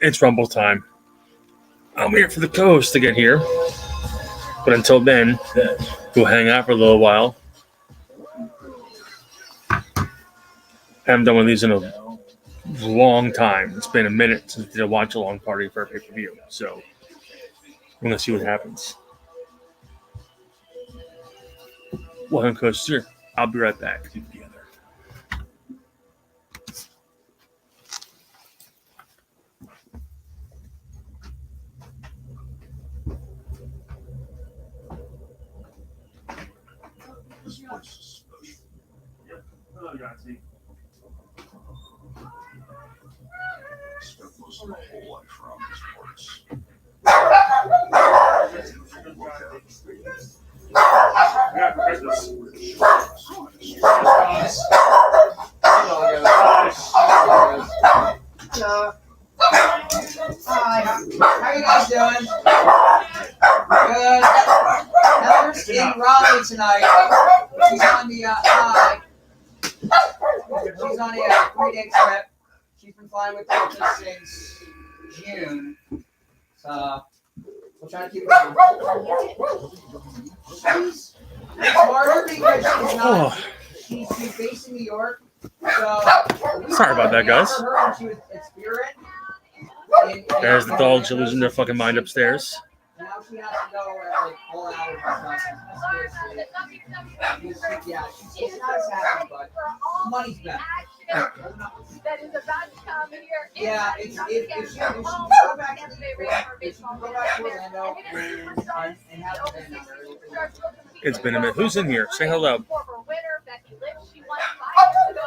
It's Rumble time. I'm waiting for the co-host to get here. But until then, we'll hang out for a little while. I haven't done one of these in a long time. It's been a minute since we did a watch-along party for a pay-per-view. So we're going to see what happens. Welcome, Coach. Sure. I'll be right back. This place is special. Oh, Yahtzee. Spent most of my whole life around these parts. Yeah, for Christmas. Hi. How you guys doing? Good. Heather's in Raleigh tonight. She's on the hi. She's on a 3-day trip. She's been flying with Delta since June. So we'll try to keep her on. She's smarter because she's not. She's based in New York. So Sorry about that, guys. Her when she was at Spirit. There's the dogs losing their fucking mind upstairs. Now she has to go at like all hours. Yeah, she's not as happy, but money's better. That is about to come here. Yeah, if she can go back to Orlando and have a band number. It's been a minute. Who's in here? Say hello.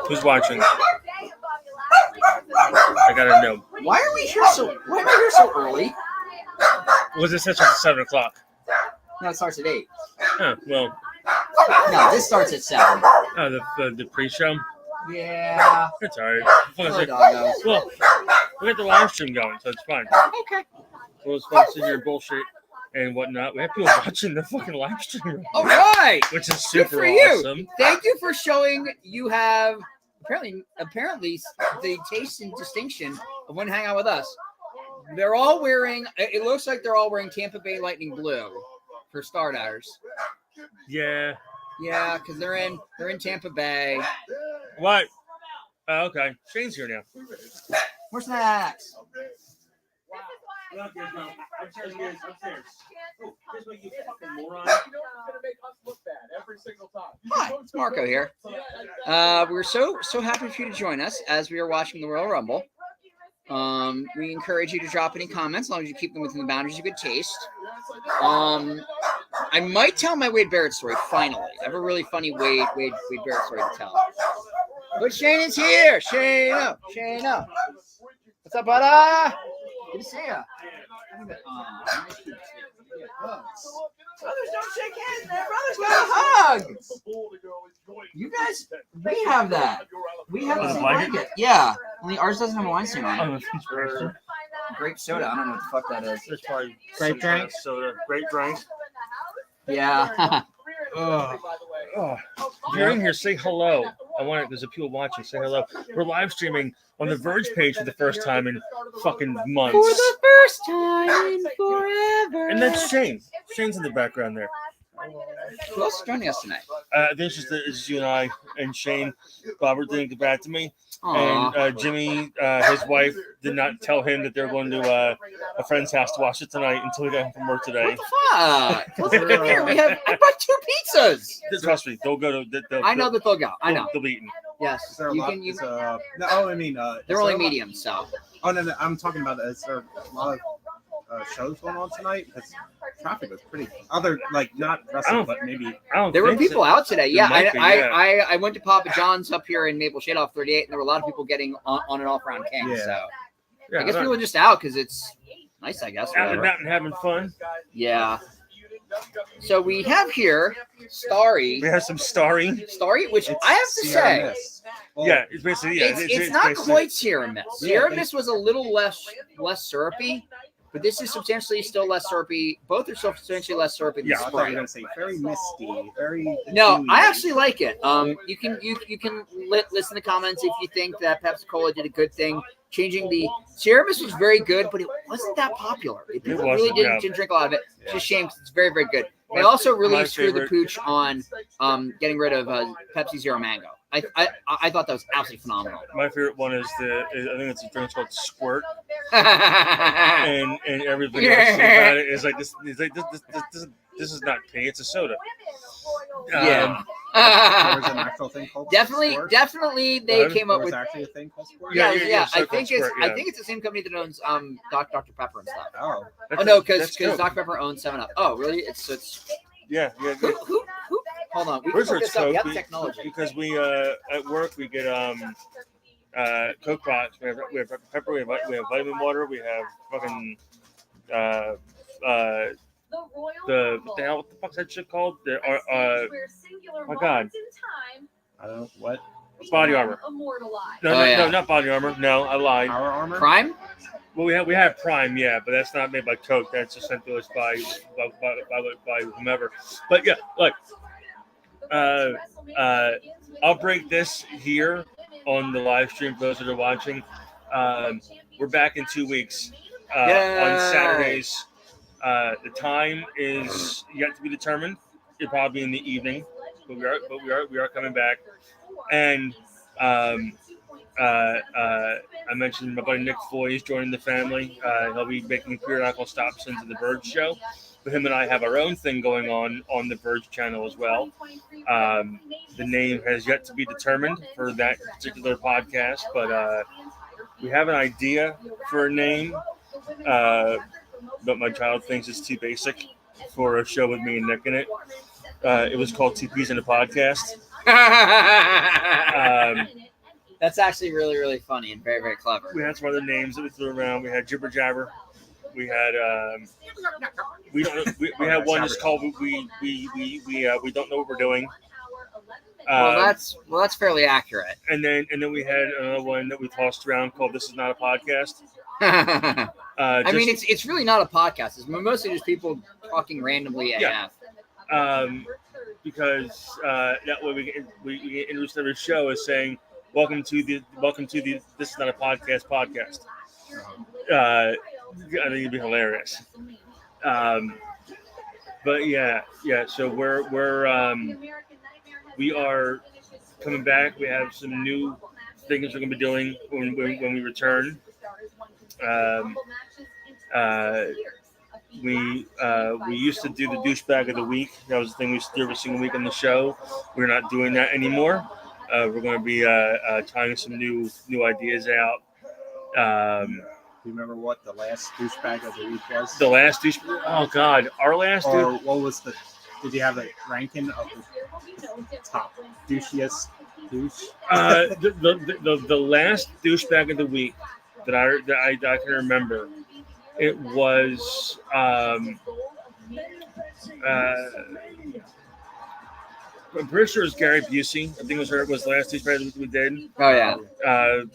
Who's watching? I gotta know. Why are we here so early? Was it such at 7 o'clock? No, it starts at 8. Oh, well. No, this starts at 7. Oh, the pre-show? Yeah. It's alright. Poor doggos. Well, we got the live stream going, so it's fine. Okay. We'll just fun sitting here bullshit and whatnot. We have people watching the fucking live stream. All right. Which is Good super for you. awesome. Thank you for showing you have apparently the taste and distinction of when to hang out with us. They're all wearing. It looks like they're all wearing Tampa Bay Lightning blue for starters. Yeah. Yeah, because they're in Tampa Bay. What? Oh, okay. Shane's here now. Where's that? Upstairs. Here's what you fucking moron. Hi, it's Marco here. We're so happy for you to join us as we are watching the Royal Rumble. We encourage you to drop any comments as long as you keep them within the boundaries of good taste. I might tell my Wade Barrett story finally. I have a really funny Wade Barrett story to tell. But Shane is here. Shane. What's up, buddy? Good to see you. Brothers don't shake hands, man. Brothers got a hug. You guys, we have that. We have the same blanket. Yeah. Only ours doesn't have a wine stain on it. Grape soda. I don't know what the fuck that is. It's probably Grape drink? Soda. Grape drink. Yeah. Oh. If you're in here, say hello. There's a people watching. Say hello. We're live streaming on the Verge page for the first time in fucking months. For the first time in forever. And that's Shane. Shane's in the background there. Who else is joining us tonight? This is you and I and Shane. Robert didn't get back to me. Aww. And Jimmy, his wife, did not tell him that they're going to a friend's house to watch it tonight until we got home from work today. What the fuck? Here, I brought 2 pizzas. Trust me, they'll go to. I know that they'll go. I know. They'll be eaten. Yes. They're only medium, so. Oh no, I'm talking about is there a lot of shows going on tonight? Because traffic was pretty. Not wrestling, but maybe. There were people out today. Yeah, might be, I went to Papa John's up here in Maple Shade off 38, and there were a lot of people getting on and off around camp. Yeah. So Yeah, I guess people are just out because it's nice. I guess. out and Whatever. about and having fun. Yeah. So we have here Starry. We have some starring. Which I have to say, Yeah, it's basically it's not basically- quite Sierra Mist. Sierra Mist was a little less syrupy. but this is substantially still less syrupy. Both are substantially less syrupy than Yeah, I thought you Sprite. were gonna say very misty, very. No, dewy. I actually like it. You can listen in the comments if you think that Pepsi Cola did a good thing. Changing the Sierra Mist was very good, but it wasn't that popular. People really didn't drink a lot of it. It's just a shame 'cause it's very, very good. They also really screwed the pooch on getting rid of Pepsi Zero Mango. I thought that was absolutely phenomenal. My favorite one is I think it's a drink called Squirt, and everybody else about it is like this. It's like this is not tea. It's a soda. Yeah. There's an actual thing called Squirt? Definitely, they came up There was with. actually a thing called Squirt. Yeah. So I think Squirt, I think it's the same company that owns Dr. Pepper and stuff. Oh, Oh no, because That's Coke. Dr. Pepper owns 7-Up. Oh really? It's Yeah. who? Hold on, we can Pretty sure look it's this up. We Coke have technology. because we at work we get Coke pots. We have pepper. We have vitamin water. We have fucking what the hell? What the fuck's that shit called? Oh my god, I don't know what. body armor. No, not body armor. No, I lied. Power armor. Prime? Well, we have Prime, yeah, but that's not made by Coke. That's just sent to us by whomever. But yeah, look, I'll break this here on the live stream for those that are watching. We're back in 2 weeks on Saturdays. The time is yet to be determined. It'll probably be in the evening, but we are coming back. And I mentioned my buddy Nick Foy is joining the family. He'll be making periodical stops into the Verge show. But him and I have our own thing going on the Verge channel as well. The name has yet to be determined for that particular podcast, but we have an idea for a name. But my child thinks it's too basic for a show with me and Nick in it. It was called Two Peas in a Podcast. That's actually really, really funny and very, very clever. We had some other names that we threw around. We had Jibber Jabber. We had we had one that's called we don't know what we're doing. That's fairly accurate. And then we had another one that we tossed around called "This Is Not a Podcast." I mean, it's really not a podcast. It's mostly just people talking randomly AF. Because that way we get introduced every show as saying, welcome to the This Is Not a Podcast podcast. I think it'd be hilarious. But yeah. So we are coming back. We have some new things we're gonna be doing when we return. We used to do the douchebag of the week. That was the thing we used to do every single week on the show. We're not doing that anymore. We're going to be trying some new ideas out. Do you remember what the last douchebag of the week was? The last douchebag? Oh God, our last. Or what was the? Did you have a ranking of the top douchiest douche? The last douchebag of the week that I can remember. It was I'm pretty sure it was Gary Busey. I think it was the last douchebag we did. Oh yeah.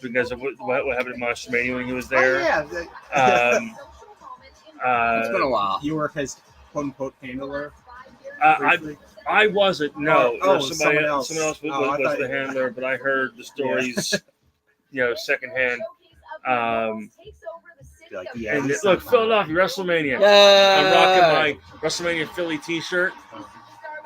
Because of what happened at Monster Mania when he was there. Oh, yeah. It's been a while. You were his quote unquote handler. I wasn't. No, someone else. Someone else was the handler, but I heard the stories, secondhand. And look, Philadelphia WrestleMania. I'm rocking my WrestleMania Philly T-shirt.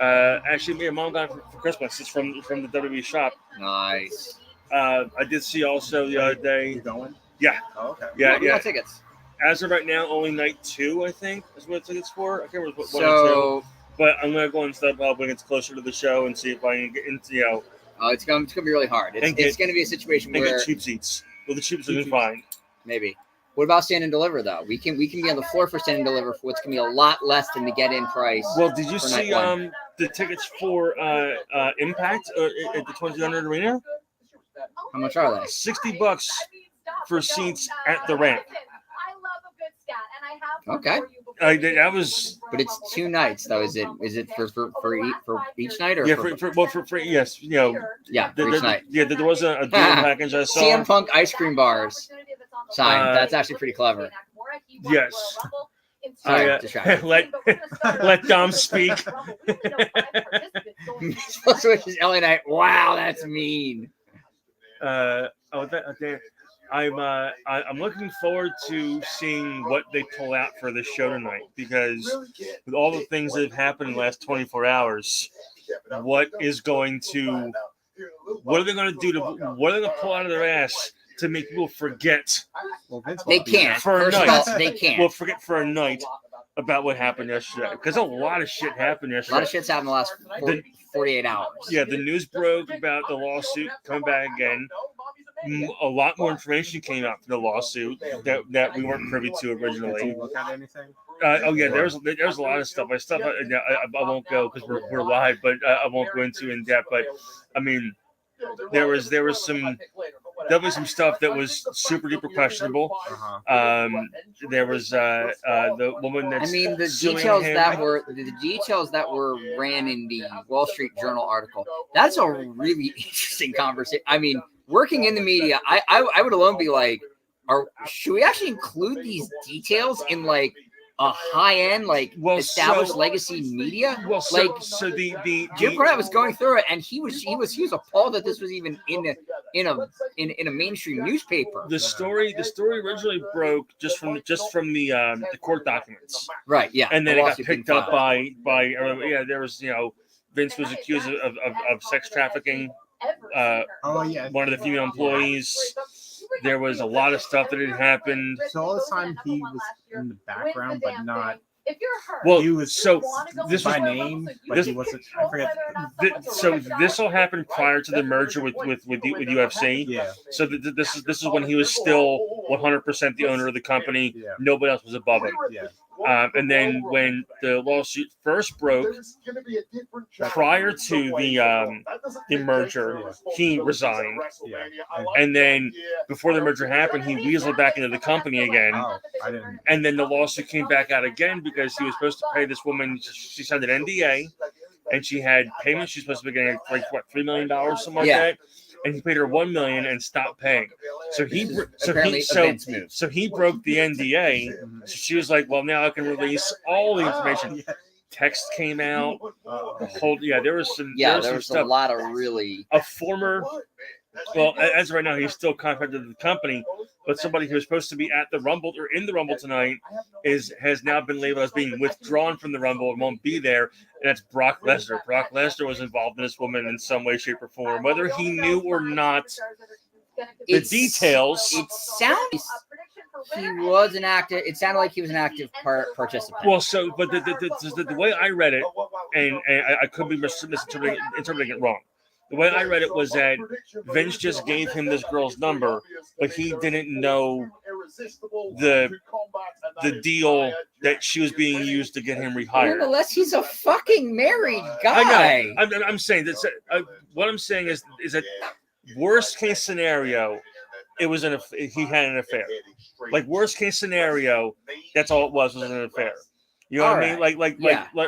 Actually, my mom got it for Christmas. It's from the WWE shop. Nice. I did see also the other day. You going? Yeah. Oh, okay. Yeah. We got tickets. As of right now, only night 2, I think, is what tickets for. I can't remember what 1 or 2. But I'm gonna go on StubHub when it's closer to the show and see if I can get into it's gonna be really hard. It's gonna be a situation where get cheap seats. Well, the cheap seats are fine. Maybe. What about stand and deliver though? We can be on the floor for stand and deliver for what's gonna be a lot less than the get in price. Well, did you see the tickets for Impact at the 2,200 Arena? How much are they? $60 for seats at the ramp. Okay. That was. But it's 2 nights though. Is it for each night or? Yeah, for yes, Yeah, for each night. Yeah, there was a deal package I saw. CM Punk ice cream bars sign. That's actually pretty clever. Yes. Sorry, distracted. let Dom speak. Which is LA Knight. Wow, that's mean. I'm looking forward to seeing what they pull out for this show tonight, because with all the things that have happened in the last 24 hours, what are they going to pull out of their ass to make people forget? They can't. For a First of night. all, they can't. Well, forget for a night about what happened yesterday, because a lot of shit happened A yesterday. lot of shit's happened in the last 48 hours. Yeah, the news broke about the lawsuit coming back again. A lot more information came out from the lawsuit that we weren't privy to originally. Did you look at anything? There's a lot of stuff. I won't go because we're live, but I won't go into in depth. But I mean, there was some definitely some stuff that was super duper questionable. There was the woman that's the details that were ran in the Wall Street Journal article. That's a really interesting conversation. I mean, working in the media, I would alone be like, should we actually include these details in like a high-end, established legacy media? The Jim Cornette was going through it, and he was appalled that this was even in a mainstream newspaper. The story originally broke just from the court documents, right? Yeah, and then it got picked up by there was Vince was accused of sex trafficking. One of the female employees. There was a lot of stuff that had happened. So all this time he was in the background, but not. Well, he was this by was name, but he wasn't. I forget. So this all happened prior to the merger with UFC. Yeah. So this is when he was still 100% the owner of the company. Yeah. Nobody else was above him. Yeah. And then when the lawsuit first broke, prior to the merger, he resigned. Yeah. And then before the merger happened, he weaseled back into the company again. Oh, I didn't. And then the lawsuit came back out again because he was supposed to pay this woman. She signed an NDA, and she had payments. She's supposed to be getting like $3 million, something like that. And he paid her $1 million and stopped paying. So he broke the NDA. So she was like, "Well, now I can release all the information." Text came out. There was some. Yeah, there was a lot of really. A former. Well, as of right now, he's still contracted to the company, but somebody who was supposed to be at the Rumble or in the Rumble tonight has now been labeled as being withdrawn from the Rumble and won't be there. And that's Brock Lesnar. Brock Lesnar was involved in this woman in some way, shape, or form, whether he knew or not. The details. It sounded he was an active. It sounded like he was an active participant. Well, but the way I read it, and I could be misinterpreting it wrong. The way I read it was that Vince just gave him this girl's number, but he didn't know the deal that she was being used to get him rehired. Nonetheless, he's a fucking married guy. I know. I'm saying that. What I'm saying is that worst case scenario, he had an affair. Like worst case scenario, that's all it was an affair. You know what I mean?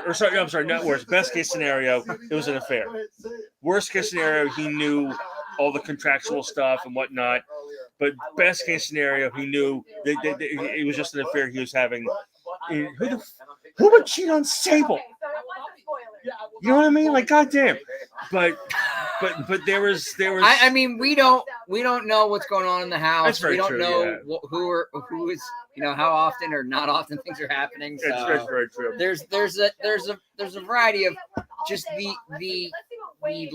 I'm sorry, not worst. Best case scenario, it was an affair. Worst case scenario, he knew all the contractual stuff and whatnot. But best case scenario, he knew that it was just an affair he was having. Who would cheat on Sable? You know what I mean? Like, goddamn. But there was. I mean, we don't know what's going on in the house. We don't know who is. How often or not often things are happening. So it's very true. There's a variety of just the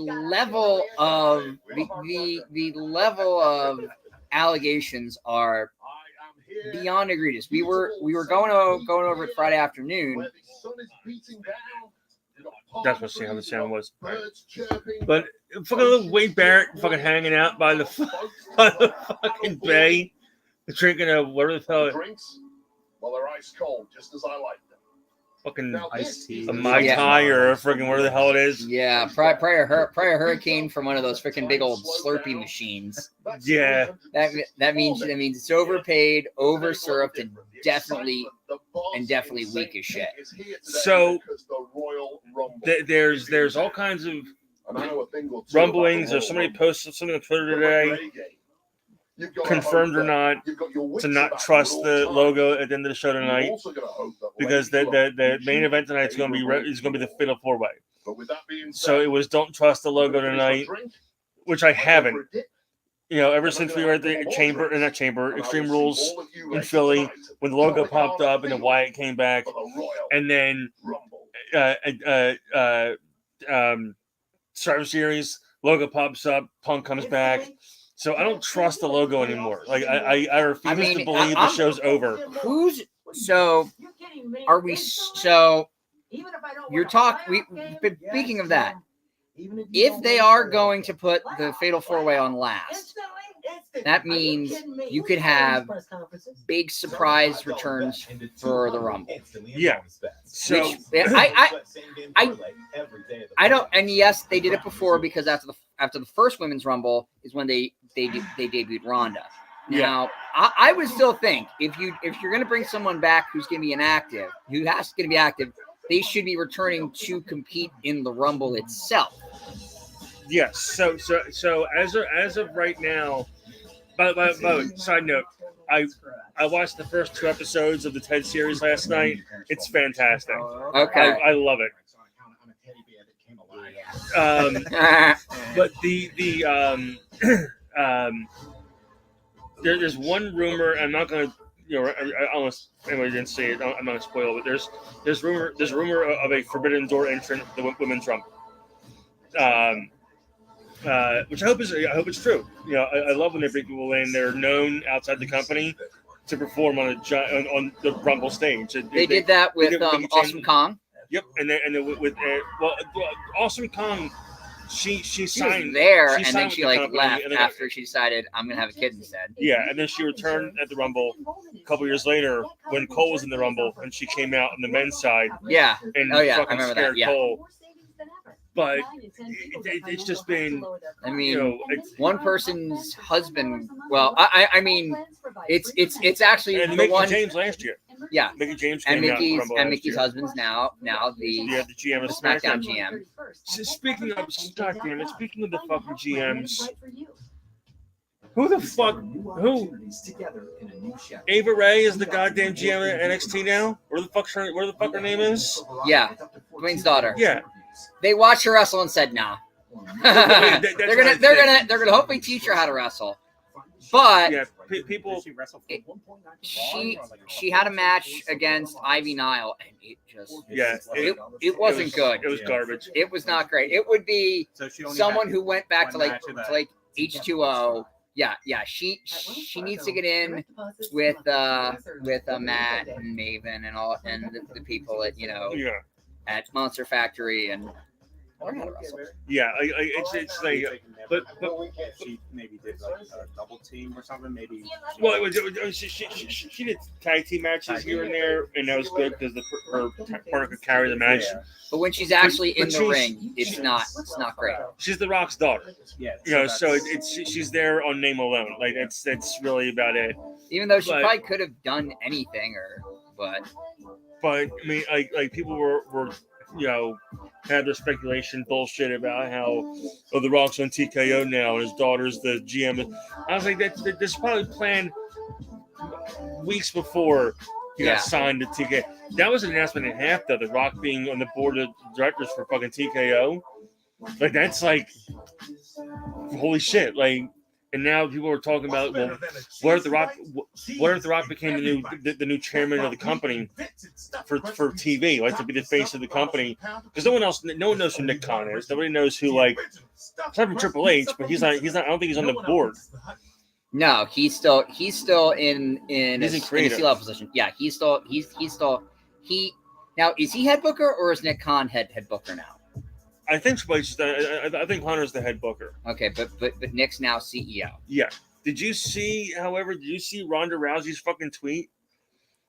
level of the level of allegations are beyond egregious. We were going over it Friday afternoon. That's what how the sound was. But fucking little Wade Barrett fucking hanging out by the fucking bay. Drinking whatever the hell. Drinks, well, they're ice cold, just as I like them. Fucking iced tea. A Mai Tai or a freaking whatever the hell it is. Yeah, probably a hurricane from one of those freaking big old Slurpee machines. Yeah. That means it's overpaid, over syruped, and definitely weak as shit. So there's all kinds of rumblings. Or somebody posted something on Twitter today confirmed or not, to not trust the logo at the end of the show tonight, because the main event tonight is going to be the Fatal 4-Way. So it was don't trust the logo tonight, which I haven't. Ever since we were at the Extreme Rules in Philly, when the logo popped up and then Wyatt came back, and then Survivor Series logo pops up, Punk comes back. So I don't trust the logo anymore. Like I refuse to believe the show's over. Are we? So you're talking. Speaking of that, if they are going to put the Fatal 4-Way on last, that means you could have big surprise returns for the Rumble. Yeah. So which, I don't. And yes, they did it before, because after the first Women's Rumble is when they debuted Ronda. Now, I would still think if you're going to bring someone back who's going to be inactive, who has to be active, they should be returning to compete in the Rumble itself. Yes. So as of right now, by the way, side note, I watched the first 2 episodes of the TED series last night. It's fantastic. Okay. I love it. But there's one rumor. I'm not going to. Unless anybody didn't see it, I'm not going to spoil it. But there's rumor of a Forbidden Door entrant for the Women's Rumble. Which I hope it's true. I love when they bring people in. They're known outside the company to perform on the Rumble stage. They did that with Awesome Kong. Yep, and then with Awesome Kong, she signed was there, she and then she left then after she decided I'm gonna have a kid instead. Yeah, and then she returned at the Rumble a couple years later when Cole was in the Rumble, and she came out on the men's side. Yeah. And fucking scared Cole. But it's just been. I mean, one person's husband. Well, I mean, it's actually and the Mickey one. James last year. Yeah, Mickey James and came Mickey's husband's now the GM of SmackDown GM. Speaking of the fucking GMs, who the fuck? Who? Ava Ray is the goddamn GM of NXT now. Where the fuck her name is? Yeah, Dwayne's daughter. Yeah. They watched her wrestle and said, "Nah." They're gonna hopefully teach her how to wrestle. But yeah, people. She had a match against Ivy Nile, and it just it wasn't good. It was garbage. It was not great. It would be someone who went back to like H2O. Yeah. She needs to get in with Matt and Maven and all and the people at at Monster Factory and learn how to wrestle. Yeah, it's like, but she maybe did like a double team or something. Maybe. Well, she did tag team matches here and there, and that was good because her partner could carry the match. But when she's actually in the ring, it's not great. She's The Rock's daughter. Yeah. So she's there on name alone. Like that's really about it. Even though she probably could have done anything, but I mean, like people were had their speculation bullshit about how The Rock's on TKO now and his daughter's the GM. I was like, this is probably planned weeks before he got signed to TKO. That was an announcement and a half, though. The Rock being on the board of directors for fucking TKO. Like, that's like, holy shit. Like, and now people are talking about, well, what if The Rock became the new chairman of the company for TV, like to be the face of the company? Because no one knows who Nick Khan is. Nobody knows who, like, aside from Triple H, but he's not. I don't think he's on the board. No, he's still in a C-level position. Yeah, now is he head booker or is Nick Khan head booker now? I think Triple H. I think Hunter's the head booker. Okay, but Nick's now CEO. Yeah. Did you see Ronda Rousey's fucking tweet?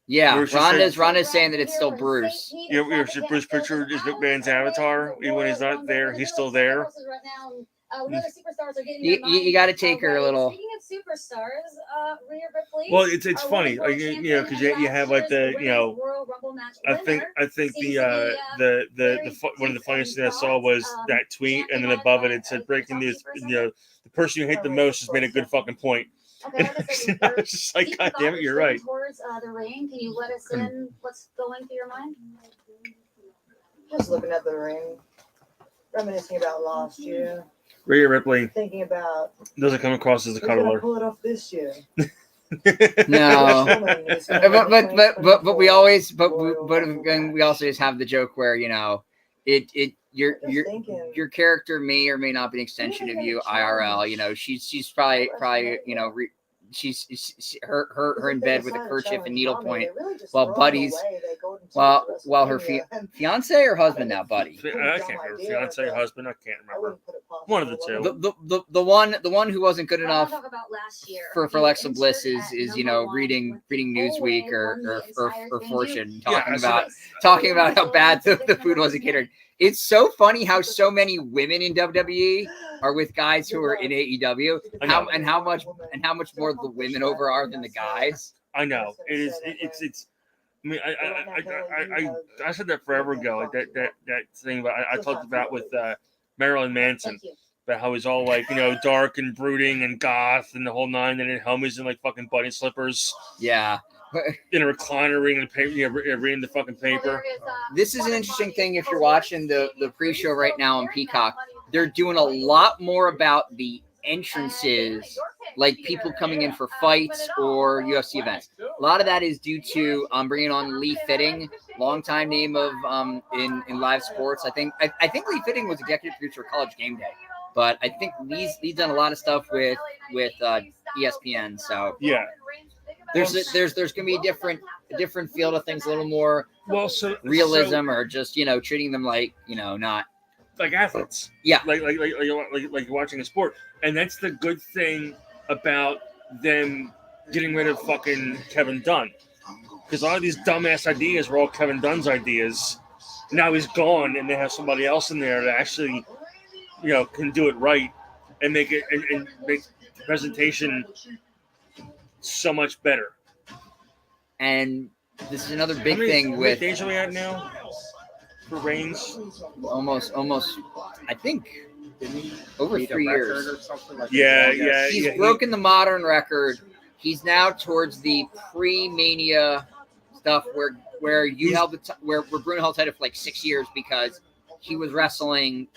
Yeah, Ronda's saying that it's still Bruce. Yeah, Bruce Pritchard is McMahon's avatar. Even when he's not there, he's still there. You got to take her a little. Speaking of superstars, Rhea Ripley. Well, it's funny, like, because you have like the I think the one of the funniest things I saw was that tweet, and then above it said breaking news. The person you hate the most has made a good fucking point. Okay, like I said, I was just like, deep God damn it, you're right. towards the ring. Can you let us in what's going through your mind? Just looking at the ring, reminiscing about last year, Rhea Ripley thinking about doesn't come across as a who's gonna cuddler. pull it off this year. No. Woman is gonna But win the but we 2024 always Royal but Rumble again, we match. also just have the joke where it Just thinking. your character may or may not be an extension of you IRL. She's probably she's her in bed with a kerchief and needlepoint while her fiance or husband now, buddy. I can't remember. Fiance, husband, I can't remember. One of the two. The one who wasn't good I wanna enough talk about last year. for You Alexa entered Bliss at is number one reading with the Newsweek whole or way, won the entire thing. Fortune Yeah, talking I saw about that. talking about how bad the food wasn't catered. It's so funny how so many women in WWE are with guys who are in AEW. How much more the women over are than the guys. I know it is. It's. I mean, I said that forever ago. Like that thing about I talked about with Marilyn Manson. Thank you. About how he's all like, dark and brooding and goth and the whole nine, and then homies in like fucking bunny slippers Yeah. in a recliner reading reading the fucking paper. This is an interesting thing if you're watching the pre-show right now on Peacock. They're doing a lot more about the entrances, like people coming in for fights or UFC events. A lot of that is due to bringing on Lee Fitting, longtime name of in live sports. I think Lee Fitting was executive producer of College Game Day, but I think Lee's done a lot of stuff with ESPN. So Yeah. there's gonna be a different feel to things, a little more realism, or just treating them like not like athletes. Yeah. Like you're watching a sport. And that's the good thing about them getting rid of fucking Kevin Dunn. Because a lot of these dumbass ideas were all Kevin Dunn's ideas. Now he's gone and they have somebody else in there that actually, can do it right and make it and make the presentation so much better. And this is another big How many thing with days are we at now? For Reigns? almost I think over 3 years. Or something like Yeah, that. yeah. He's broken the modern record. He's now towards the pre-Mania stuff where you held where Bruno held title for like 6 years because he was wrestling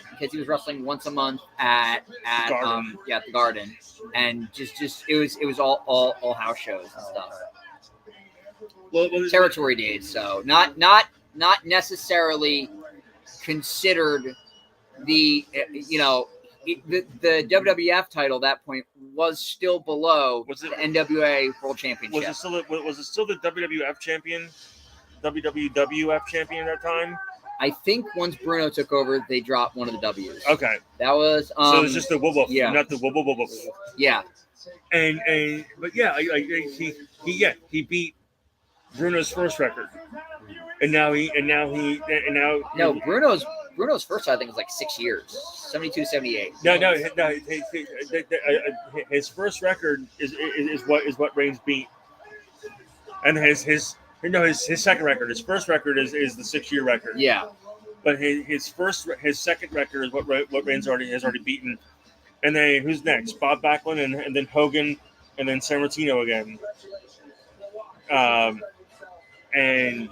once a month at the Garden, and just it was all house shows and stuff. Well, Territory days, so not necessarily considered the the WWF title at that point was still below the NWA World Championship. Was it still the WWF champion? WWF champion at that time? I think once Bruno took over, they dropped one of the W's. Okay. That was so it was just the woof, yeah. Not the woof. Yeah. But yeah, he beat Bruno's first record. And now Bruno's first I think was like 6 years, 72, 78. No. His first record is what Reigns beat, and his second record. His first record is the 6-year record. Yeah. But his second record is what Reigns has already beaten. And then who's next? Bob Backlund and then Hogan and then Sammartino again. And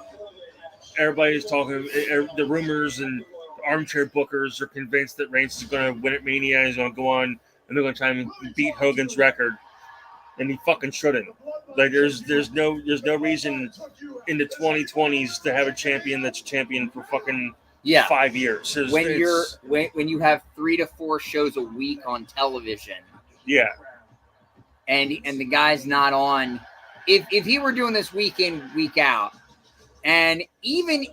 everybody's talking. The rumors and armchair bookers are convinced that Reigns is going to win at Mania and he's going to go on and they're going to try and beat Hogan's record, and he fucking shouldn't. Like there's no reason in the 2020s to have a champion that's champion for fucking 5 years. When you have 3 to 4 shows a week on television. Yeah. And the guy's not on. If he were doing this week in, week out, and even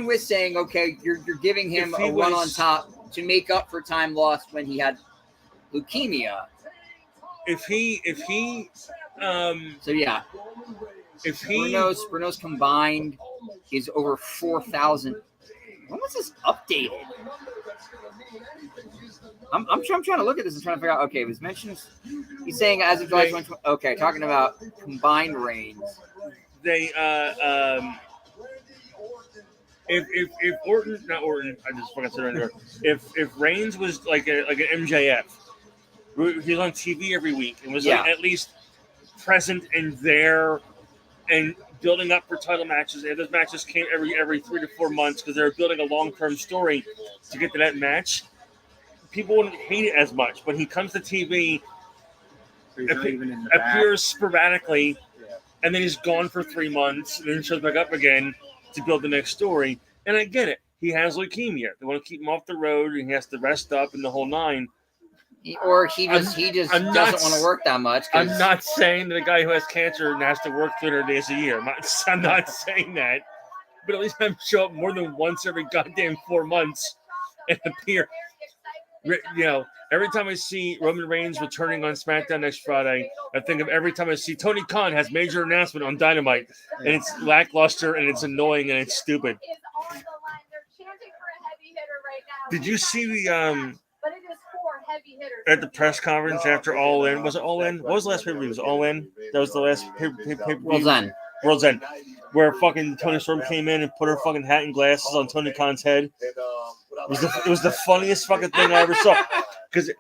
with saying, okay, you're giving him a run on top to make up for time lost when he had leukemia. Bruno's combined is over 4,000. When was this updated? I'm trying to look at this and trying to figure out. Okay, it was mentioned. He's saying as of July 2020. Okay, talking about combined reigns. They if Orton, not Orton, I just forgot to remember. If Reigns was like an MJF, He was on TV every week and was Yeah. like at least present and there and building up for title matches. And those matches came every 3 to 4 months because they were building a long-term story to get to that match. People wouldn't hate it as much. When he comes to TV, So he's not even in the back. appears sporadically, Yeah. and then he's gone for 3 months, and then shows back up again to build the next story. And I get it. He has leukemia. They want to keep him off the road, and he has to rest up and the whole nine. Or he just I'm doesn't not- want to work that much. I'm not saying that a guy who has cancer and has to work 300 days a year. I'm not saying that. But at least have him show up more than once every goddamn 4 months and appear. You know, every time I see Roman Reigns returning on SmackDown next Friday, I think of every time I see Tony Khan has major announcement on Dynamite, and it's lackluster and it's annoying and it's stupid. Did you see the at the press conference after All In? Was it All In? What was the last pay-per-view? Was it All In? That was the last pay-per-view. World's End. World's End, where fucking Tony Storm came in and put her fucking hat and glasses on Tony Khan's head. It was the funniest fucking thing I ever saw. Because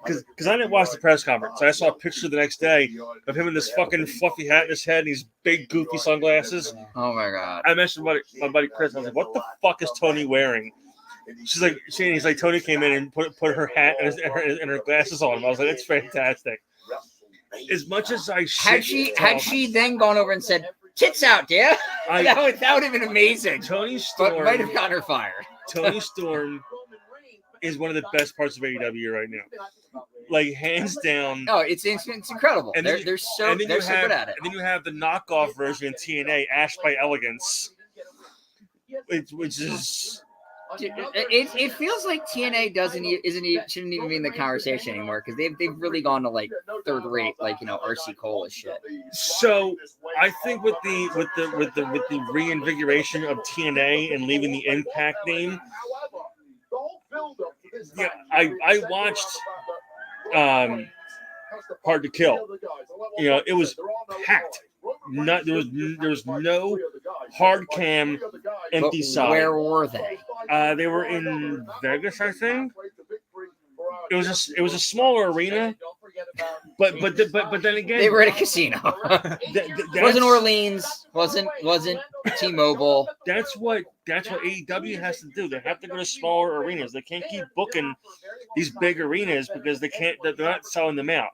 I didn't watch the press conference. I saw a picture the next day of him in this fucking fluffy hat in his head and these big goofy sunglasses. Oh my god! I mentioned my buddy Chris. I was like, "What the fuck is Tony wearing?" He's like, Tony came in and put her hat and her glasses on him. I was like, "That's fantastic." As much as I had she then gone over and said, "Tits out, dear," that would have been amazing. Tony Storm but might have gotten her fired. Tony Storm is one of the best parts of AEW right now. Like, hands down. Oh, it's incredible. And They're so good at it. And then you have the knockoff version in TNA, Ash by Elegance, which is. It feels like TNA shouldn't even be in the conversation anymore because they've really gone to like third rate, like, you know, RC Cole shit. So I think with the reinvigoration of TNA and leaving the Impact name, yeah, I watched Hard to Kill. You know, it was packed. There was no hard cam empty side. Where were they? They were in Vegas, I think. It was a smaller arena, but then again, they were at a casino. Wasn't Orleans? Wasn't T-Mobile? That's what AEW has to do. They have to go to smaller arenas. They can't keep booking these big arenas because they're not selling them out.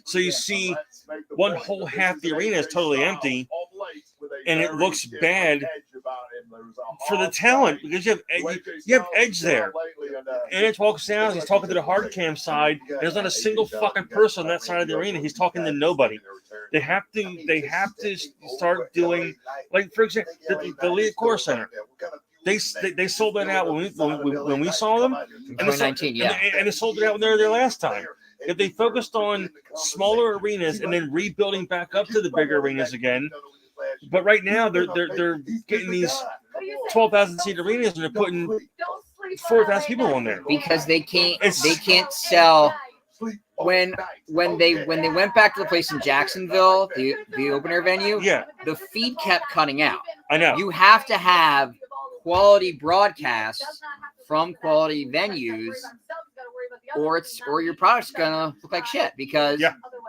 So you see, one whole half the arena is totally empty, and it looks bad for the talent because you have Edge there. And Edge walks down, he's talking to the hard cam side. There's not a single fucking person on that side of the arena. He's talking to nobody. They have to start doing, like, for example, the Leah Core Center. They sold that out when we saw them. In 2019, and they sold it out when they were there last time. If they focused on smaller arenas and then rebuilding back up to the bigger arenas again, but right now they're getting these 12,000 seat arenas and they're putting 4,000 people on there because they can't sell. When they went back to the place in Jacksonville, the open air venue, yeah, the feed kept cutting out. I know. You have to have quality broadcasts from quality venues, or your product's gonna look like shit because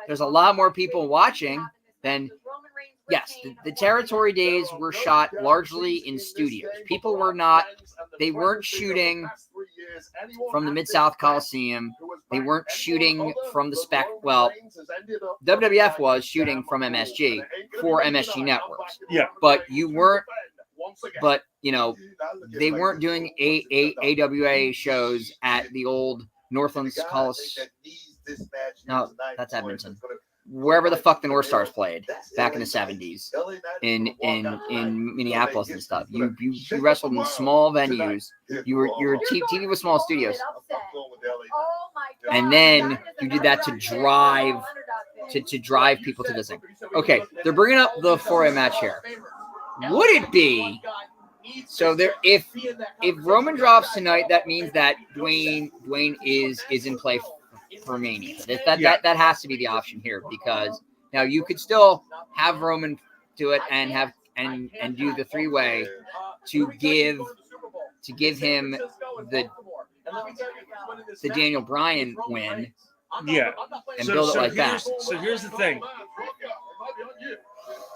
there's a lot more people watching than. Yes, the territory days were shot largely in studios. People they weren't shooting from the Mid-South Coliseum. They weren't shooting from the spec. Well, WWF was shooting from MSG for MSG networks. Yeah. But you know, they weren't doing AWA shows at the old Northlands Coliseum. No, that's Edmonton. Wherever the fuck the North Stars played back in the 70s in Minneapolis and stuff. You wrestled in small venues. Your TV was small studios. And then you did that to drive people to this thing. Okay, they're bringing up the 4-way match here. Would it be so there if Roman drops tonight, that means that Dwayne is in play for Mania. That has to be the option here because now you could still have Roman do it and have and do the 3-way to give him the Daniel Bryan win Yeah. and build it like that. So here's the thing.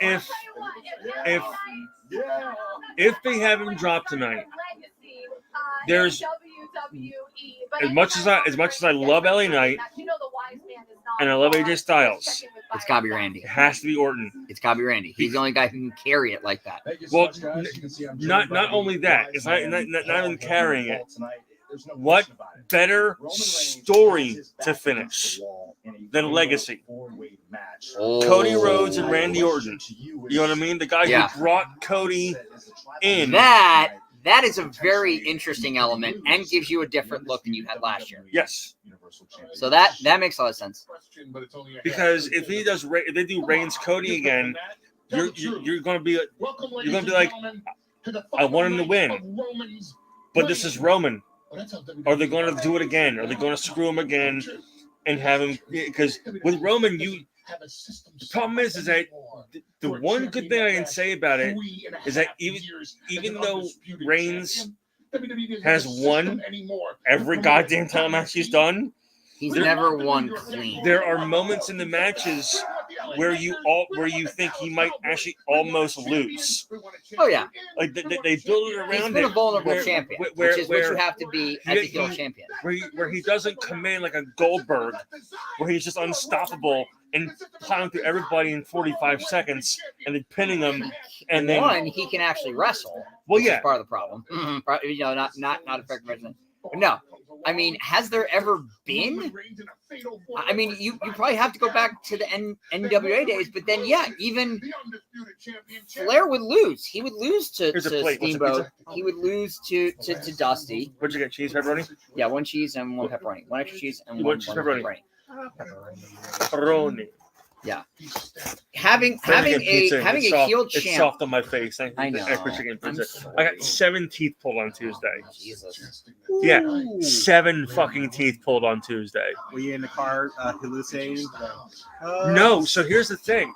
If they have him drop tonight, there's as much as I love LA Knight and I love AJ Styles, It's gotta be Randy. it has to be Orton. It's gotta be Randy. He's the only guy who can carry it like that. Well, not only that, it's not even carrying it. What better story to finish than Legacy? Oh. Cody Rhodes and Randy Orton. You know what I mean? The guy who brought Cody in. That is a very interesting element and gives you a different look than you had last year. Yes. So that makes a lot of sense. Because if they do Reigns Cody again, you're gonna be like, I want him to win, but this is Roman. Are they going to do it again? Are they going to screw him again and have him? Because with Roman, the problem is that the one good thing I can say about it is that even though Reigns has won every goddamn title match he's done, he's never won clean. There are moments in the matches where you think he might actually almost lose. Oh yeah, like they build it around. He's been a vulnerable champion, which is what you have to be as a heel champion. Where he doesn't come in like a Goldberg, where he's just unstoppable and plowing through everybody in 45 seconds and then pinning them. And then he can actually wrestle. Well, which yeah, is part of the problem. You know, not effective wrestling. But no, I mean, has there ever been? I mean, you probably have to go back to the NWA days, but then even Flair would lose. He would lose to Steamboat. He would lose to Dusty. What'd you get? Cheese, pepperoni? Yeah, one cheese and one pepperoni. One extra cheese and one pepperoni. Pepperoni. Yeah, having a heel champ. It's soft on my face. I know. I got 7 teeth pulled on Tuesday. Jesus. Yeah, 7 fucking teeth pulled on Tuesday. Were you in the car hallucinating? No. So here's the thing.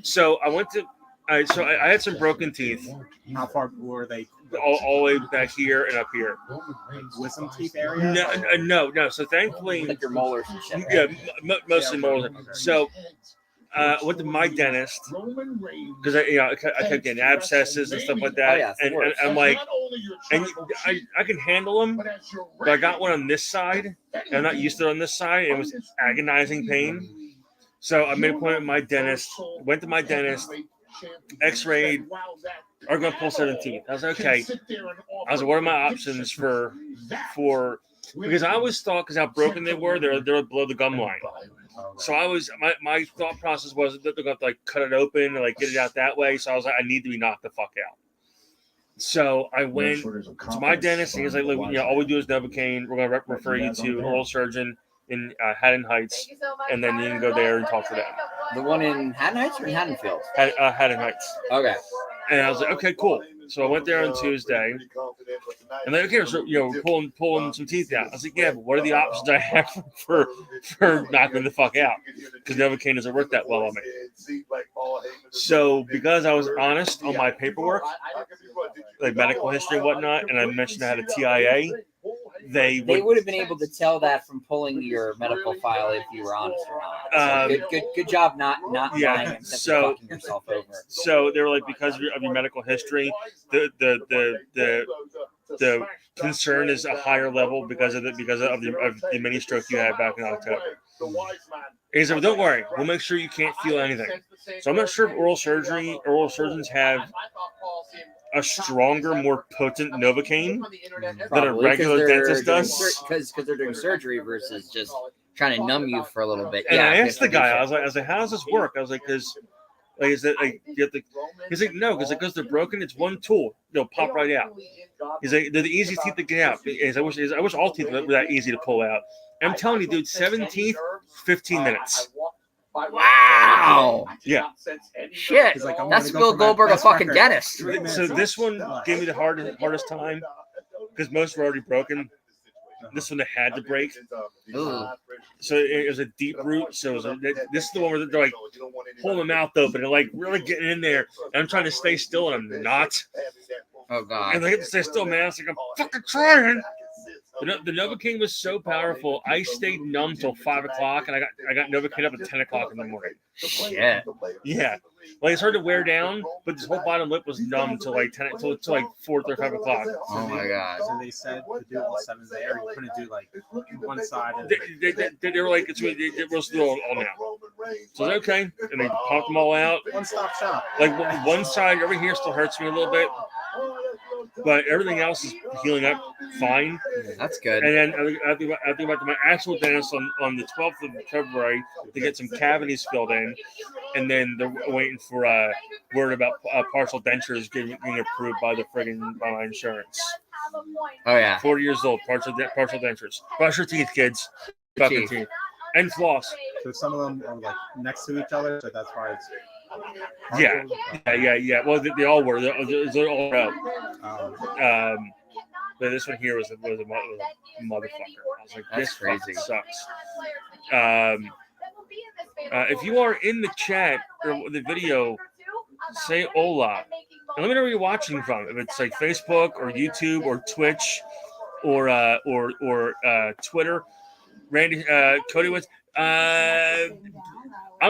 So I went to. I had some broken teeth. How far were they? All the way back here and up here. Wisdom teeth area? No. So thankfully, like your molars and shit. Yeah, mostly molars. So I went to my dentist because I kept getting abscesses and stuff like that. Oh, yeah, and I'm like, and I can handle them, but I got one on this side, and I'm not used to it on this side. It was agonizing pain. So I made an appointment with my dentist. Went to my dentist. X-rayed, are going to pull 17. I was like, okay. I was like, what are my options for because I always thought, because how broken they were, they're below the gum line. So my thought process was that they're going to have to like cut it open and like get it out that way. So I was like, I need to be knocked the fuck out. So I went to my dentist and he was like, look, all we do is Novocaine. We're going to refer you to an oral surgeon in Haddon Heights, and then you can go there and talk to them. The one in Haddon Heights or in Haddonfield? Haddon Heights. Okay. And I was like, okay, cool. So I went there on Tuesday, and like, okay, so we're pulling some teeth out. I was like, yeah, but what are the options I have for knocking the fuck out? Because Novocaine doesn't work that well on me. So because I was honest on my paperwork, like medical history and whatnot, and I mentioned I had a TIA, they would have been able to tell that from pulling your medical file if you were honest or not. So good job not lying and fucking yourself over. So they were like, because of your medical history, the concern is a higher level because of the mini stroke you had back in October. He said, well, don't worry, we'll make sure you can't feel anything. So I'm not sure if oral surgeons have a stronger, more potent Novocaine than a regular dentist does. Because they're doing surgery versus just trying to numb you for a little bit. And I asked the guy, I was like, how does this work? I was like, because is that like you have to? He's like, no, because they're broken. It's one tool. They'll pop right out. He's like, they're the easiest teeth to get out. I wish all teeth were that easy to pull out. I'm telling you, dude, 7 teeth, 15 minutes. Wow. Yeah. Shit. Like, that's Bill Goldberg, a fucking dentist. So this one gave me the hardest time because most were already broken. This one they had to break. Ooh. So it was a deep root. So this is the one where they're like pulling them out though, but they're like really getting in there. And I'm trying to stay still and I'm not. Oh god. And they have to stay still, man. I was like, I'm fucking trying. The Novocaine was so powerful. I stayed numb till 5 o'clock, and I got Novocaine up at 10 o'clock in the morning. Shit. Yeah, like it started to wear down, but this whole bottom lip was numb till like 10 till like 4 or 5 o'clock. Oh my god. So they said to do all 7 there. You couldn't do like one side. And They were like, it was all now. So it's okay, and they pumped them all out. One-stop shop. Like one side over here still hurts me a little bit, but everything else is healing up fine. That's good. And then I think about my actual dentist on the 12th of February to get some cavities filled in, and then they're waiting for word about partial dentures getting approved by my insurance. Oh yeah. 40 years old, partial dentures. Brush your teeth, kids. Brush your teeth. And floss. So some of them are like next to each other, so that's why it's. Yeah. Well, they all were. They're all out. But this one here was a motherfucker. I was like, That's this crazy. fucking sucks. If you are in the chat or the video, say hola. And let me know where you're watching from. If it's like Facebook or YouTube or Twitch or Twitter. Randy, Cody was. I'm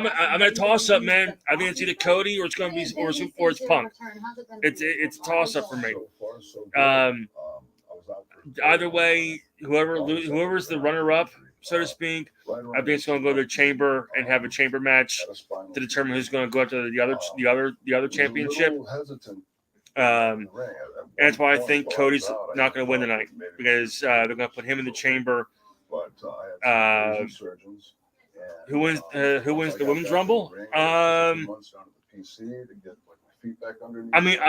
gonna toss up, man. I think it's either Cody or it's gonna be or it's Punk. It's a toss up for me. Either way, whoever's the runner up, so to speak, I think it's gonna go to the chamber and have a chamber match to determine who's gonna go after the other championship. And that's why I think Cody's not gonna win tonight because they're gonna put him in the chamber. Who wins the women's rumble? I mean,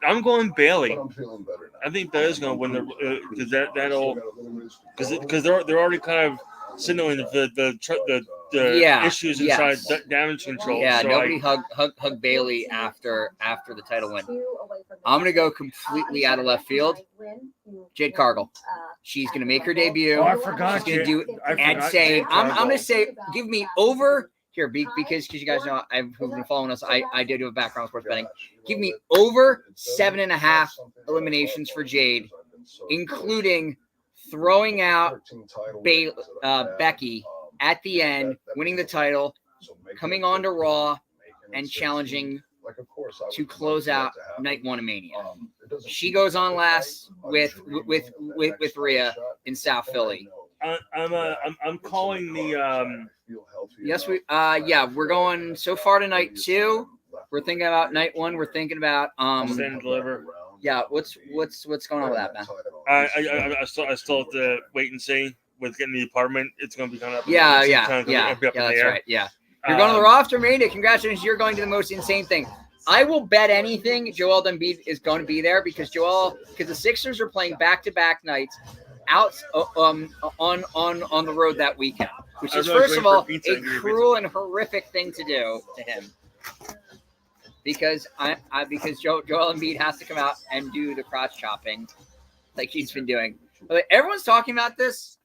I'm going Bailey. I think Bailey's going to win the because because they're already kind of signaling the issues inside damage control. Yeah, so nobody hug Bailey after the title win. I'm gonna go completely out of left field. Jade Cargill. She's gonna make her debut. Oh, I forgot. She's gonna do insane. I'm gonna say give me over here because you guys know who've been following us. I did do a background sports betting. Give me over 7.5 eliminations for Jade, including throwing out Becky at the end, winning the title, coming on to Raw, and challenging to close out Night 1 of Mania. She goes on last with Rhea in South Philly. I'm calling the Yes, we're going so far to Night 2. We're thinking about Night 1. We're thinking about Stand and Deliver. Yeah, what's going on with that, man? I still have to wait and see with getting the apartment. It's going to be kind of Yeah, that's right. Yeah, you're going to the Raw after Mania. Congratulations, you're going to the most insane thing. I will bet anything Joel Embiid is going to be there because the Sixers are playing back-to-back nights out on the road that weekend, which is first of all a cruel and horrific thing to do to him. Because because Joel Embiid has to come out and do the crotch chopping like he's been doing. But everyone's talking about this.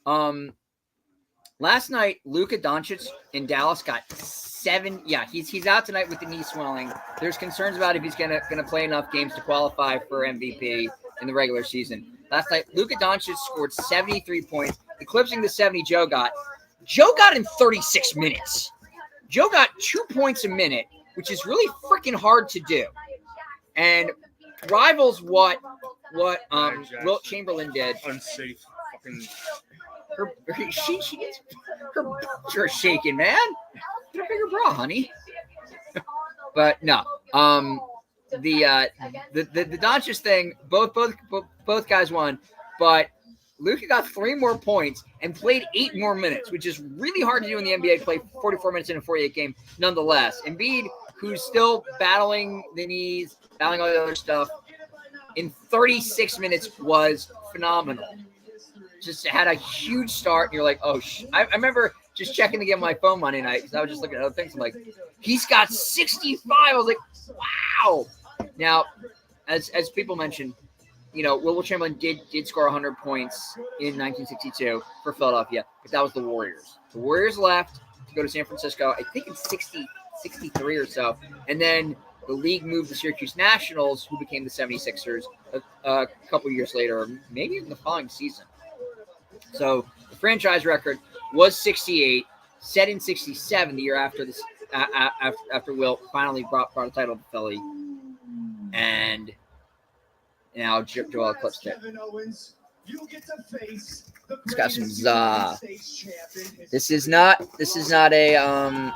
Last night, Luka Doncic in Dallas got 7. Yeah, he's out tonight with the knee swelling. There's concerns about if he's gonna play enough games to qualify for MVP in the regular season. Last night, Luka Doncic scored 73 points, eclipsing the 70 Joe got. Joe got in 36 minutes. Joe got 2 points a minute, which is really freaking hard to do, and rivals what Wilt Chamberlain did. Unsafe fucking. Her boobs are shaking, man. Get a bigger bra, honey. But no, the Doncic thing, both guys won, but Luka got 3 more points and played 8 more minutes, which is really hard to do in the NBA. Play 44 minutes in a 48 game, nonetheless. Embiid, who's still battling the knees, battling all the other stuff, in 36 minutes was phenomenal. Just had a huge start, and you're like, oh, I remember just checking to get my phone Monday night because I was just looking at other things. I'm like, he's got 65. I was like, wow. Now, as people mentioned, Wilt Chamberlain did score 100 points in 1962 for Philadelphia, but that was the Warriors. The Warriors left to go to San Francisco, I think in 63 or so. And then the league moved the Syracuse Nationals, who became the 76ers a couple years later, or maybe even the following season. So the franchise record was 68, set in 67, the year after this, after Wilt finally brought a title to Philly, and now Joel eclipsed it. It's got some za. This is not a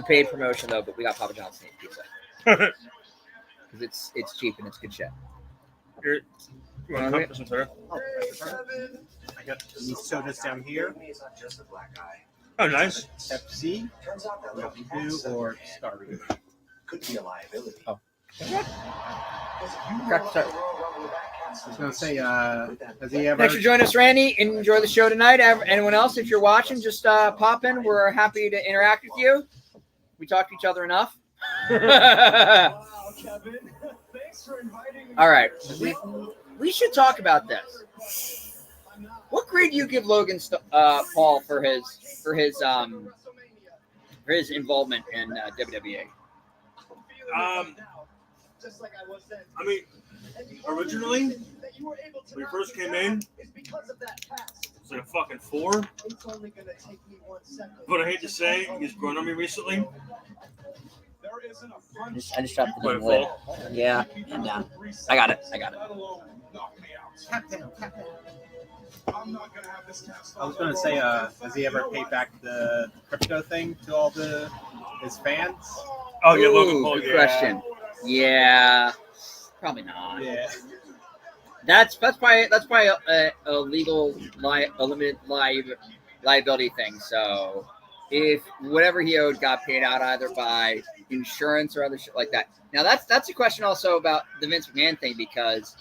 paid promotion though, but we got Papa John's pizza because it's cheap and it's good shit. You want to some soda? I got these sodas down here. Oh, nice. Pepsi, Mountain Dew, or Starry. Could be a liability. Oh. Crack the start. I was gonna say, has he ever? Thanks for joining us, Randy. Enjoy the show tonight. Anyone else, if you're watching, just pop in. We're happy to interact with you. We talk to each other enough. All right, we should talk about this. What grade do you give Logan Paul for his involvement in WWE? I mean, originally, when he first came in, it's like a fucking 4. But I hate to say, he's grown on me recently. I just dropped the lid. Yeah, and down. I got it. Tap down. I was gonna say, has he ever paid back the crypto thing to his fans? Oh yeah, Logan Paul. Good question. Yeah, probably not. Yeah. That's probably a legal a limited liability thing. So if whatever he owed got paid out either by insurance or other shit like that. Now that's a question also about the Vince McMahon thing, because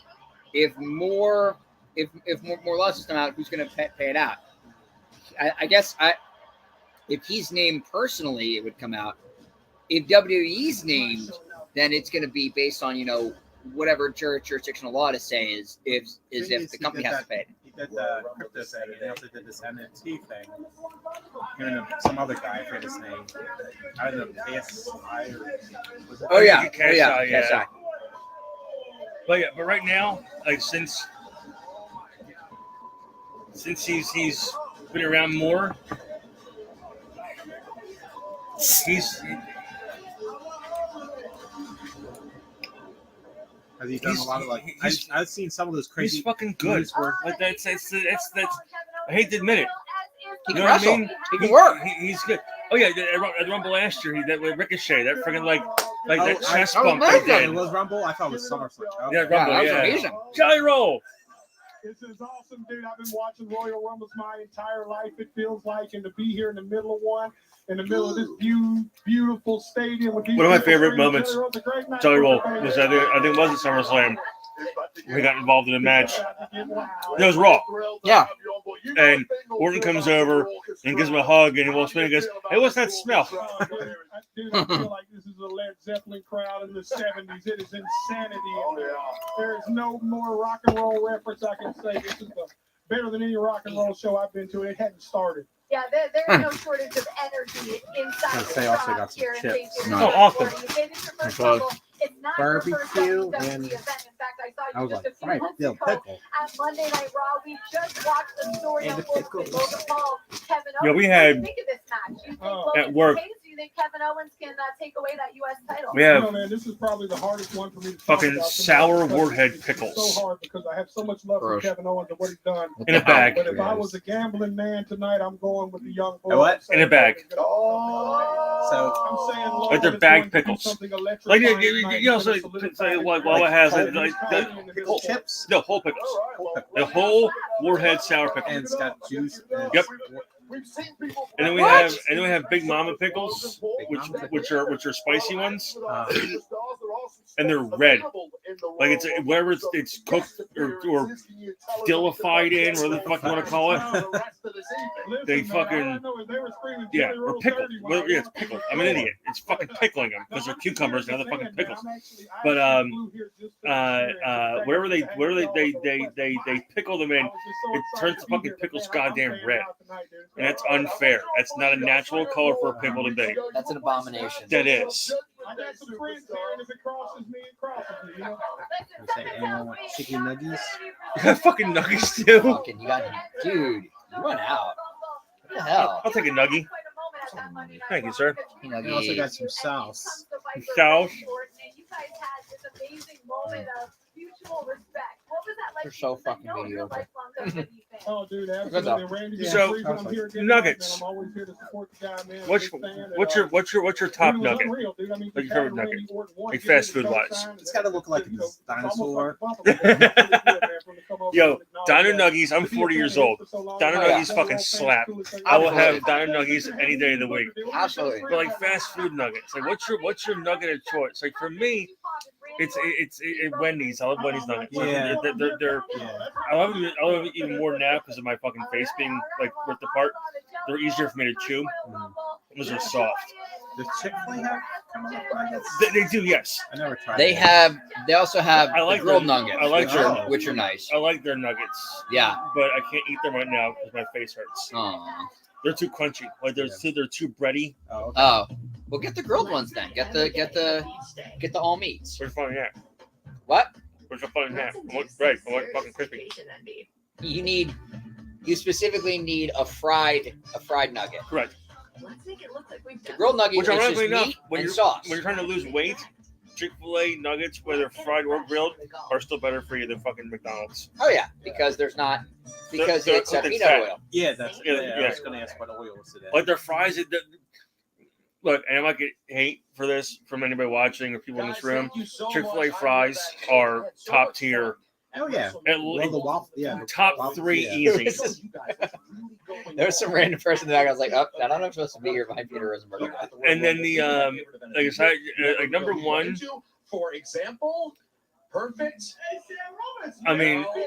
if more losses come out, who's going to pay it out? I guess if he's named personally, it would come out. If WWE's named, then it's going to be based on whatever jurisdictional law to say is if the company has to pay it. He did the crypto thing, and he also did this NFT thing. And some other guy, I forget his name. I don't know, KSI or... Oh yeah. KSI. But right now, like since he's been around more, Has he done a lot of I've seen some of those crazy. He's fucking good. Like that's. I hate to admit it. He You can know wrestle. what I mean? He can work. He's good. Oh yeah, at the Rumble last year, that with Ricochet, that freaking like that chest I was bump. mad They at did. It was Rumble. I thought it was SummerSlam. Oh, Yeah, Rumble. that was Yeah, amazing. Jelly roll. This is awesome, dude. I've been watching Royal Rumbles my entire life, it feels like, and to be here in the middle of one, in the middle of this beautiful stadium. With these One of my people favorite screaming, moments, Jelly Roll's a great night. Jelly roll was I think it was at SummerSlam. We got involved in a match. It was Raw. Yeah. And Orton comes over and gives him a hug, and he walks in and goes, "Hey, what's that smell?" Dude, I feel like this is a Led Zeppelin crowd in the 70s. It is insanity. There is no more rock and roll reference I can say. This is better than any rock and roll show I've been to. It hadn't started. Yeah, there's no shortage of energy inside the They also crowd got some here in chips. St. Petersburg. Oh, awesome. You made it your first Well, Rumble. It's not your first barbecue WWE and- event. In fact, I I saw you was just a like, few right, months dill ago pickle. at Monday Night Raw. We just watched the story And the unfold between pickles. Logan Paul, Kevin Owens. Yeah, we What do had- you think of this match? Do you think Oh. Logan At work. Pace? Do you think Kevin Owens can take away that U.S. title? We have You know, man, this is probably the hardest one for me to talk fucking about tonight sour because warhead it's pickles. so hard because I have so much love Gross. for Kevin Owens and what he's done. In a bag. But if I was a gambling man tonight, I'm going with the young boy. A what? In a bag. So I'm saying, Logan Like they're is bag going to do pickles. something Like electrifying you tonight. know, He's so gonna solidify like it. Wawa has Like, it, like Pickle chips. no whole pickles, the whole warhead sour pickle. And it's got juice. And Yep. And then we What? have Big Mama pickles, which are spicy ones, and they're red. Like it's whatever it's cooked or dillified in, whatever the fuck you want to call it. They fucking yeah, or pickled. Well, yeah, it's pickled. I'm an idiot. It's fucking pickling them because they're cucumbers and other fucking pickles. But whatever they pickle them in, it turns the fucking pickles goddamn red, and that's unfair. That's not a natural color for a pickle to be. That's an abomination. That is. I got some friends here, and if it crosses me, it crosses me. You know? You say anyone want chicken nuggies? You got fucking nuggets too. Fucking, you got, dude, you went out. What the hell? I'll take a nuggie. Thank you, sir. You know, I also got some sauce. Sauce. You're so fucking mediocre. Oh, dude, Good absolutely. Randy, So, I'm here again, nuggets. man. I'm always here to support the guy, man. What's Big fan, and, what's your top dude, it was nugget? unreal, dude. I mean, Like just your favorite having nugget? Randy Orton once, Like give me fast the food wise. sunshine, It's gotta look like a it's dinosaur. almost like a bumper. It's really good, man, for him to come over Yo, and acknowledge Dino that. Nuggies. I'm To be a 40 fan years of old. for so long, Dino man, Nuggies one fucking of the slap. coolest things I will Absolutely. have Dino Nuggies any day of the week. Absolutely. But like fast food nuggets, like what's your nugget of choice? Like for me, it's Wendy's. I love Wendy's nuggets. Like, Yeah. they're Yeah. I love them even more now because of my fucking face being like ripped apart. They're easier for me to chew. Those are soft. Does Chick-fil-A have come up nuggets? They do, yes. I never tried. They that. have. They also have I like the grilled them. nuggets, I like which, are, them. which are nice. I like their nuggets. Yeah. But I can't eat them right now because my face hurts. Oh. They're too crunchy. Like they're too bready. Oh, okay. Oh. Well, get the grilled ones then. Get the all meats. Where's the fun in that? What? Where's the fun in that? I want bread. I want fucking crispy. You specifically need a fried nugget. Correct. The grilled nugget Which is just ironically enough, meat when and you're sauce. when you're trying to lose weight, Chick-fil-A nuggets, whether fried or grilled, are still better for you than fucking McDonald's. Oh yeah, because there's not because They're it's cooked in peanut fat. oil. Yeah, that's Yeah, I yeah. was gonna ask what oil was today. Like their fries, look, and I might get hate for this from anybody watching or people in this room. Chick-fil-A fries are top tier. Oh yeah. Well, the waffle, yeah. the Top waffle- 3 yeah. easy. There was some random person in the back. I was like, oh, I don't know if I'm supposed to be here behind Peter Rosenberg. And then the like I said, like number 1. For example, perfect. I mean, Hey,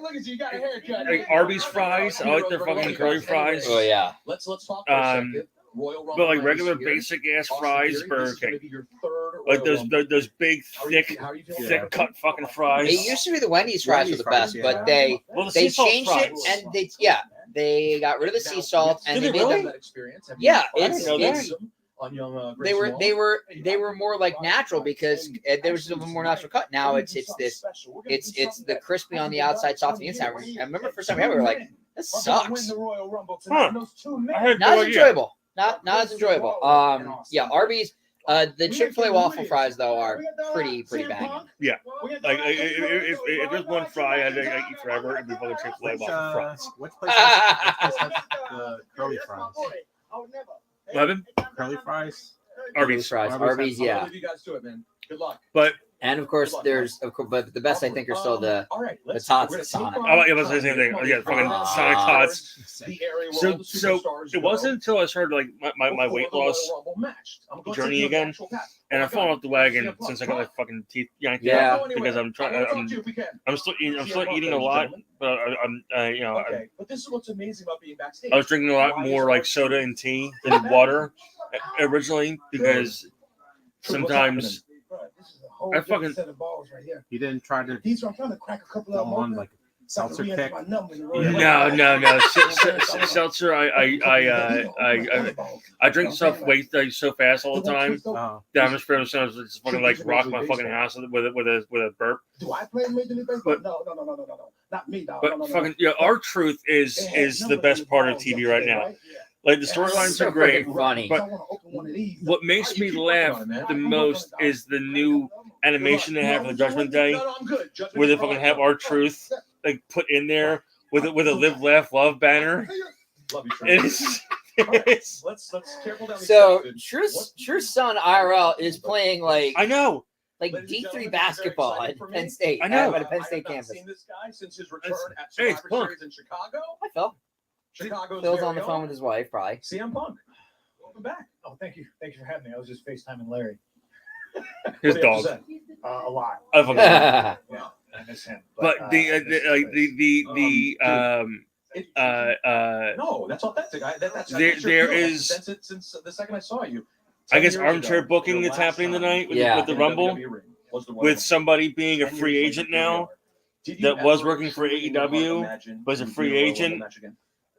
look at you, you got a haircut. like Arby's fries. I like their fucking curly fries. Oh yeah. Let's talk for a second. Royal Rumble But like night regular is here. basic ass Austin fries, Theory, this Burger is gonna King. be your third Like Royal Rumble. those big, thick, How are you feeling? thick cut fucking fries. It used to be the Wendy's fries were the best, Wendy's fries, but yeah. Well, the they sea salt changed fries. it and they got rid of the sea salt and Did they they made really? them. That experience? Have Yeah, you tried it's- it? it's- On young, They were more like natural because there was a more natural cut. Now it's the crispy on the outside, soft on the inside. I remember the first time we were like, this sucks. Huh. I had Not no as idea. enjoyable. Not as enjoyable. Yeah, Arby's. The Chick-fil-A waffle fries though are pretty banging. Like if there's one fry I eat forever, it'd be fucking Chick-fil-A Which, waffle fries. which place has the curly fries? 11 Curly fries? Arby's. Fries. Arby's Arby's, Yeah. yeah. You guys do it, man. Good luck. But And of course, but the best I think are still the All right, let's- tots we're at gonna Sonic. take I was gonna say the same thing. Oh, yeah, fucking Sonic tots. The area where So all the superstars it wasn't until I started like my go weight before the loss Royal Rumble matched. I'm gonna journey take you on the again, actual path. and Oh I've my fallen God. off the wagon CM Punk. since I got my fucking teeth yanked Yeah. out because I'm trying. I'm still eating a lot, but I'm Okay, but this is what's amazing about being backstage. I was drinking a lot more like soda and tea than water originally because sometimes This is a whole I different fucking- set of balls right here. You didn't try to These are I'm trying to crack a couple go of them on open. like So I can seltzer re-enter kick? my number in the Royal Rumble. no. Seltzer. I drink stuff way like so fast all the time Oh, that I'm just afraid of just fucking like rock my fucking house with a burp. Do I play in Major League Baseball? No. Not me, dog. But No. fucking our truth is the best part of TV right now. Like the storylines are great. funny. But what makes me laugh the most is the new animation they have for the Judgment Day, where they fucking have our truth like put in there with a Live Laugh Love banner. It's Let's careful down these So steps, dude. True's son IRL is playing like I know. Ladies and D3 gentlemen, this is basketball very at exciting for Penn me. State. I know. At a Penn I State have not campus. seen this guy since his return at Hey, it's Survivor Punk. Series in Chicago. Hi, Phil. Chicago's Phil's very on the phone own with his wife, probably. CM Punk. Welcome back. Oh, thank you for having me. I was just FaceTiming Larry His What do you have dog. to say? a lot. I fucking yeah. Yeah, I miss him. but No, that's authentic. That's There- your there feel. is- since the second I saw you. I guess 7 years armchair ago, booking your that's last happening time tonight with, Yeah. with the in Rumble, WWE ring was the Royal with Rumble. somebody being a 10 free years agent later, now did you that was ever working for truly AEW, imagine was a you'd free be in Royal agent. Rumble match again?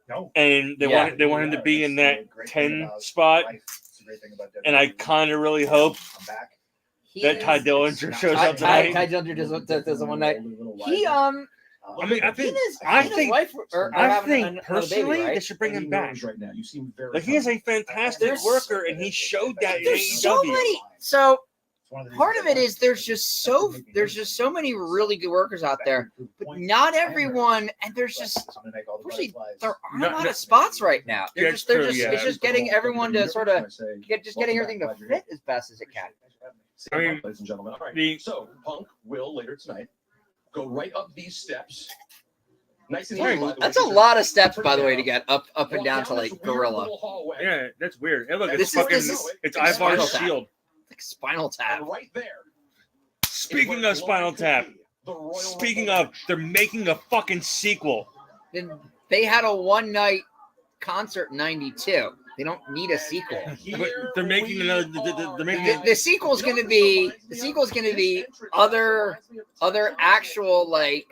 No. and they Yeah. wanted him to be in that 10 spot great thing about and I WWE. kind of really hope I'm back. that Ty Dillinger shows up Ty tonight. Dillinger does it one night. He I mean, I think his wife are I having think another personally baby, right? they should bring him back. Right now. You seem very Like he is a fantastic There's- worker, and he showed that in There's so AEW. many. So It's one of the part of reasons it I is there's just so many really good workers out there, but not everyone. And there's just I'm gonna make all the unfortunately butterflies. there aren't Not- a lot not- of spots right now. Yeah, They're it's true, it's just getting everyone to sort of getting everything to fit as best as it can. I mean, ladies and gentlemen. All right. the- So Punk will later tonight go right up these steps. Nice and Right. easy, by the way. That's a lot of steps, by the way, to get up and down to like Gorilla. Yeah, that's weird. Hey, look, This it's is- fucking. this is It's like Spinal Ivar's Tap. shield. Like Spinal Tap. And right there. Speaking of Spinal Tap, speaking of, they're making a fucking sequel. Then they had a one night concert in '92. They don't need a sequel. But they're making another. They're making. The sequel's going to be other actual like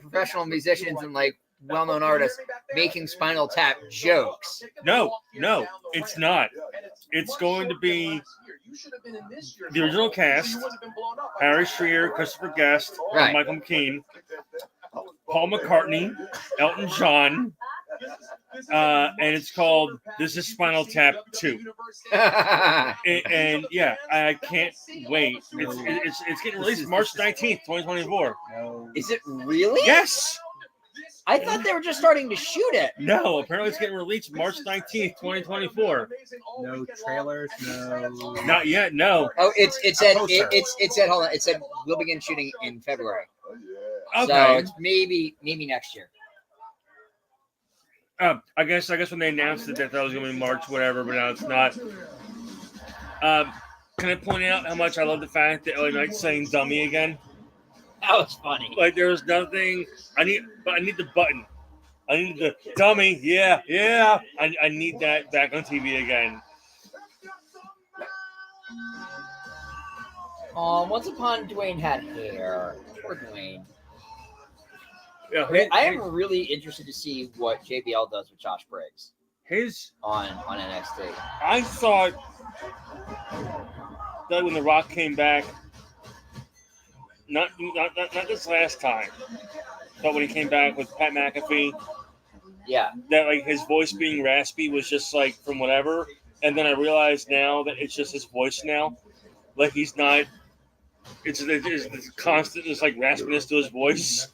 professional musicians and like well-known artists making Spinal Tap jokes. No, it's not. It's going to be the original cast: Harry Shearer, Christopher Guest, Right. Michael McKean, Paul McCartney, Elton John, and it's called "This Is Spinal Tap 2." And yeah, I can't wait. It's getting released March 19th, 2024. Is it really? Yes. I thought they were just starting to shoot it. No, apparently it's getting released March 19th, 2024. No trailers, no. Not yet, no. Oh, it said poster. it said hold on. It said we'll begin shooting in February. So Okay. it's maybe next year. I guess when they announced it, they thought it was going to be March, whatever, but now it's not. Can I point out how much I love the fact that LA Knight's saying dummy again? That was funny. Like there was nothing. I need the button. I need the dummy. Yeah. I need that back on TV again. Once upon Dwayne had hair. Poor Dwayne. Yeah, I am really interested to see what JBL does with Josh Briggs his. on NXT. I thought that when The Rock came back, not this last time, but when he came back with Pat McAfee, Yeah. that like his voice being raspy was just like from whatever, and then I realized now that it's just his voice now, like he's not. It's constant, just like raspiness to his voice,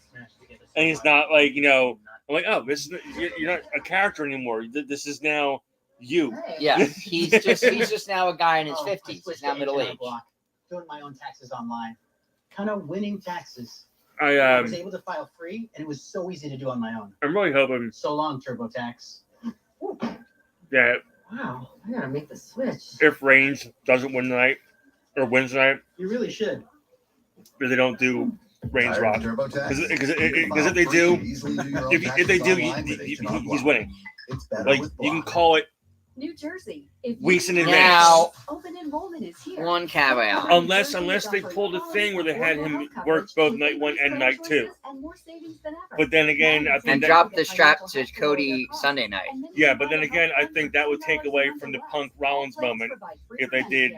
and he's not like I'm like, oh, this is you're not a character anymore. This is now you. Yeah. He's just now a guy in his 50s. He's now middle aged. Doing my own taxes online, kind of winning taxes. I I was able to file free, and it was so easy to do on my own. I'm really hoping So long, TurboTax. that Wow, I gotta make the switch. if Reigns doesn't win tonight or wins tonight, You really should. if they don't do Reigns Rock, because if they do, if they do, he's winning. Like you can call it New Jersey. If weeks in you- advance. Now, Open enrollment is here. one caveat. Unless they pulled a thing where they had him work both night one and night two. But then again, I think And that, drop the strap to Cody Sunday night. yeah, but then again, I think that would take away from the Punk Rollins moment if they did.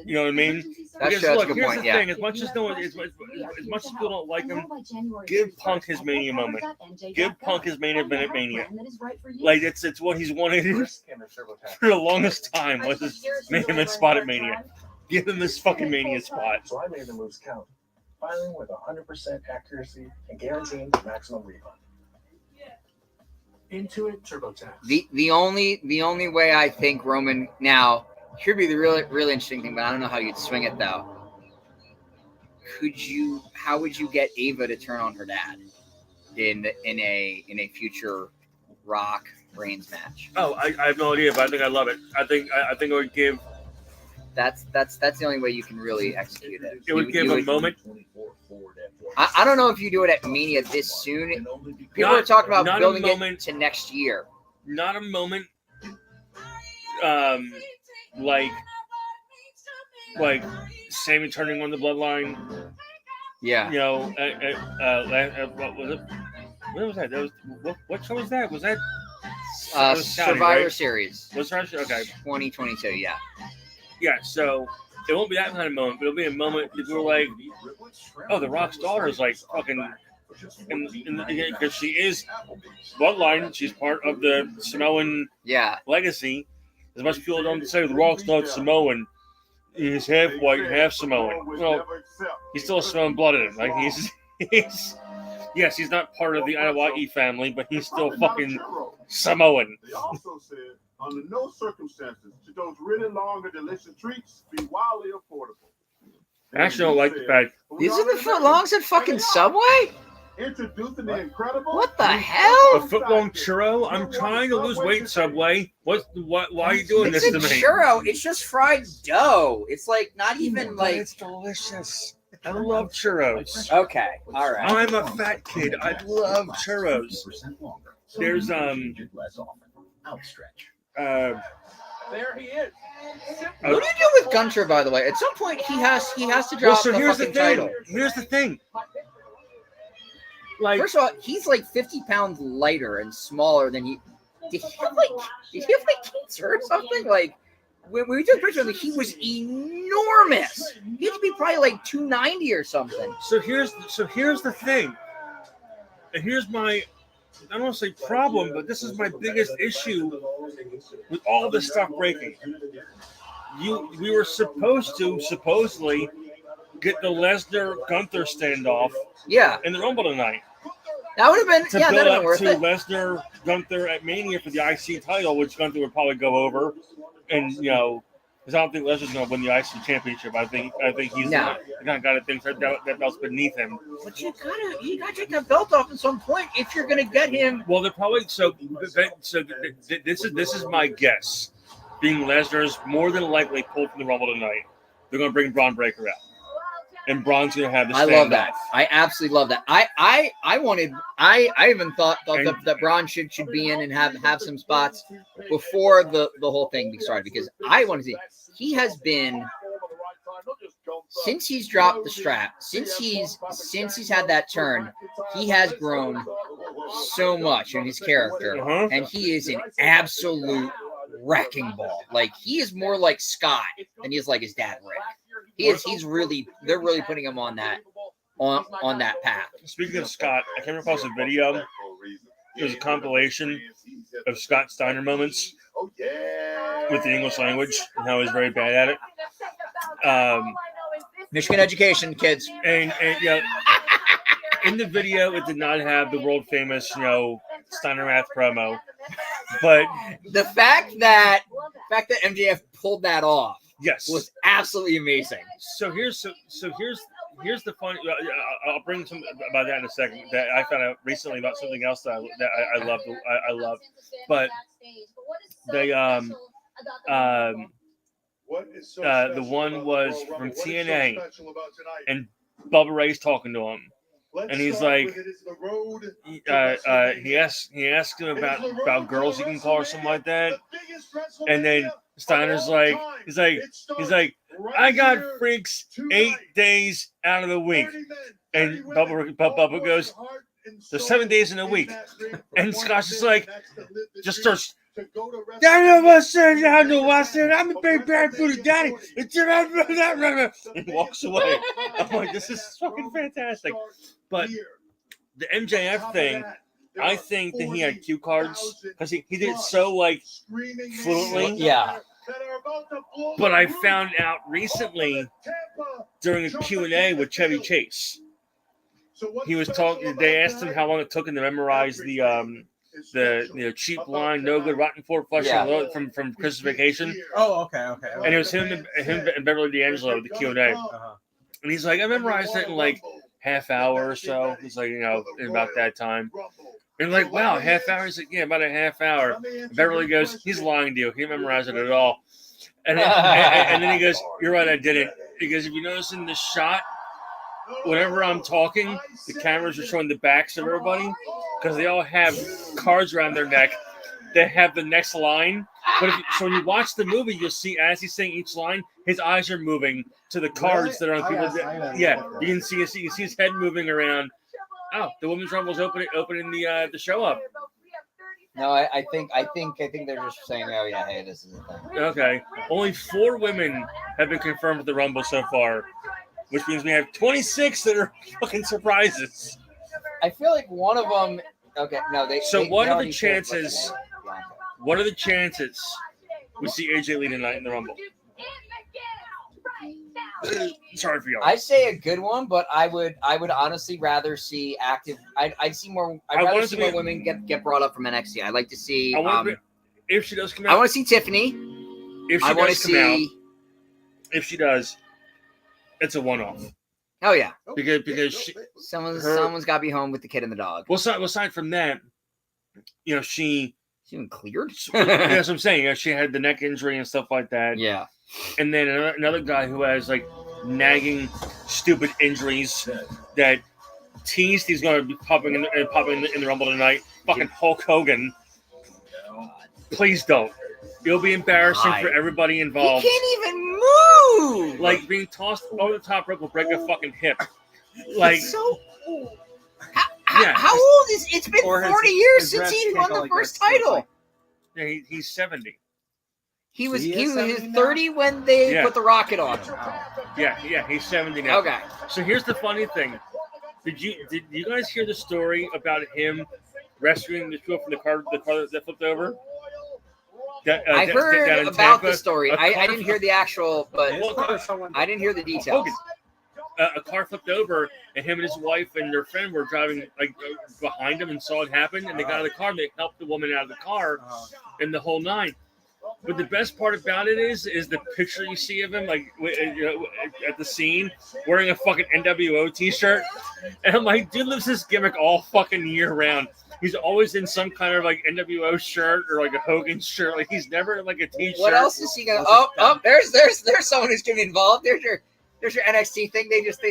You know what I mean? That's Because a look, good here's point, the yeah. thing: as much as people don't like him, give Punk his Mania moment. Give Punk his main event at Mania. Like it's what he's wanted for the longest time was his main event spot at Mania. Give him this fucking Mania spot. So I made the moves count, filing with 100% accuracy and guaranteeing the maximum refund. Intuit TurboTax. The only way I think Roman now here'd be the really interesting thing, but I don't know how you'd swing it though. How would you get Ava to turn on her dad in a future Rock Reigns match? Oh, I have no idea, but I think I love it. I think it would give. That's the only way you can really execute it. It would give a moment. I don't know if you do it at Mania this soon. People are talking about not a building moment. it to next year. Not a moment. Like Sammy turning on the bloodline. Yeah. You know, what was it? What was that? That was what show was that? Was that Survivor right? Series. What's Saudi? Okay. 2022. Yeah. Yeah. So it won't be that kind of moment, but it'll be a moment that we're like, oh, The Rock's daughter is like fucking, because she is bloodline. She's part of the Samoan legacy. As much people don't say The Rock's not Samoan. He's half white, half Samoan. Well, he's still a Samoan blood in him. Like he's yes, he's not part of the Inuit family, but he's still fucking Samoan. They also said, under no circumstances should those really long and delicious treats be wildly affordable. I actually don't like the fact. These are the footlongs at fucking Subway? Introducing the incredible. What the hell? A foot-long churro? I'm trying to lose weight, Subway. Why are you doing this to me? It's a churro. It's just fried dough. It's like not even like. It's delicious. I love churros. Okay, all right. I'm a fat kid. I love churros. There's Outstretch. There he is. What do you do with Gunter, by the way? At some point, he has to drop the fucking title. Here's the thing. Like, first of all, he's like 50 pounds lighter and smaller than he. Did he have like cancer or something? Like when we took pictures of him, he was enormous. He had to be probably like 290 or something. So here's the thing. And here's my, I don't want to say problem, but this is my biggest issue with all this stuff breaking. We were supposedly get the Lesnar-Gunther standoff in the Rumble tonight. That would have been, that would have been worth it. Lesnar-Gunther at Mania for the IC title, which Gunther would probably go over. And, you know, because I don't think Lesnar's going to win the IC championship. I think he's the kind of guy that thinks that belt's beneath him. But you gotta take that belt off at some point if you're gonna get him. Well, they're probably this is my guess. Being Lesnar's more than likely pulled from the Rumble tonight. They're going to bring Braun Breaker out, and Braun's going to have the standoff. I love that. I absolutely love that. I even thought that Braun should be in and have some spots before the whole thing started, because I want to see. He has been, since he's dropped the strap, since he's had that turn, he has grown so much in his character, and he is an absolute wrecking ball. Like, he is more like Scott than he is like his dad Rick. They're really putting him on that path. Speaking of Scott, I came across a video. It was a compilation of Scott Steiner moments with the English language and how he's very bad at it. Michigan education, kids. And in the video, it did not have the world famous, Steiner Math promo. But the fact that MJF pulled that off, was absolutely amazing. So here's the fun. I'll bring some about that in a second. That I found out recently about something else that I love. I love, but they the one was from TNA, and Bubba Ray's talking to him. And he's like, he asked him about girls he can call or something like that. And then Steiner's like, he's like, I got freaks 8 days out of the week. And Bubba goes, there's 7 days in a week. And Scott's just starts. I'm a big bad booty daddy. And walks away. I'm like, this is fucking fantastic. But the MJF thing, I think that he had cue cards because he did it so fluently. Yeah. But I found out recently during a Q&A with Chevy Chase, he was talking. They asked him how long it took him to memorize the cheap line, no good, rotten fork flush from Christmas Vacation. Oh, okay. And it was him and Beverly D'Angelo with the Q&A. And he's like, I memorized it in half hour or so. He's like, in about that time. And like, wow, half hour? He's like, yeah, about a half hour. And Beverly goes, he's lying to you. He didn't memorize it at all. And then he goes, you're right, I didn't. He goes, if you notice in the shot, whenever I'm talking, the cameras are showing the backs of everybody because they all have cards around their neck. They have the next line. But so when you watch the movie, you'll see as he's saying each line, his eyes are moving to the cards that are on people. You can see his head moving around. Oh, the Women's Rumble's opening the show up. No, I think they're just saying, oh yeah, hey, this is a thing. Okay. Only 4 women have been confirmed for the Rumble so far, which means we have 26 that are fucking surprises. I feel like one of them. Okay, no, they. So they, what they are the already said what's her chances? name. What are the chances we see AJ Lee tonight in the Rumble? Sorry for y'all. I say a good one, but I would honestly rather see active. I'd see more. I'd rather see more women get brought up from NXT. I'd like to see. If she does come out, I want to see Tiffany. If she does come out, if she does, it's a one-off. Oh yeah, because someone's got to be home with the kid and the dog. Well, aside from that, you know, she's even cleared. That's what I'm saying. You know, she had the neck injury and stuff like that. Yeah. And then another guy who has like nagging, stupid injuries that teased he's going to be popping in the Rumble tonight. Fucking Hulk Hogan. Please don't. It'll be embarrassing for everybody involved. He can't even move. Like being tossed over the top rope will break a fucking hip. Like so. How old is? It's been 40 years since he won the first title. Yeah, he's 70. He was 30 when they put the rocket on him. Yeah, he's 70 now. Okay. So here's the funny thing. Did you guys hear the story about him rescuing the girl from the car that flipped over? I heard about the story. I didn't hear the actual, but I didn't hear the details. A car flipped over, and him and his wife and their friend were driving like behind him and saw it happen. And they got out of the car and they helped the woman out of the car, and the whole nine. But the best part about it is the picture you see of him, like at the scene, wearing a fucking NWO T-shirt, and I'm like, dude lives this gimmick all fucking year round. He's always in some kind of like NWO shirt or like a Hogan shirt. Like he's never in like a T-shirt. What else is he gonna? Oh, there's someone who's gonna be involved. There's your NXT thing. They just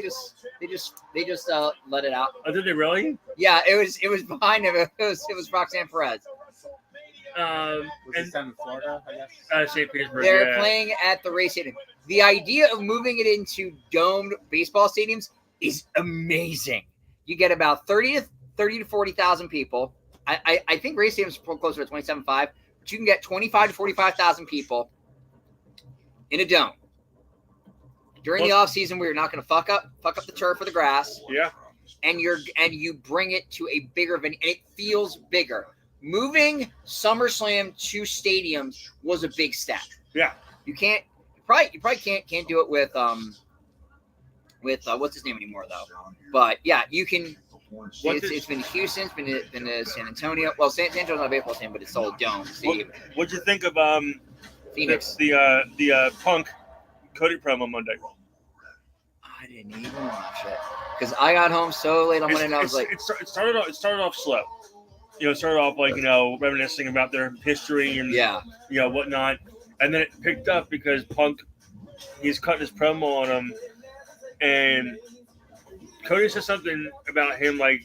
let it out. Oh, did they really? Yeah, it was behind him. It was Roxanne Perez. Was it down in Florida, I guess? St. Petersburg. They're playing at the race stadium. The idea of moving it into domed baseball stadiums is amazing. You get about 30 to 40,000 people. I think race stadiums are closer to 27.5, but you can get 25 to 45,000 people in a dome. During the off season, where you're not going to fuck up the turf or the grass. Yeah. And you bring it to a bigger venue, and it feels bigger. Moving SummerSlam to stadiums was a big step. Yeah. You probably can't do it with what's his name anymore though. But yeah, you can. It's been Houston, it's been San Antonio. Well, San Antonio's not a baseball team, but it's all dome stadium. What'd you think of Phoenix? The Punk Cody promo Monday? I didn't even watch it because I got home so late on Monday, and I was like, it started off slow. You know, it started off like, you know, reminiscing about their history and you know, whatnot, and then it picked up because Punk, he's cutting his promo on him, and Cody said something about him, like,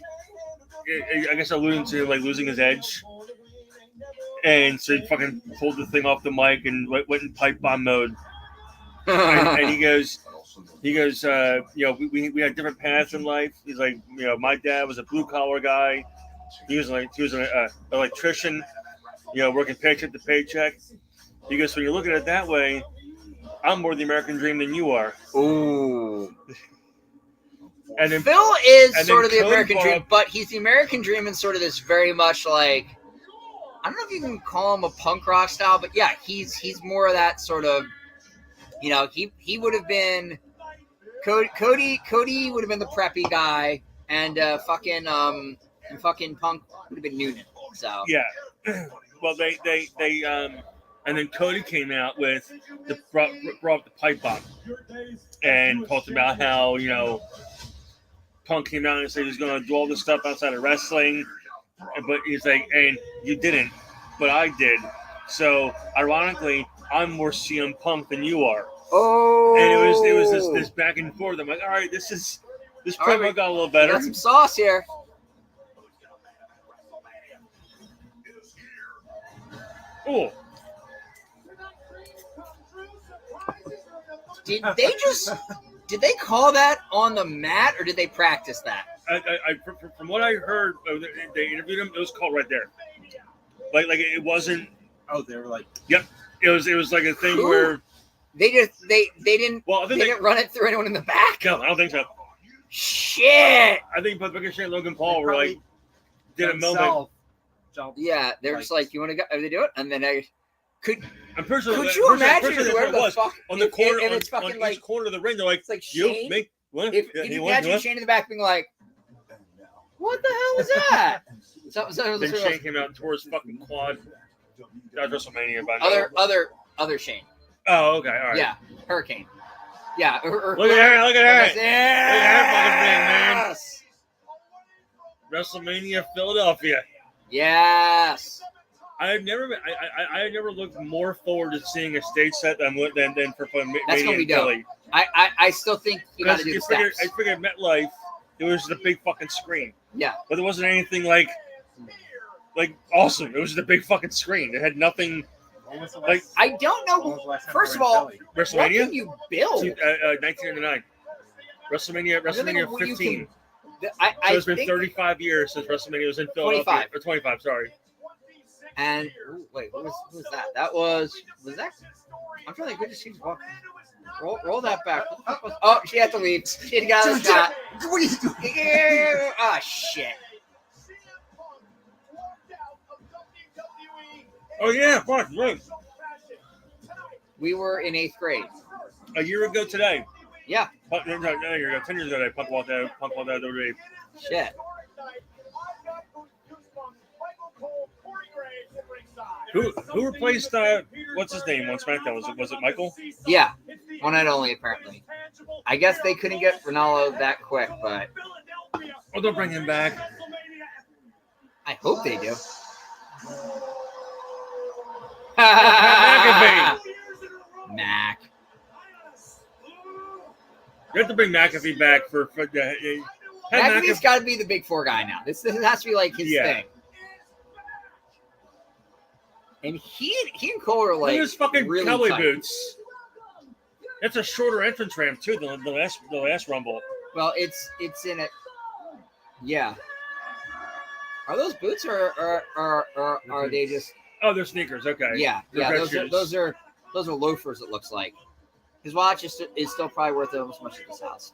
I guess alluding to like losing his edge, and so he fucking pulled the thing off the mic and went in pipe bomb mode, and he goes, you know, we had different paths in life. He's like, you know, my dad was a blue collar guy. He was an electrician, you know, working paycheck to paycheck. He goes, when you look at it that way, I'm more the American dream than you are. Ooh. And then Phil is sort of the Cody American dream, but he's the American dream in sort of this very much like, I don't know if you can call him a punk rock style, but yeah, he's more of that sort of, you know, he would have been Cody would have been the preppy guy, and fucking Punk would have been Noonan. So yeah, well they and then Cody came out with brought up the pipe bomb and talked about how, you know, Punk came out and said he was going to do all this stuff outside of wrestling, but he's like, and you didn't, but I did. So ironically, I'm more CM Punk than you are. Oh, and it was this back and forth. I'm like, all right, this promo got a little better. Got some sauce here. Cool. Did they call that on the mat, or did they practice that? From what I heard, they interviewed him. It was called right there. Like it wasn't. Oh, they were like. Yep. It was like a thing Who? where They didn't. Well, I They think didn't run it through anyone in the back. no, I don't think so. Shit. I think both Ricochet and Logan Paul were like did a moment. Themselves. Yeah, they're just like, you want to go? They do it, and then I could. I'm pretty sure. Could you imagine that's whoever what it the was. fuck On the corner, and it's on fucking each like corner of the ring, they're like, it's like you, Shane. me, what? If Yeah, you he can won, imagine what? Shane in the back being like, "What the hell was that?" So Then Shane came out and tore his fucking quad. That was WrestleMania by now. other Shane. Oh, okay, all right. Yeah, Hurricane. Yeah. Look at that! Look at that! Yes. Look at that fucking thing, man. WrestleMania Philadelphia. Yes. I had never looked more forward to seeing a stage set than for fun. That's gonna be dope. I still think you got to do the steps. I figured MetLife, it was the big fucking screen. Yeah. But there wasn't anything like awesome. It was the big fucking screen. It had nothing. Like I don't know. First of all, WrestleMania. what can you build? 1999. WrestleMania 15. So it's been 35 years since WrestleMania was in Philadelphia. 25. Or 25, sorry. And wait, who was that? That was that? I'm trying to think. Who just seems walking. Roll that back. Oh, she had to leave. She got a shot. What are you doing? Oh shit. Oh yeah, fuck, right. We were in 8th grade. A year ago today. Yeah. No, a year ago. 10 years ago today. Punk walked out WWE. Shit. Who replaced what's his name on SmackDown? Was it Michael? Yeah. One night only, apparently. I guess they couldn't get Ronaldo that quick, but Oh, they'll bring him back. I hope they do. Mac. You have to bring McAfee back for McAfee's got to be the big four guy now. This has to be like his thing. And he and Cole are like look at his fucking really cowboy tight. boots. That's a shorter entrance ramp too than the last Rumble. Well, it's in it. Yeah. Are those boots or are they just? Oh, they're sneakers. Okay. Yeah, They're yeah. red Those shoes. are loafers. It looks like his watch is still probably worth almost as much as his house.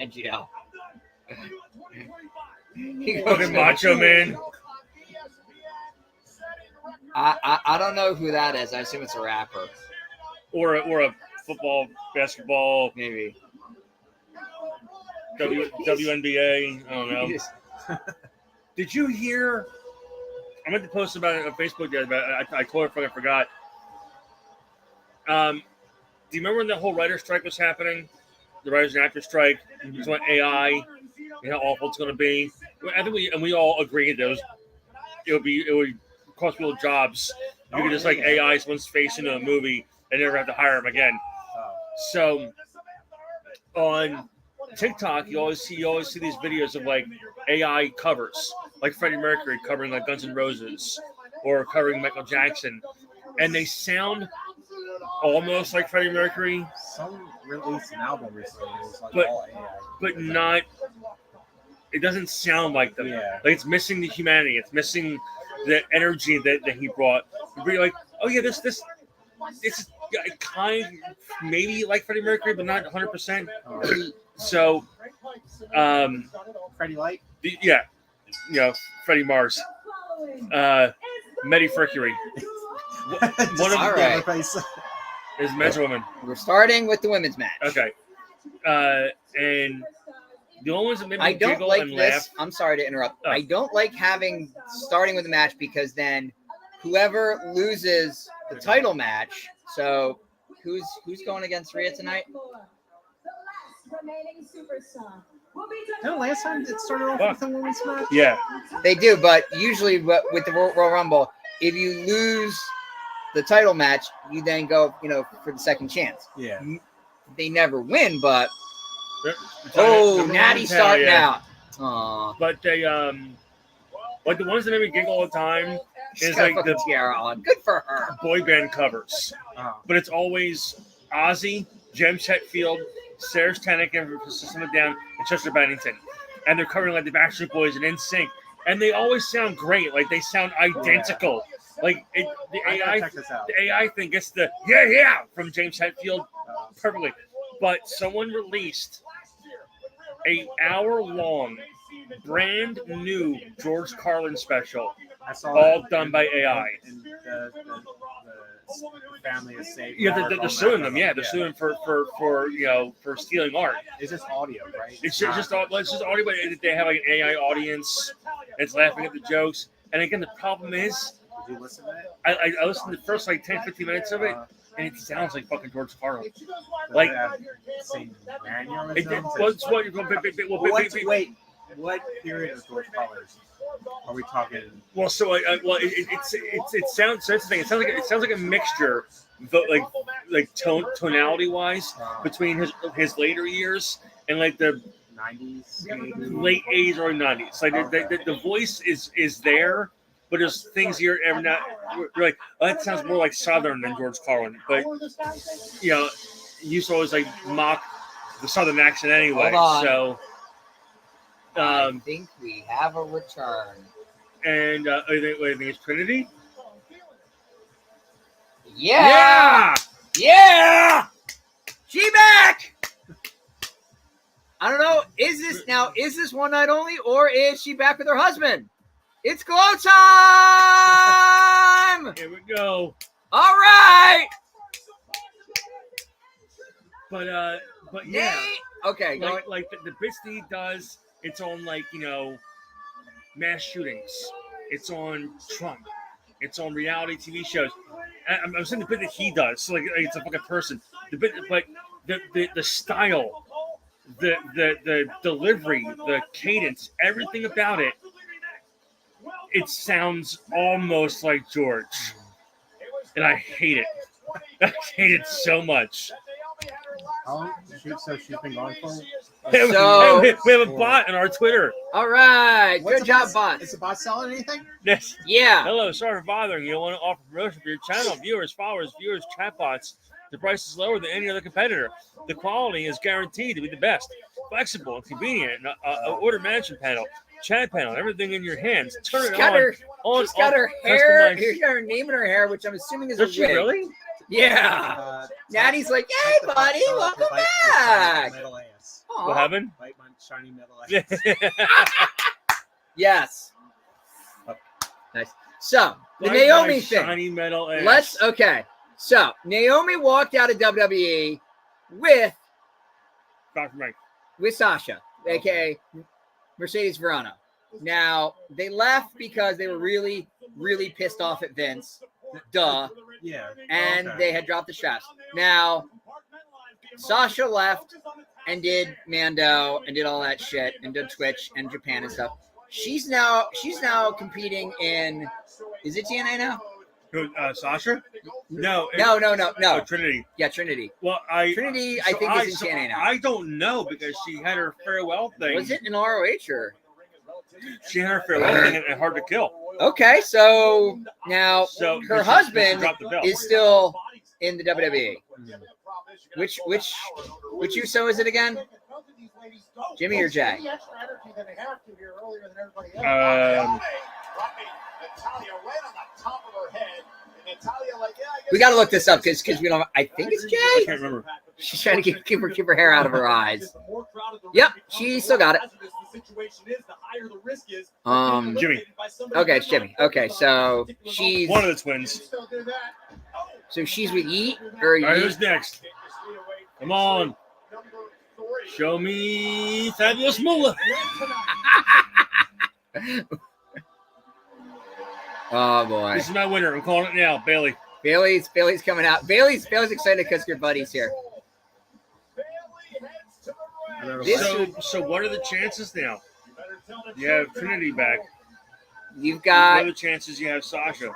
And GL. Fucking Macho Man. I don't know who that is. I assume it's a rapper or a football, basketball, maybe. WNBA. I don't know. Did you hear? I meant to post about it on Facebook the other day, but I totally forgot. Do you remember when the whole writer strike was happening? The writers and actors strike. It was about AI and how awful it's going to be. I think we all agreed that it would cost people jobs. You could just like AI someone's face into a movie and never have to hire them again. So on TikTok, you always see these videos of like AI covers, like Freddie Mercury covering like Guns N' Roses or covering Michael Jackson, and they sound almost like Freddie Mercury. Some released an album recently. It was like But- all AI. But not. It doesn't sound like them. Yeah. Like it's missing the humanity. It's missing the energy that he brought. You're like, oh yeah, this is kind maybe like Freddie Mercury, but not 100%. So, Freddie Light. yeah, Freddie Mars, Medi Mercury. One of All them right. is Men's Woman. We're starting with the women's match. Okay, and the only ones that made me I don't giggle like and this. laugh. I'm sorry to interrupt. Oh. I don't like starting with the match because then whoever loses the title match. So who's going against Rhea tonight? No, last time it started off with a women's match. Yeah, They do, but usually with the Royal Rumble, if you lose the title match, you then go, for the second chance. Yeah. They never win, but Number Natty's one, starting yeah. out. Aw. But they like the ones that made me giggle all the time She's is got a like fucking the tiara on. Good for her. boy band covers. But it's always Ozzy, James Hetfield, Sarah Tannick, and System of a Down, and Chester Bennington. And they're covering like the Backstreet Boys and NSYNC. and they always sound great. Like they sound identical. Like the I gotta AI, check this out. the AI thing gets the yeah from James Hetfield perfectly. But someone released a hour-long, brand new George Carlin special, I saw all that. done by AI. And the family is saved. Yeah, they're suing them. Yeah, they're suing for for stealing art. It's just audio, right? It's just audio, but they have like an AI audience that's laughing at the jokes. And again, the problem is, Did you listen to it? I listened to the first like 10, 15 minutes of it, and it sounds like fucking George Carlin. Does Like, it have same mannerisms? wait, What period of George Carlin are we talking? well, so it sounds interesting. It sounds like a mixture, like tonality wise, between his later years and like the 90s, late 80s or 90s. Like the voice is there, but there's things you're ever not. You're like, oh, that sounds more like Southern than George Carlin. But you used to always like mock the Southern accent anyway. Hold on. So I think we have a return. and I think it's Trinity. Yeah! She back! I don't know. Is this one night only, or is she back with her husband? It's glow time! Here we go. All right. But yeah. Okay. Like the bits that he does, it's on like mass shootings. It's on Trump. It's on reality TV shows. I'm saying the bit that he does, so like it's a fucking person. The bit, but the style, the delivery, the cadence, everything about it. It sounds almost like George, and I hate it. I hate it so much. Oh, so she's been gone for. We have a bot on our Twitter. All right, What's good job, bot. Is the bot selling anything? Yes. Yeah. Hello, sorry for bothering you. Want to offer promotion for your channel, viewers, followers, chatbots. The price is lower than any other competitor. The quality is guaranteed to be the best. Flexible and convenient. Order management panel, chat panel, everything in your hands. Turn it on. She's got her hair. She's got her name in her hair, which I'm assuming is a Does she wig. really? Yeah. Natty's like, "Hey, buddy, welcome back." What happened? Bite my shiny metal ass. Yes. Nice. So the Like Naomi my thing. shiny metal ass. So Naomi walked out of WWE with Dr. Mike. Sasha, aka Mercedes Verona. Now they left because they were really, really pissed off at Vince. Duh. Yeah. And they had dropped the straps. Now Sasha left and did Mando and did all that shit and did Twitch and Japan and stuff. She's now competing in. Is it TNA now? Sasha? No. No. Trinity. Yeah, Trinity. Well, Trinity, I think, is in TNA now. I don't know because she had her farewell thing. Was it in ROH or? She had her farewell thing at Hard to Kill. Okay, so now her she husband dropped the belt. is still in the WWE. Which Uso is it again? Jimmy or Jay? We got to look this up because we don't. I think it's Jay. I can't remember. She's trying to keep her hair out of her eyes. Yep, she still got it. Jimmy. Okay, it's Jimmy. Okay, so she's one of the twins. So she's with Yeet or All right, Yeet? who's next? Come on. Show me Fabulous Moolah. Oh boy. This is my winner. I'm calling it now, Bailey. Bailey's coming out. Bailey's excited because your buddy's here. So what are the chances now? You have Trinity back. You've What got are the chances you have Sasha?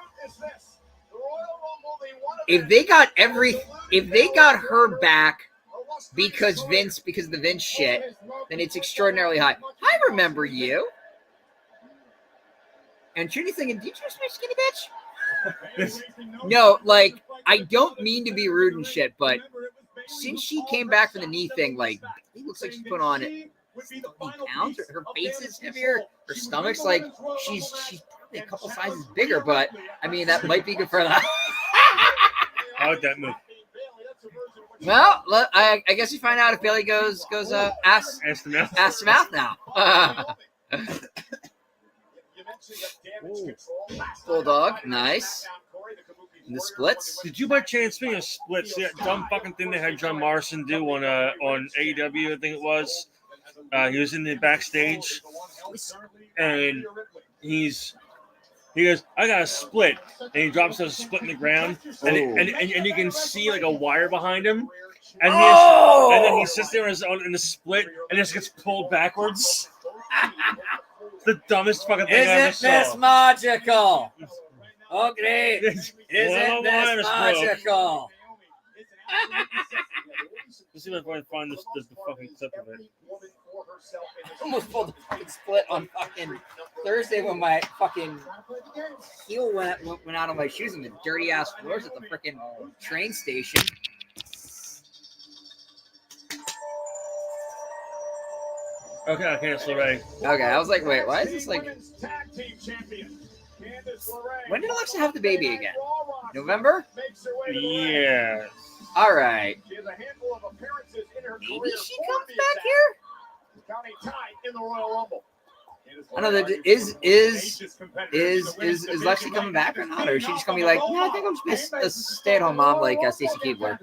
if they got her back because of the Vince shit, then it's extraordinarily high. I remember you. And Trinity's thinking, did you just be a skinny bitch? No, like, I don't mean to be rude and shit, but since she came back from the knee thing, like, it looks like she put on pounds. Her face is heavier. Her stomach's like she's probably a couple sizes bigger, but I mean that might be good for that. I like that move. Well, I guess we find out if Bailey goes ass to mouth. Ass to mouth now. Bulldog, nice. And the splits. Did you by chance, speaking of splits, see that dumb fucking thing they had John Morrison do on AEW, I think it was? He was in the backstage, and he goes, I got a split, and he drops a split in the ground, and you can see like a wire behind him, and then he sits there in the split, and just gets pulled backwards. It's the dumbest fucking thing I ever saw. Isn't this magical? Oh, great. Isn't Well, this magical? Let's see if I can find the fucking clip of it. I almost pulled the fucking split on fucking Thursday when my fucking heel went out of my shoes in the dirty ass floors at the freaking train station. Okay, I cancel already. Okay, I was like, wait, why is this like? When did Alexa have the baby again? November? Yeah. All right. Maybe she comes back here. I don't know. Is Lexi coming back or not, or is she just gonna be like, no, I think I'm just a stay-at-home mom like Stacey Keebler.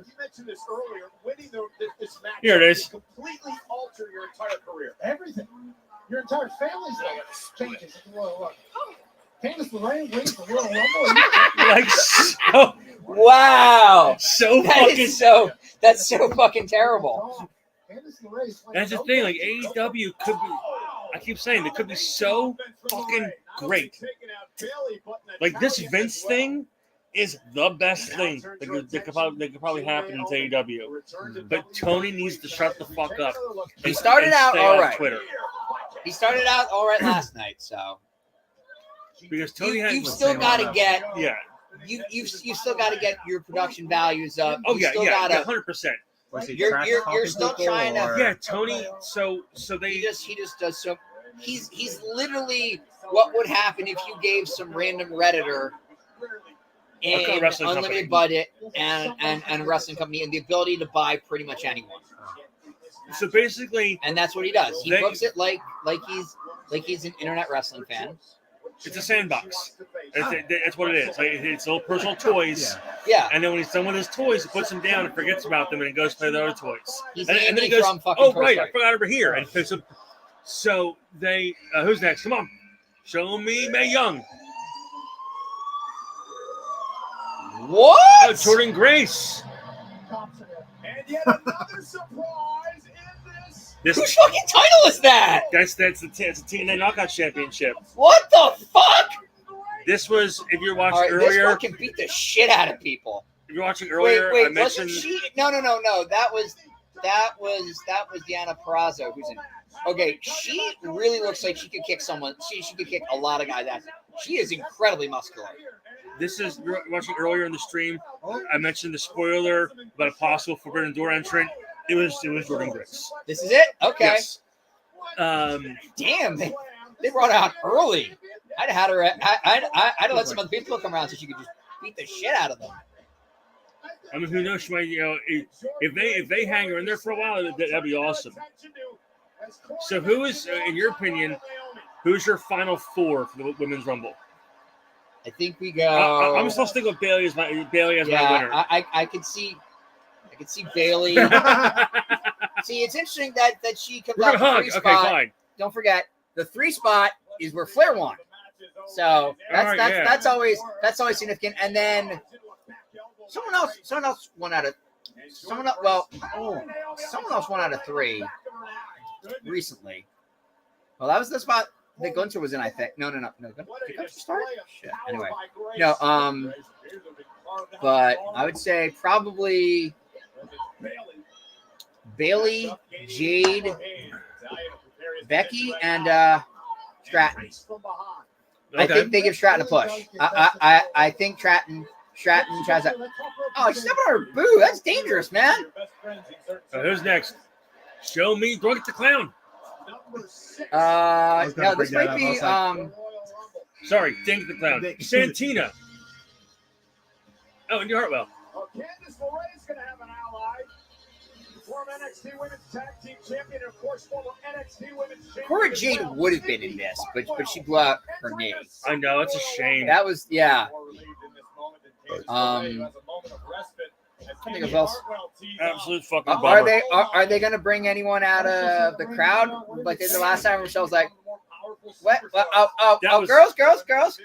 Here it is. Completely alter your entire career. Everything. Your entire family's changes in the Royal Rumble. Candice LeRae wins the Royal Rumble. Like so. Wow. So that fucking. Is so. That's so fucking terrible. That's the thing. Like AEW could be. I keep saying it could be so fucking great. Like this Vince thing is the best thing that could probably happen in AEW. But Tony needs to shut the fuck up. He started out all right. Twitter. He started out all right last night, so because Tony you've still got to get you've still got to get your production values up. Oh yeah, 100%. You're still trying to Tony. So they he just does so. He's literally what would happen if you gave some random Redditor an unlimited budget and a wrestling company and the ability to buy pretty much anyone. So basically, and that's what he does. He books it like he's an internet wrestling fan. It's a sandbox. That's what it is. Like, it's little personal toys. Yeah. And then when he's done with his toys, he puts them down and forgets about them, and he goes play the other toys. He's and then he goes, "Oh right, I forgot over here." And so they, who's next? Come on, show me Mae Young. What? Oh, Jordan Grace. And yet another surprise in this. Whose fucking title is that? It's a TNA Knockout Championship. What the fuck? This was, if you're watching right, earlier. This fucking beat the shit out of people. If you're watching earlier, wait, I mentioned. Wasn't she? No. That was Deanna Purrazzo who's in. Okay, she really looks like she could kick someone. She could kick a lot of guys' ass. She is incredibly muscular. This is watching earlier in the stream. I mentioned the spoiler about a possible Forbidden Door entrant. It was Jordan Grace. This is it? Okay. Yes. Damn, they brought her out early. I'd had her. I'd let some other people come around so she could just beat the shit out of them. I mean, who knows? She might, if they hang her in there for a while, that'd be awesome. So, who is, in your opinion, who's your final four for the Women's Rumble? I think we go. I'm still sticking with Bailey as my winner. I could see Bailey. See, it's interesting that she comes out the 3 spot. Okay, fine. Don't forget, the 3 spot is where Flair won. So that's always significant. And then someone else won out of someone else won out of 3 recently. Well, that was the spot that Gunther was in, I think. No. Did Gunther start? Shit. Anyway, no. But I would say probably Bailey, Jade, Becky, and Stratton. Okay. I think they give Stratton a push. I think Stratton tries to. Oh, she's stepping on her boo. That's dangerous, man. Who's next? Show me Drunk the Clown. No, this might be Sorry, Dink the Clown. Santina. Oh, and your Hartwell. Candice LeRae is going to have an ally. Former NXT Women's Tag Team Champion, and of course, former NXT Women's Champion. Cora Jade would have been in this, but she blew out her knee. I know, it's a shame. That was I think it was else. Absolute fucking bummer. Are they going to bring anyone out of the crowd like they did the last time? Michelle's like, what? Girls.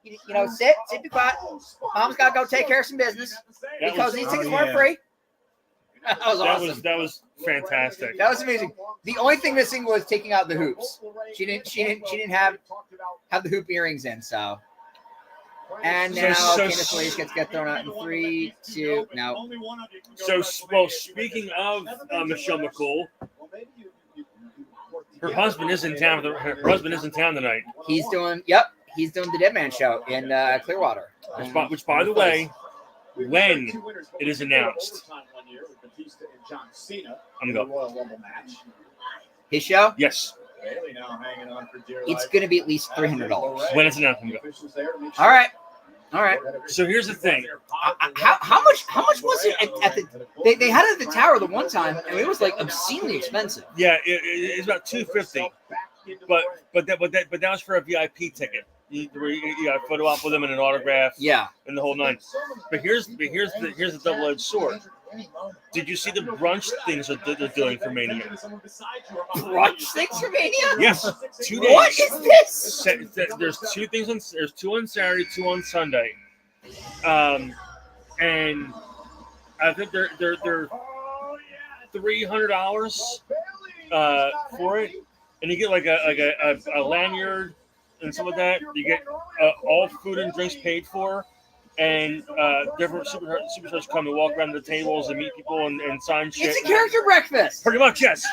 You know, sit, be quiet. Mom's got to go take care of some business because these tickets weren't free. That was awesome. That was fantastic. That was amazing. The only thing missing was taking out the hoops. She didn't have the hoop earrings in. So, and now Candice LeRae gets thrown out in 3, 2. No. So, well, speaking of Michelle McCool, her husband is in town. Her husband is in town tonight. He's doing the Dead Man show in Clearwater. Which, by the way, when it is announced, I'm going. His show? Yes. It's going to be at least $300. When it's announced, I'm going. All right. So here's the thing. How much was it at the? They had it at the Tower the one time, and it was like obscenely expensive. Yeah, it's about $250. But that was for a VIP ticket. You got a photo op with them and an autograph. Yeah. And the whole nine. But here's the double-edged sword. Did you see the brunch things that they're doing for Mania? Brunch things for Mania? Yes. 2 days. What is this? There's 2 things there's 2 on Saturday, 2 on Sunday. And I think they're $300 for it. And you get like a lanyard and some of that. You get all food and drinks paid for, and different superstars come and walk around the tables and meet people and sign shit. It's a character breakfast. Pretty much, yes.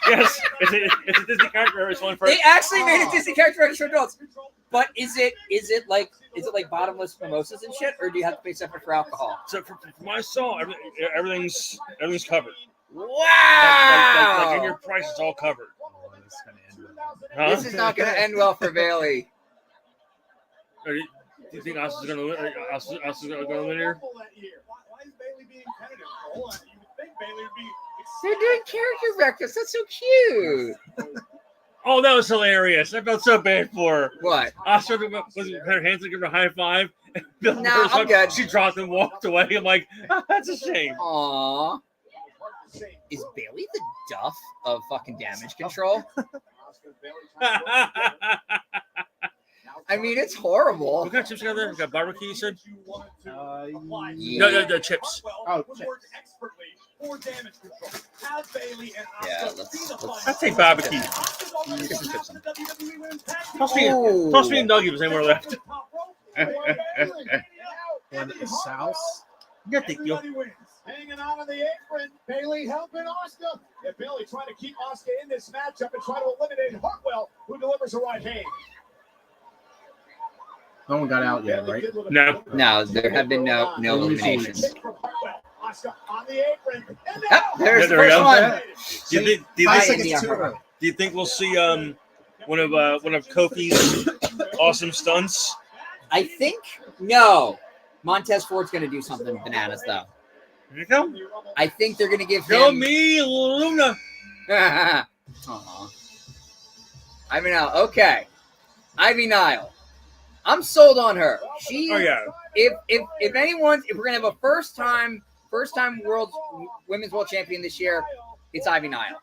Yes, it's a Disney character. It's one for. They actually made a Disney character breakfast for adults. But is it like bottomless mimosas and shit, or do you have to pay separate for alcohol? So from what I saw, everything's covered. Wow! Like in your price, it's all covered. Huh? This is not going to end well for Bailey. Do you think Asuka's going to win? Asuka's going to win here? Why is Bailey being tentative? Hold on. You would think Bailey would be. They're doing character breakfast. That's so cute. Oh, that was hilarious. I felt so bad for her. What? Asuka was her hands to give her a high five. No, I'm good. She dropped and walked away. I'm like, that's a shame. Aww. Is Bailey the Duff of fucking Damage Control? I mean, it's horrible. What kind of chips you got there? You got barbecue, you said? Yeah. No, chips. Oh, chips. Yeah, let's take barbecue. Toss me a nugget if there's anywhere left. And the sauce. Hanging on the apron, Bailey helping Asuka. And Bailey trying to keep Asuka in this matchup and try to eliminate Hartwell, who delivers a right hand. No one got out yet, right? No, there have been no eliminations. Asuka on the apron. Yep, there's the first one. Do you think we'll see one of Kofi's awesome stunts? I think no. Montez Ford's going to do something bananas though. Here you go. I think they're going to give Show him. me Luna. Aww. Ivy Nile. Okay. Ivy Nile. I'm sold on her. She. Oh yeah. If we're gonna have a first time women's world champion this year, it's Ivy Nile.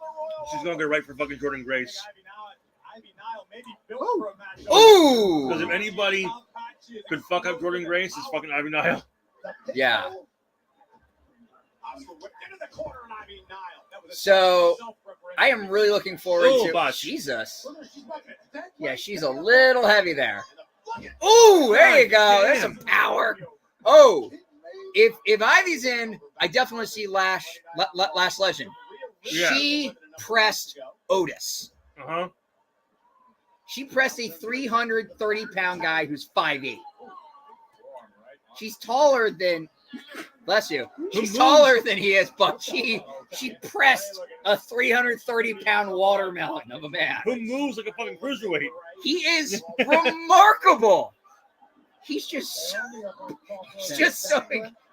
She's gonna go right for fucking Jordan Grace. Ooh. Because if anybody could fuck up Jordan Grace, it's fucking Ivy Nile. Yeah. So I am really looking forward to Jesus. Yeah, she's a little heavy there. Ooh, there you go. There's some power. Oh, if Ivy's in, I definitely see Last Legend. Yeah. She pressed Otis. Uh-huh. She pressed a 330-pound guy who's 5'8". She's taller than, bless you, she's taller than he is, but she pressed a 330-pound watermelon of a man who moves like a fucking cruiserweight. He is remarkable. He's just so.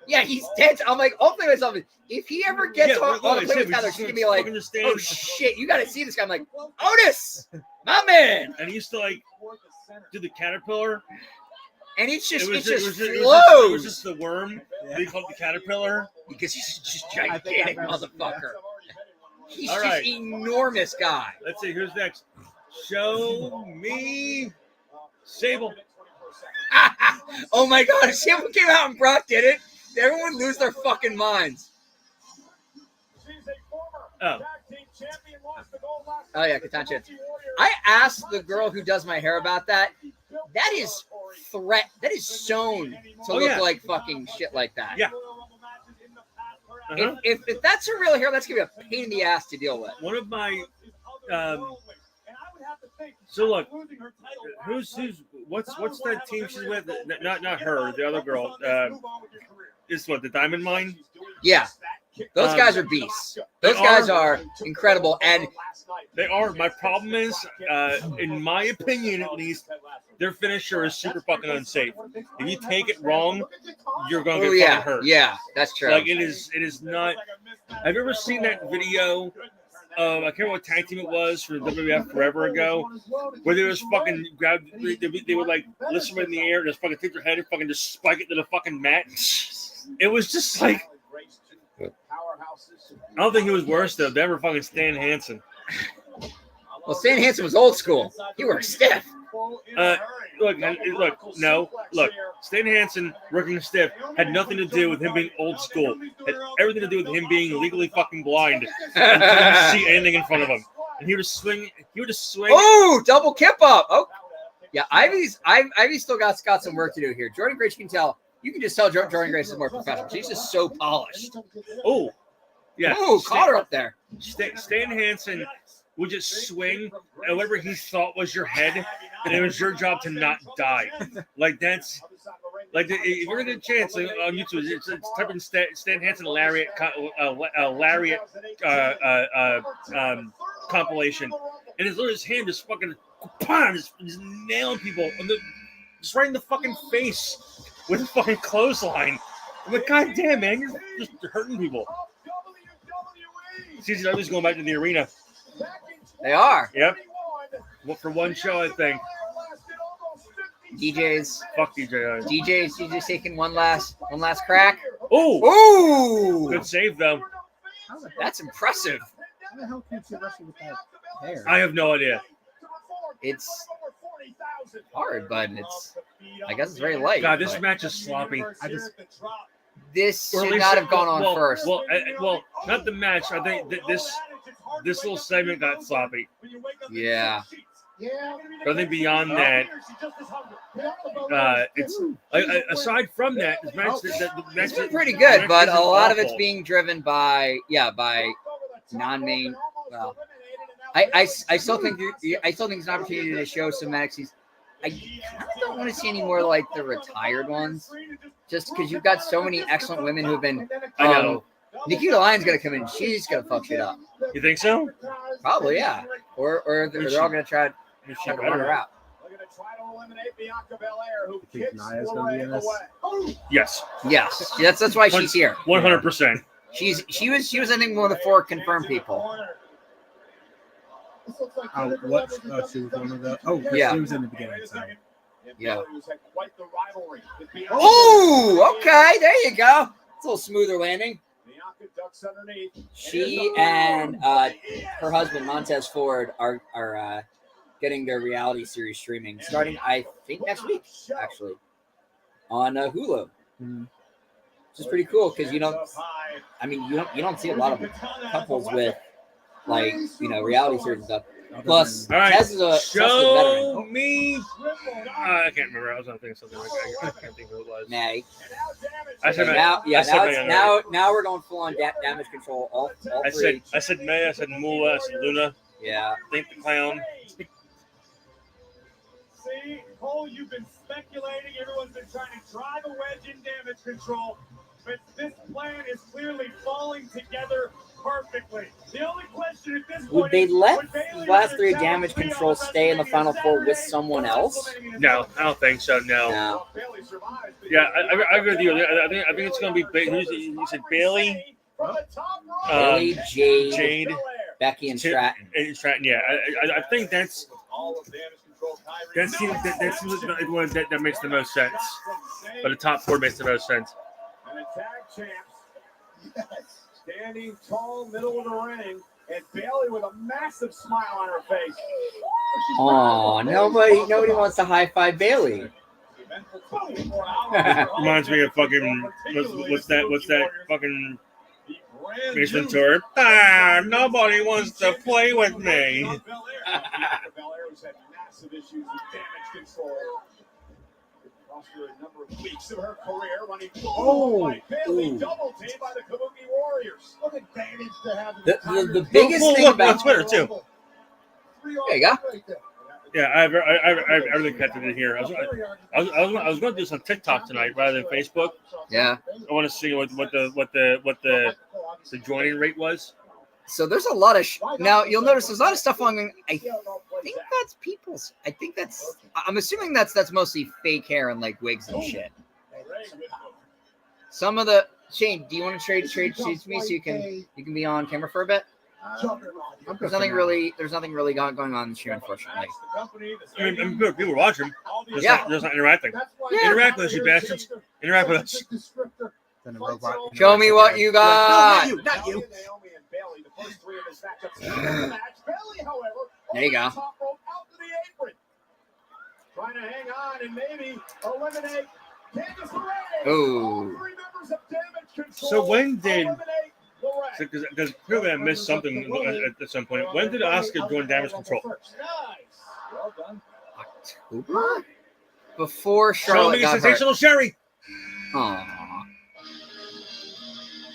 Yeah, he's dead. I'm like, hopefully myself. If he ever gets on a plane with Tyler, she's gonna be like, "Oh shit, you got to see this guy." I'm like, Otis, my man. And he used to like do the caterpillar. And it just flows. It was just the worm. They called it the caterpillar because he's just gigantic motherfucker. He's All just right. enormous guy. Let's see. Who's next? Show me Sable. Oh my god! If Sable came out and Brock did it, everyone would lose their fucking minds. Oh. Oh yeah, Katancha. I asked the girl who does my hair about that. That is That is sewn to look like fucking shit like that. Yeah. If that's her real hair, that's gonna be a pain in the ass to deal with. One of my. So look, what's that team she's with? Not her, the other girl. Is what the Diamond Mine? Yeah. Those guys are beasts. Those guys are incredible, and they are. My problem is, in my opinion, at least, their finisher is super fucking unsafe. If you take it wrong, you're gonna get fucking hurt. Yeah, that's true. Like it is not. Have you ever seen that video? I can't remember what tag team it was for WWF forever ago, where they was fucking grab. They would like lift someone in the air, just fucking take their head and fucking just spike it to the fucking mat. It was just like. I don't think he was worse though. They were fucking Stan Hansen. Well, Stan Hansen was old school. He worked stiff. Look. Stan Hansen working stiff had nothing to do with him being old school. Had everything to do with him being legally fucking blind and couldn't see anything in front of him. And he would just swing. Oh, double kip up. Oh, yeah. Ivy's still got some work to do here. Jordan Grace, you can just tell Jordan Grace is more professional. She's just so polished. Oh, yeah. Oh, caught her up there. Stan Hansen would just swing whatever he thought was your head, and it was your job to not die. Like that's like if you're gonna get a chance on YouTube, it's type in Stan Hansen lariat compilation, and it's literally his hand just fucking just nailing people, just right in the fucking face with a fucking clothesline. I'm like, God damn, man, you're just hurting people. CZW's going back to the arena. They are. Yep. Well, for one show, I think. DJs. Fuck DJ. DJs taking one last crack. Oh. Good save though. That's impressive. How the hell can you wrestle with that hair? I have no idea. It's hard, but I guess it's very light. God, this match is sloppy. This should not have gone on first. Well, not the match. I think this little segment got sloppy. Yeah. But I think beyond that, it's aside from that, the match. It's been pretty good, but a lot of it's being driven by non-main. Well, I still think it's an opportunity to show some NXT's. I kind of don't want to see any more like the retired ones, just because you've got so many excellent women who've been. I know. Nikita Lyon's gonna come in. She's gonna fuck shit up. You think so? Probably, yeah. Or they're all gonna try to run her out. You think Naya's gonna be in this? Yes. That's why she's here. 100%. She was I think one of the 4 confirmed people. Oh, what? Oh, she was one of the. Oh, yeah. She was in the beginning. So. Yeah. Oh, okay. There you go. It's a little smoother landing. She and her husband Montez Ford are getting their reality series streaming starting, I think, next week, actually, on Hulu. Mm-hmm. Which is pretty cool because you don't see a lot of couples with reality series and stuff. Plus, all right, Tess is a show me. I can't remember. I was thinking something like that. I can't think who it was. May. I said now we're going full on damage control. All three. I said May. I said Moolah. I said Luna. Yeah. Think the Clown. See, Cole, you've been speculating. Everyone's been trying to drive a wedge in damage control. offense. This plan is clearly falling together perfectly. The only question at this Would point they is, let would Bayley the last or three Challenge damage be on control stay in the Final Four with someone else? No, I don't think so. No. No. Yeah, I agree with you. I think it's going to be. You said Bailey, Bailey, Jade, Jade, Becky, and Stratton. And Stratton. Yeah, I think that seems that makes the most sense. But the top four makes the most sense. And the tag champs standing tall, middle of the ring, and Bailey with a massive smile on her face. Oh, nobody wants to high five Bailey. Reminds me of fucking what's that fucking Ace Ventura? Nobody wants to play with me. Belair's had massive issues with damage control. Cost her a number of weeks of her career running by Bailey, double teamed by the Kabuki Warriors. What advantage to have The biggest thing about on Twitter too. There you go. Yeah, I really kept it in here. I was going to do this on TikTok tonight rather than Facebook. Yeah. I want to see what the joining rate was. So there's a lot of now you'll notice there's a lot of stuff on. I think that's people's. I'm assuming that's mostly fake hair and like wigs and shit. Some of the Shane, do you want to trade sheets with me so you can be on camera for a bit? There's nothing really going on this year, unfortunately. I mean, people are watching. Yeah. There's not interacting. Yeah. Interact with us, you bastards. Interact with us. Show me what you got. No, not you. There you go. Trying to hang on and maybe eliminate Candice LeRae. Oh. So when did? Because clearly I missed something at some point. When did Asuka join Damage Control? Well done. October? Before Show Charlotte me got hurt. sensational Sherry. Aww.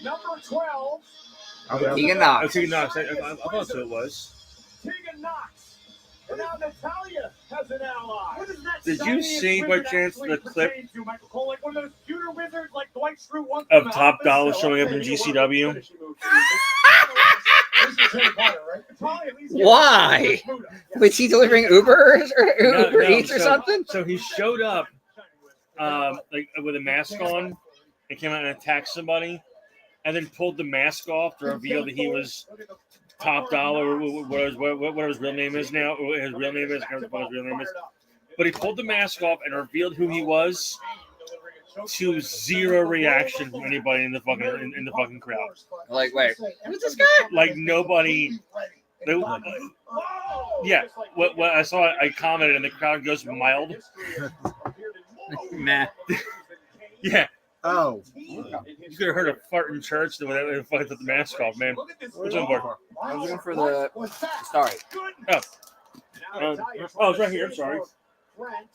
Number 12. Tegan Knox. Tegan Knox. I thought so it was. Tegan Knox. And now Natalia has an ally. What is that? Did you see by chance the clip like one of those computer wizards like Dwight Schrute once of Top Dollar showing up in GCW? Why? Was he delivering Uber Eats or something? So he showed up like with a mask on and came out and attacked somebody, and then pulled the mask off to reveal that he was Top Dollar, what his real name is now. His real name is, I can't remember what his real name is. But he pulled the mask off and revealed who he was, to zero reaction from anybody in the fucking crowd. Like, wait, who's this guy? Like nobody. Yeah, what I saw, I commented, and the crowd goes mild. Nah. Yeah. Oh. You could have heard a fart in church when they fucking took the mask off, man. What's on board? I was looking for the Starry. Oh, it's right here. I'm sorry. I'm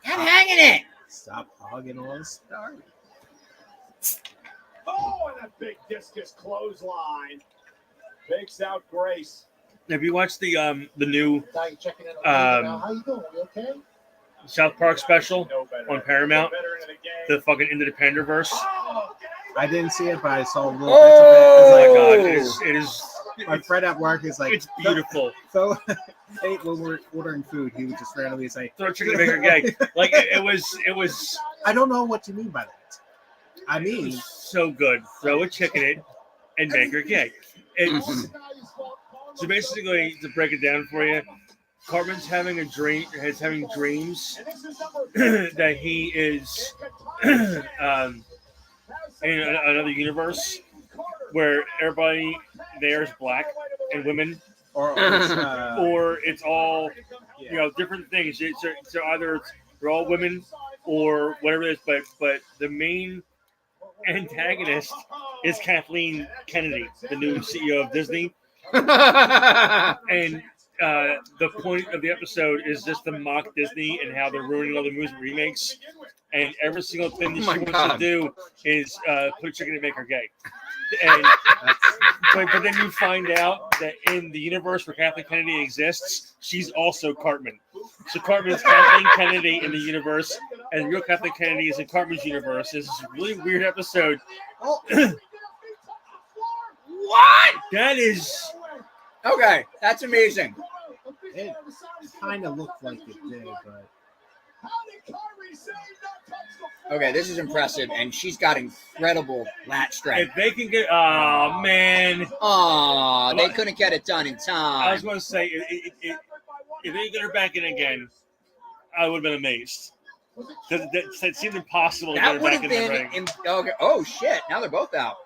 hanging it. Stop hogging on Starry. Oh, and a big discus clothesline. Takes out Grace. Have you watched the new How you doing? You okay? South Park special on Paramount? The fucking Into the Panderverse. I didn't see it, but I saw a little Oh bits my of god, it. it is. My friend at work is like, It's beautiful. So, hey, when we're ordering food, he would just randomly say, "Throw chicken to make her gay." Like it was. I don't know what you mean by that. I mean, so good. Throw a chicken in and make her gay. It's so basically, to break it down for you, Cartman's having a dream. Is having dreams that he is in another universe where everybody there is black and women, or it's all different things. So either they're all women or whatever it is. But the main antagonist is Kathleen Kennedy, the new CEO of Disney. And the point of the episode is just to mock Disney and how they're ruining all the movies and remakes. And every single thing that she wants to do is put a chicken and make her gay. And but then you find out that in the universe where Kathleen Kennedy exists, she's also Cartman. So Cartman is Kathleen Kennedy in the universe, and real Kathleen Kennedy is in Cartman's universe. This is a really weird episode. What? That is Okay, that's amazing. It kind of looked like it did, but Okay, this is impressive, and she's got incredible lat strength. if they can get. Oh man! Aw, they couldn't get it done in I time. was going to say if they get her back in again, I would have been amazed. That seemed impossible to get That her would back have in the been. ring. Okay. Oh shit! Now they're both out.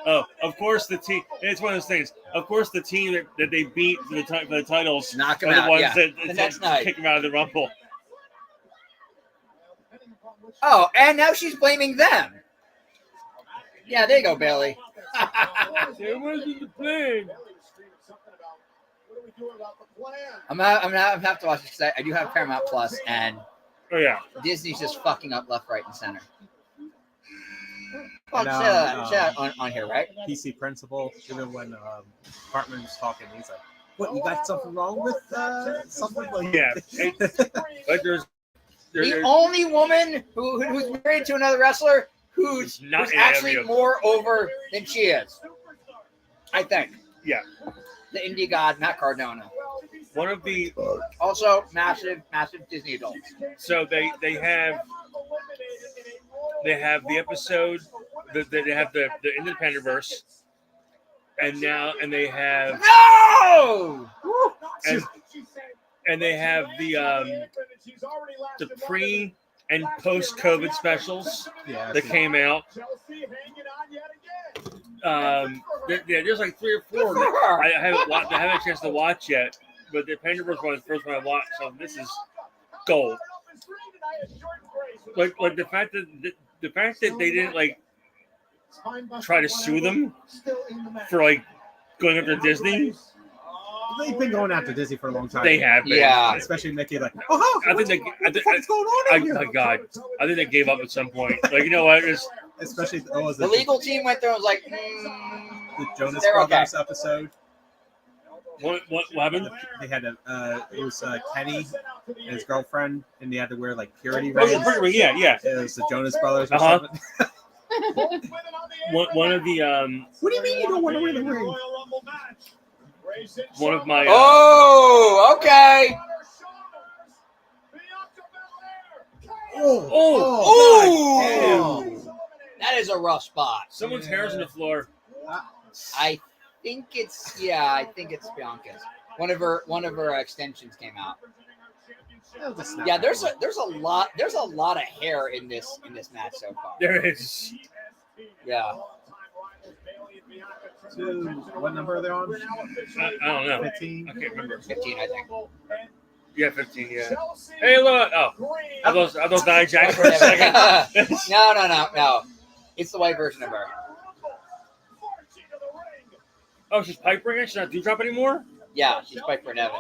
Oh, of course the team. It's one of those things. Of course, the team that they beat for the titles Knock are him the out. ones Yeah. that The next night. kick them out of the Rumble. Oh, and now she's blaming them. Yeah, there you go, Bailey. It wasn't the plan. I'm gonna have to watch this because I do have Paramount Plus, and Oh yeah. Disney's just fucking up left, right, and center. Fuck, No, say that on here, right? PC principal, even when Cartman was talking, he's like, "What? You got something wrong with something like?" Yeah. But The only woman who's married to another wrestler who's Not in actually AEW. more over than she is. I think. Yeah. The indie god, Matt Cardona. One of the Also, massive Disney adults. so they have the episode they have the Independent Verse, and they have No! and they have the pre and post COVID specials that came out. There's like 3 or 4 that I haven't had a chance to watch yet, but the Penderverse one is the first one I watched, so this is gold. Like the fact that they didn't like try to sue them for like going after Disney. They've been going after Disney for a long time. They have been. Yeah. Especially Mickey, like, oh, I think what's going on here? my God, I think they gave up at some point. Like, you know what? Especially The legal team went there and was like, the Jonas they're Brothers okay. episode. What happened? They had it was Kenny and his girlfriend, and they had to wear like purity Oh, rings. yeah. It was the Jonas Brothers or Uh-huh. something. One of the What do you mean you don't want to wear the ring? one of my oh, okay. oh, That is a rough spot. someone's hair's on the floor. I think it's Bianca's. One of her extensions came out. Yeah, there's a lot of hair in this match so far. There is. Yeah. What number are they on? I don't know. 15. I can't remember. 15, I think. Yeah, 15. Yeah. Hey, look. Oh, I thought Nia Jax for a second. No. It's the white version of her. Oh, she's pipe ringing. She's not Doudrop anymore. Yeah, she's Piper Nevin.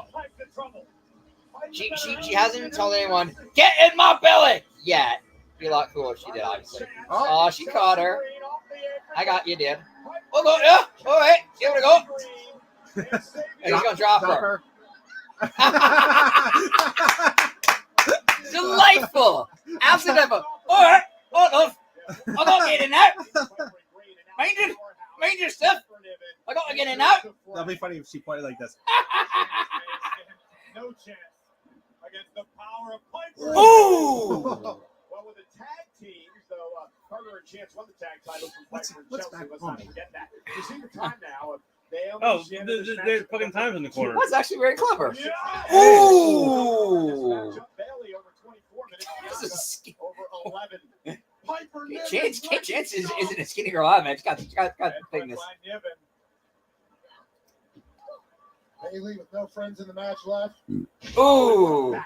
She hasn't told anyone, get in my belly yet. Be a lot cooler if she did, obviously. Oh, she caught her. I got you, did. Oh, no, yeah. All right, give it a go. He's gonna drop her. Delightful. Absolutely. All right. Oh, no. I'm not getting out. Mind your stuff. I got to get in out. That'd be funny if she pointed like this. No chance against the power of Piper. Ooh. Well, with the tag teams, though, Carter and Chance won the tag titles from Piper and Chelsea. Let's not forget that. You see the time now. Oh, there's fucking times in the corner. That's actually very clever. Yeah. Ooh. Bailey over 24 minutes. This is Over 11. Piper Chance isn't a skinny girl. I mean, got the thickness. Bailey with no friends in the match left. Ooh.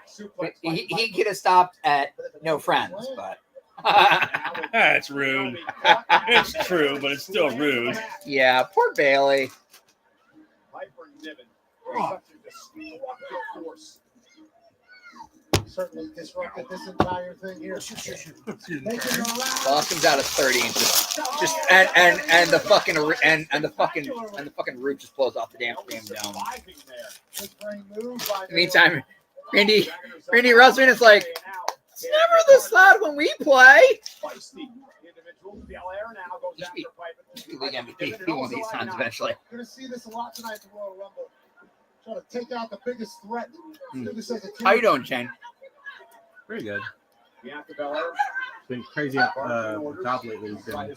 He could have stopped at no friends, but. That's rude. It's true, but it's still rude. Yeah, poor Bailey. certainly disrupted this entire thing here. Boss comes out of 30 and and the fucking roof just blows off the damn dome. Meantime, Randy Russman is like, it's never this loud when we play. You should be league MVP one of these times eventually. You're going to see this a lot tonight at the Royal Rumble. Trying to take out the biggest threat. Do this as a team. How you doing, Shane? Pretty good. It's been crazy job lately. We've been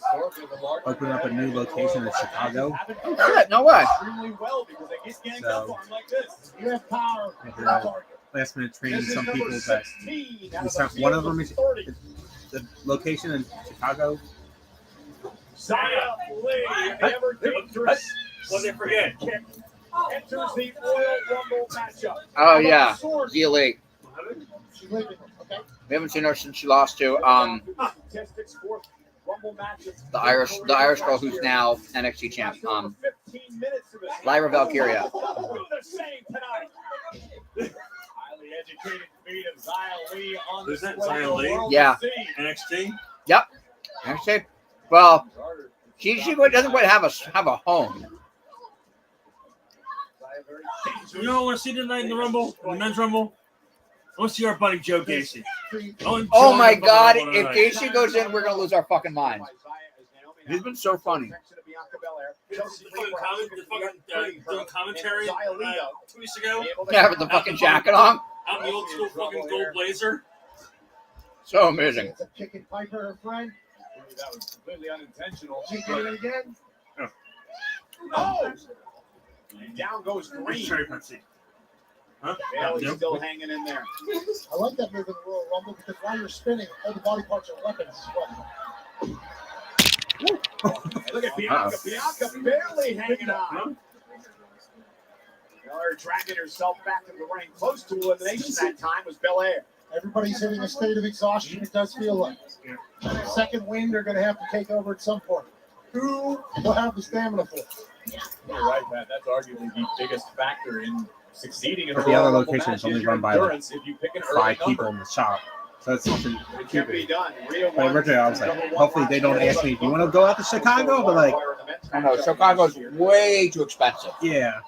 opening up a new location in Chicago. Oh shit, no way. So, You have power. last minute training some people that one of them is the location in Chicago. What they forget? Enters the Royal Rumble matchup. Oh yeah, Zia Lee. Okay. We haven't seen her since she lost to the Irish girl who's now NXT champ, Lyra Valkyria. Who's that? Zia Lee? Yeah. NXT? Yep. NXT. Well, she doesn't quite have a home. You know what I want to see tonight in the Rumble, in the men's Rumble? I want to see our buddy Joe Gacy. Oh my God! If Gacy goes in, we're gonna lose our fucking minds. He's been so funny. Doing commentary 2 weeks ago. Yeah, with the fucking jacket on. Out in the old school fucking gold blazer. So amazing. It's a kicking Piper, her friend. That was completely unintentional. She did it again. Oh! And down goes Green. Cherry Pepsi. Huh? Bailey's still hanging in there. I like that move in the Royal Rumble because while you're spinning, all the body parts are weapons as well. Hey, look at Bianca. Bianca barely hanging on. Belair dragging herself back to the ring. Close to elimination that time was Belair. Everybody's hitting a state of exhaustion, it does feel like. Second wind, they're going to have to take over at some point. Who will have the stamina for it? You're right, Pat. That's arguably the biggest factor in succeeding in But a the other Royal location Rumble is only match your run by like endurance if you pick an early 5 people number. in the shop. So it's something It can be done. Rhea But originally I was like, hopefully they don't ask me, do you want to go out to Chicago? But like, I know Chicago's way too expensive. yeah.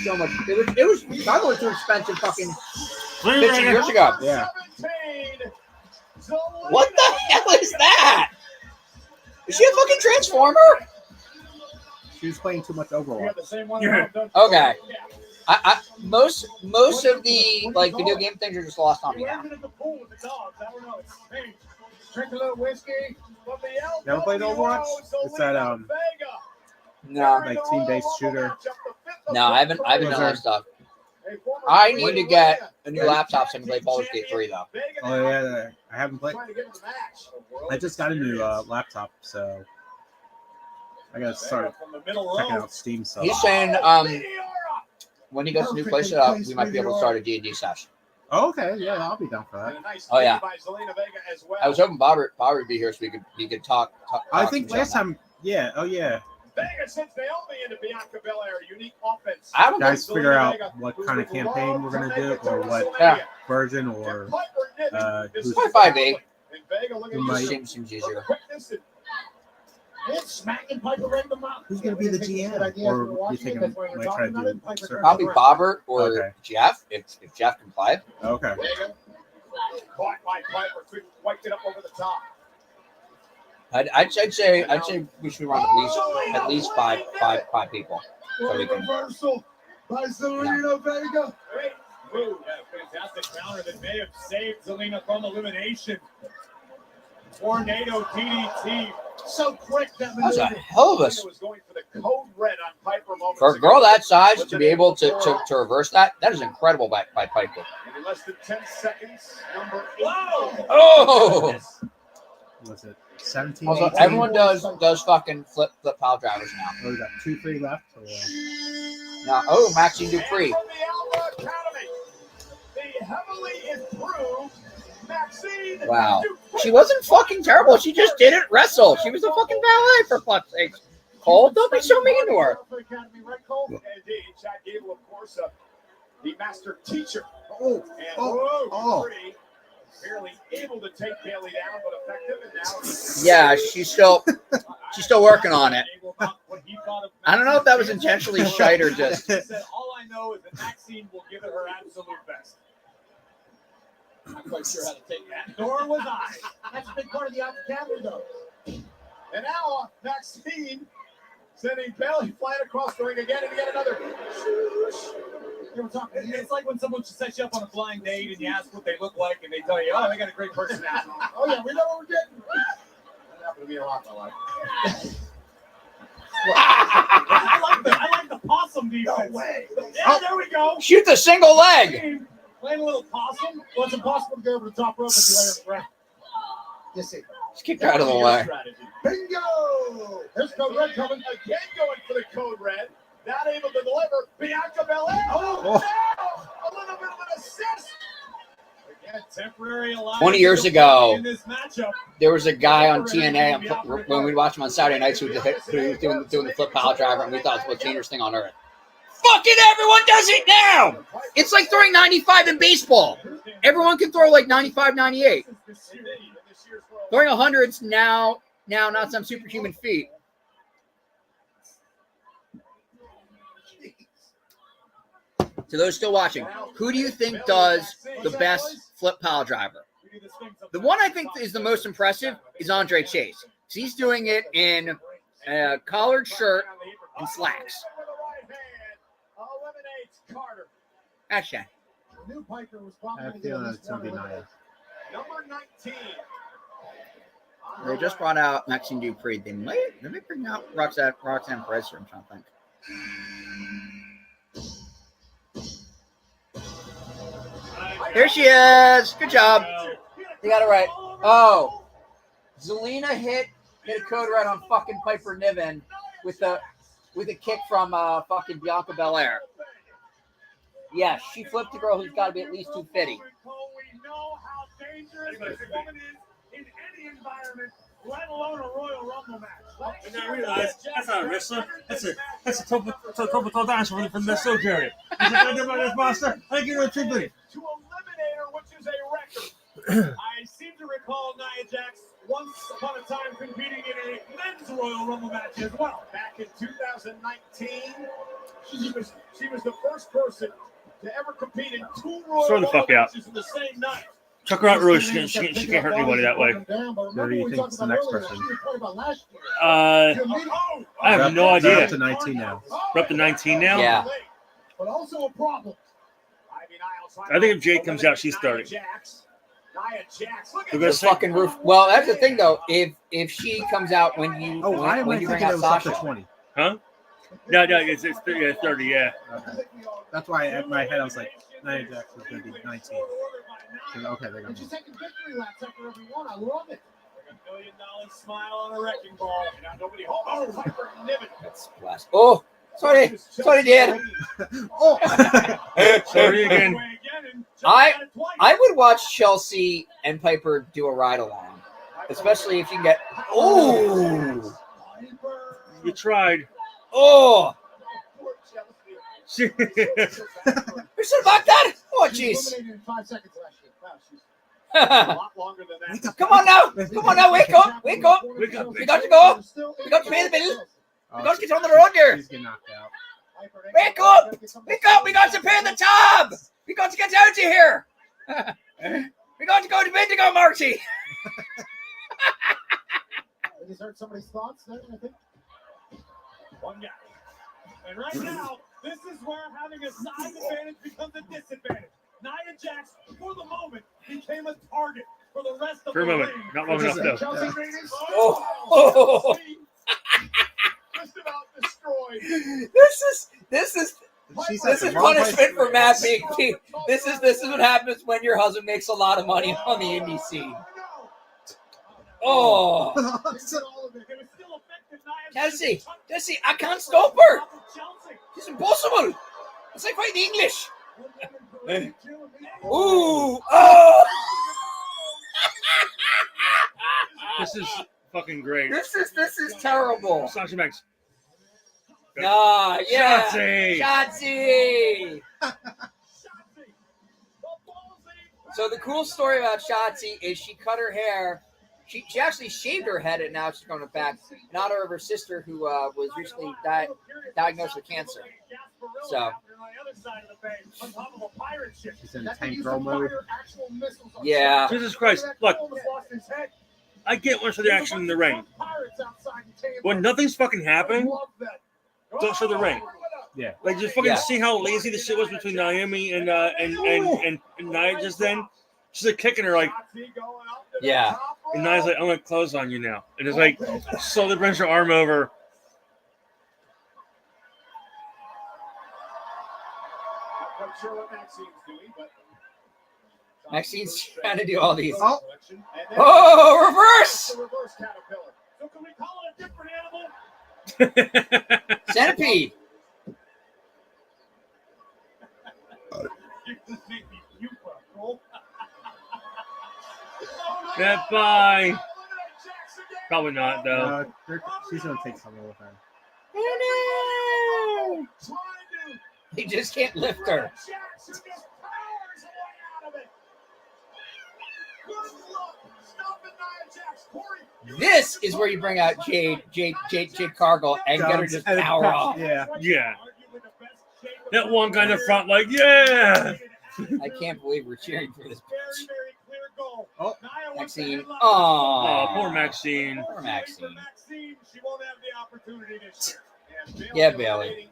So much. It was Chicago was too expensive fucking 15 years ago. Yeah. What the hell is that? Is she a fucking transformer? She was playing too much Overwatch. Okay. I most of the like video game things are just lost on me now. Drink a little whiskey. Never played Overwatch? It's that No, like team-based shooter. no, I haven't done that stuff. I need to get a new laptop so I can play Baldur's Gate 3 though. Oh yeah, I haven't played. I just got a new laptop, so I gotta start checking out Steam stuff. He's saying when he gets a new place set up, we might be able to start a D&D session. Oh, okay, yeah, I'll be down for that. Oh yeah. I was hoping Bob would be here so we could talk I think last time, yeah, oh yeah. Vega sends Naomi into Bianca Belair, unique offense. I haven't Guys figure out what kind of campaign we're gonna do, or what version, or who's 5-8. who might, Seems easier. It's smacking Piper right in the mouth. who's gonna be the GM, or you think I might try to do certain- Probably Bobbert or Okay. Jeff if Jeff can play. Okay. Caught by Piper, quick wiped it up over the top. I'd say we should run at least five people. So we can. Reversal by Zelina Vega. Great move. Fantastic counter that may have saved Zelina from elimination. Tornado DDT. So quick that That's a maneuver. hell of a Was going for the code red on Piper moments for a ago. girl that size to be able to reverse that. That is incredible by Piper. And in less than 10 seconds, number 8. Oh! Was it 17? Also, 18? everyone does fucking flip pile drivers now. Oh, we got 2-3 left. Or, Now, Maxine Dupree. And from the Alpha Academy, the heavily improved Maxine Wow. Dupree. She wasn't fucking terrible. She just didn't wrestle. She was a fucking ballet for fuck's sake. Cole, don't be so mean to her. Indeed, Chad Gable, of course, the master teacher. Oh, And pretty, barely able to take Bailey down, but effective. And now Yeah, she's still working on it. I don't know if that was intentionally shite or just. She said, all I know is that Maxine will give it her absolute best. I'm not quite sure how to take that. Nor was I. that's a big part of the academy, though. And now Maxine sending Bailey flying across the ring again and get another. They were talking. It's like when someone sets you up on a blind date and you ask what they look like and they tell you, oh, they got a great personality. Oh yeah, we know what we're getting. That happened to me a lot in my life. I like the possum defense. No way. Yeah, there we go. Shoot the single leg. Playing a little possum. Well, it's impossible to go over the top rope if you lay on the ground. You see. Just kick her out of the way. Bingo! Here's Code Red coming. Again going for the Code Red. Not able to deliver. Bianca Belair. Oh. No! A little bit of an assist. Again, temporary alliance 20 years ago, in this matchup. there was a guy on TNA when we watched him on Saturday nights who was doing the flip pile driver, and we thought it was the most dangerous thing on earth. Fucking everyone does it now! It's like throwing 95 in baseball. Everyone can throw like 95, 98. Throwing 100's now not some superhuman feat. To those still watching, who do you think does the best flip pile driver? The one I think is the most impressive is Andre Chase. He's doing it in a collared shirt and slacks. Hashtag. The new Piper was I have probably a feeling it's going to be Nia. Number 19. They just brought out Maxine Dupree. They might bring out Roxanne Perez here, I'm trying to think. Here she is. Good job. You got it right. Oh, Zelina hit a Code Red on fucking Piper Niven with a kick from fucking Bianca Belair. Yes, she flipped the girl who's got to be at least 250. We know how dangerous this woman is in any environment, let alone a Royal Rumble match. And I realized that's not a wrestler. That's a top dancer from the Soul Carrier. He's like, I did my next master. I give her a tribute. To eliminate her, which is a record. I seem to recall Nia Jax once upon a time competing in a men's Royal Rumble match as well. Back in 2019, she was the first person to ever compete in two Royal Throw the Rumble fuck out. matches in the same night. Chuck her out early. She can't hurt anybody that way. Who do you think is the next person? I have no They're idea. up to 19 now. We're up to 19 now? Yeah. But also a problem. I think if Jade comes out, she's starting. Nia Jax. Look They're at gonna The say, fucking roof. Well, that's the thing though. If she comes out when you Oh, why am I when you bring thinking it out was up to Sasha, 20? huh? No, it's 30, yeah. Okay. That's why in my head I was like, Nia Jax is going to be 19. So, okay, they're going And to she's taking victory laps after every one. I love it. $1 million smile on a wrecking ball. Now nobody home. Oh, Piper Niven. that's blast. Oh, sorry, Dad. Oh! Sorry again. I would watch Chelsea and Piper do a ride along, especially if you can get. Oh, We tried. oh. She- We should have backed that. Oh, jeez. Eliminated in 5 seconds last year. Wow, she's A lot longer than that. Come on now. Wake up. Wake up. We got to go. We got to pay the bill. We got to get on the road here. She's getting knocked out. Wake up. We got to pay the tab. We got to get out of here. We got to go to Bendigo, Marty. I just heard somebody's thoughts there, I think. One guy. And right now, this is where having a size advantage becomes a disadvantage. Nia Jax, for the moment, became a target for the rest of For a the moment. ring. Not long enough, though. Chelsea Green. Oh. Just about destroyed. This is She's This is punishment for Matt being. This is what happens when your husband makes a lot of money on the indie scene. Oh, Chelsea, I can't stop her. It's impossible. It's like fighting English. Ooh, oh. This is fucking great. This is terrible. Sasha Banks. Nah, yeah. Shotzi. Shotzi. So the cool story about Shotzi is she cut her hair. She actually shaved her head, and now she's going back in honor of her sister who was recently diagnosed with cancer. So She's in tank girl mode. yeah. Jesus Christ! Look, I get one for the action in the ring. When nothing's fucking happening, don't show the ring. Yeah. Like, just fucking Yeah. see how lazy the shit was between Naomi and Nia just then. She's like kicking her like, Yeah. and Nia's like, I'm gonna close on you now, and it's like slowly brings her arm over. Maxine's trying to do all these. Oh, reverse! So can we call it a different animal? Centipede. Goodbye. Probably not though. She's gonna take someone with her. He just can't lift her. This is where you bring out Jade Cargill and get her just power off. Yeah. Yeah. That one guy in the front, like, yeah. I can't believe we're cheering for this bitch. Oh, Maxine. Oh, Oh, poor Maxine. poor Maxine. She won't have the opportunity this year. Yeah, Bailey.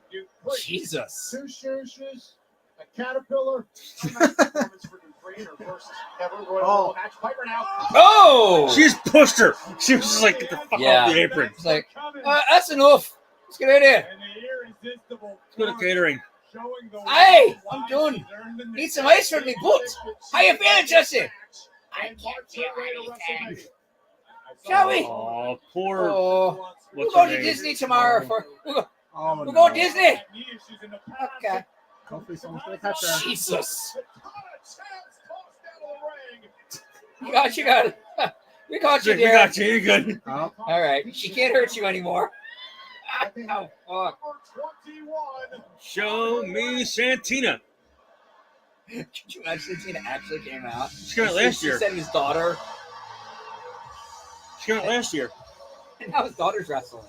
Jesus. Two shoes, a caterpillar. Oh! She just pushed her. She was just like, get the fuck Yeah. off the apron. It's like, that's enough. Let's get out of here. Let's go to catering. Hey, I'm done. Need some ice from me, butt. How you feeling, Jesse? I can't feel anything. Shall we? Oh, poor. Oh, we're What's going her to name? Disney tomorrow. Oh, We're going to Disney. Okay. Hopefully someone's gonna catch her. Jesus. You got it. We got you, We dear. got you. You're good. Oh, All right. She can't hurt you anymore. Oh, fuck. Show me Santina. Could you imagine Tina actually came out? She came out last year. She said his daughter. She came out last year. And now his daughter's wrestling.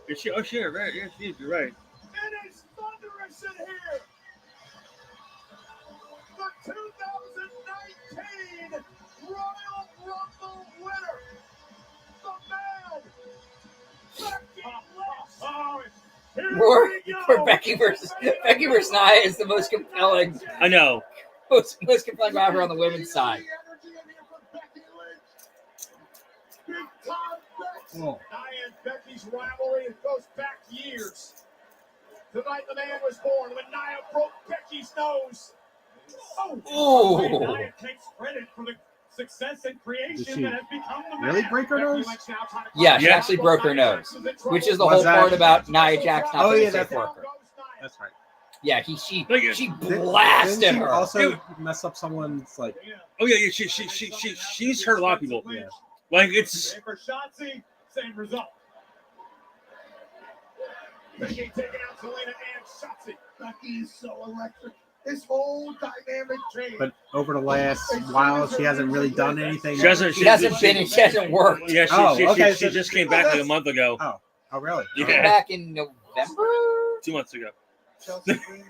Is she? Oh, sure. Right. Yeah, she is. You're right. It is thunderous in here. The 2019 Royal Rumble winner, the man, Becky versus Nia is the most compelling. I know. Most compelling rivalry on the women's side. oh. Nia and Becky's rivalry goes back years. Tonight the man was born when Nia broke Becky's nose. Oh. Nia takes credit for the success and creation Did she that has become the really man. break her nose? Yeah, she Yeah. actually broke her nose, which is the What's whole that? part about Nia Jax not Oh, being yeah, a safe that's- worker. That's right. Yeah, she Didn't blasted she her. also mess up someone's like? Oh yeah, yeah. She's hurt a lot of people. Yeah. Like it's. Same for Shotzi, same result. Becky taking out Zelina and Shotzi. Becky is so electric. This whole dynamic change. But over the last while, she hasn't really done anything. She hasn't. She hasn't worked. Yeah, she just came back like a month ago. Oh, really? She Yeah. came back in November. 2 months ago.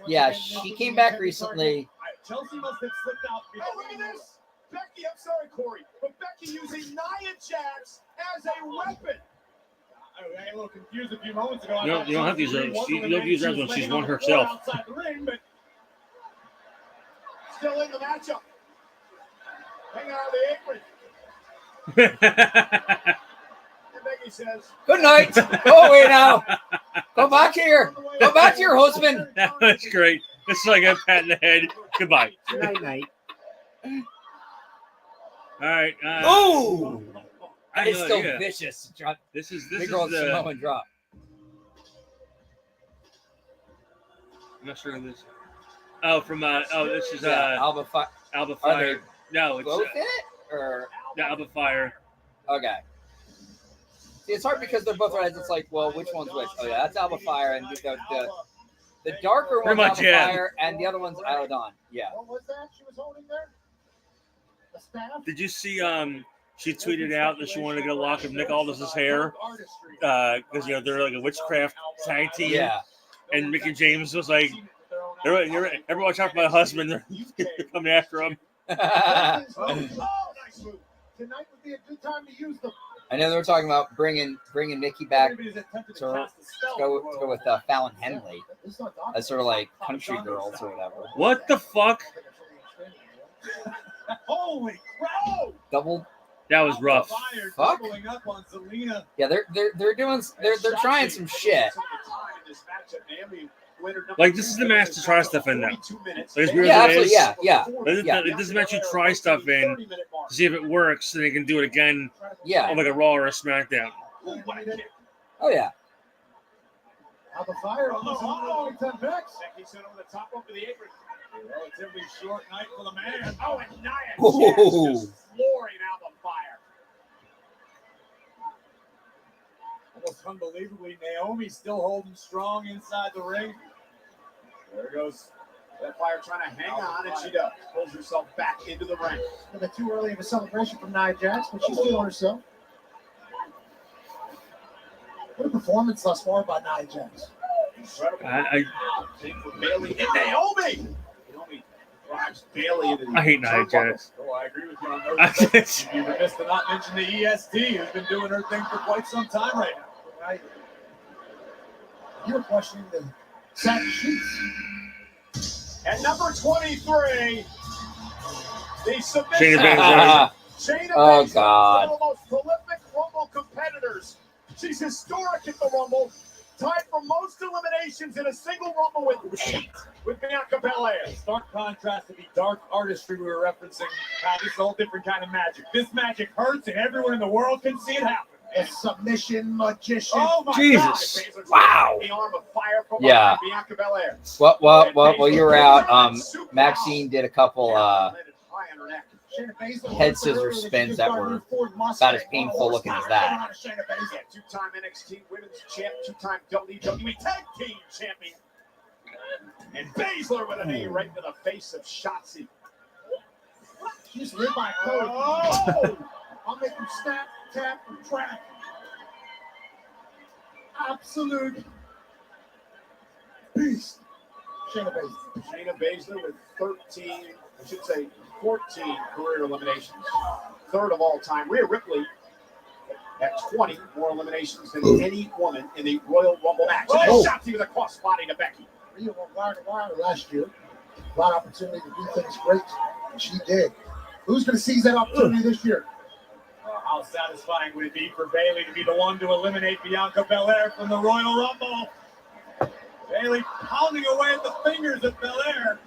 Yeah, she came back recently. Chelsea must have slipped out. Oh, look at this. Becky, I'm sorry, Corey, but Becky using Nia Jax as a weapon. I was a little confused a few moments ago. You don't have to use her. You don't use her when she's won herself. Outside the ring, but still in the matchup. Hanging out of the apron. And Becky says, Good night. Go away now. Go back here. Go back to your husband. That's great. It's like a pat in the head. Goodbye. Night, night. All right. Oh, I it's know, still yeah. vicious. Drop. This is Big old the. Samoan drop. I'm not sure who this. Oh, from this is Alba Fire. Alba Are Fire. they No, it's both in it, or Alba Fire. okay? See, it's hard because they're both right. It's like, well, which one's which? Oh yeah, that's Alba Fire, and The darker Pretty one's much, on the yeah. fire, and the other one's Isla Dawn. Yeah. What was that she was holding there? A staff? Did you see? She tweeted out that she wanted to get a lock of Nick Aldis's hair because they're like a witchcraft tag team. Yeah. And Mickey James was like, "Everyone watch out for my husband. They're coming after him." Nice move. Tonight would be a good time to use them. I know they were talking about bringing Mickey back to go with Fallon Henley as sort of like country girls or whatever. What the fuck? Holy crap! Double. That was rough. Fuck. Yeah, they're trying some shit. Like, this is the match to try stuff in now. Like, Yeah, absolutely. Yeah. It doesn't match you try stuff in to see if it works, so they can do it again. Yeah. On like a Raw or a SmackDown. Oh yeah. How the fire almost Becky sent over the top over the apron. Relatively short night for the man. Oh, and Nia Jax just flooring out the fire. Almost unbelievably, Naomi still holding strong inside the ring. There goes that fire trying to hang on, and she does. Pulls herself back into the ring. A bit too early of a celebration from Nia Jax, but she's feeling herself. What a performance thus far by Nia Jax. Bailey and Naomi. Naomi drives Bailey into the I hate Nia Jax. Oh, I agree with you on those. You'd be remiss to not mention the EST, who's been doing her thing for quite some time right now. Right. You're questioning the satin sheets. At number 23, the Shayna submission. Baszler. Shayna Oh, Baszler, God. one of the most prolific Rumble competitors. She's historic at the Rumble, tied for most eliminations in a single Rumble with 8 with Bianca Belair. Stark contrast to the dark artistry we were referencing. This is a whole different kind of magic. This magic hurts, and everyone in the world can see it happen. A submission magician. Oh my Jesus. God. Wow. The arm of fire from Yeah. Bianca Belair. Well, you were out. Maxine did a couple head scissor spins that were about as painful looking as that. Two-time NXT Women's Champ, two-time WWE Tag Team Champion. And Baszler with a knee right to the face of Shotzi. She's lived by code. Oh! I'll make them snap, tap, and track. Absolute beast. Shayna Baszler. Shayna Baszler with 14 career eliminations. Third of all time. Rhea Ripley at 20 more eliminations than any woman in the Royal Rumble match. And then Shotzi with a cross body to Becky. Rhea went wire to wire last year. A lot of opportunity to do things great, and she did. Who's going to seize that opportunity this year? How satisfying would it be for Bayley to be the one to eliminate Bianca Belair from the Royal Rumble? Bayley pounding away at the fingers of Belair.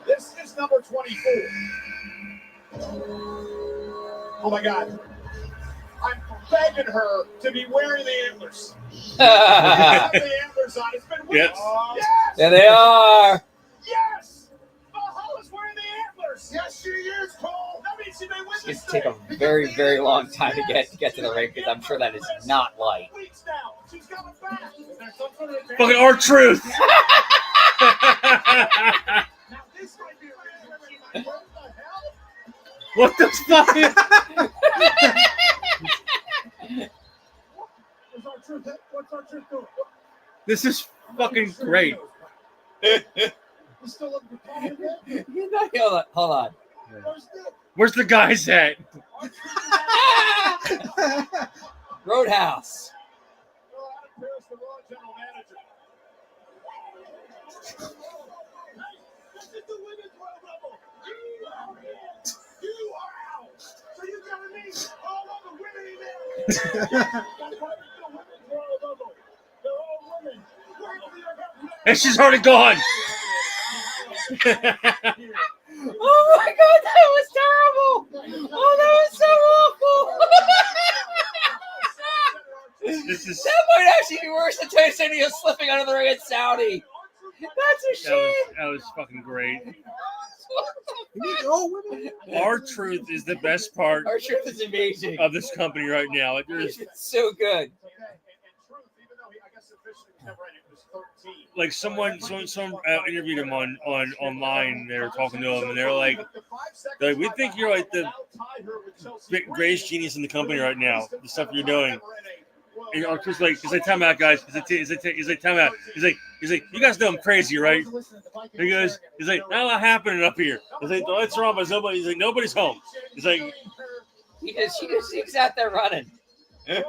This is number 24. Oh my God. I'm begging her to be wearing the antlers. Have the antlers on. It's been weeks. Yes. Yes. There they are. Yes. Valhalla's wearing the antlers. Yes, she is, Cole. That means she may win It's this going to take a very, very long time to get to the ring because I'm sure that is not light. Weeks now. She's coming back. Is there some sort of Fucking R-Truth. Now this might be a what the hell? What the fuck? What's our truth doing? This is fucking great. We're still looking for Paul again? Hold on. Where's the guys at? Roadhouse. And she's already gone. Oh my God, that was terrible! Oh, that was so awful! This is That might actually be worse than Titania slipping under the ring at Saudi. That's a shame. that was fucking great. R-Truth is the best part Our truth is amazing. of this company right now. Like, there's It's so good. And truth, even though I guess officially like someone interviewed him on online. They were talking to him, and they're like, we think you're like the greatest genius in the company right now. The stuff you're doing. And Archer's like, he's like, time out, guys. He's like, time out. He's like, you guys know I'm crazy, right? He goes, he's like, not a lot happening up here. He's like, the lights are on, but nobody. He's like, nobody's home. He's like, he's out there running. So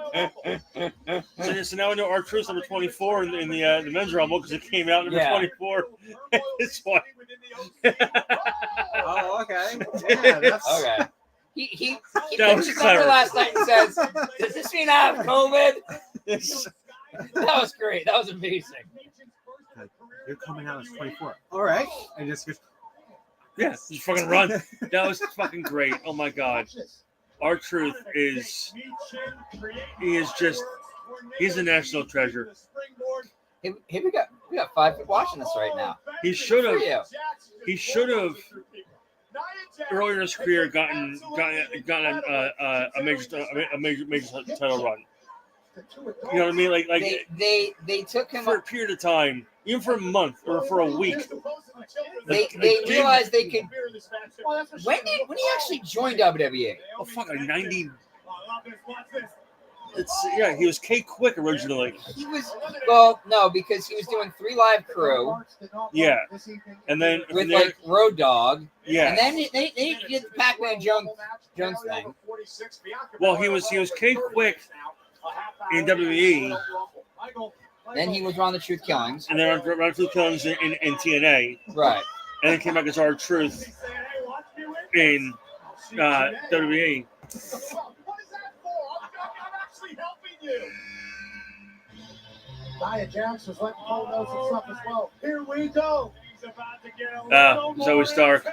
now we know R-Truth's number 24 in the men's rumble because it came out number 24. It's funny. Oh, okay. Yeah, that's okay. He that was clever. Last night and says, "Does this mean I have COVID?" That was great. That was amazing. You're coming out as 24. All right. And just yeah, just fucking run. That was fucking great. Oh my god. R-Truth he's a national treasure. Hey, we got 5 people watching this right now. He should have earlier in his career gotten a major title run. You know what I mean? Like they took him for a period of time, even for a month or for a week. They realized they could. When he actually joined WWE? Oh fuck, 90. He was K-Quick originally. He was no, because he was doing 3 Live Crew. Yeah, and then with like Road Dogg. Yeah, and then they did the Pac-Man Jones thing. Well, he was K-Quick in WWE. Then he was Ron the Truth Killings. And then Ron the Truth Killings in TNA. Right. And then came back as R-Truth in WWE. Nia Jax was letting Cole know some stuff as well. Here we go. Zoe Stark.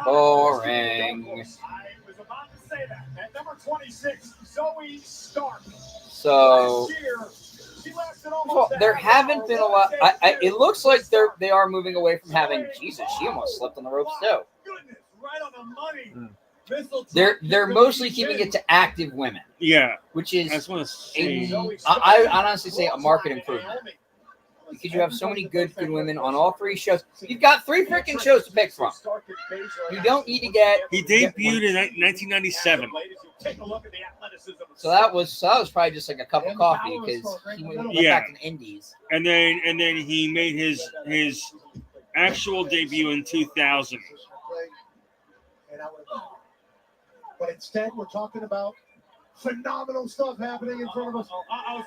Boring. I was about to say that. At number 26, Zoe Stark. So, well, there haven't been a lot. It looks like they are moving away from having. Jesus, she almost slipped on the ropes too. Goodness, right on the money. They're mostly keeping it to active women. Yeah, which is I just want to see. I honestly say a market improvement because you have so many good women on all 3 shows. You've got 3 freaking shows to pick from. You don't need to get. He debuted in 1997. So that was probably just like a cup of coffee because he went back to the Indies. And then he made his actual debut in 2000. But instead, we're talking about phenomenal stuff happening in front of us.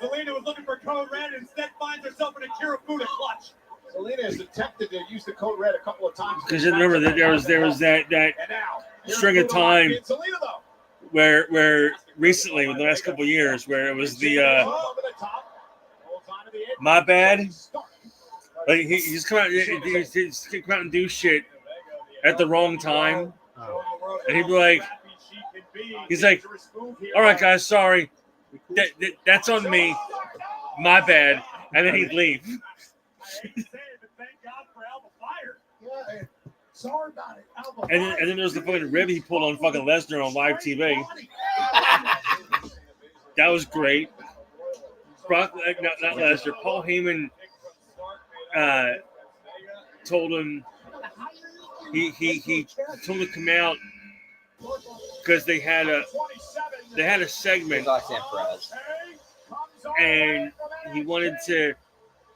Zelina was looking for Code Red and instead finds herself in a Kirifuda clutch. Zelina has attempted to use the Code Red a couple of times. Because remember that there was that string of time where recently, in the last couple of years, where it was the my bad. Like he just come out and do shit at the wrong time, and he'd be like. He's like, all right, guys, sorry. That's on me. My bad. And then he'd leave. And then there's the fucking rib he pulled on fucking Lesnar on live TV. That was great. Brock, not Lesnar. Paul Heyman told him he told him to come out because they had a segment and he wanted to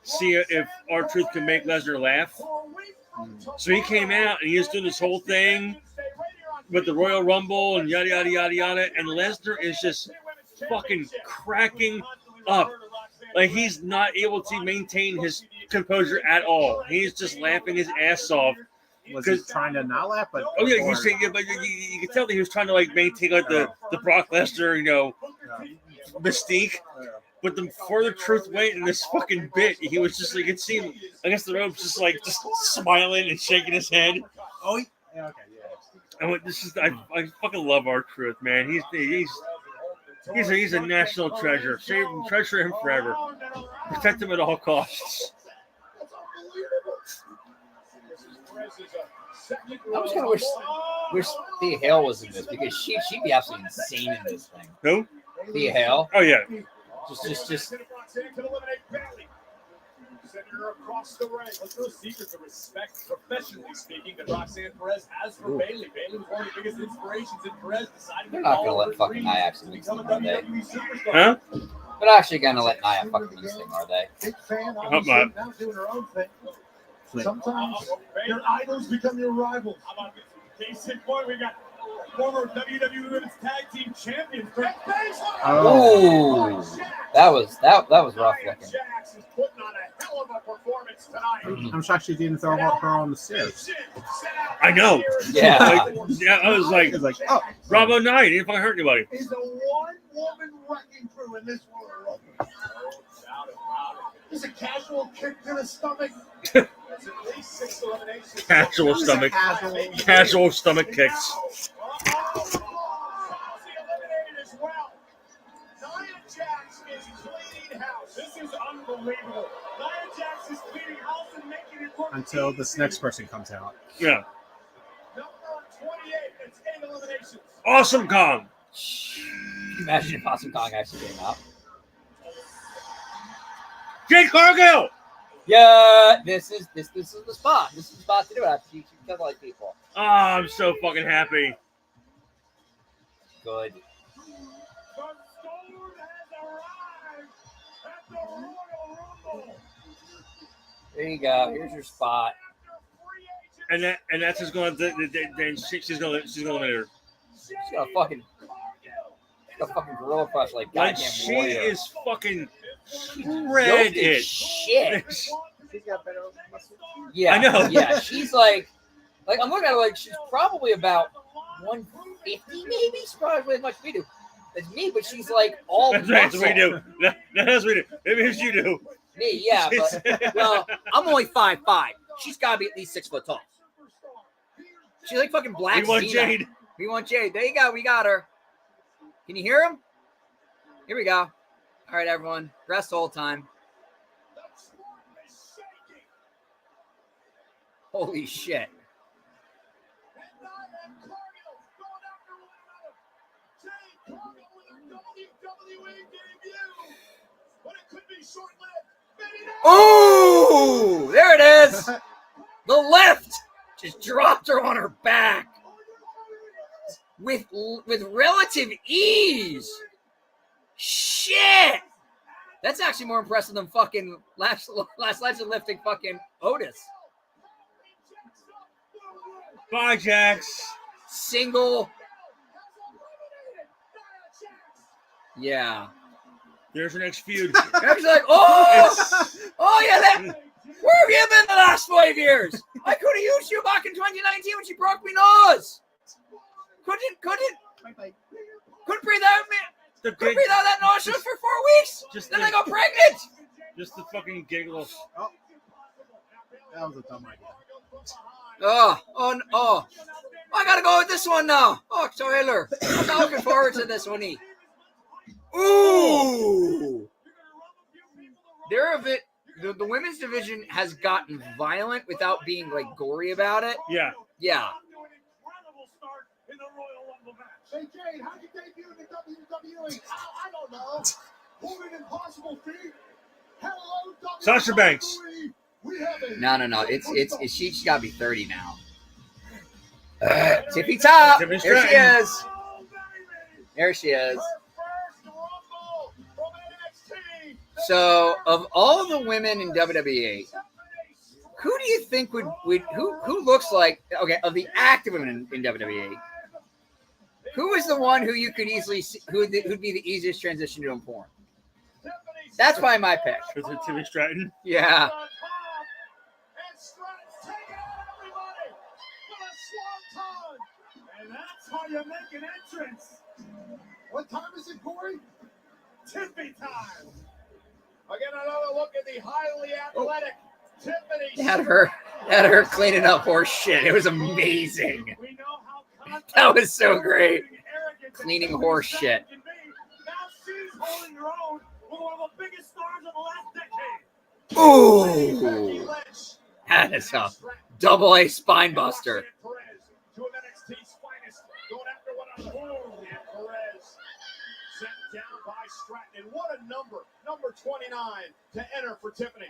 see if R-Truth could make Lesnar laugh. So he came out and he was doing this whole thing with the Royal Rumble and yada yada yada yada, and Lesnar is just fucking cracking up. Like he's not able to maintain his composure at all. He's just laughing his ass off. Was he trying to not laugh? But oh yeah, but you can tell that he was trying to like maintain like the Brock Lesnar, mystique. But the further Truth went in this fucking bit, he was just like, you could see him against the ropes, just smiling and shaking his head. Oh, yeah, okay, yeah. I fucking love R-Truth, man. He's a national treasure. Treasure him forever. Protect him at all costs. I was gonna wish Thea Hale was in this because she'd be absolutely insane in this thing. Who? Thea Hale. Oh yeah. Just sending her across the ring. What's no secret to respect, professionally speaking, that Roxanne Perez has for Bayley. Bayley was one of the biggest inspirations in Perez deciding They're to not follow gonna let her fucking dreams Nia to actually become a win, are they? WWE superstar. Huh? They're actually gonna let Nia fucking this thing, are they? Big fan, I hope obviously, not. now doing her own thing. Sometimes your idols become your rivals. How about this? Case in point, we got former WWE Women's Tag Team Champions. Oh, that was rough Nia looking. Jax is putting on a hell of a performance tonight. I'm shocked she didn't throw her on the stairs. I know. Yeah. I was like, It's like, oh, Bravo 9. He didn't fucking hurt anybody. Is a one-woman wrecking crew in this world. Is a casual kick to the stomach. That's at least 6 eliminations. Casual stomach. Casual stomach kicks. Rousey eliminated as well. Nia Jax is cleaning house. This is unbelievable. Nia Jax is cleaning house and making it look until easy. this next person comes out. Yeah. Number 28, that's 8 eliminations. Awesome Kong. Imagine if Awesome Kong actually came out. Jade Cargill. Yeah, this is the spot. This is the spot to do it after you kill like people. Oh, I'm so fucking happy. Good. The storm has arrived at the Royal Rumble. There you go. Here's your spot. And that's just going to then she's going to eliminate her. She's got a fucking gorilla crush like Like goddamn she warrior. is fucking Yoked shredded. as shit. She's got better muscle. Yeah, I know. Yeah, she's like I'm looking at her like she's probably about 150 maybe. She's probably as much as we do. As me, but she's like all That's right. That's muscle. what we do. That's what we do. Maybe it's you do. Me, yeah, but well, I'm only 5'5". She's got to be at least 6 foot tall. She's like fucking Black We want Cena. Jade. We want Jade. There you go. We got her. Can you hear him? Here we go. All right, everyone. Rest the whole time. Holy shit. Oh, there it is. The left just dropped her on her back with relative ease. Shit. That's actually more impressive than fucking last legend lifting fucking Otis. Bye, Jax. Single. Yeah. There's your next feud. She's like, oh yeah, where have you been the last 5 years? I could have used you back in 2019 when she broke me nose. Couldn't breathe out, man. Couldn't breathe out that nostrils for 4 weeks. Then I got pregnant. Just the fucking giggle. Oh, that was a dumb idea. Oh. I gotta go with this one now. Oh, Tyler. I'm not looking forward to this one. Ooh. The women's division has gotten violent without being like gory about it. Yeah. Yeah. Hey, Jade, how'd you debut in the WWE? I don't know. Moving impossible feet. Hello, WWE. Sasha Banks. No. It's she's got to be 30 now. Tippy top. Tippy There she Stratton. is. There she is. So, of all the women in WWE, who do you think would who looks like of the active women in WWE? Who is the one who you could easily see, who'd be the easiest transition to porn? That's probably my pick. Is it Timmy Stratton? Yeah. And that's how you make an entrance. What time is it, Corey? Tippy time. Again, another look at the highly athletic Tiffany. Had her cleaning up horse shit. It was amazing. We know how That was so great. Cleaning horse shit. Now she's holding her own with one of the biggest stars of the last decade. Ooh. That is a double A spine buster. Two of NXT's finest, going after one of them. And Perez sent down by Stratton. And what a number 29 to enter for Tiffany.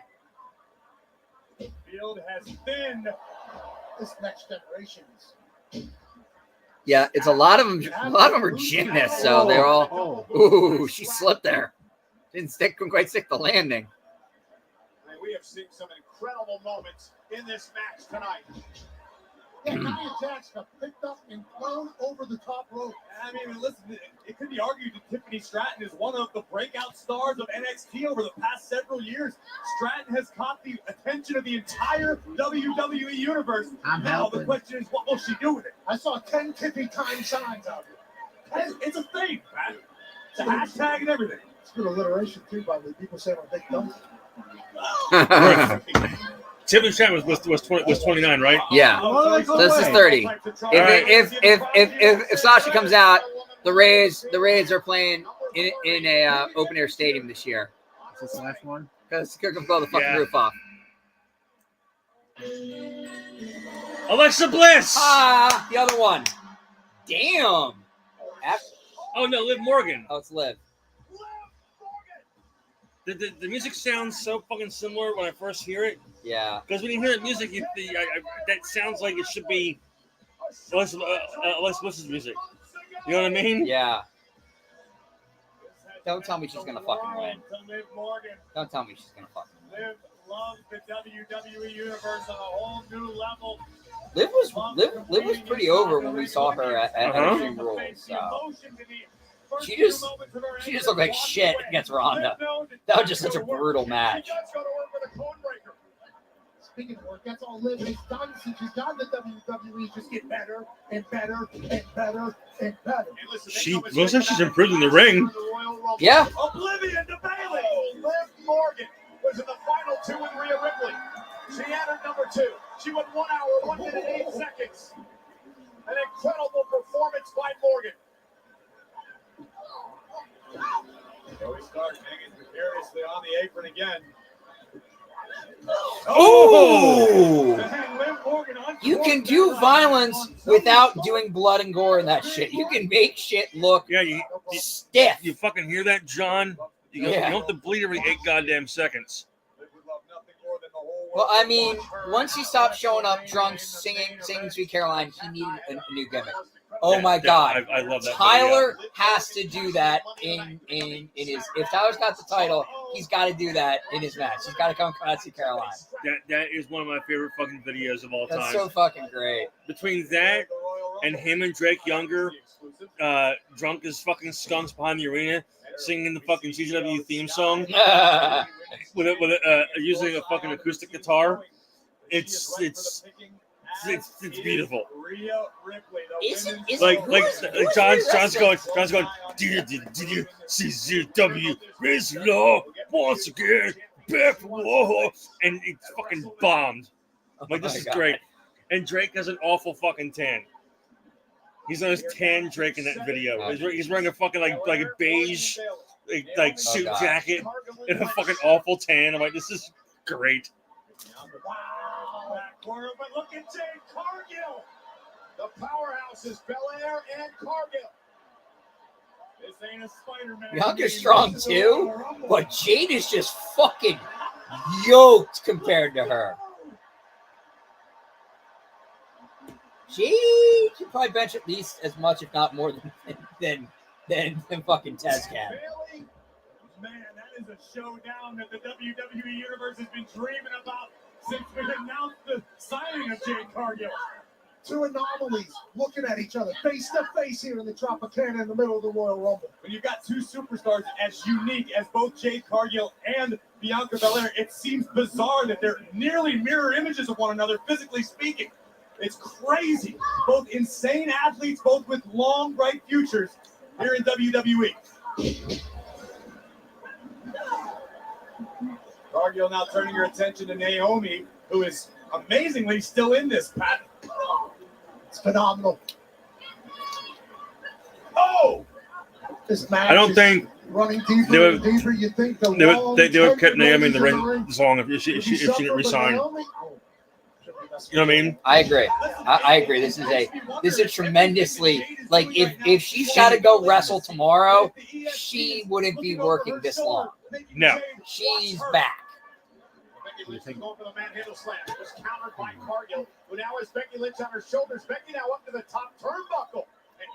field has thinned. This next generation is. Yeah, it's a lot of them. A lot of them are gymnasts, so they're all. Ooh, she slipped there. Couldn't quite stick the landing. And we have seen some incredible moments in this match tonight. Yeah, Nia Jax got picked up and thrown over the top rope. I mean, listen, it could be argued that Tiffany Stratton is one of the breakout stars of NXT over the past several years. Stratton has caught the attention of the entire WWE universe. Now the question is, what will she do with it? I saw 10 tippy time signs out here. It's a thing, man. It's a hashtag and everything. It's good alliteration, too, by the way. People say I'm a big dump. Tiffany Stratton was 29, right? Yeah. So this is 30. If Sasha comes out, the Rays are playing in a open air stadium this year. Is this the last one? Because they're gonna blow the fucking roof off. Alexa Bliss. Ah, the other one. Damn. Oh no, Liv Morgan. Oh, it's Liv. The music sounds so fucking similar when I first hear it. Yeah. Because when you hear the music, that sounds like it should be Alexa Bliss's music. You know what I mean? Yeah. Don't tell me she's gonna fucking win. Don't tell me she's gonna fucking win. Liv loves the WWE universe on a whole new level. Liv was pretty over when we saw her at Extreme Rules. So. She just looked like shit against Ronda. That was just such a brutal match. Speaking of work, that's all Liv has done since she's gotten to WWE. Just get better and better and better and better. She looks like she's improved in the ring. Yeah. Oblivion to Bayley. Liv Morgan was in the final two with Rhea Ripley. She entered number 2. She went 1 hour, 1 minute, 8 seconds. An incredible performance by Morgan. Joey Stark hanging precariously on the apron again. Oh! You can do violence without doing blood and gore and that shit. You can make shit look stiff. You fucking hear that, John? You don't have to bleed every 8 goddamn seconds. Well, I mean, once he stopped showing up drunk, singing Sweet Caroline, he needed a new gimmick. Oh my God! I love that. Tyler has to do that in his. If Tyler's got the title, he's got to do that in his match. He's got to come out to Caroline. That is one of my favorite fucking videos of all time. That's so fucking great. Between that and him and Drake Younger, drunk as fucking skunks behind the arena, singing the fucking CW theme song with using a fucking acoustic guitar. It's beautiful. John's going. Did you see CW raise law once again? Back for war, and it's fucking bombed. Like this is great. And Drake has an awful fucking tan. He's on his tan Drake in that video. He's wearing a fucking like a beige suit jacket and a fucking awful tan. I'm like, this is great. Wow, that corner, but look at Jade Cargill. The powerhouses, Belair and Cargill. This ain't a Spider-Man. Bianca's strong too, but Jade is just fucking yoked compared to her. Jade should probably bench at least as much, if not more, than fucking Tez can. Man, that is a showdown that the WWE Universe has been dreaming about since we announced the signing of Jade Cargill. Two anomalies looking at each other face to face here in the Tropicana in the middle of the Royal Rumble. When you've got two superstars as unique as both Jade Cargill and Bianca Belair, it seems bizarre that they're nearly mirror images of one another, physically speaking. It's crazy. Both insane athletes, both with long, bright futures here in WWE. Cargill now turning her attention to Naomi, who is amazingly still in this, Pat. It's phenomenal. Oh! This match I don't think running deeper and deeper. You think they would have kept Naomi in the ring as long if she didn't resign. You know what I mean? I agree. I agree. This is a tremendously like if she's got to go wrestle tomorrow, she wouldn't be working this long. No, she's back. Becky Lynch is going for the manhandle slam. It was countered by Cargill, who now has Becky Lynch on her shoulders. Becky now up to the top turnbuckle.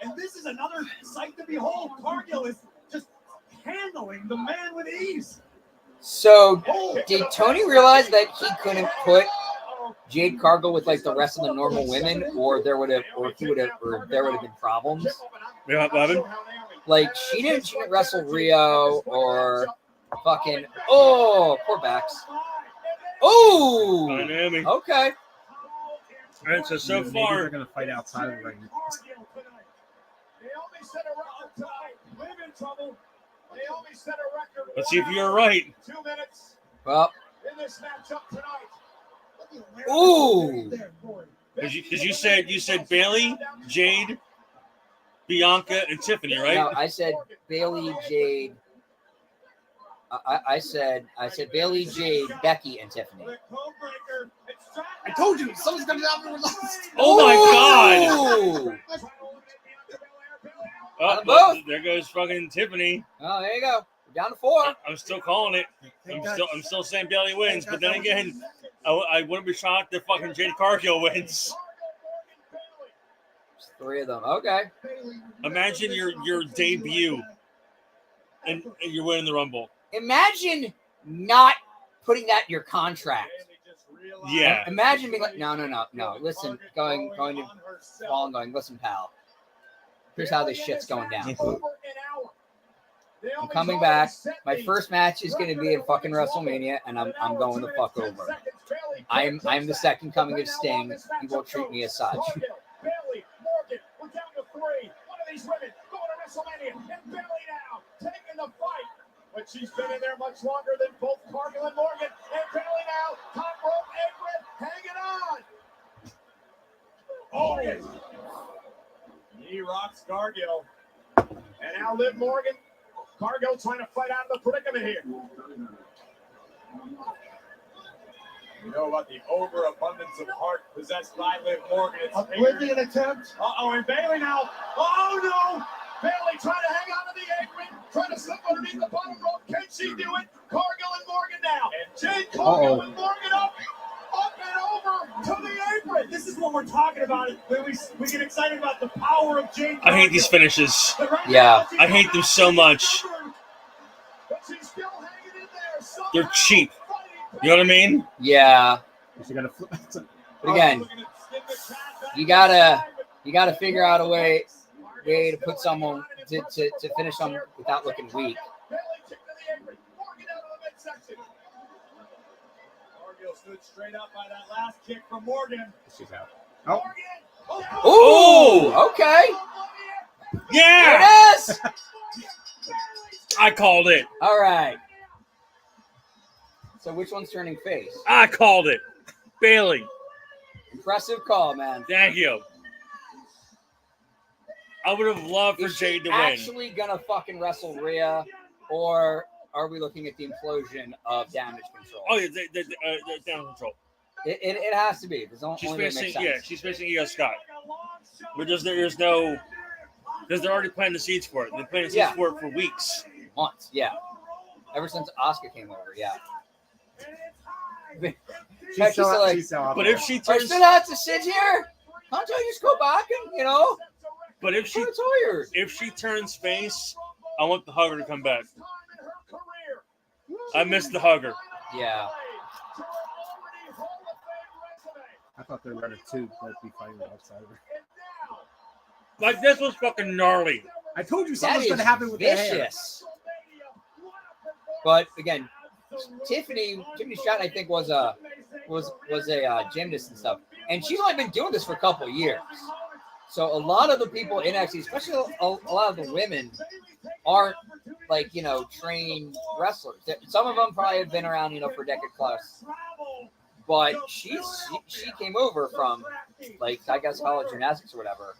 And this is another sight to behold. Cargill is just handling the man with ease. So, did Tony realize that he couldn't put Jade Cargill with like the rest of the normal women, or there would have been problems? Yeah, Bobby. Like she didn't wrestle Rio or fucking poor backs. Oh, Miami. Okay. All right, so Maybe far they're gonna fight outside of the ring. let's see if you're right. 2 minutes Well, in this matchup tonight. ooh. Because you said Bailey, Jade, Bianca, and Tiffany, right? No, I said Bailey, Jade. I said Bailey, Jade, Becky, and Tiffany. I told you, someone's gonna happen with us. Oh my God! Oh, both. there goes fucking Tiffany. Oh, there you go. We're down to 4. I'm still calling it. I'm still saying Bailey wins, but then again, I wouldn't be shocked if fucking Jade Cargill wins. 3 of them. Okay. Imagine your debut, and you're winning the Rumble. Imagine not putting that in your contract. Yeah. Imagine being like, no. Listen, going to Paul and going, listen, pal. Here's how this shit's going down. I'm coming back. My first match is going to be at fucking WrestleMania, and I'm going the fuck over. I'm the second coming of Sting. You won't treat me as such. Bailey, Morgan, we're down to 3. One of these women going to WrestleMania, and Bailey now taking the fight. But she's been in there much longer than both Cargill and Morgan. And Bailey now, top rope apron, hanging on. Morgan. He rocks Cargill. And now Liv Morgan. Cargill trying to fight out of the predicament here. You know about the overabundance of heart possessed by Liv Morgan. It's Oblivion attempt. Uh-oh, and Bailey now. Oh, no. Bailey trying to hang on to the apron, trying to slip underneath the bottom rope. Can she do it? Cargill and Morgan now. And Jade Cargill and Morgan up and over to the apron. This is what we're talking about. We get excited about the power of Jade Cargill. I hate these finishes. Yeah. I hate them so much. But she's still hanging in there. They're cheap. You know what I mean? Yeah. She got to flip. But again, you gotta figure out a way to put someone to finish them without looking weak. Cargill stood straight up by that last kick from Morgan. She's out. Oh, okay. Yeah. There it is. I called it. All right. So which one's turning face? I called it. Bailey. Impressive call, man. Thank you. I would have loved for Is Jade she to win. actually gonna fucking wrestle Rhea, or are we looking at the implosion of Damage Control? Oh yeah, the down control. It has to be. There's only She's makes facing sense. she's facing Io Scott. But there's no because they're already planting the seeds for it. They're planting the seeds for it for weeks. Months, yeah. Ever since Asuka came over, yeah. She's so but if she I turns, still have to sit here. Can't I just go back and but if she I'm tired. if she turns face, I want the hugger to come back. I miss the hugger. Yeah. I thought they were going to be fighting outside of her. Like this was fucking gnarly. I told you That something's is going to happen with the hair. vicious. But again, Tiffany Stratton, I think, was a gymnast and stuff, and she's only been doing this for a couple of years. So a lot of the people in NXT, especially a lot of the women, aren't trained wrestlers. Some of them probably have been around, for a decade plus. But she came over from I guess college gymnastics or whatever.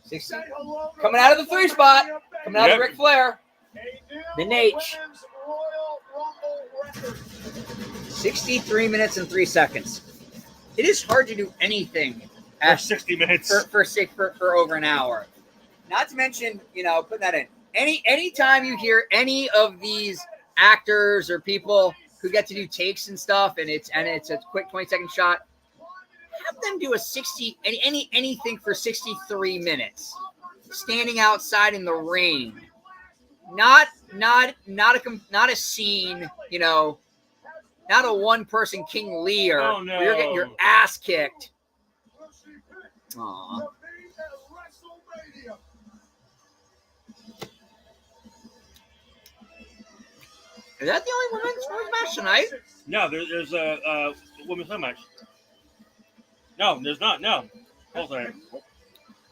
60, coming out of the 3 spot, coming out of Ric Flair. The Nate. 63 minutes and 3 seconds. It is hard to do anything for 60 minutes for over an hour. Not to mention, putting that in. Anytime you hear any of these actors or people who get to do takes and stuff, and it's a quick 20-second shot. Have them do a 60 anything for 63 minutes, standing outside in the rain. Not a scene, you know, not a one-person King Lear where you're getting your ass kicked. Aww. Is that the only women's match tonight? No, there's a women's match. No, there's not. No. Hold on.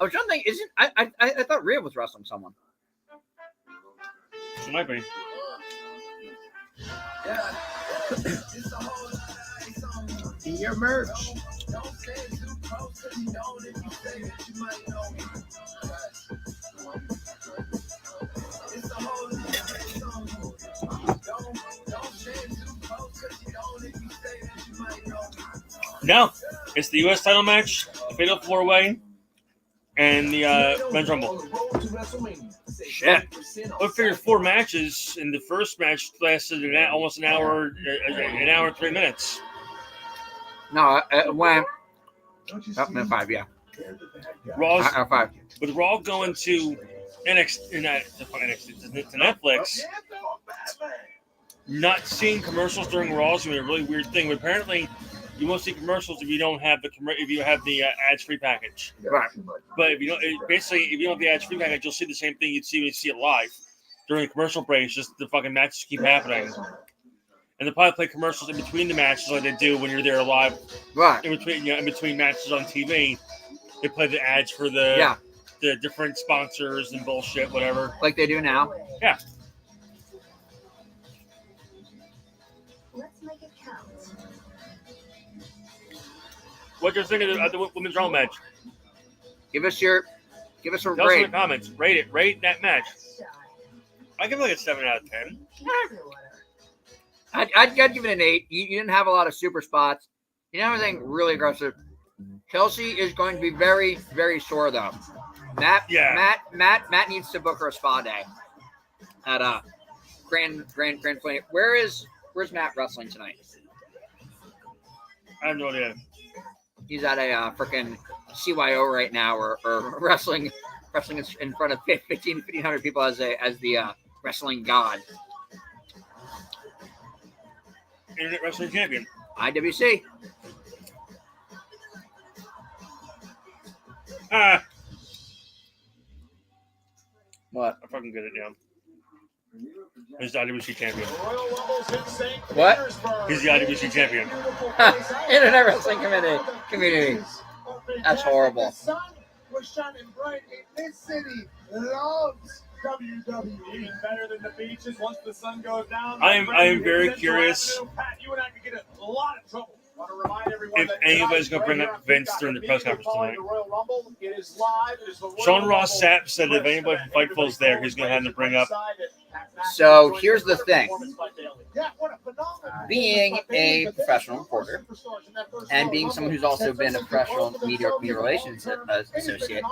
I was trying to think. Isn't I thought Rhea was wrestling someone. She might be. Your merch. No, it's the U.S. title match, the Fatal 4-Way, and the Men's Rumble. Shit. I figured 4 matches, and the first match lasted almost an hour and 3 minutes. No, it went up in 5, yeah. Raw's, 5. with Raw going to Netflix, not seeing commercials during Raw is going to be a really weird thing. But apparently, you won't see commercials if you don't have the ads-free package. Right. But if you don't, if you don't have the ads-free package, you'll see the same thing you'd see when you see it live. During the commercial breaks, just the fucking matches keep happening. And they'll probably play commercials in between the matches like they do when you're there live. Right. In between matches on TV, they play the ads for the different sponsors and bullshit, whatever. Like they do now. Yeah. Let's make it count. What do you think of the women's Rumble match? Give us a Tell us in grade. the comments. Rate it. Rate that match. I give it like a 7 out of 10. I'd give it an 8. You didn't have a lot of super spots. You didn't have anything really aggressive. Kelsey is going to be very, very sore though. Matt needs to book her a spa day at Grand Flame. Where's Matt wrestling tonight? I have no idea. He's at a freaking CYO right now, or wrestling in front of 1,500 people as the wrestling god. Internet Wrestling Champion. IWC. What? I fucking get it now. He's the IWC champion. What? He's the IWC champion. Internet Wrestling Community. That's horrible. The sun was shining bright in this city. Loves WWE. Even better than the beaches once the sun goes down. I am very curious Pat, you and I could get a lot of trouble. Want to remind everyone if that anybody's going to bring up Vince during the press conference tonight. Sean Ross Sapp said if anybody from Fightful's there, he's going to have to bring up. So here's the thing. Being a professional reporter and being someone who's also been a professional media relations associate,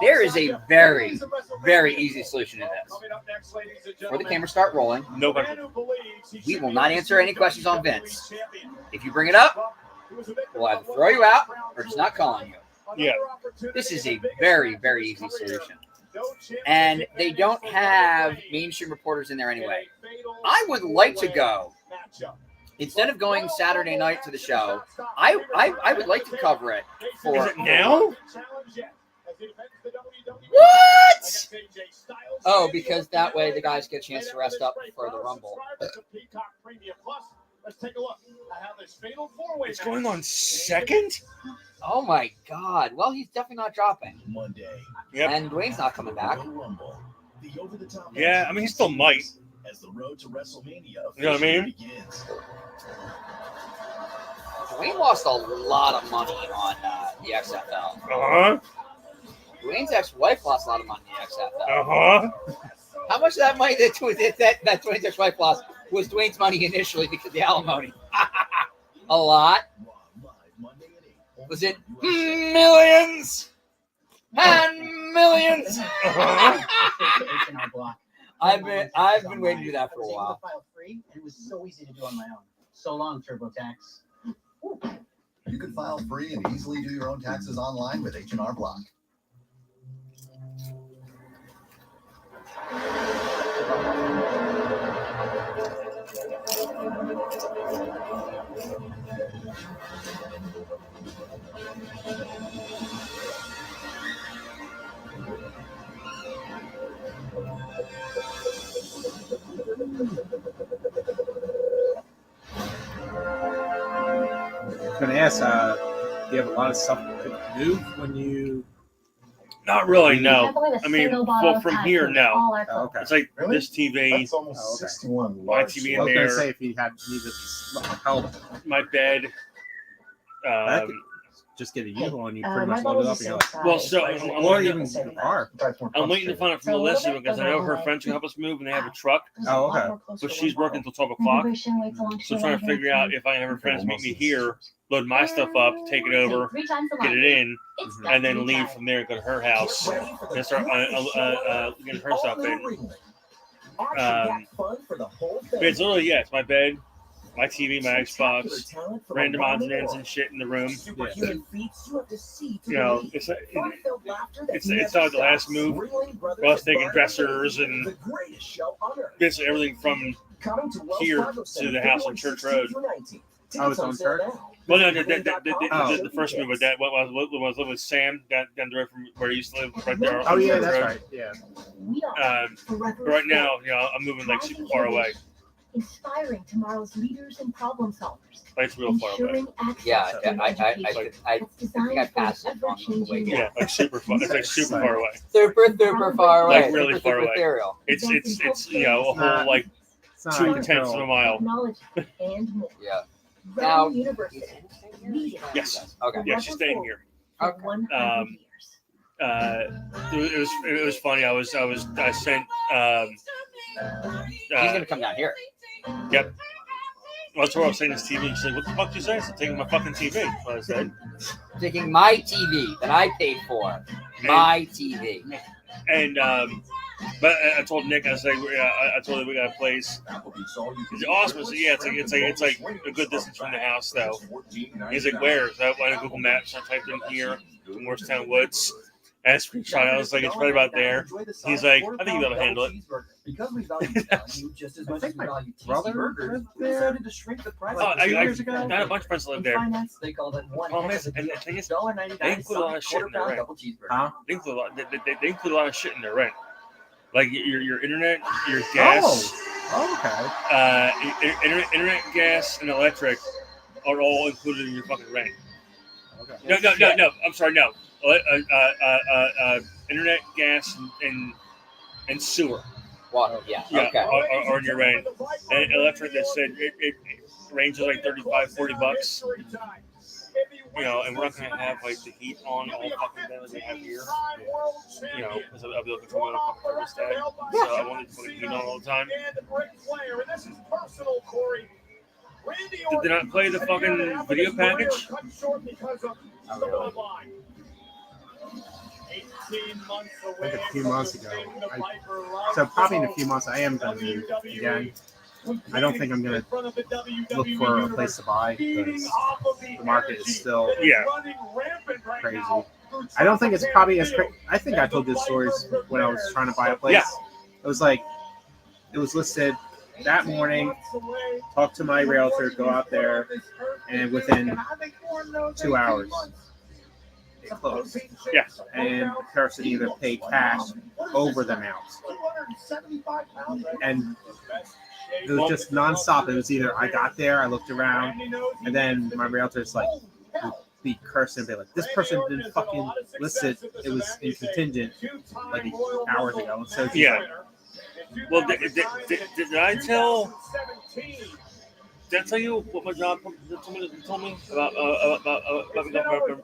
there is a very, very easy solution to this. Before the cameras start rolling, No question. we will not answer any questions on Vince. If you bring it up, we'll either throw you out or just not call on you. Yeah. This is a very, very easy solution. And they don't have mainstream reporters in there anyway. I would like to go. Instead of going Saturday night to the show, I would like to cover it for... Is it now? What? Oh, because that way the guys get a chance to rest up for the Rumble. Let's take a look at how this fatal four-way It's going on second? Oh my God. Well, he's definitely not dropping. Monday. Yep. And Dwayne's not coming back. Yeah, I mean, he still might. As the road to WrestleMania You know what I mean? begins. Dwayne lost a lot of money on the XFL. Uh-huh. Dwayne's ex-wife lost a lot of money on the XFL. Uh-huh. How much of that money that Dwayne's ex-wife lost was Dwayne's money initially because of the alimony? A lot. Was it millions and millions? Uh-huh. I've been waiting to do that for a I was able while. to file free, and it was so easy to do on my own. So long, TurboTax. You can file free and easily do your own taxes online with H&R Block. I was going to ask, do you have a lot of stuff to move when you? Not really, no. Can't believe a I mean, single bottle well, of from Tide here, Pool, no. all our Oh, okay. It's like Really? this TV, That's almost Oh, okay. 61 my large. TV I in was going to there, say if you had needed help, my bed. I could just get a U-Haul and you pretty much load it up. And you're like, Well, so or even your car. I'm waiting to find out from Melissa because I know her friends can help us move and they have a truck, Oh, okay. but she's working until 12 o'clock. So trying to figure out if I have her friends meet me here, load my stuff up, take it over, get it in, and then leave from there and go to her house and start getting her stuff in. But it's literally, yeah, it's my bed, my TV, my Xbox, random odds and ends and shit in the room. Yeah. You know, it's not like the last move. I was taking dressers and basically everything from here to the house on Church Road. I was on church. Well, no, the first move with that was living with Sam down the road from where he used to live, right there. Oh on yeah, Church that's Road. right. Yeah. But right now, you know, I'm moving like super far away. Inspiring tomorrow's leaders and problem solvers. Like it's real far away. Ensuring access Yeah, to I education. think It's designed I for passed an it on the way ever-changing here. Yeah, like super far. It's like super far away. Super far away. Like really far away. Ethereal. It's you know a whole like It's not out of 2/10 of a control. mile. technology and more. Yeah. Rome Now- University. Media Yes. Okay. Yeah, she's staying here. for Okay. 100 years. It was funny. I sent He's gonna come down here. Yep. Well, that's what I was saying. This TV. She's like, "What the fuck did you say?" I said, "Taking my fucking TV." That's what I said. Taking my TV that I paid for. My TV. And but I told Nick, I said, I told him we got a place. He's awesome. I said, yeah, it's like a good distance from the house though. He's like, where? So I went to Google Maps. I typed in here, Morristown Woods. And I screenshot. I was like, it's right about there. He's like, I think you'll be able to handle it. Because we value value just as much as we value tasty brother burgers, lived we there decided to shrink the price. Oh, of I years ago. had a bunch of friends that live In there. finance, they call it one Problem heck is, of a and deal. the thing is, $1.99 they include a lot of shit in their quarter-pound rent. double cheeseburger. Huh? They include a lot of shit in their rent. Like your internet, your gas, internet, gas, and electric are all included in your fucking rent. Okay. No. I'm sorry, no. Internet, gas, and sewer. Water. Yeah. Yeah, Okay. are in your rent. And electric, they said it ranges like $35-$40. You know, and we're not going to have like the heat on all fucking day like we have here. You know, because I'll be looking for a fucking thermostat. So I wanted to put the heat on all the time. Did they not play the fucking video package? I think a few months ago. So probably in a few months I am going to move again. I don't think I'm going to look for a place to buy because the market is still crazy. I don't think it's probably as crazy. I think I told you stories when I was trying to buy a place. Yeah. It was like, it was listed that morning, talk to my realtor, go out there, and within 2 hours, it closed. Yeah. And the person either paid cash over the amount. And it was just nonstop. It was either I got there, I looked around, and then my realtor's like, would be cursing and be like, this person didn't fucking list it. It was in contingent like hours ago. So she's Yeah. like, Well, did I tell? Did I tell you what my job told me about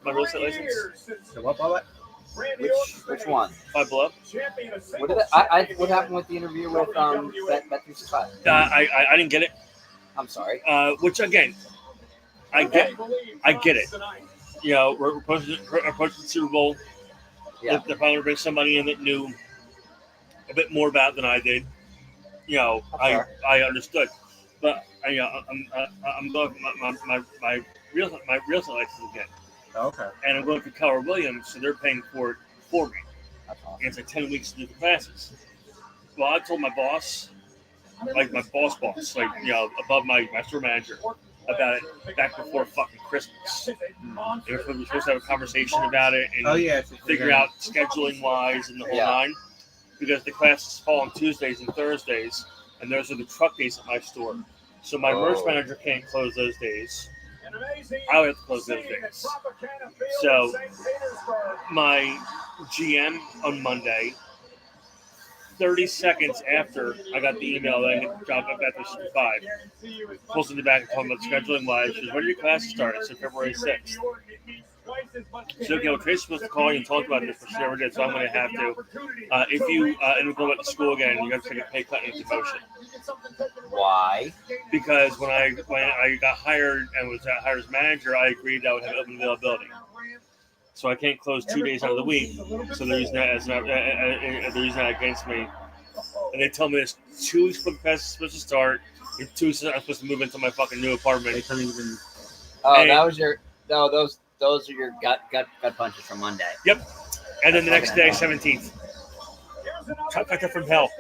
my real estate license? so what? Which one? Five Below. What did what happened with the interview with Veterans Society? I didn't get it. I'm sorry. Which again, I get it. You know, we're approaching the Super Bowl. Yeah. They're probably bring somebody in that knew a bit more about it than I did. I understood, but I'm going for my real estate license again, Okay. and I'm going for Keller Williams, so they're paying for it for me. And it's like 10 weeks to do the classes. Well, I told my boss, like my boss, like above my store manager, about it back before fucking Christmas. They were supposed to have a conversation about it and figure out scheduling wise and the whole nine, because the classes fall on Tuesdays and Thursdays, and those are the truck days at my store. So my merch manager can't close those days. I would have to close those days. So my GM on Monday, 30 seconds after I got the email that I had dropped up after 5, pulls in the back and talking about scheduling wise. She goes, when do your classes start? I said February 6th. So, okay, well, Tracy's supposed to call you and talk about this, but she never did, so I'm going to have to. If you end up going back to school again, you have to take a pay cut and a demotion. Why? Because when I got hired and was hired as manager, I agreed that I would have open availability. So I can't close 2 days out of the week. So they're using that against me. And they tell me it's 2 weeks before the class is supposed to start. In 2 weeks, I'm supposed to move into my fucking new apartment. They couldn't even. Oh, that was your. No, those are your gut punches from Monday. Yep. And then the next day, 17th. Trifecta from hell.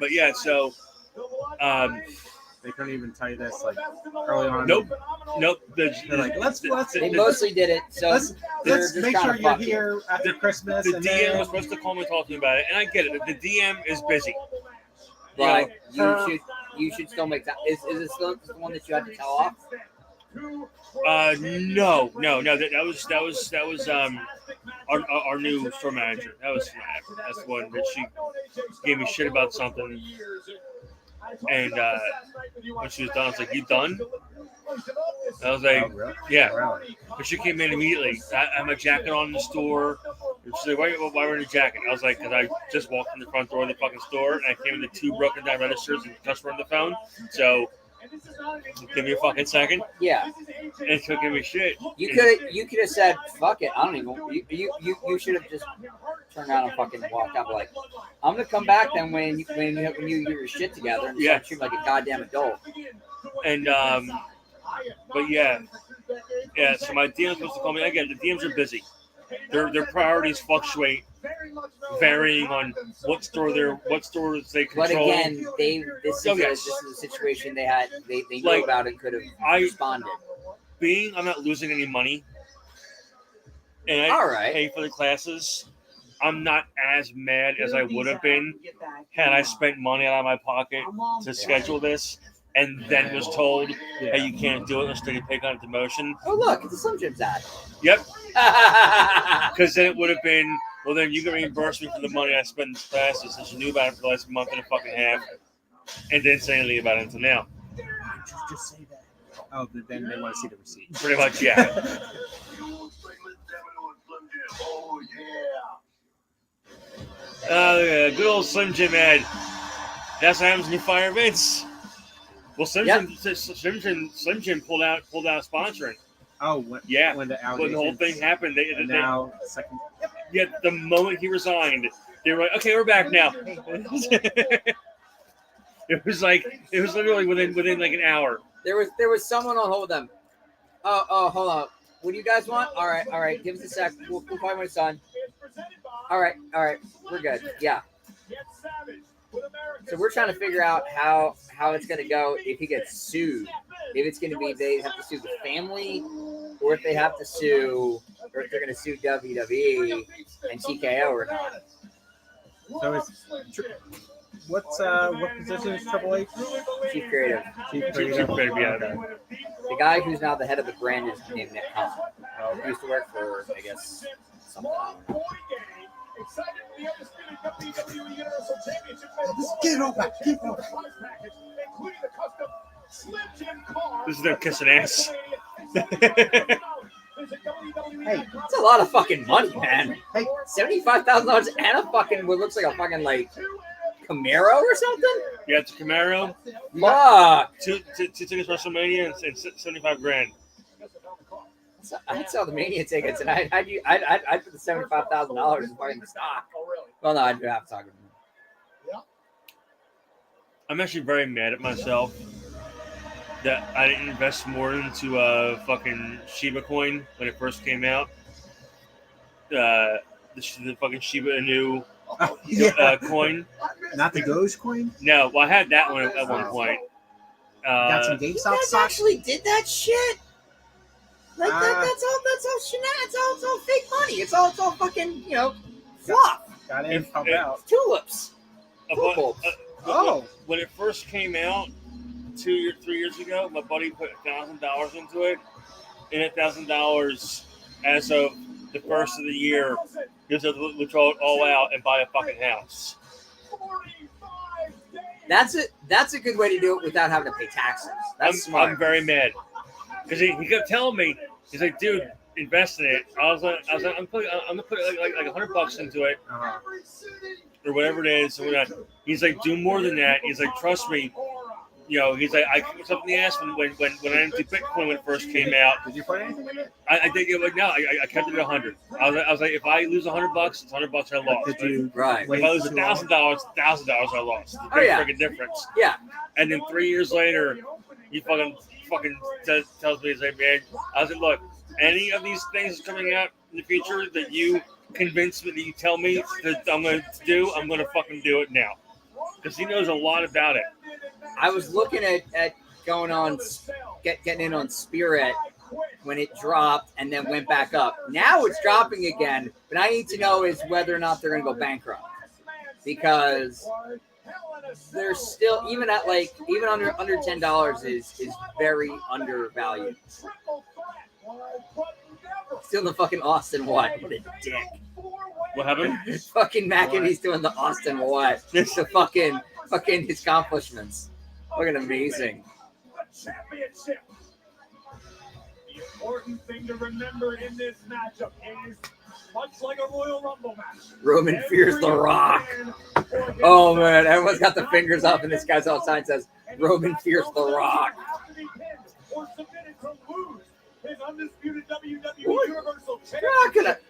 But yeah, so. They couldn't even tell you this like early on. Nope. They're like, let's. They mostly did it. So let's make sure you're here after Christmas. The DM was supposed to call me talking about it, and I get it. The DM is busy. But you should still make that. Is it still the one that you had to tell off? No. That was our new store manager. That's the one that she gave me shit about something. And when she was done, I was like, "You done?" I was like, "Yeah." But she came in immediately. I had my jacket on in the store. She's like, "Why wearing a jacket?" I was like, "Because I just walked in the front door of the fucking store and I came into 2 broken down registers and the customer on the phone. So give me a fucking second." Yeah. And she'll give me shit. You could have said, "Fuck it." I don't even. You should have just turned around and fucking walked out like, "I'm gonna come back then when you get your shit together and start treating like a goddamn adult." And but yeah. So my DM's supposed to call me again. The DMs are busy. Their priorities fluctuate, varying on what stores they control. But again, this is a situation they knew about and could have responded. Being I'm not losing any money, and I pay for the classes, I'm not as mad as I would have been had I spent money out of my pocket to schedule this. And then was told, hey, you can't do it unless you take a pay cut and demotion. Oh, look, it's a Slim Jim's ad. Yep. Because then it would have been, well, then you can reimburse me for the money I spent in classes since you knew about it for the last month and a fucking half and didn't say anything about it until now. Just say that. Oh, then they want to see the receipt. Pretty much, yeah. Good old Slim Jim ad. That's what happens when you fire Vince. Well, Slim Jim pulled out sponsoring. Oh, when the whole thing happened, now second. Yeah, the moment he resigned, they were like, "Okay, we're back now." It was literally within like an hour. There was someone on hold them. Oh, hold on. What do you guys want? All right. Give us a sec. We'll call my son. All right. We're good. Yeah. So we're trying to figure out how it's going to go if he gets sued. If it's going to be they have to sue the family, or if they have to sue, or if they're going to sue WWE and TKO or not. So it's what position is Triple H? Chief Creative. Chief Creative, yeah. The guy who's now the head of the brand is named Nick Khan. He used to work for, I guess, something. Excited for the undisputed WWE Universal Championship match. Get over. Including the custom Slim Jim car. This is them kissing ass. Hey, that's a lot of fucking money, man. Hey, $75,000 and a fucking what looks like a fucking like Camaro or something. Yeah, it's a Camaro. Fuck. Two tickets for WrestleMania and $75,000. I'd sell the Mania tickets, and I'd put the $75,000 in fucking stock. Well, no, I'd have to talk to him. I'm actually very mad at myself that I didn't invest more into fucking Shiba coin when it first came out. The fucking Shiba Inu coin. Not the Doge coin? No, well, I had that one at one point. Got some You GameStop guys stock? actually did that shit? Like that's all shenanigans. It's all fake money. It's all fucking fluff. Got in, pump out. Tulips. When it first came out 3 years ago, my buddy put $1,000 into it, and $1,000 as of the first of the year, he was able to throw it all out and buy a fucking house. That's a good way to do it without having to pay taxes. That's smart. I'm very mad because he kept telling me, he's like, dude, invest in it. I was like, I'm gonna put like $100 into it, or whatever it is. He's like, do more than that. He's like, trust me. He's like, I kicked myself in the ass when I didn't do Bitcoin when it first came out. Did you put anything in it? I did. No, I kept it at 100. I was like, if I lose $100, it's $100 I lost. Did you right? If I lose $1,000, $1,000 I lost. It's a big freaking difference. Yeah. And then 3 years later, he fucking tells me, he's like, man, I was like, look, any of these things coming out in the future that you convince me, that you tell me that I'm going to do, I'm going to fucking do it now. Because he knows a lot about it. I was looking at going on, getting in on Spirit when it dropped and then went back up. Now it's dropping again, but I need to know is whether or not they're going to go bankrupt, because they're still even under $10 is very undervalued. Still the fucking Austin what? What a dick. What happened? Fucking McAfee's doing the Austin what? Just the fucking his accomplishments. Fucking amazing. Championship. The important thing to remember in this matchup is, much like a Royal Rumble match, Roman fears The Rock. Oh man, everyone's got the fingers up, and this guy's outside says Roman fears The Rock. Or submitted to lose his undisputed WWE Universal Championship.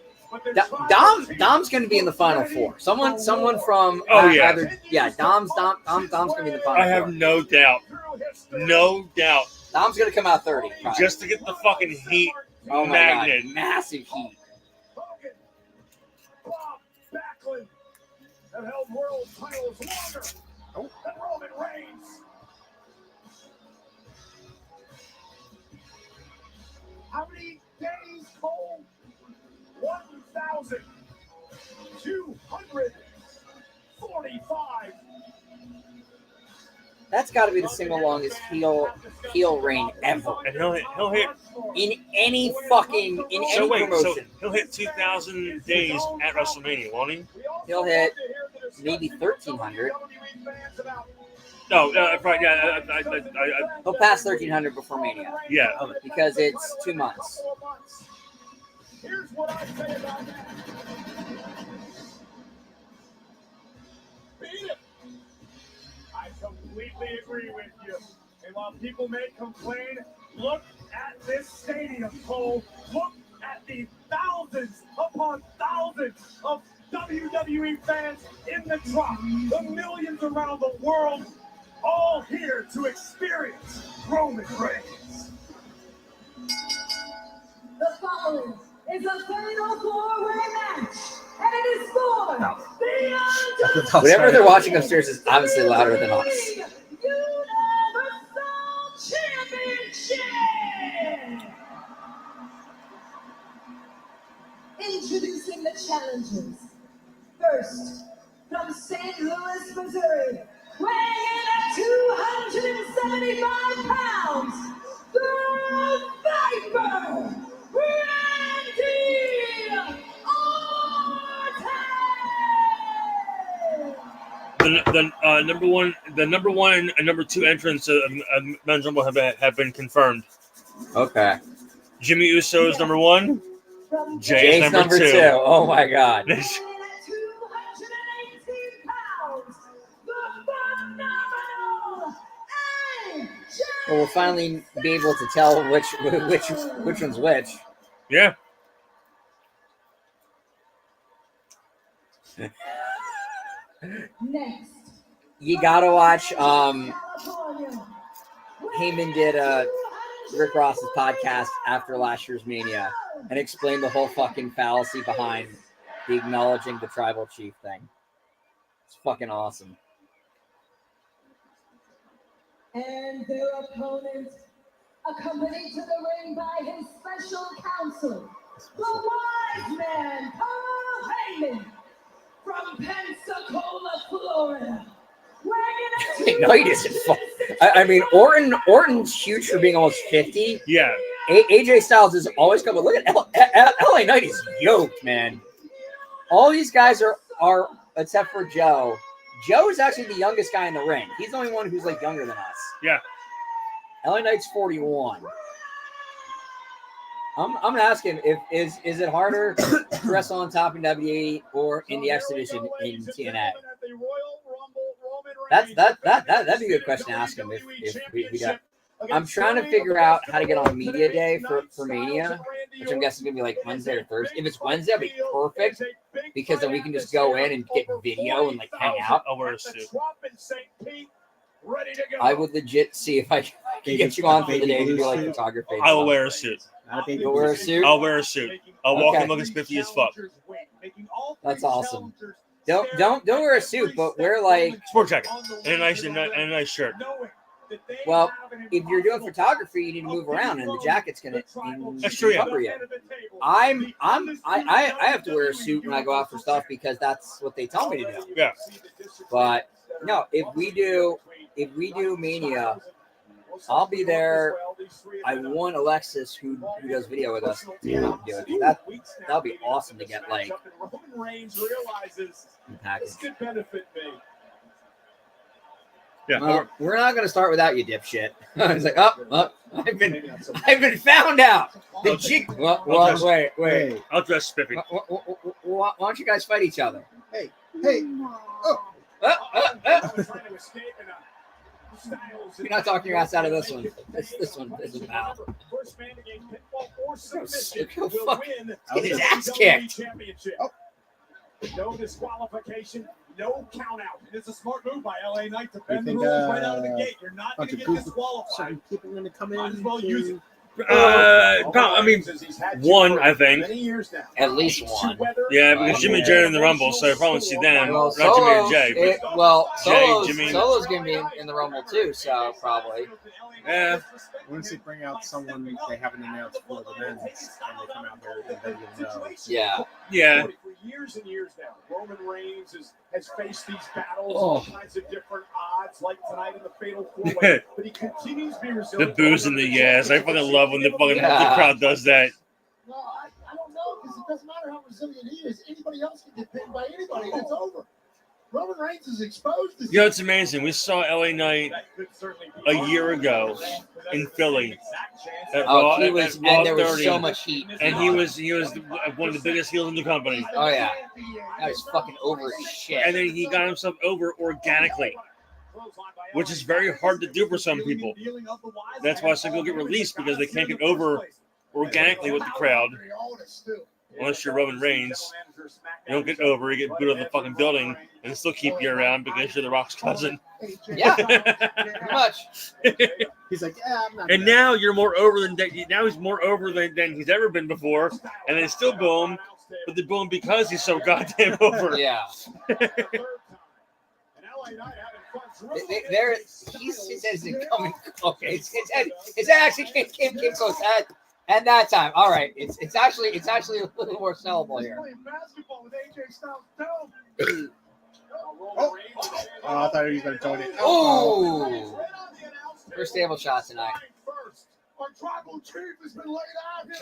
Dom's going to be in the Final Four. Someone from either Dom's going to be in the Final Four. I have no doubt. Dom's going to come out 30 probably. Just to get the fucking heat magnet. God. Massive heat. Backlund have held world titles longer than Roman Reigns. How many days, Cole? 1,245. That's got to be the single longest heel reign ever. And he'll hit in any promotion. So he'll hit 2,000 days at WrestleMania, won't he? He'll hit maybe 1,300. No, right, yeah. He'll pass 1,300 before Mania. Yeah. Because it's 2 months. Here's what I say about that. Beat it. I completely agree with you. And while people may complain, look at this stadium, Cole. Look at the thousands upon thousands of WWE fans in the drop. The millions around the world, all here to experience Roman Reigns. The following is a fatal four-way match, and it is for the Whatever they're watching upstairs is obviously louder than us. Universal Championship. Introducing the challengers. First, from St. Louis, Missouri, weighing in at 275 pounds, the Viper, Randy Orton. The number one and number two entrants of Men's Rumble have been confirmed. Okay. Jimmy Uso is number one. Jay's number two. Oh my God. Well, we'll finally be able to tell which one's which. Yeah. Next, You gotta watch. Heyman did Rick Ross's podcast after last year's Mania and explained the whole fucking fallacy behind the acknowledging the tribal chief thing. It's fucking awesome. And their opponent, accompanied to the ring by his special counsel, the wise man, Paul Heyman, from Pensacola, Florida. Knight isn't fun. I mean, Orton's huge for being almost 50. Yeah. AJ Styles is always coming. Look at LA Knight is yoked, man. All these guys are except for Joe. Joe is actually the youngest guy in the ring. He's the only one who's like younger than us. Yeah. LA Knight's 41. I'm gonna ask him is it harder to wrestle on top in WWE or in the X division in TNA? That'd be a good question to ask him if we got. I'm trying to figure out how to get on media day for Mania, which I'm guessing is gonna be like Wednesday or Thursday. If it's Wednesday, it'll be perfect because then we can just go in and get video and like hang out. I'll wear a suit. I would legit see if I can get you on for the day to do like photography. I will wear a suit. You'll wear a suit? I'll wear a suit. I'll walk in looking spiffy as fuck. That's awesome. Don't wear a suit, but wear like sport jacket and a nice shirt. Well, if you're doing photography, you need to move around, and the jacket's gonna cover you. I have to wear a suit when I go out for stuff because that's what they tell me to do. Yeah. But no, if we do Mania, I'll be there. I want Alexis, who does video with us, to do it. That'll be awesome to get like package. Yeah, well, we're not going to start without you, dipshit. He's like, I've been found out. The jig. Well, wait. I'll dress spiffy. Why don't you guys fight each other? Hey. You're not talking your ass out of this one. This one, pal. Get his ass kicked. No disqualification, no count out. It's a smart move by LA Knight to bend the rules right out of the gate. You're not going to get disqualified. Certain people are going to come in. Might as well use it. I mean, one, I think. At least one. Yeah, because Jimmy and Jay are in the Rumble, so I probably see them. Well, not Jimmy and Jay. Solo's going to be in the Rumble too, so probably. Yeah. Once they bring out someone they haven't announced for the men's, and they come out there, then you'll know. Yeah. Yeah. For years and years now, Roman Reigns has faced these battles, all kinds of different odds, like tonight in the Fatal 4-Way, but he continues to be resilient. The booze and the yes. I fucking love when the crowd does that. No, I don't know, because it doesn't matter how resilient he is. Anybody else can get pinned by anybody, and it's over. Roman Reigns is exposed. You know, it's amazing. We saw LA Knight a year ago in Philly. There was so much heat. And he was one of the biggest heels in the company. Oh yeah, that was fucking over as shit. And then he got himself over organically, which is very hard to do for some people. That's why some people get released because they can't get over organically with the crowd. Unless you're Roman Reigns, you don't get over, you get booed out of the fucking building, and still keep you around because you're The Rock's cousin. Yeah, pretty much. He's like, yeah, I'm not. And now you're more over than now he's more over than he's ever been before, and they still boo him, but they boo him because he's so goddamn over. Yeah. He says it's coming. Okay, his head actually came close at that time. All right, it's actually a little more sellable here. I thought he was going to join it. Oh, first table shot tonight.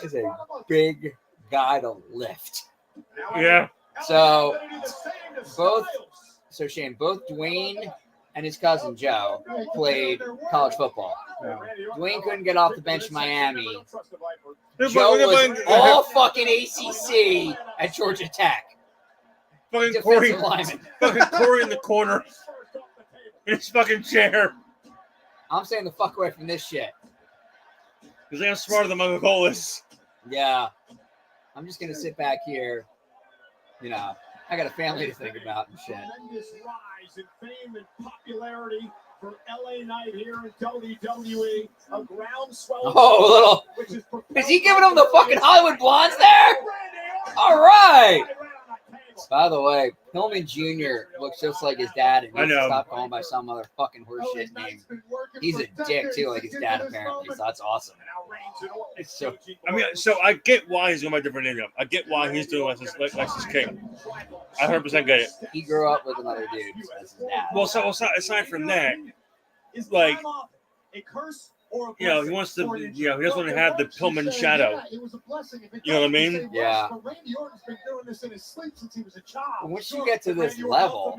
Is a big guy to lift. Yeah. So Shane, both Dwayne and his cousin Joe played college football. Dwayne couldn't get off the bench in Miami. Joe was all fucking ACC at Georgia Tech. Fucking Corey in the corner in his fucking chair. I'm saying the fuck away from this shit. Because I'm smarter than Michael Colas. Yeah. I'm just going to sit back here. You know, I got a family to think about and shit. Tremendous rise in fame and popularity for LA Knight here in WWE. A groundswell. Oh, is he giving him the fucking Hollywood Blondes there? All right. By the way, Pillman Jr. looks just like his dad, and he needs to stop calling by some other fucking horseshit name. He's a dick too, like his dad apparently. So that's awesome. So I mean, so I get why he's going by a different name. I get why he's doing Lexus King. I 100% get it. He grew up with another dude as his dad. Well, so aside from that, like, you know, he wants to, you know, he doesn't want to have the Pillman shadow. You know what I mean? Yeah. Once you get to this level,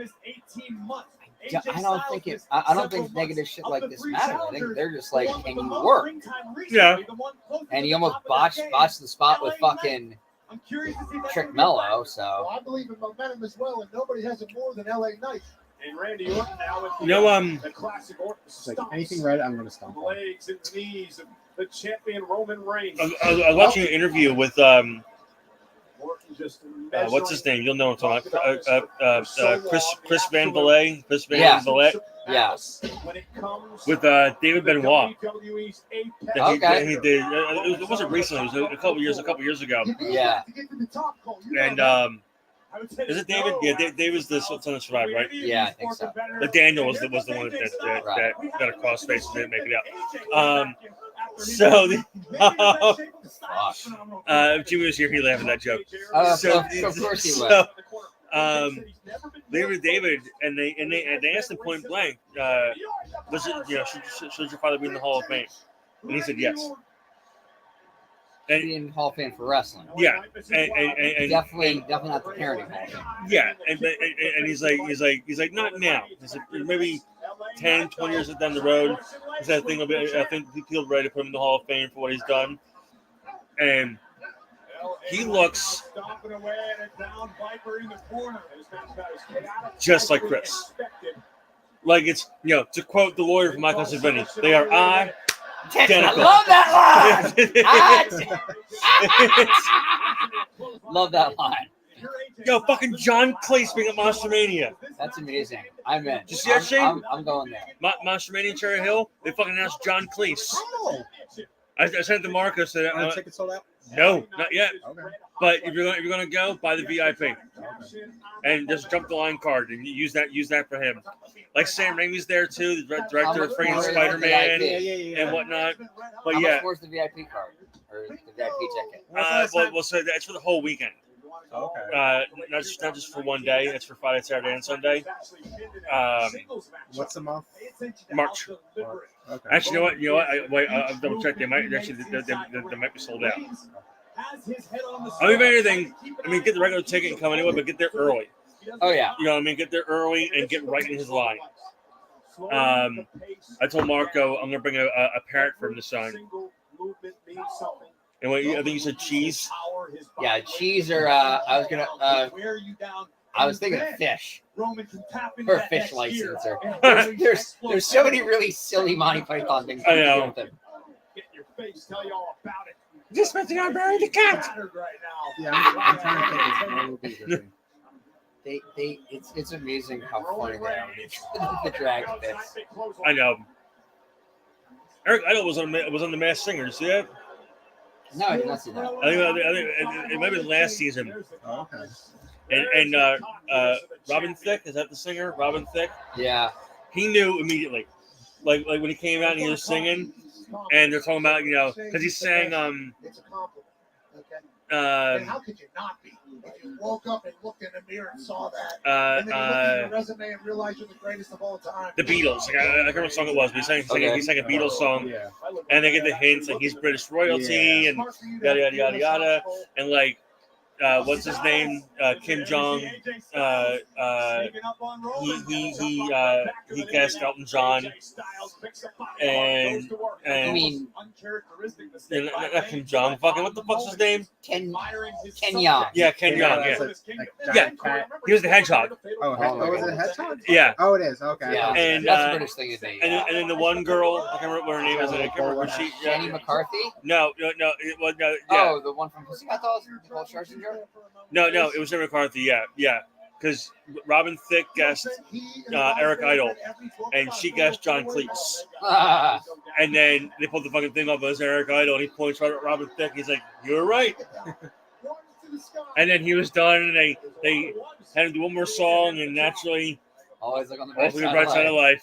I don't think negative shit like this matters. I think they're just like, can you work? Yeah. And he almost botched the spot with fucking Trick Mello. So I believe in momentum as well, and nobody has it more than LA Knight. And Randy Orton now with the classic Orton Like anything red, I'm going to stomp on. legs and knees of the champion Roman Reigns. I was watching an interview with what's his name? You'll know what I'm talking about. Chris Van Vliet. Chris Van Vliet. Yeah. With David Benoit. Okay. He did. It wasn't recently. It was a couple years ago. Yeah. And is it David? Yeah, David's the son of Survivor, right? Yeah, I think so. But Daniel was the one that got a crossface and didn't make it out. So Jimmy was here. He laughed at that joke. Of course he would. They were David, and they asked him point blank, should your father be in the Hall of Fame? And he said yes. And in Hall of Fame for wrestling. Yeah, and definitely not the parenting Hall of Fame. Yeah, and he's like not now. He said maybe 10, 20 years down the road. He said I think he'll ready to put him in the Hall of Fame for what he's done. And he looks just like Chris. Like it's, you know, to quote the lawyer from Michael Savini, they are identical. I love that line. Love that line. Yo, fucking John Cleese being at Monster Mania. That's amazing. I'm in. Did you see that shit? I'm going there. Monster Mania Cherry Hill, they fucking announced John Cleese. Oh. I sent it to Marcus. Are the tickets sold out? No, not yet. Okay. But if you're gonna go, buy the VIP, and just jump the line card and use that for him. Like Sam Raimi's there too, the director of freaking Spider-Man and whatnot. But How yeah, much was the VIP card or the VIP ticket? well, so that's for the whole weekend. Okay. Not just for one day. It's for Friday, Saturday, and Sunday. What's the month? March. Okay. Actually, you know what? I'll double check. They might be sold out. I mean, if anything, get the regular ticket and come anyway, but get there early. Oh yeah. You know what I mean? Get there early and get right in his line. I told Marco I'm gonna bring a parrot for him to sign. And what, I think you said cheese. Yeah, cheese or I was thinking of fish. Or fish license. Or there's so many really silly Monty Python things. I know. Get your face, tell you all about it. Just mentioned I buried the cat. Yeah, I'm trying to think of what It's amazing how funny they are. The drag bits. I know. Eric Idle was on the Masked Singer. You see that? No, I did not see that. I think it might have been last season. Oh, okay. And Robin Thicke, is that the singer? Robin Thicke? Yeah. He knew immediately. Like when he came out and he was singing, and they're talking about, you know, because he sang It's a compliment. Okay. And how could you not be? If you woke up and looked in the mirror and saw that, and then you look at your resume and realize you're the greatest of all time. the Beatles. Like, I can't remember what song it was, but he sang a Beatles song, Yeah. and they get the hints like he's British royalty and yada yada yada yada, and like what's his name? Kim Jong. He cast Elton John, and I mean, not Kim Jong. Fucking what the fuck's his name? Ken Young. Yeah, Ken Young. Yeah, he was the hedgehog. Oh, was it a hedgehog? Yeah. Oh, it is. Okay. Yeah, And that's a British thing. and then the one girl, I can't remember what her name is. I can't remember what she. Jenny McCarthy? No. It was no. Yeah. Oh, the one from Pussycat Dolls, Nicole Scherzinger? No, it was Eric McCarthy. Yeah. Because Robin Thicke guessed Eric Idle, and she guessed John Cleese. And then they pulled the fucking thing up as Eric Idle, and he points right at Robin Thicke. He's like, "You're right." And then he was done, and they had him do one more song, and naturally, always look on the bright side of life.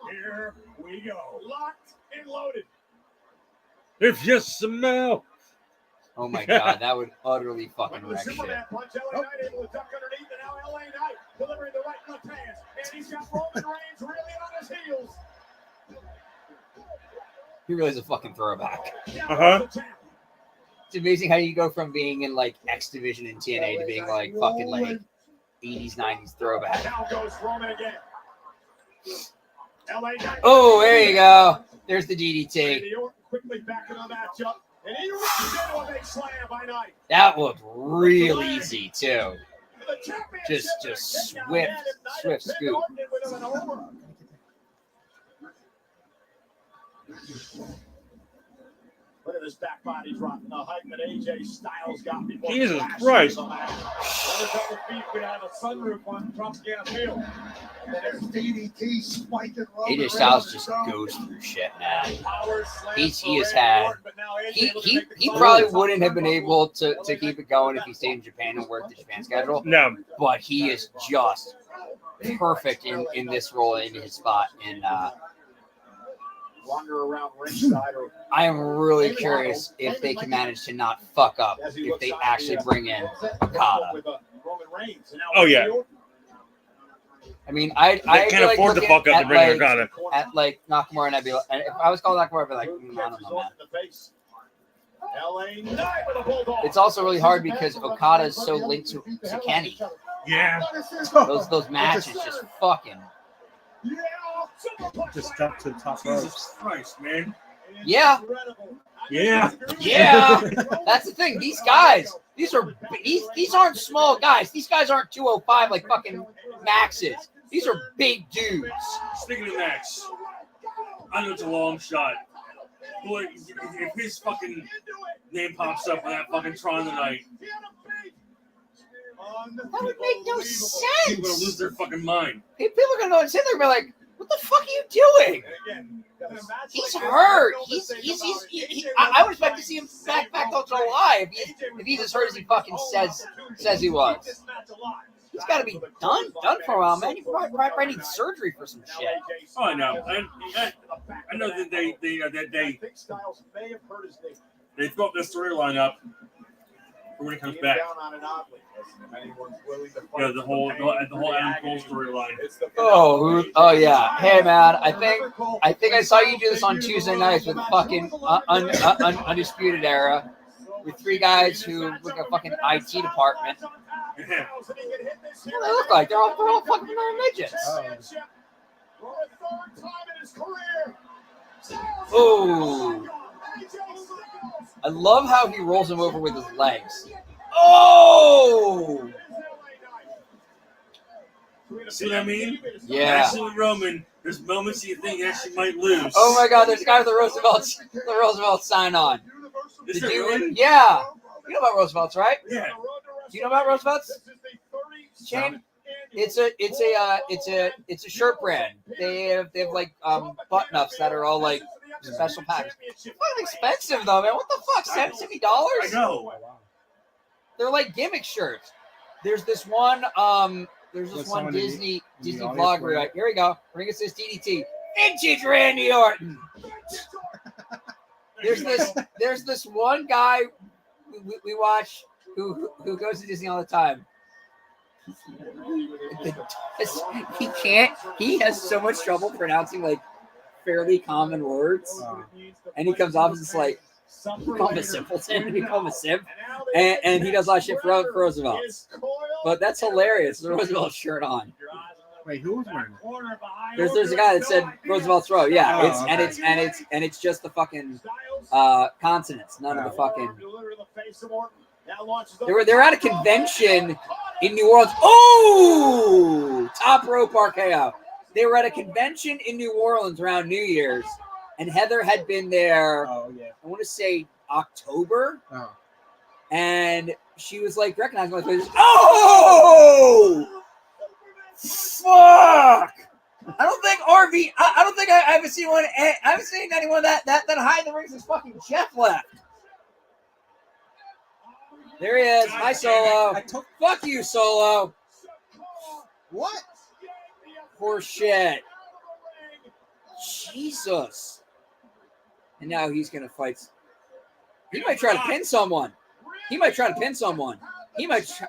Here we go. Locked and loaded. If you smell. Oh my god, that would utterly fucking wreck shit. Superman punch, LA Knight able to duck underneath, and now LA Knight delivering the right left hands. And he's got Roman Reigns really on his heels. He really is a fucking throwback. It's amazing how you go from being in like X Division in TNA to being like fucking like 80s, 90s throwback. Now goes Roman again. LA Knight. Oh, there you go. There's the DDT. Quickly back in the matchup. And he runs into a big slam by Knight. That looked real easy too. Just swift scoop. Look at this back body drop, the height that AJ Styles got before. Jesus Christ. Could have a sunroof on Trump's gas field. And then there's DDT spiking. AJ Styles just goes through shit, man. He has had. He probably wouldn't have been able to keep it going if he stayed in Japan and worked the Japan schedule. No. But he is just perfect in this role, in his spot. And wander around ringside. I am really curious if they can manage to not fuck up if they actually bring in Okada. Oh yeah. I mean, I can't afford to fuck up to bring in Okada. At like Nakamura, and I'd be like, and if I was called Nakamura, I'd be like, I don't know, man. It's also really hard because Okada is so linked to Kenny. Yeah. Those matches just fucking. Just jump to the top rope. Jesus Christ, man. Yeah. That's the thing. These guys, these aren't small guys. These guys aren't 205 like fucking Maxes. These are big dudes. Speaking of Max, I know it's a long shot. Boy, if his fucking name pops up on that fucking Tron tonight, that would make no sense. People are gonna lose their fucking mind. People are gonna sit there and be like, "What the fuck are you doing?" He's hurt. I would expect to see him back till July if he's as hurt as he fucking says he was. He's got to be done for a while, man. He probably needs surgery for some shit. Oh, I know. I know that they throw up this storyline up for when he comes back. Yeah, the whole Adam Cole storyline. Oh yeah. Hey man, I think I saw you do this on Tuesday nights with fucking Undisputed Era with three guys who look like a fucking IT department. What do they look like? They're all fucking little midgets. Oh. I love how he rolls him over with his legs. Oh! See what I mean? Yeah. Actually, Roman, there's moments you think actually might lose. Oh my God! There's a guy with the Roosevelt sign on. Is there really? Yeah. You know about Roosevelt's, right? Yeah. Do you know about Roosevelt's? Shane? It's a shirt brand. They have like button ups that are all like special packs. It's fucking expensive though, man. What the fuck? $70? I know. They're like gimmick shirts. There's this one Disney vlogger. Right, here we go. Bring us this DDT. Vintage Randy Orton. There's this one guy we watch who goes to Disney all the time. He has so much trouble pronouncing like fairly common words, and he comes off as just like, we call him a simpleton, we call him a simp, and he does a lot of shit for Roosevelt. But that's hilarious. The Roosevelt shirt on. Wait, who was wearing it? There's a guy that said Roosevelt's Row. Yeah, it's just the fucking consonants, none of the fucking. They're at a convention in New Orleans. Oh, top rope RKO. They were at a convention in New Orleans around New Year's, and Heather had been there. Oh yeah. I want to say October, Oh. and she was like recognizing my face. Oh, fuck! I don't think RV. I don't think I haven't seen one. I haven't seen anyone that high in the rings as fucking Jeff left. There he is. Hi, Solo. Fuck you, Solo. What? Poor shit. Jesus. And now he's gonna fight. He might try to pin someone. He might try to pin someone. He might try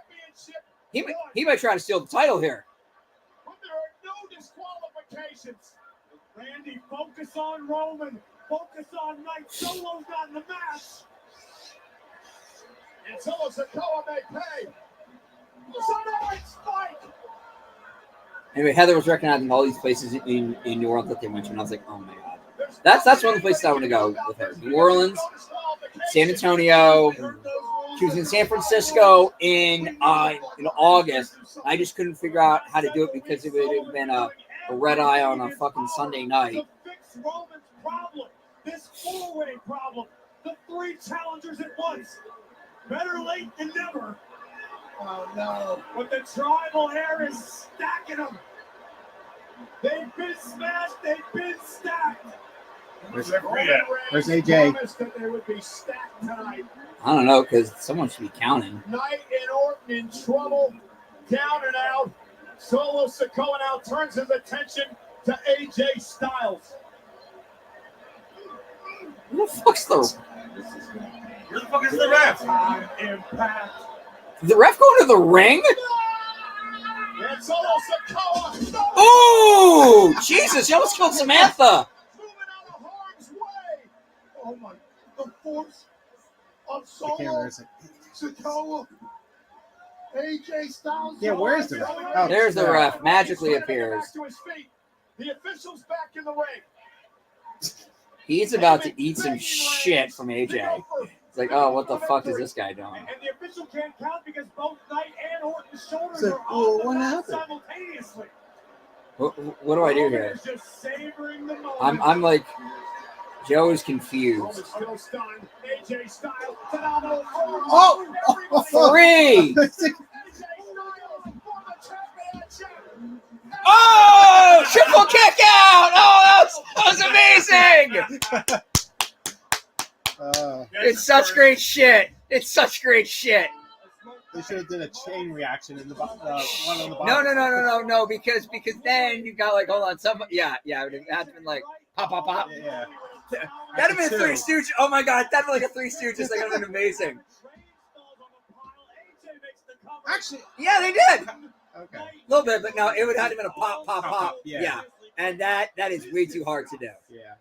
to steal the title here. But there are no disqualifications. Randy, focus on Roman. Focus on Knight. Solo's not in the match. And Solo Sikoa may pay. Tonight's fight. Anyway, Heather was recognizing all these places in New Orleans that they went to, and I was like, oh my god. That's one of the places I want to go with her. New Orleans, San Antonio. She was in San Francisco in August. I just couldn't figure out how to do it because it would have been a red eye on a fucking Sunday night. Fix Roman's problem. This four-way problem. The three challengers at once. Better late than never. Oh no. But the tribal hair is stacking them. They've been smashed. They've been stacked. Where's Roman Where's Reigns AJ? promised that they would be stacked tonight. I don't know, because someone should be counting. Knight and Orton in trouble. Down and out. Solo Sikoa now turns his attention to AJ Styles. Who the fuck's the... Where the fuck is the ref? Impact. Did the ref go into the ring? And Solo Sikoa. Oh, Jesus, you almost killed Samantha. Moving out of harm's way. Oh my. The force of I can't Solo remember. It's like, Sikoa. AJ Styles. yeah, where's the ref? Oh, There's the there. ref. Magically He's trying to get appears. back to his feet. The official's back in the ring. He's about to eat some shit from AJ. It's like, oh, what the fuck is this guy doing? And the official can't count because both Knight and Orton's shoulders So, are on the what mat happened? simultaneously. What do I do here? Roman is just savoring the moment. I'm like, Joe is confused. Roman's still stunned. AJ Styles, phenomenal. Oh! Three! AJ Styles for the championship. Oh, triple kick out! Oh, that was amazing! It's such great shit. It's such great shit. They should have did a chain reaction in the one on the bottom. No, because then you got like, hold on, yeah, it would have been like pop, pop, pop. Yeah. That'd have been a Three Stooges. Oh my god, that'd been like a Three Stooges. That would have been amazing. Actually, Yeah, they did. okay. A little bit, but no, it would have been a pop, pop, pop. Yeah. Yeah. And that is way too hard to do. Yeah.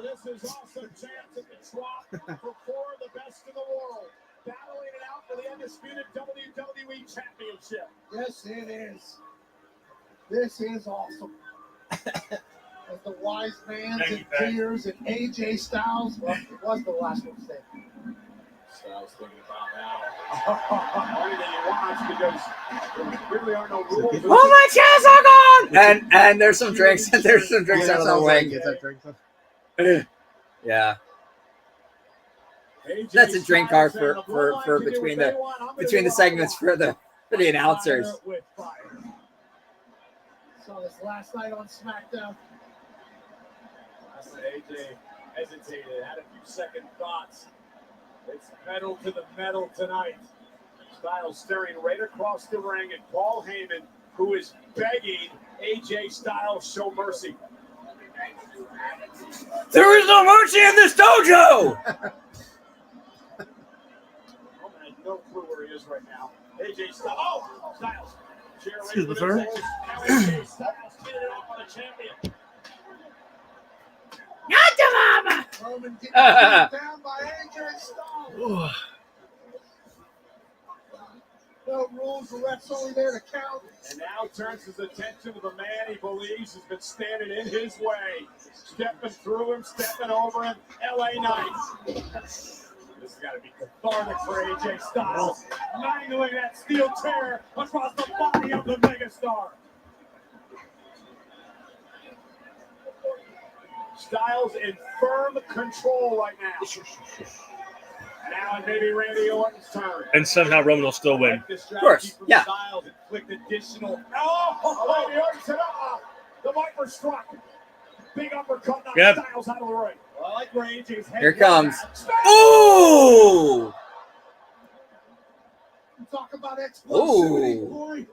This is also chance at the drop for four of the best in the world. Battling it out for the undisputed WWE Championship. Yes, it is. This is awesome. As the wise man's in tears and AJ Styles, well, it was the last one said. Styles thinking about now. Only that you watch because there really are no rules. Oh, my chairs are gone! And there's some drinks. There's some drinks out of the way. Get that drink. Yeah. That's a drink card for between the segments for the announcers. Saw this last night on SmackDown. AJ hesitated, had a few second thoughts. It's pedal to the metal tonight. Styles staring right across the ring at Paul Heyman, who is begging AJ Styles show mercy. There is no mercy in this dojo! Roman has no clue where he is right now. AJ Styles. Oh, Styles. Excuse me, sir. Now AJ Styles getting it off on the champion. Not the mama! Roman getting down by AJ Styles. No rules, the ref's only there to count. And now turns his attention to the man he believes has been standing in his way. Stepping through him, stepping over him. LA Knight. This has got to be cathartic for AJ Styles. Mangling that steel chair across the body of the megastar. Styles in firm control right now. Now maybe Randy Orton's turn. And somehow Roman will still win. Of course, yeah. Styles inflict additional. Oh, Randy Orton said, the Viper struck. Big uppercut knocked Styles out of the ring. Well, I like range. Here it comes. Ooh! Talk about explosivity, Corey.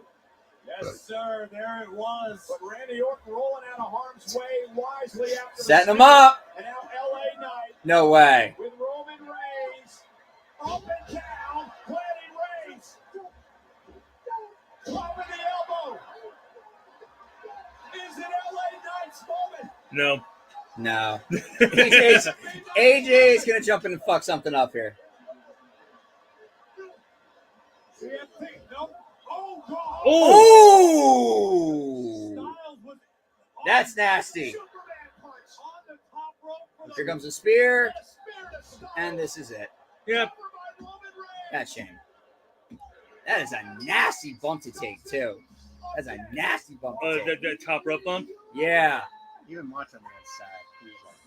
Yes, sir. There it was. But Randy Orton rolling out of harm's way wisely after Setting him up. And now LA Knight. No way. With Roman Reigns up and down, planting Reigns. Club in the elbow. Is it LA Knight's moment? No. AJ's gonna jump in and fuck something up here. CFP, no. Oh, God. Oh! That's nasty. Here comes a spear, and this is it. Yep. That's shame. That is a nasty bump to take, too. That's a nasty bump to take. The top rope bump? Yeah. Even Macho Man's sad. He was like,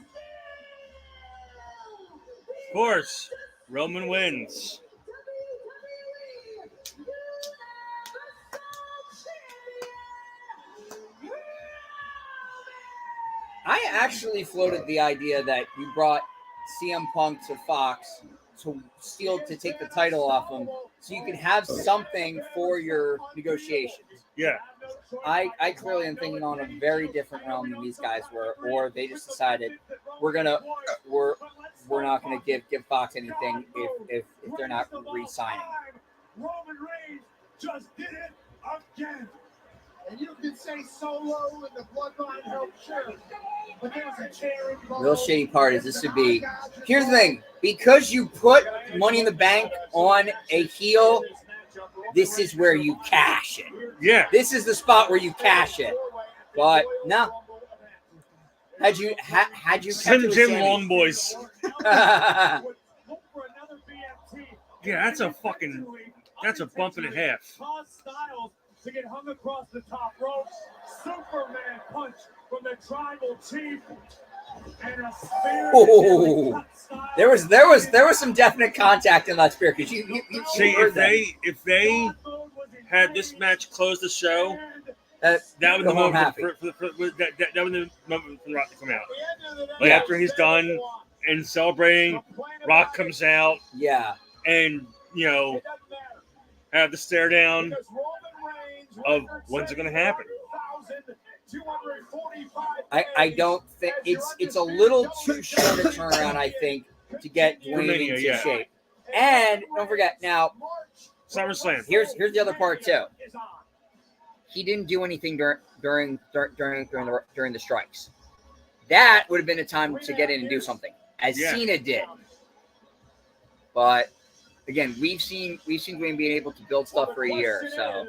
Of course. Roman wins. I actually floated the idea that you brought CM Punk to Fox to take the title off him so you could have something for your negotiations. Yeah. I clearly am thinking on a very different realm than these guys were, or they just decided we're not gonna give Fox anything if they're not re-signing. Roman Reigns just did it again. And you can say Solo and the Bloodline helped, sure. But there was a chair involved. Real shady part is this would be. Here's the thing: because you put Money in the Bank on a heel, this is where you cash it. Yeah. This is the spot where you cash it. But no. Had you Send Jim Long boys. Yeah, Yeah, that's a bump and a half. Styles to get hung across the top ropes. Superman punch from the tribal chief. And a spear. Oh, there was some definite contact in that spear because you see heard if they had this match close the show, that was the moment that was the moment for Rock to come out. Like after he's done and celebrating, Rock comes out. Yeah, and have the stare down of when's it going to happen. I don't think it's a little too short a turnaround, I think, to get Dwayne into shape. And don't forget now, SummerSlam. Here's the other part too. He didn't do anything during the strikes. That would have been a time to get in and do something, as Cena did. But again, we've seen Dwayne being able to build stuff for a year, so.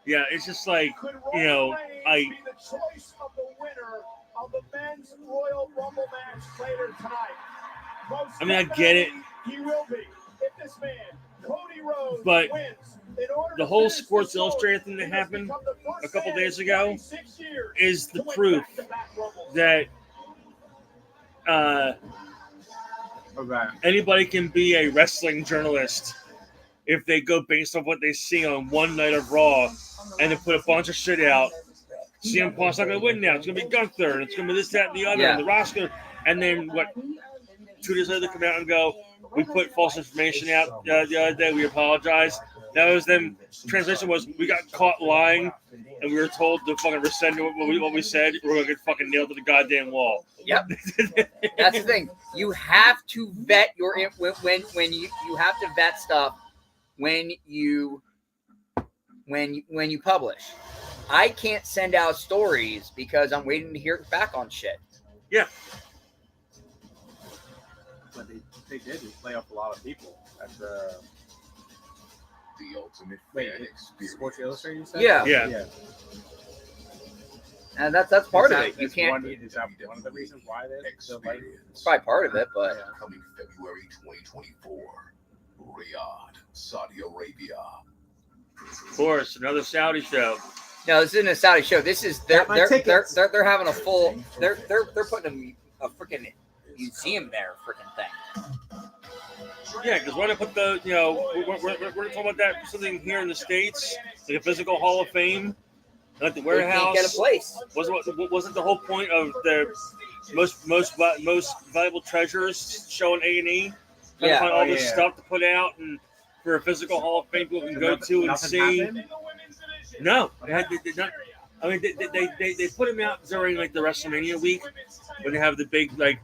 Yeah, it's just like, I mean, I get it. He will be. If this man, Cody Rhodes, but wins, the whole Sports Illustrated thing that happened a couple days ago is the proof that anybody can be a wrestling journalist if they go based on what they see on one night of Raw and then put a bunch of shit out. CM Punk's not going to win now. It's going to be Gunther, and it's going to be this, that, and the other, and the roster. And then, 2 days later, they come out and go, we put false information out the other day. We apologize. That was them. Translation was, we got caught lying, and we were told to fucking rescind what we said. We're going to get fucking nailed to the goddamn wall. Yep. That's the thing. You have to vet your when you have to vet stuff when you publish. I can't send out stories because I'm waiting to hear back on shit. Yeah. But they did lay off a lot of people at the ultimate Sports Illustrated, you said? Yeah. And that's part of it. You can't. Is that one of the reasons why it's probably part of it, but coming February 2024, Riyadh, Saudi Arabia. Of course, another Saudi show. No, this isn't a Saudi show. This is they're having a full. They're putting freaking museum there, freaking thing. Yeah, because why not put the, we're talking about that something here in the States, like a physical Hall of Fame, like the warehouse. Get a place. Wasn't the whole point of the most valuable treasures show on A&E? Yeah. Find all this stuff to put out and for a physical Hall of Fame people can go to and see. Happened? No, they not. I mean, they put them out during like the WrestleMania week when they have the big like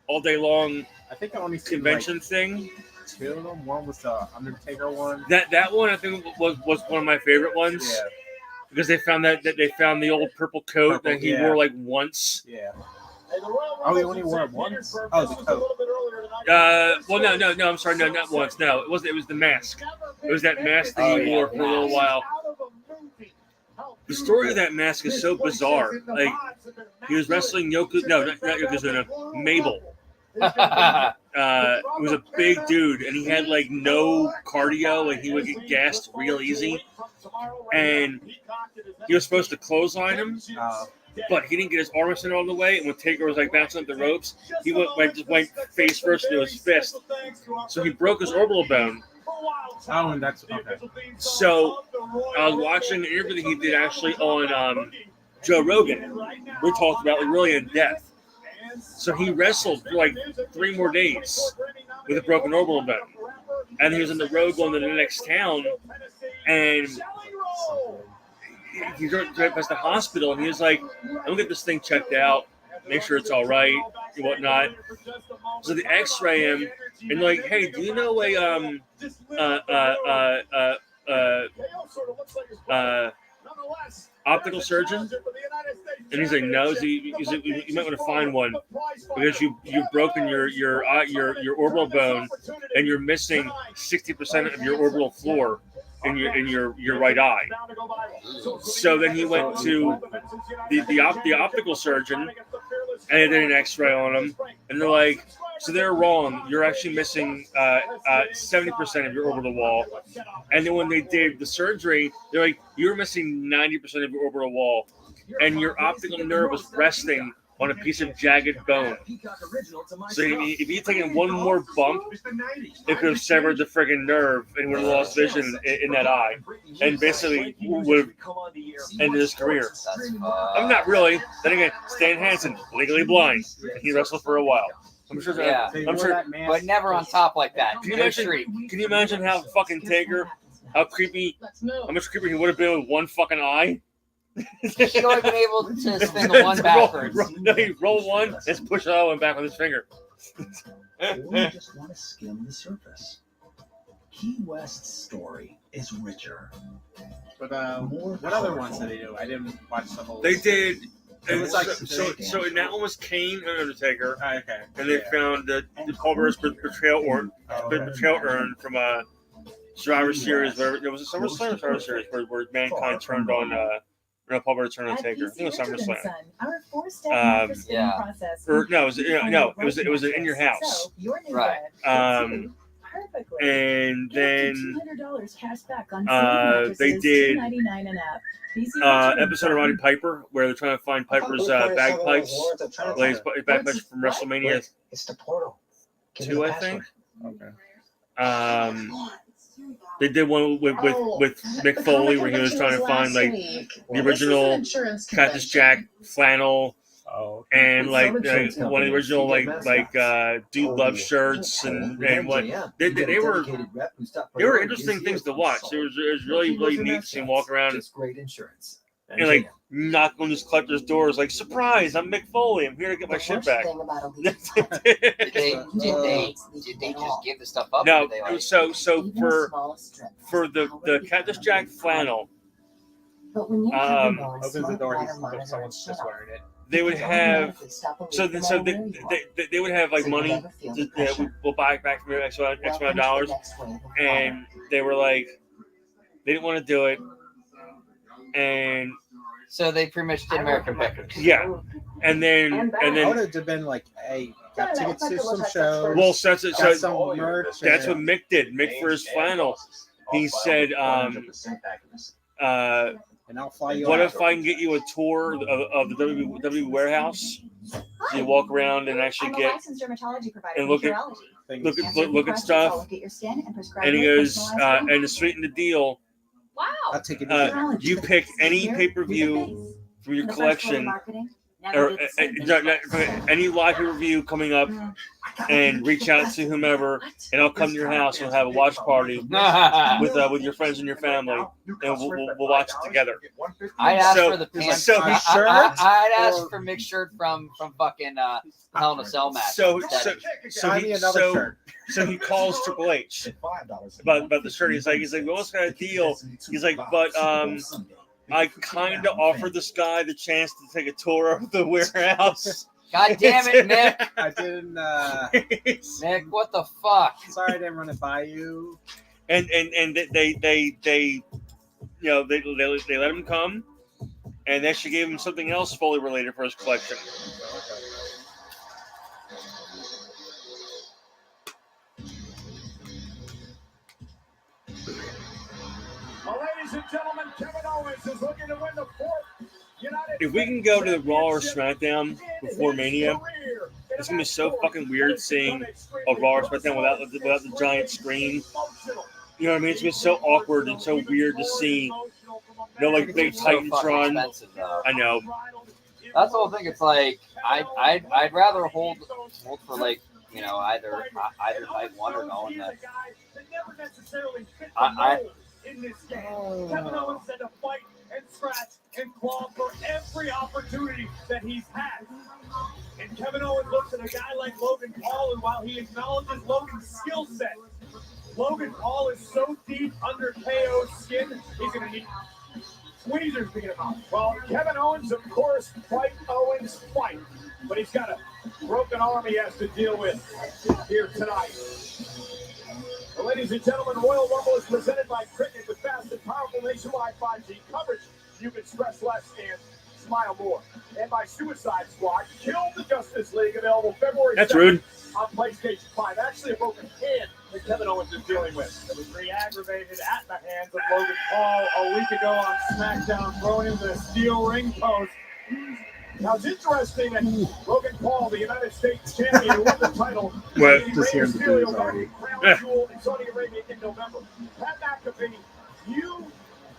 all day long. I think I only seen convention thing. 2 of them. One was the Undertaker one. That one I think was one of my favorite ones. Yeah. Because they found that they found the old purple coat that he wore like once. Yeah. Oh, he only wore it once. Oh, the coat. Well, no. I'm sorry, no, not once. No, it wasn't. It was the mask. It was that mask that he wore for a little while. The story of that mask is so bizarre. Like he was wrestling not Yokozuna, Mabel. He was a big dude, and he had like no cardio. Like he would get gassed real easy, and he was supposed to clothesline him, but he didn't get his arm center all the way. And when Taker was like bouncing up the ropes, he went face first into his fist, so he broke his orbital bone. Oh, and that's okay. So I was watching an interview that he did actually on Joe Rogan. We talked about like really in depth. So he wrestled for like 3 more days with a broken orbital bone. And he was on the road going to the next town. And he drove past the hospital and he was like, I'm going to get this thing checked out, make sure it's all right and whatnot. So they x-ray him and they're like, hey, do you know optical surgeon? And he's like, no. You might want to find one because you've broken your orbital bone and you're missing 60% of your orbital floor in your right eye. So then he went to the optical surgeon and they did an X-ray on him, and they're like, so they're wrong. You're actually missing 70% of your orbital wall. And then when they did the surgery, they're like, you're missing 90% of your orbital wall, and your optical nerve was resting on a piece of jagged bone. So if you taken one more bump, it could have severed the friggin' nerve and would have lost vision in that eye, and basically would have ended his career. I'm not really. Then again, Stan Hansen, legally blind. He wrestled for a while. I'm sure. Yeah, I'm sure, but never on top like that. Can you imagine how fucking Taker, how much creepier he would have been with one fucking eye? He would have been able to spin the one backwards. Roll one and push the other one back with his finger. Or you just want to skim the surface. Key West's story is richer. But what other ones did they do? I didn't watch the whole. They did. It was like so in that one was Kane and Undertaker, okay. And they found the Paul Bearer's betrayal urn from a Survivor Series. Where it was a SummerSlam Survivor Series where Mankind turned on. Paul Bearer turned on Taker. I think it was SummerSlam. It was in your house. Right. And then they did episode of Roddy Piper where they're trying to find Piper's bagpipes. Bagpipes from WrestleMania 2, I think. Okay. They did one with Mick Foley where he was trying to find like the original Cactus Jack flannel and like one of the original like Dude Love shirts and what they were interesting things to watch. It was really neat to see him walk around and like knock on these collectors' doors like, surprise, I'm Mick Foley, I'm here to get my shit back. Did they just give the stuff up? No, like... so for the Cactus Jack flannel, opens the door, someone's just wearing it. They would have they would have like money. We'll buy it back from you X amount of dollars, and they were like, they didn't want to do it, and so they pretty much did American Pickers. Yeah, and then I would have been like, hey, got tickets to some shows. Well, that's what Mick did. Mick for his flannel, he said, and I'll fly you What out. if I can get you a tour of the WWE warehouse? So you walk around and actually get and look at stuff. And he goes, and to sweeten the deal, I'll take it. you pick any pay-per-view from your collection, or any live pay-per-view coming up, and reach out to whomever, and I'll come to your house and we'll have a watch party with your friends and your family, and we'll watch it together. I'd ask for the pants. So I'd ask for Mick's shirt from fucking Hell in a Cell match. So he calls Triple H about the shirt. He's like, well, what's kind of deal? He's like, but I kind of offered this guy the chance to take a tour of the warehouse. God damn it, Mick! I didn't. Mick, what the fuck? Sorry, I didn't run it by you. And they let him come, and then she gave him something else fully related for his collection. Well, ladies and gentlemen, Kevin Owens is looking to win the fourth. If we can go to the Raw or SmackDown before Mania, it's gonna be so fucking weird seeing a Raw or SmackDown without the giant screen. You know what I mean? It's gonna be so awkward and so weird to see. Like big Titantron. I know. That's the whole thing. It's like I'd rather hold for like either type 1 or knowing that in this game. Kevin Owens had to fight and scratch and claw for every opportunity that he's had. And Kevin Owens looks at a guy like Logan Paul, and while he acknowledges Logan's skill set, Logan Paul is so deep under KO's skin, he's going to need tweezers to get him out. Well, Kevin Owens, of course, fight Owens fight, but he's got a broken arm he has to deal with here tonight. Well, ladies and gentlemen, Royal Rumble is presented by Cricket with fast and powerful nationwide 5G coverage. You can stress less and smile more. And by Suicide Squad, Kill the Justice League, available February 2nd. That's rude. On PlayStation 5. Actually, a broken hand that Kevin Owens is dealing with. It was re-aggravated at the hands of Logan Paul a week ago on SmackDown, thrown into the steel ring post. Now, it's interesting that Logan Paul, the United States champion, won the title. What? Just hearing the news already. In Saudi Arabia in November. Pat McAfee, you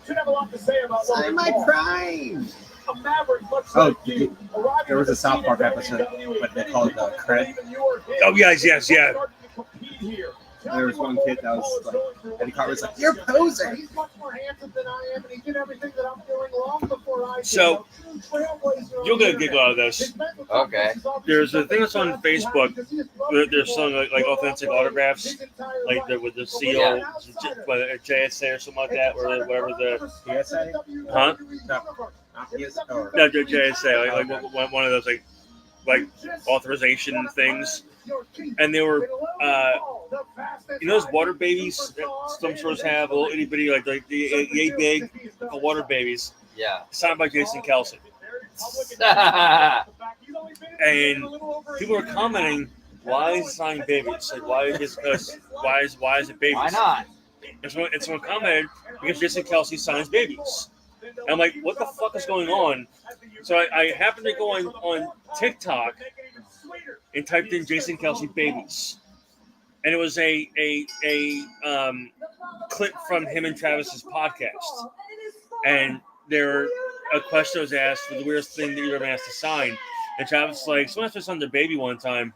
should have a lot to say about Logan Paul. Prime. A maverick, much Oh, like you. there was a South Park episode, but they called it Cred. Oh yes. There was one kid that was like, Eddie Carter was like, "You're posing." He's much more handsome than I am, and he did everything that I'm doing long before I did. So you'll get a giggle out of this. Okay. There's a thing that's on Facebook. There's some like authentic autographs, like with the seal, JSA or something like that, or whatever the PSA? huh? No, not PSA. Or No, JSA, like one of those like authorization things. And they were, those water babies that some stores have, little itty bitty, like the yay big water babies. Yeah. Signed by Jason Kelsey. And people are commenting, why is he signing babies? Like, why is it babies? Why not? And someone commented, because Jason Kelsey signs babies. And I'm like, what the fuck is going on? So I happened to go on TikTok and typed in Jason Kelsey babies, and it was a clip from him and Travis's podcast, and a question was asked for the weirdest thing that you ever been asked to sign, and Travis was like, someone asked me to sign their baby one time,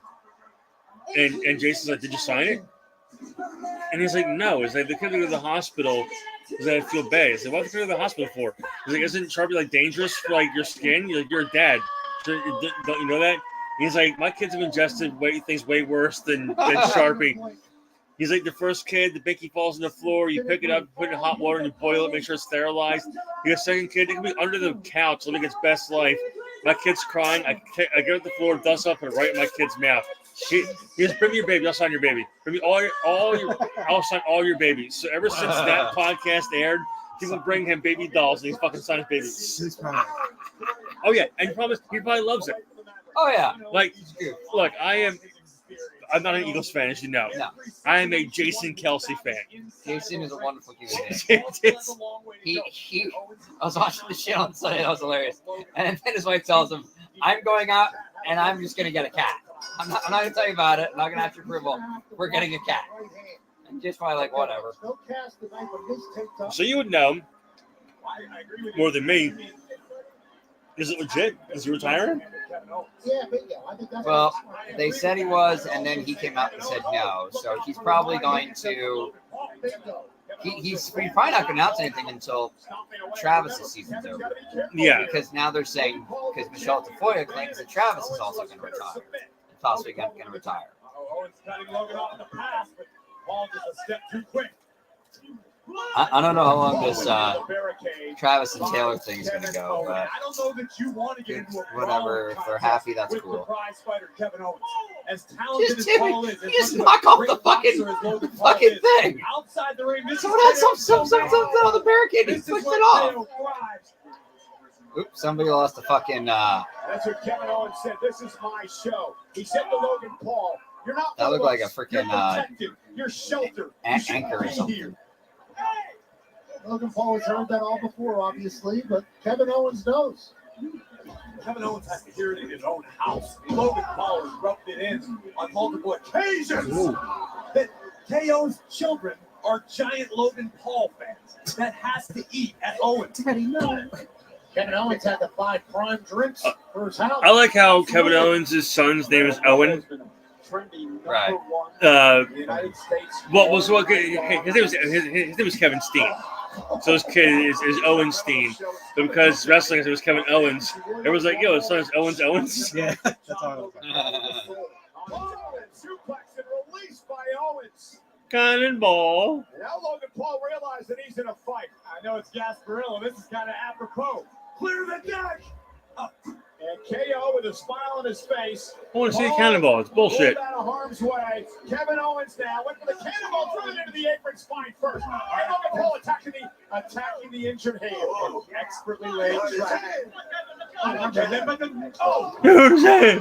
and Jason's like, did you sign it? And he's like, no. He's like, they couldn't go to the hospital because I feel bad. He's like, what did they go to the hospital for? He's like, isn't Sharpie like dangerous for like your skin? You're a dad. Don't you know that? He's like, my kids have ingested things way worse than Sharpie. He's like, the first kid, the binky falls on the floor, you pick it up, put it in hot water, and you boil it, make sure it's sterilized. The second kid, they can be under the couch, living its best life. My kid's crying. I get off the floor, dust up, and right in my kid's mouth. He goes, bring me your baby. I'll sign your baby. Bring me I'll sign all your babies. So ever since that podcast aired, people bring him baby dolls, and he's fucking signs babies. Oh yeah, and he probably loves it. Oh yeah. Like, look, I I'm not an Eagles fan, as you know. No. I am a Jason Kelsey fan. Jason is a wonderful human being. I was watching the shit on Sunday. That was hilarious. And then his wife tells him, "I'm going out and I'm just going to get a cat. I'm not going to tell you about it. I'm not going to have your approval. We're getting a cat." And just probably like, whatever. So you would know more than me. Is it legit? Is he retiring? Well, they said he was, and then he came out and said no. So he's probably going to. He's probably not going to announce anything until Travis's season's over. Yeah. Because now they're saying, because Michelle Tafoya claims that Travis is also going to retire. And possibly going to retire. Owens cutting Logan off the pass, but Paul just a step too quick. I don't know how long this Travis and Taylor thing is going to go, but I don't know that you want to get into a whatever. If they're happy, that's cool. As talented as Paul is, just knock off the fucking thing. Outside the ring, someone had something on the barricade. He pushed it off. Oops, somebody lost the fucking. That's what Kevin Owens said. This is my show. He said to Logan Paul, "You're not." That looked like a freaking you're sheltered. Anchor or something. Here. Logan Paul has heard that all before, obviously, but Kevin Owens knows. Kevin Owens has to hear it in his own house. Logan Paul has rubbed it in on multiple occasions that KO's children are giant Logan Paul fans. That has to eat at Owens. Kevin Owens had to buy prime drinks for his house. I like how Kevin Owens' son's name is Owen. Right. His name was Kevin Steen. So his kid is Owen Steen. But because wrestling, it was Kevin Owens. It was like, yo, his son is Owens. Yeah, that's all I was Suplex and released by Owens. Cannonball. Now Logan Paul realized that he's in a fight. I know it's Gasparilla. This is kind of apropos. Clear the deck. And KO with a smile on his face. I want to see a cannonball. It's bullshit. Out of harm's way. Kevin Owens now went for the cannonball, threw it into the apron spine first. And Logan Paul attacking the injured hand. And expertly laid trap. Who's that?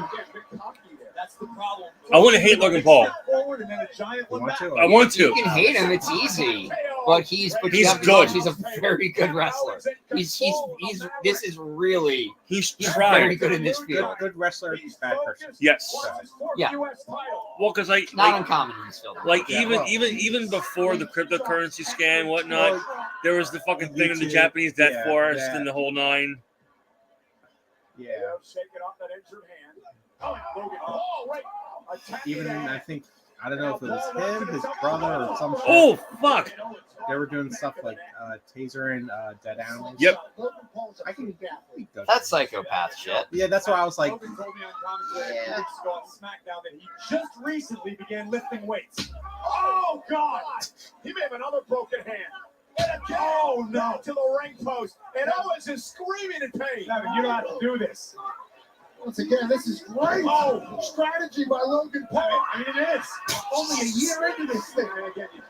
That's the problem. I want to hate Logan Paul. Forward and then a giant one back. I want to. You can hate him; it's easy. But he's good. He's a very good wrestler. This is really he's very good in this field. Good wrestler, bad person. Yes. Yeah. Well, because not uncommon in this field. Like even before the cryptocurrency scam and whatnot, there was the fucking thing in the Japanese death forest and the whole nine. Yeah. Shaking off that injured hand. Logan Paul, right. Even I think I don't know if it was him, his brother, or some shit. Oh fuck! They were doing stuff like tasering dead animals. Yep. I can. That's psychopath shit. Yeah, that's why I was like. Logan told me on commentary on SmackDown that he just recently began lifting weights. Oh God! He may have another broken hand. And again, oh no! To the ring post, and Owens is screaming in pain. Evan, you don't have to do this. Once again, this is great. Oh, strategy by Logan Paul. I mean, it is. Only a year into this thing. And again, you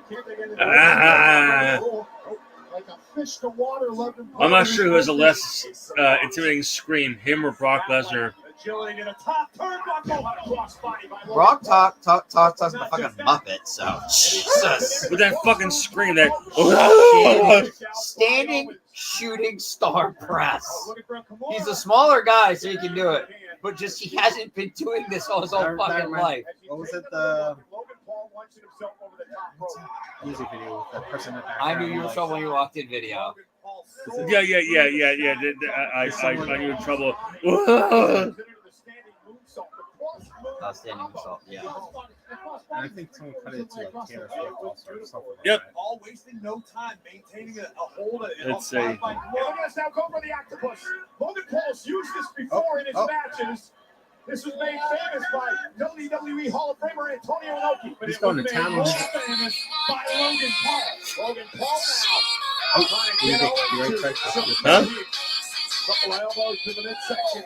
can't take anything. Like a fish to water, Logan Paul. I'm not sure who has a less intimidating scream, him or Brock Lesnar. Agility to the top turnbuckle. Brock talks like a fucking Muppet, so Jesus. With that fucking scream, that standing shooting star press. He's a smaller guy, so he can do it. But just he hasn't been doing this all his whole fucking life. What was it? The Logan Paul launching himself over the top rope. music video with the person in the I background. knew you were trouble when you walked in video. Yeah. I knew in trouble. Outstanding result, yeah. And I think someone cut it to like Taylor Swift also or something. Yep. All wasting no time maintaining a hold. Let's see. Logan has now go for the octopus. Logan Paul's used this before in his matches. This was made famous by WWE Hall of Famer Antonio Inoki, but He's it was going to made town. more famous by Logan Paul. Logan Paul now. Trying to get Owens to couple of elbows to the midsection.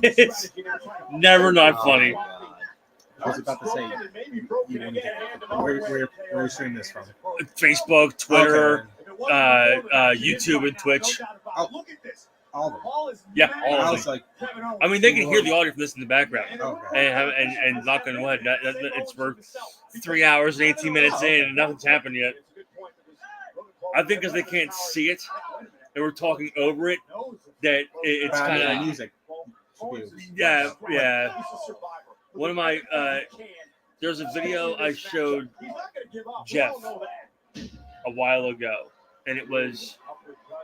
It's never not funny. I was about to say, where are you streaming this from? Facebook, Twitter. Okay. YouTube and Twitch. Oh, all of them. Yeah, all I of was them. like, I mean, they can hear the audio from this in the background. okay. And knock on wood, it's for 3 hours and 18 minutes in, and nothing's happened yet. I think because they can't see it, and we're talking over it, that it's kind of music. yeah. One of my there's a video I showed Jeff a while ago, and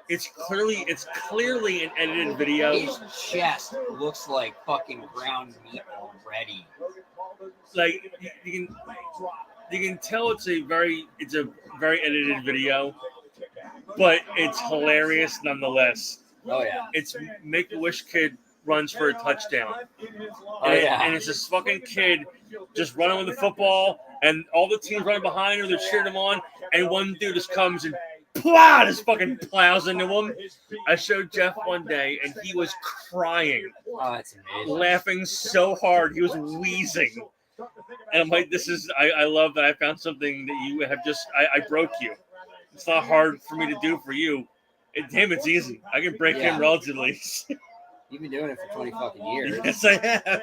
it's clearly an edited video. His chest looks like fucking ground meat already. Like you can tell it's a very edited video, but it's hilarious nonetheless. Oh yeah. It's Make-A-Wish kid runs for a touchdown. Oh yeah. And it's this fucking kid just running with the football, and all the teams running behind him, they're cheering him on, and one dude just comes and just fucking plows into him. I showed Jeff one day, and he was crying, that's amazing. laughing so hard he was wheezing. And I'm like, I love that I found something that you have I broke you. It's not hard for me to do for you. Him, it's easy. I can break him relatively. You've been doing it for 20 fucking years. Yes, I have.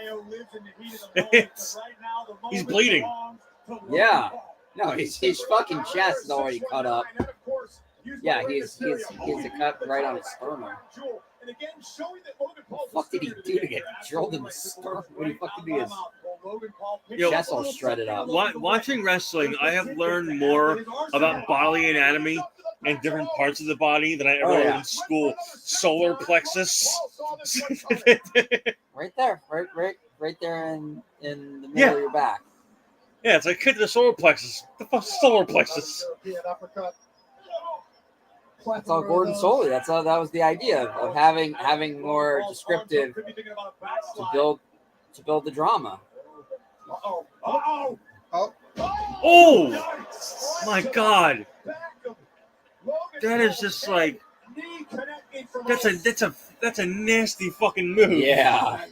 He's bleeding. Yeah. No, his fucking chest is already cut up. Yeah, he's a cut right on his sternum. What the fuck did he do to get drilled in the sternum? What the fuck did he do? His chest all shredded up. Watching wrestling, I have learned more about bodily anatomy and different parts of the body than I ever learned in school. Solar plexus. Right there. Right there in the middle of your back. Yeah, it's like hit the solar plexus. The fuck solar plexus? That's all Gordon Soley. That was the idea of having more descriptive to build the drama. Oh my God! That is just like that's a nasty fucking move. Yeah,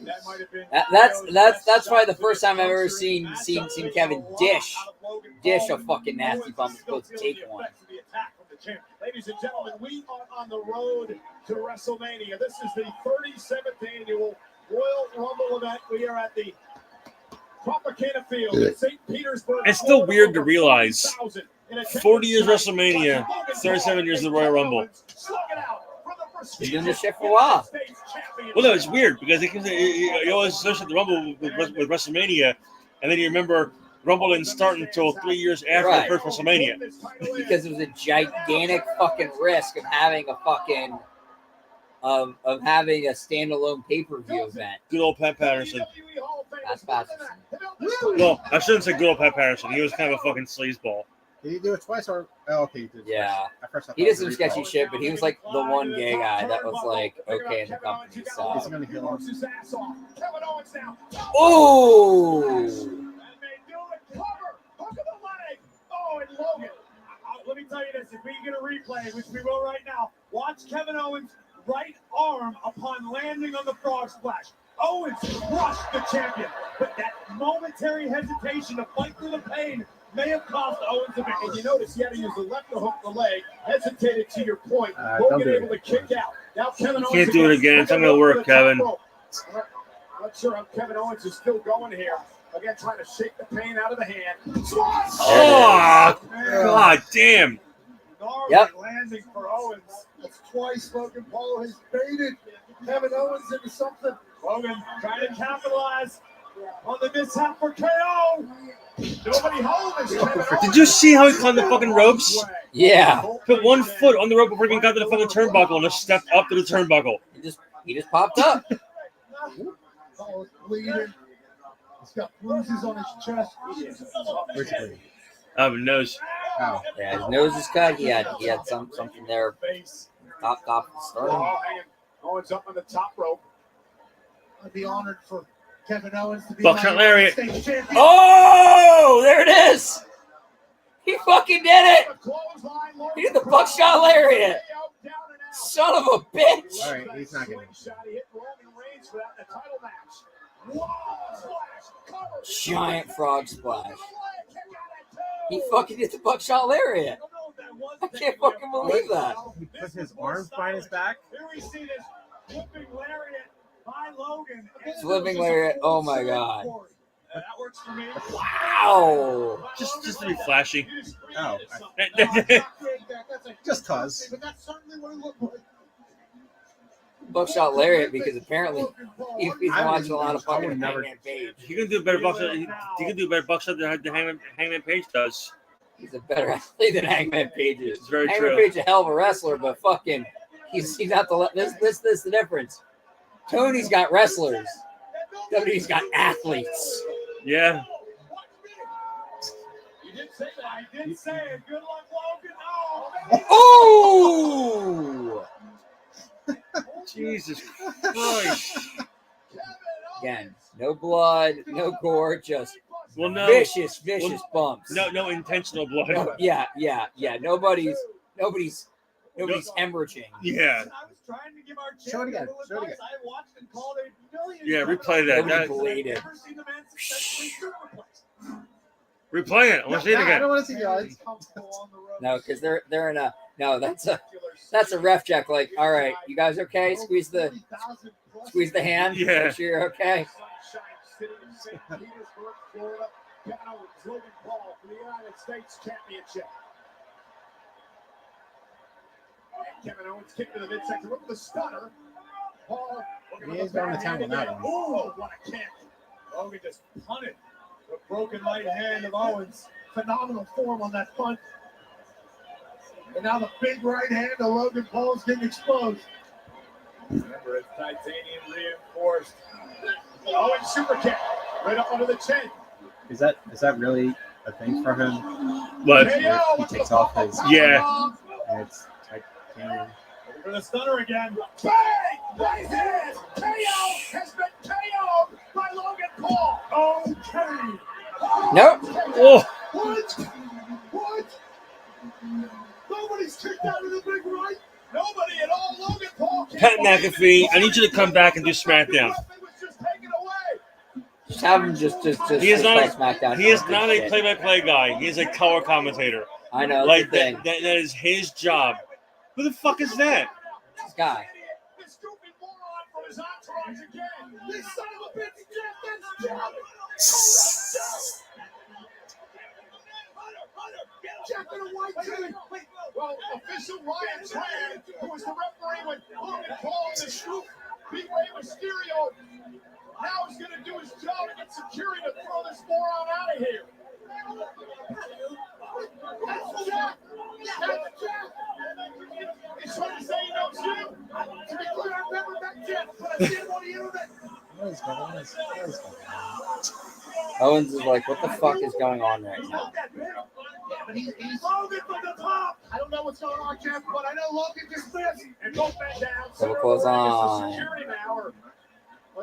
that's probably the first time I've ever seen Kevin dish a fucking nasty bump supposed to take one. Ladies and gentlemen, we are on the road to WrestleMania. This is the 37th annual Royal Rumble event. We are at the Tropicana Field in St. Petersburg. It's still weird to realize 40 years WrestleMania, 37 years of the Royal Rumble. You've been doing this shit for a while. Well, no, it's weird because you always associate the Rumble with WrestleMania, and then you remember Rumble didn't start until 3 years after the first WrestleMania. Because it was a gigantic fucking risk of having a fucking of having a standalone pay-per-view event. Good old Pat Patterson. That's Patterson. Well, I shouldn't say good old Pat Patterson. He was kind of a fucking sleazeball. Did he do it twice or? Oh, okay, he did it yeah. twice. He did some sketchy shit, but he was like the one gay guy that was like okay in the company. So. He's gonna kill him. Oh! And Logan, let me tell you this, if we get a replay, which we will right now, watch Kevin Owens' right arm upon landing on the frog splash. Owens crushed the champion, but that momentary hesitation to fight through the pain may have cost Owens a bit. And you notice he had to use the left to hook the leg, hesitated to your point. Logan able to kick out. Now Kevin Owens can't do it again. It's not going to work, Kevin. Not sure how Kevin Owens is still going here. Again, trying to shake the pain out of the hand. Oh, God damn. Yep. Landing for Owens. That's twice Logan Paul has baited Kevin Owens into something. Logan trying to capitalize on the mishap for KO. Nobody home is Kevin Owens. Did you see how he climbed the fucking ropes? Yeah. Put 1 foot on the rope before he even got to the fucking turnbuckle and just stepped up to the turnbuckle. He just popped up. Paul is bleeding. He's got bruises on his chest. Where's he bleeding? Nose. Oh. Yeah, his nose is cut. He had something there. Top of the sternum. Owens up on the top rope. I'd be honored for Kevin Owens to be Buckshot lariat. Oh, there it is. He fucking did it. He did the buckshot lariat. Son of a bitch. All right, he's not getting it. Giant frog splash. He fucking did the buckshot lariat. I can't fucking believe that. He put his arms behind his back. Here we see this flipping lariat by Logan. Flipping lariat. Oh my god. That works for me. Wow. Just to be flashy. Oh, just cause. But that's certainly what it looked like. Buckshot lariat because apparently he's watching a lot of fucking Hangman Page. He can do a better buckshot. He can do a better buckshot than Hangman Page does. He's a better athlete than Hangman Page is. It's very Hangman true. Page is a hell of a wrestler, but fucking he's not the this the difference. Tony's got wrestlers. WWE's got athletes. Yeah. You did say that. I did say it. Good luck, Logan. Oh! Jesus Christ. Again, no blood, no gore, just vicious bumps. No intentional blood. No, yeah. Nobody's hemorrhaging. Yeah. I was trying to give our Show it again. champion Show it again. advice. I watched and called a million Yeah, times. replay that. Nobody believed it. I've never seen the man successfully superplex. Replay it. I want to see it I again. don't want to see guys. No, because they're in a that's a ref check. Like, all right, you guys okay? Squeeze the hand. Yeah. Make sure you're okay. Sunshine City in St. Petersburg, Florida. Kevin Owens, Logan Paul for the United States Championship. And Kevin Owens kicked to the midsection with the stunner. Paul, He is going to town on that one. Oh, what a kick. Logan just punted the broken right hand of Owens. Phenomenal form on that punt. And now the big right hand of Logan Paul is getting exposed. Remember, it's titanium reinforced. Owens super kick right up under the chin. Is that really a thing for him? What? Where he takes off his Yeah. and it's titanium. For the stunner again. Bang! Right hand! KO has been KO'd by Logan Paul. Okay. Nope. Oh. What? Nobody's kicked out of the big right. Nobody at all. Logan Paul. Pat McAfee, I need you to come back and do SmackDown. Just have him just He is not. SmackDown. He is not a play-by-play guy. He is a color commentator. I know. Like the thing. that is his job. Who the fuck is that? This guy. This goofy moron from his entourage again. This son of a bitch, Jeff, that's Jeff in a white tee. Well, official Ryan Tran, who was the referee when Logan Paul and the Scoop beat Rey Mysterio, now he's going to do his job and get security to throw this moron out of here. That's Jeff. That's Jeff. He's trying to say he knows you. To be clear, I've never met Jeff, but I've seen him on the internet. Owens is like, what the fuck is going on right now? Yeah, but he's Logan from the top. I don't know what's going on, Jeff, but I know Logan just missed. And both men down. Double close on. Security now are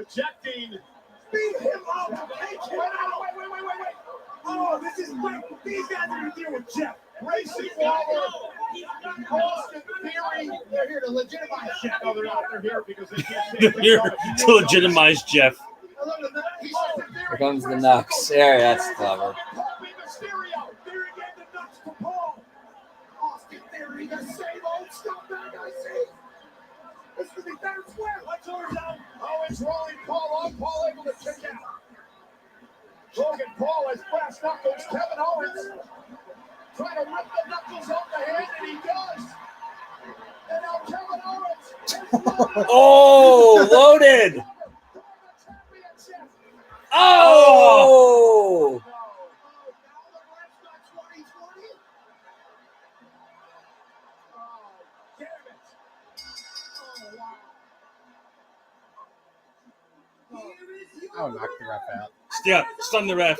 ejecting. Beat him up. Wait. Oh, this is great. These guys are going to deal with Jeff. Racing Waller, Austin Theory. They're here to legitimize Jeff. No, they're not. They're here because they can't. They're here to legitimize Jeff. Here comes the Nux. There, that's clever. Austin Theory, the same old scumbag I see. This is the third square. Let's order down. Owens rolling Paul on. Paul able to kick out. Logan Paul has brass knuckles. Kevin Owens trying to rip the knuckles off the hand, and he does. And now Kevin Owens. Oh, loaded. Oh! I'll knock the ref out. Yeah, stun the ref.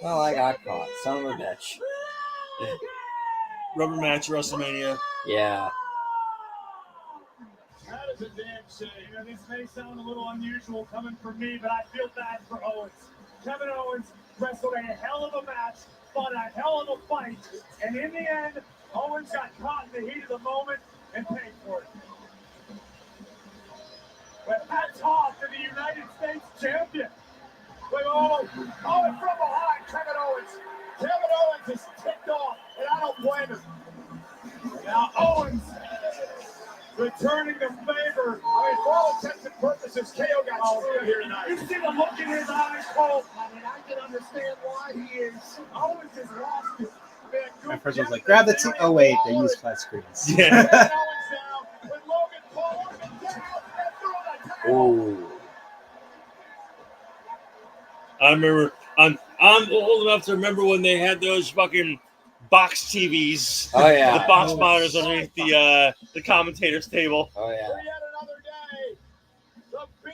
Well, I got caught. Son of a bitch. Rubber match, WrestleMania. Yeah. That is a damn shame. You know, this may sound a little unusual coming from me, but I feel bad for Owens. Kevin Owens wrestled a hell of a match, fought a hell of a fight, and in the end, Owens got caught in the heat of the moment and paid for it. But hats off to the United States champion. Wait, hold Now Owens returning the favor. I mean, for all intents and purposes, KO got screwed here tonight. You see the look in his eyes, Cole. I mean, I can understand why he is. Owens has lost it. At first I was like, grab the team. Oh wait, they use flat screens. Yeah. Oh. I remember. I'm old enough to remember when they had those fucking box TVs. Oh yeah. The box monitors underneath the commentator's table. Oh yeah.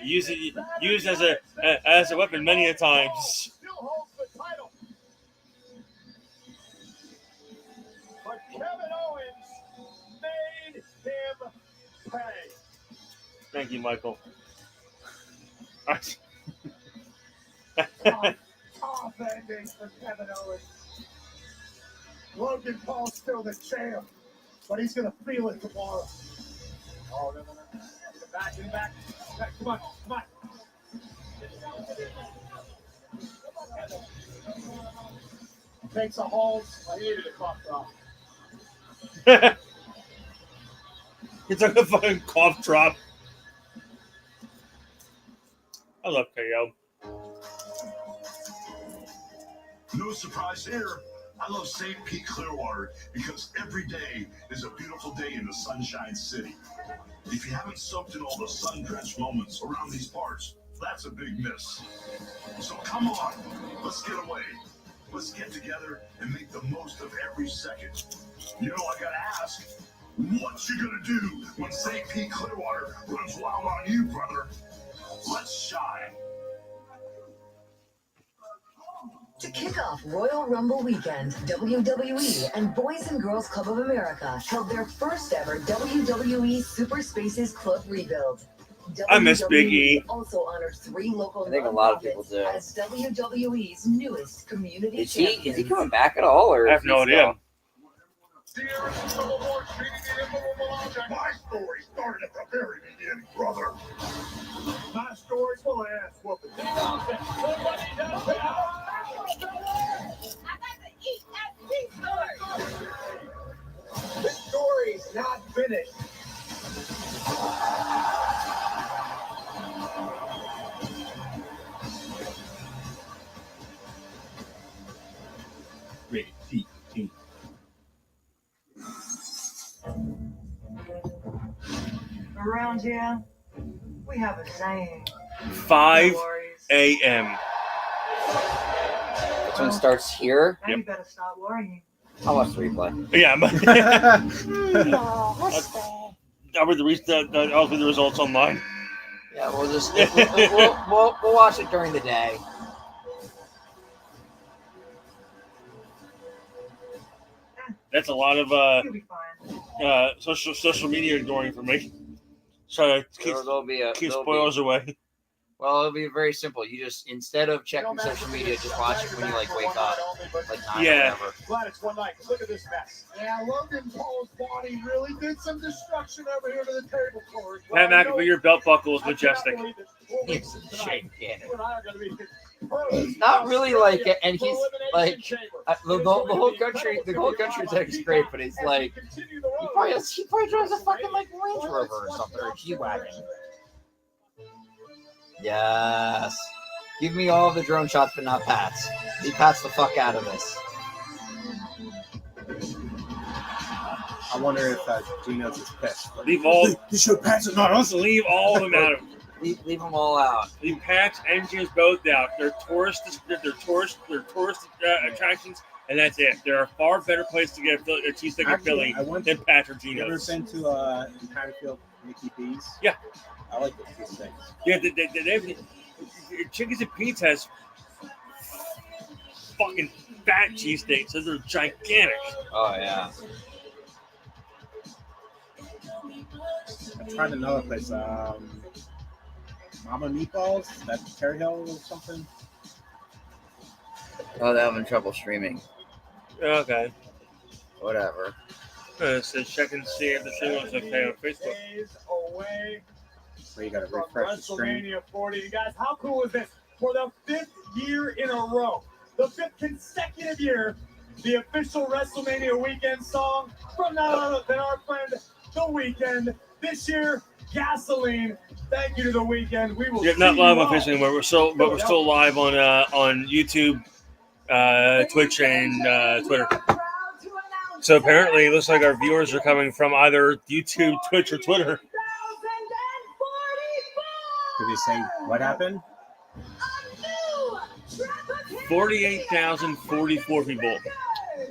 Used as a weapon many a times. But Kevin Owens made him pay. Thank you, Michael. Tough ending for Kevin Owens. Logan Paul's still the champ, but he's going to feel it tomorrow. Oh, no. Get back. Come on. Takes a hold. I needed a cough drop. It's like a fucking cough drop. I love KO. No surprise here. I love St. Pete Clearwater because every day is a beautiful day in the Sunshine City. If you haven't soaked in all the sun-drenched moments around these parts, that's a big miss. So come on, let's get away. Let's get together and make the most of every second. You know, I gotta ask, what you gonna do when St. Pete Clearwater runs wild on you, brother? Let's shine. To kick off Royal Rumble weekend, WWE and Boys and Girls Club of America held their first ever WWE Super Spaces Club rebuild. I miss Big E. Also honored 3 local I think a lot of people do. as WWE's newest community Is he champions. coming back at all? Or I have no idea. My story started at the very beginning, brother. My story's full of ass whooping. Somebody does it. This story's not finished. Around here, we have a saying. 5 a.m. This one starts here. Now you better stop worrying. I'll watch the replay. Yeah, but I'll read the results online. Yeah, we'll watch it during the day. That's a lot of social media ignoring for me. So keep spoilers away. Well, it'll be very simple. You just, instead of checking social media, just watch it when you wake up, like 9 or whatever. Glad it's one night. Look at this mess. Yeah, Logan Paul's body really did some destruction over here to the table, Corey. Pat McAfee, your belt buckle is majestic. It's gigantic. It's not really like it, and he's like the whole country. The whole country thinks it's great, but he's like he probably drives a fucking like Range Rover or something, or a G-Wagon. Yes. Give me all the drone shots, but not Pats. Leave Pats the fuck out of this. I wonder if Gino's is pissed. Leave all. You should Pats are not us. Leave all of them out of it. Leave them all out. Leave Pats and Gino's both out. They're tourist attractions, and that's it. There are far better places to get a cheesesteak in Philly than Pats or You ever Gino's. been to Hatfield, Mickey D's? Yeah. I like those cheesesteaks. Yeah, Chickies and Pete's has fucking fat cheesesteaks. Those are gigantic. Oh yeah. I tried another place. Mama Meatballs. That's Cherry Hill or something. Oh, they're having trouble streaming. Okay. Whatever. So check and see if the stream was okay on Facebook. Days away Where you got to from refresh the screen. WrestleMania 40. You guys, how cool is this? For the 5th year in a row, the 5th consecutive year, the official WrestleMania weekend song from none other than our friend The Weeknd. This year, Gasoline. Thank you to The Weeknd. We will not see live you officially, all. but we're still live on YouTube, Twitch, and Twitter. So apparently, it looks like our viewers are coming from either YouTube, Twitch, or Twitter. Did he say what happened? 48,044 people.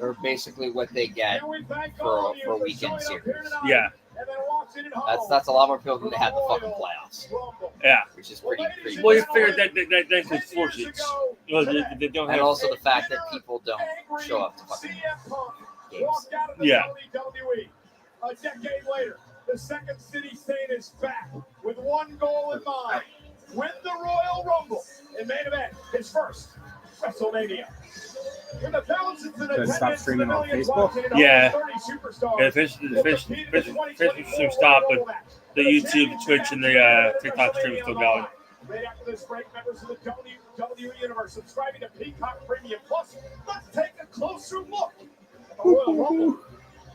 Or basically what they get for weekends here. Yeah. That's a lot more people than they had the fucking playoffs. Yeah. Which is pretty Well, you figured that includes 4 seats. Well, they don't have. And also the fact that people don't show up to fucking games. Yeah. A decade later, the Second City Saint is back with one goal in mind: win the Royal Rumble and main event his first WrestleMania. With the thousands in attendance, stop streaming on Facebook? Yeah. Facebook stop, but the YouTube, Twitch, and the TikTok stream is still going. Right after this break, members of the WWE Universe subscribing to Peacock Premium Plus. Let's take a closer look at the Royal Rumble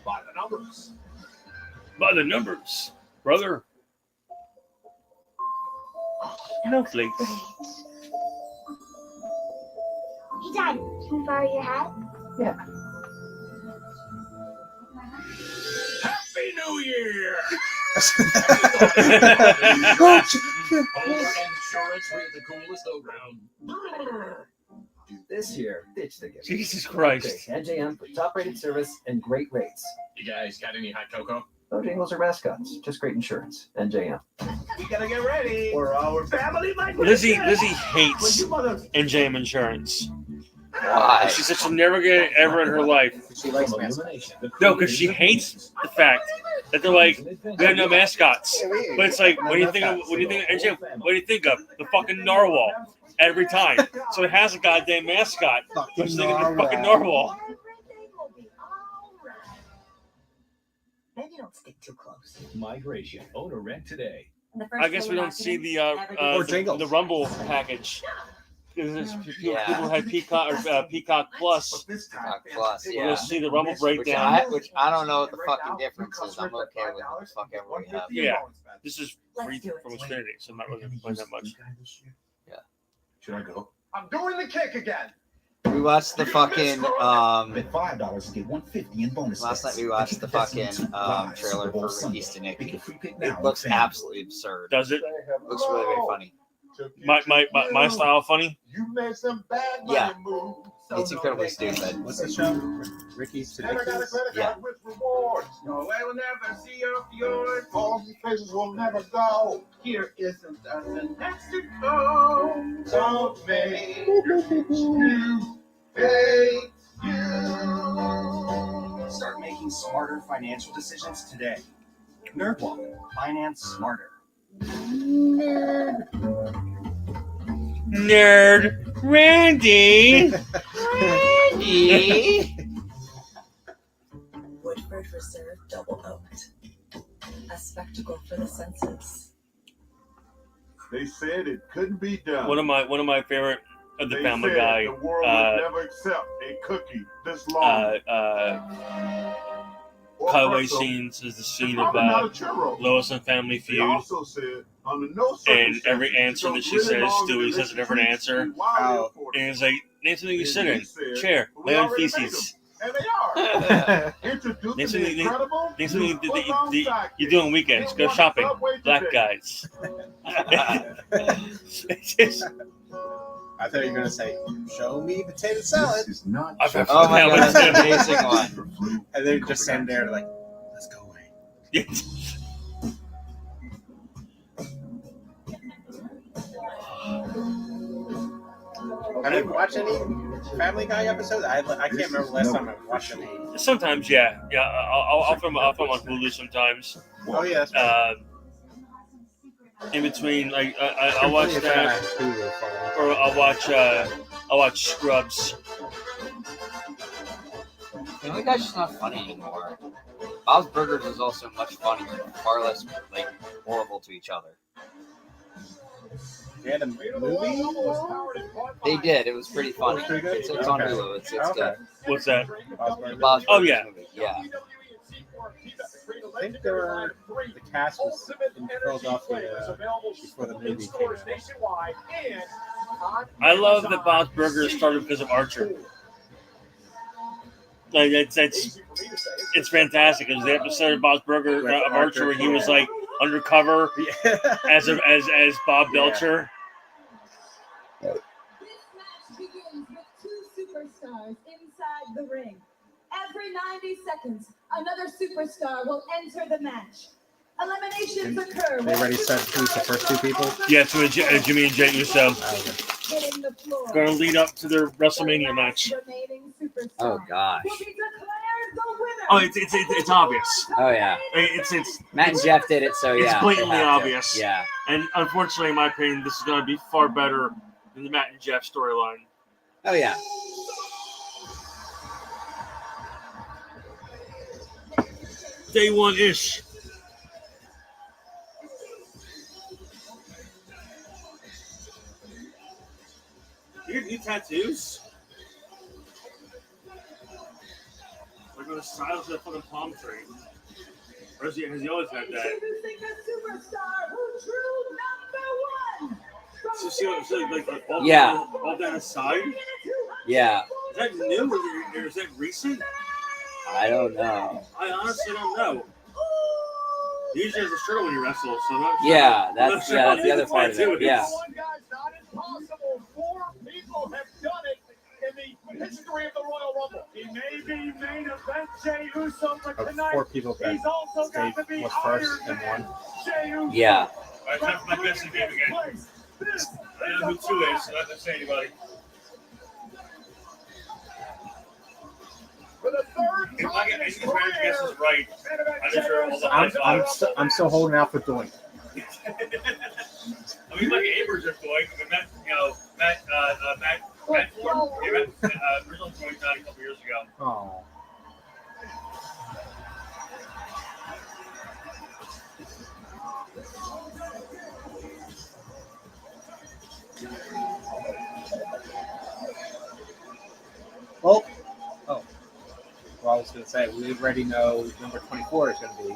by the numbers. By the numbers, brother. Snowflakes. Hey, Dad, can we borrow your hat? Yeah. Happy New Year! This year, ditch the gift. Jesus Christ. Pick NJM for top-rated service and great rates. You guys got any hot cocoa? No jingles or mascots, just great insurance. NJM. You gotta get ready for our family migration. Lizzie hates NJM Insurance. Why? She said she'll never get it ever in her life. She likes mascots. No, because she hates the fact that they're like, we have no mascots. But it's like, when you think of NJM, what do you think of? The fucking narwhal. Every time. So it has a goddamn mascot. But you think of the fucking narwhal. Maybe don't stick too close. Migration. Own or rent today. I guess we don't see the Rumble package. People had Peacock or Peacock Plus. Peacock Plus, yeah. We'll see the Rumble breakdown. Which I don't know what the fucking difference is. I'm okay with what the fuck everybody have. Yeah. This is free from Xfinity, so I'm not really complaining that much. Yeah. Should I go? I'm doing the kick again. We watched the fucking $5 to get $150 in bonus. last night we watched the fucking trailer for Ricky's to Nicky. It looks absolutely absurd. Does it? Looks really, really funny. My style funny? You made some bad Yeah. moves. It's incredibly stupid. What's the show? Ricky's to And I got a credit Yeah. card with rewards. No way will never see your yours. All these places will never go. Here is something next to go. Don't make you hate you. Start making smarter financial decisions today. NerdWallet. Finance smarter. Nerd Randy. Woodford Reserve Double Oaked. A spectacle for the senses. They said it couldn't be done. One of my favorite of the They Family said Guy. the world would never accept a cookie this long. Cutaway scenes is the scene of Lois and Family They Feud. also said under no And circumstances every answer that she says, Stewie says a different answer. And it's like, name something you sit in. Chair. Lay on feces. And they are. Introducing Name the something incredible that you do on weekends. Go shopping. Black guys. It's just, I thought you were gonna say, "Show me potato salad." This is not oh my God, that's an amazing one. And then just stand there like, "Let's go away." Have you watched any Family Guy episodes? I can't remember the last time I watched any. Sometimes, yeah. I'll film on Hulu sometimes. Oh yeah. That's right. In between, like I'll watch that, or I'll watch Scrubs. Family Guy's just not funny anymore. Bob's Burgers is also much funnier, far less like horrible to each other. They had a movie? They did. It was pretty funny. Pretty good? It's on Okay. Hulu. It's Okay. good. What's that? The Bob's Oh, Burgers yeah. movie. Yeah. I think the cast was in Philadelphia before the movie came out. I love that Bob's Burgers started because of Archer. Like it's fantastic. It was the episode of Bob's Burger of Archer where he was like undercover as Bob Belcher. This match begins with two superstars inside the ring. Every 90 seconds, another superstar will enter the match. Eliminations occur. They already said who's the first two people? Yeah, to Jimmy and Jey Uso. Hitting the floor. Going to lead up to their WrestleMania match. Remaining superstar Oh gosh. will be declared the winner. Oh, it's obvious. Oh yeah. It's Matt and Jeff did it, so yeah. It's blatantly they have to. obvious. Yeah. And unfortunately, in my opinion, this is going to be far better than the Matt and Jeff storyline. Oh yeah. Day one-ish. You get new tattoos? Like on the sides of that fucking palm tree. Or has he always had that? Introducing the superstar who drew number one. So like all Yeah. all down the side? Yeah. Is that new or is that recent? I don't know. I honestly don't know. He usually has a shirt on when he wrestles, so I'm not sure. Yeah, that's the other part of it. Yeah. One guy's not impossible. 4 people have done it in the history of the Royal Rumble. He may be main event Jey Uso, but tonight 4 people that he's also got to be was first Iron and Man. won. Jey Uso. Yeah. All right, time for my guessing game again. I know who 2 is, so not to say anybody. For the third If time my in his guess is career, right, I deserve all the high fives. I'm still holding out for Doink. I mean, like Abrams are going, but Matt Ford, original joined a couple years ago. Oh. Well, I was going to say, we already know number 24 is going to be.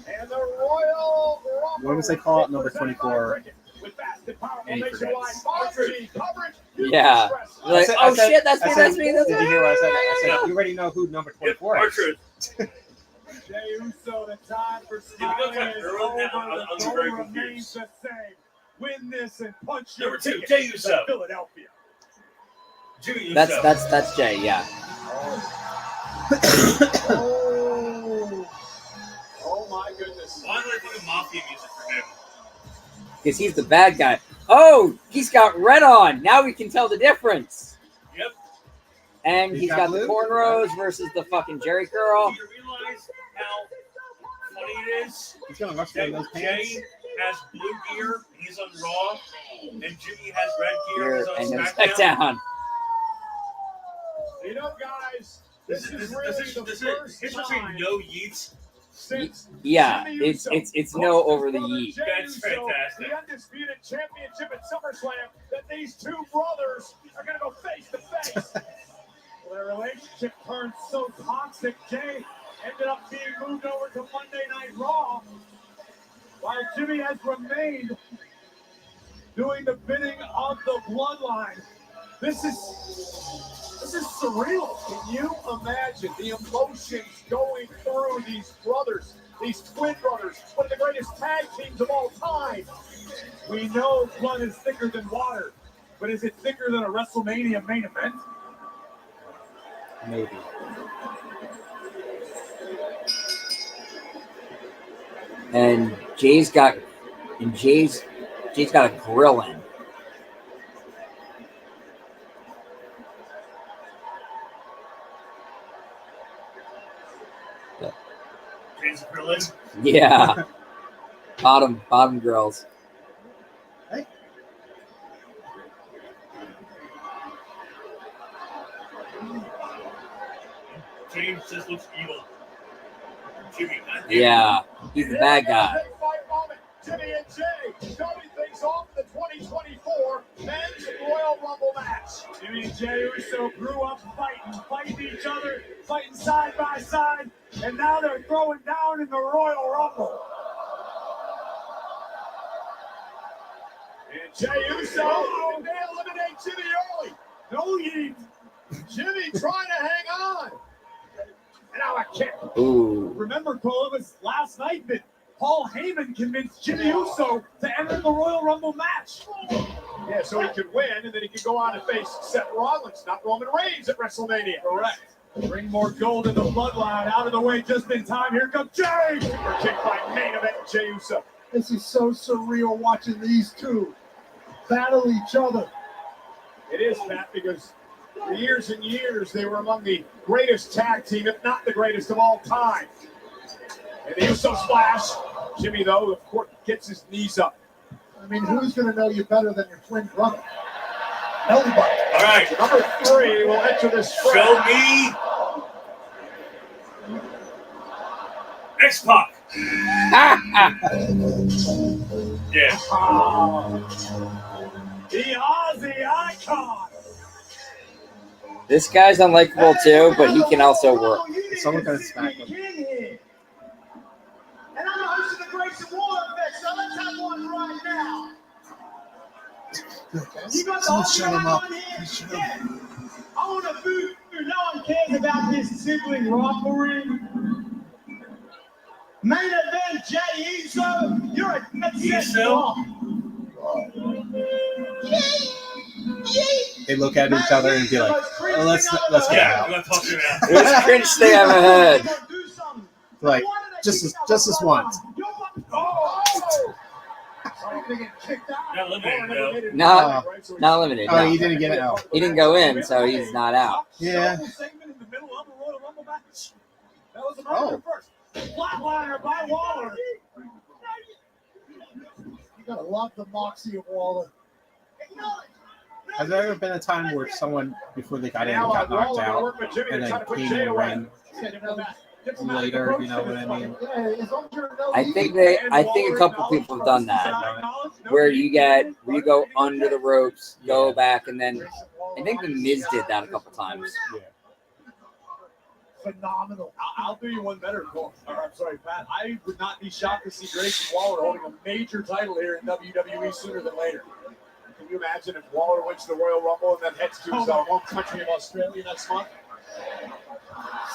And the Royal Rumble. What was they call it? Number 24. Any Yeah. Like, oh shit, that's me, that's me, that's Did you me. hear what I said? I said, you already know who number 24 is. Jey Uso, the time for smiling is over. The goal remains the same. Win this and punch your Number 2, ticket Jey to Uso. Philadelphia. Jimmy Uso. That's Jay, yeah. Oh my goodness. Why do I think of mafia music for him? Because he's the bad guy. Oh, he's got red on. Now we can tell the difference. Yep. And he's got the blue? cornrows versus the fucking Jerry curl. Do you realize how funny it is? He's going to wrestle in those pants. Jay has blue gear, he's on Raw, and Jimmy has red gear, Here he's on and SmackDown. SmackDown. You know, guys, this is really the first It's time no yeets. since Yeah, Jimmy it's Uso no lost his over the brother yeet. Jey That's Uso fantastic. The undisputed championship at SummerSlam, that these two brothers are going to go face to face. Well, their relationship turned so toxic, Jay ended up being moved over to Monday Night Raw, while Jimmy has remained doing the bidding of the bloodline. This is surreal. Can you imagine the emotions going through these brothers, these twin brothers, one of the greatest tag teams of all time? We know blood is thicker than water, but is it thicker than a WrestleMania main event? Maybe. And Jay's got a grill in. Jay's Krillin. Yeah. bottom girls. James just looks evil. Jimmy, Yeah, he's the bad guy. Jimmy and Jay starting things off the 2024 Men's Royal Rumble match. Jimmy and Jay Uso grew up fighting each other, fighting side by side, and now they're throwing down in the Royal Rumble. And Jay Uso, they eliminate Jimmy early. No, he didn't. Jimmy trying to hang on. And now a kick. Ooh. Remember, Cole, it was last night that Paul Heyman convinced Jimmy Uso to enter the Royal Rumble match. Yeah, so he could win, and then he could go on and face Seth Rollins, not Roman Reigns at WrestleMania. Correct. Bring more gold in the bloodline. Out of the way just in time. Here comes Jay. Super kick by main event Jey Uso. This is so surreal watching these two battle each other. It is, Matt, because for years and years they were among the greatest tag team, if not the greatest of all time. And the Uso splash. Jimmy, though, of course, gets his knees up. I mean, who's going to know you better than your twin brother? Nobody. All right, number 3 will enter this. Show me X-Pac. Yeah. The Aussie icon. This guy's unlikable too, but he can also work. Someone can smack him. And I'm hosting the Grace and War effect, so let's have one right now. You got the Someone shut him up. Yeah. I want to boo. No one cares about this sibling rivalry. Main event, Jey Uso. You're a dead set flop. They look at each other and be like, oh, let's get out. Let's talk to It was the cringe thing I've ever heard. Like, just this once. Not limited, though. Not limited. Oh, no. he didn't get it out. He didn't go in, so he's not out. Yeah. Oh. Flatliner by Waller. You gotta love the moxie of Waller. Has there ever been a time where someone, before they got in, got knocked out, and then came in the ring later, you know what I mean? I think a couple people have done that, where you go under the ropes, go back, and then I think the Miz did that a couple times. Yeah. Phenomenal. I'll do you one better, Cole. I'm sorry, Pat. I would not be shocked to see Grayson Waller holding a major title here in WWE sooner than later. Can you imagine if Waller wins the Royal Rumble and then heads to his home country of Australia next month?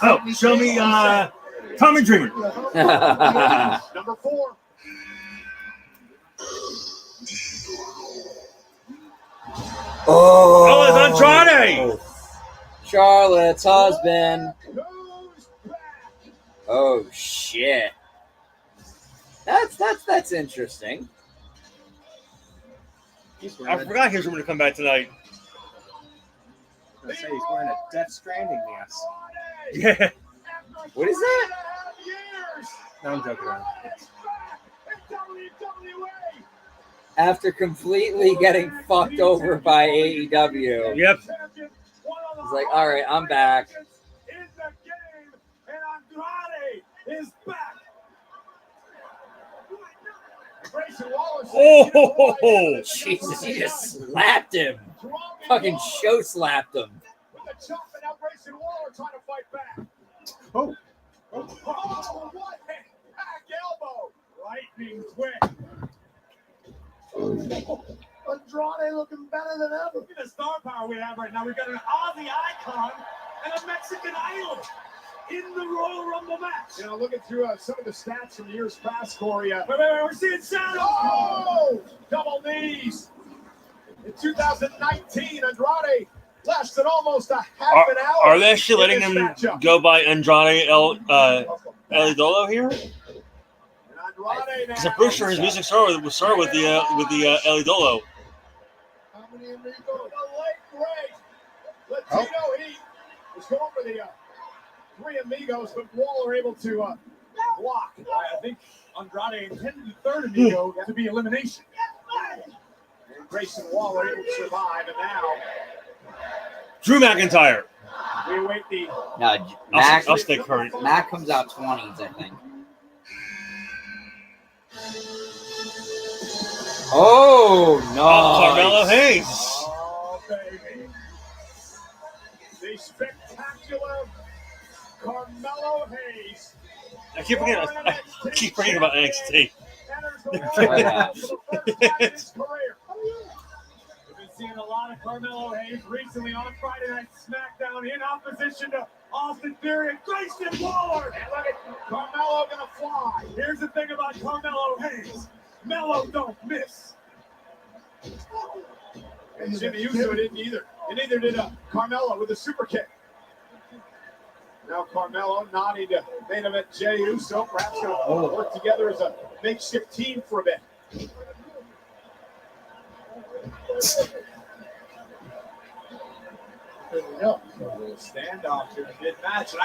Oh, show me Tommy Dreamer. Number 4. Oh, it's Andrade. Charlotte's husband. Oh shit. That's interesting. I forgot he was going to come back tonight. I was gonna say he's wearing a Death Stranding mask. Yeah. What is that? No, I'm joking around. After completely getting fucked over by AEW. Yep. He's like, all right, I'm back. Is back. Oh, Jesus, he just slapped him. Fucking show slapped him. With the chop, and now Grayson Waller trying to fight back. Oh. Oh, what a back elbow. Lightning quick. Andrade looking better than ever. Look at the star power we have right now. We've got an Aussie icon and a Mexican idol in the Royal Rumble match. You know, looking through some of the stats from years past, Corey. Wait, we're seeing sound. Oh! Double knees. In 2019, Andrade lasted almost a half an hour. Are they actually letting him go by Andrade El Idolo here? Because I'm pretty sure his music started with the El Idolo. How many amigos? The late great Latino Heat was going for the 3 amigos, but Waller able to block. I think Andrade intended the 3rd amigo to be elimination. And Grayson Waller able to survive, and now Drew McIntyre. we await the. No, I'll stay current. Mac comes out 20s, I think. Oh, no. Carmelo Hayes. Oh, baby. The spectacular Carmelo Hayes. I keep forgetting about NXT. For the first time in his career. We've been seeing a lot of Carmelo Hayes recently on Friday Night SmackDown in opposition to Austin Theory and Grayson Waller. And look at Carmelo gonna fly. Here's the thing about Carmelo Hayes. Melo don't miss. And Jimmy Uso didn't either. And neither did Carmelo with a super kick. Now Carmelo nodding to main event Jey Uso. Perhaps going to work together as a makeshift team for a bit. There we go. A little standoff here in mid-match. And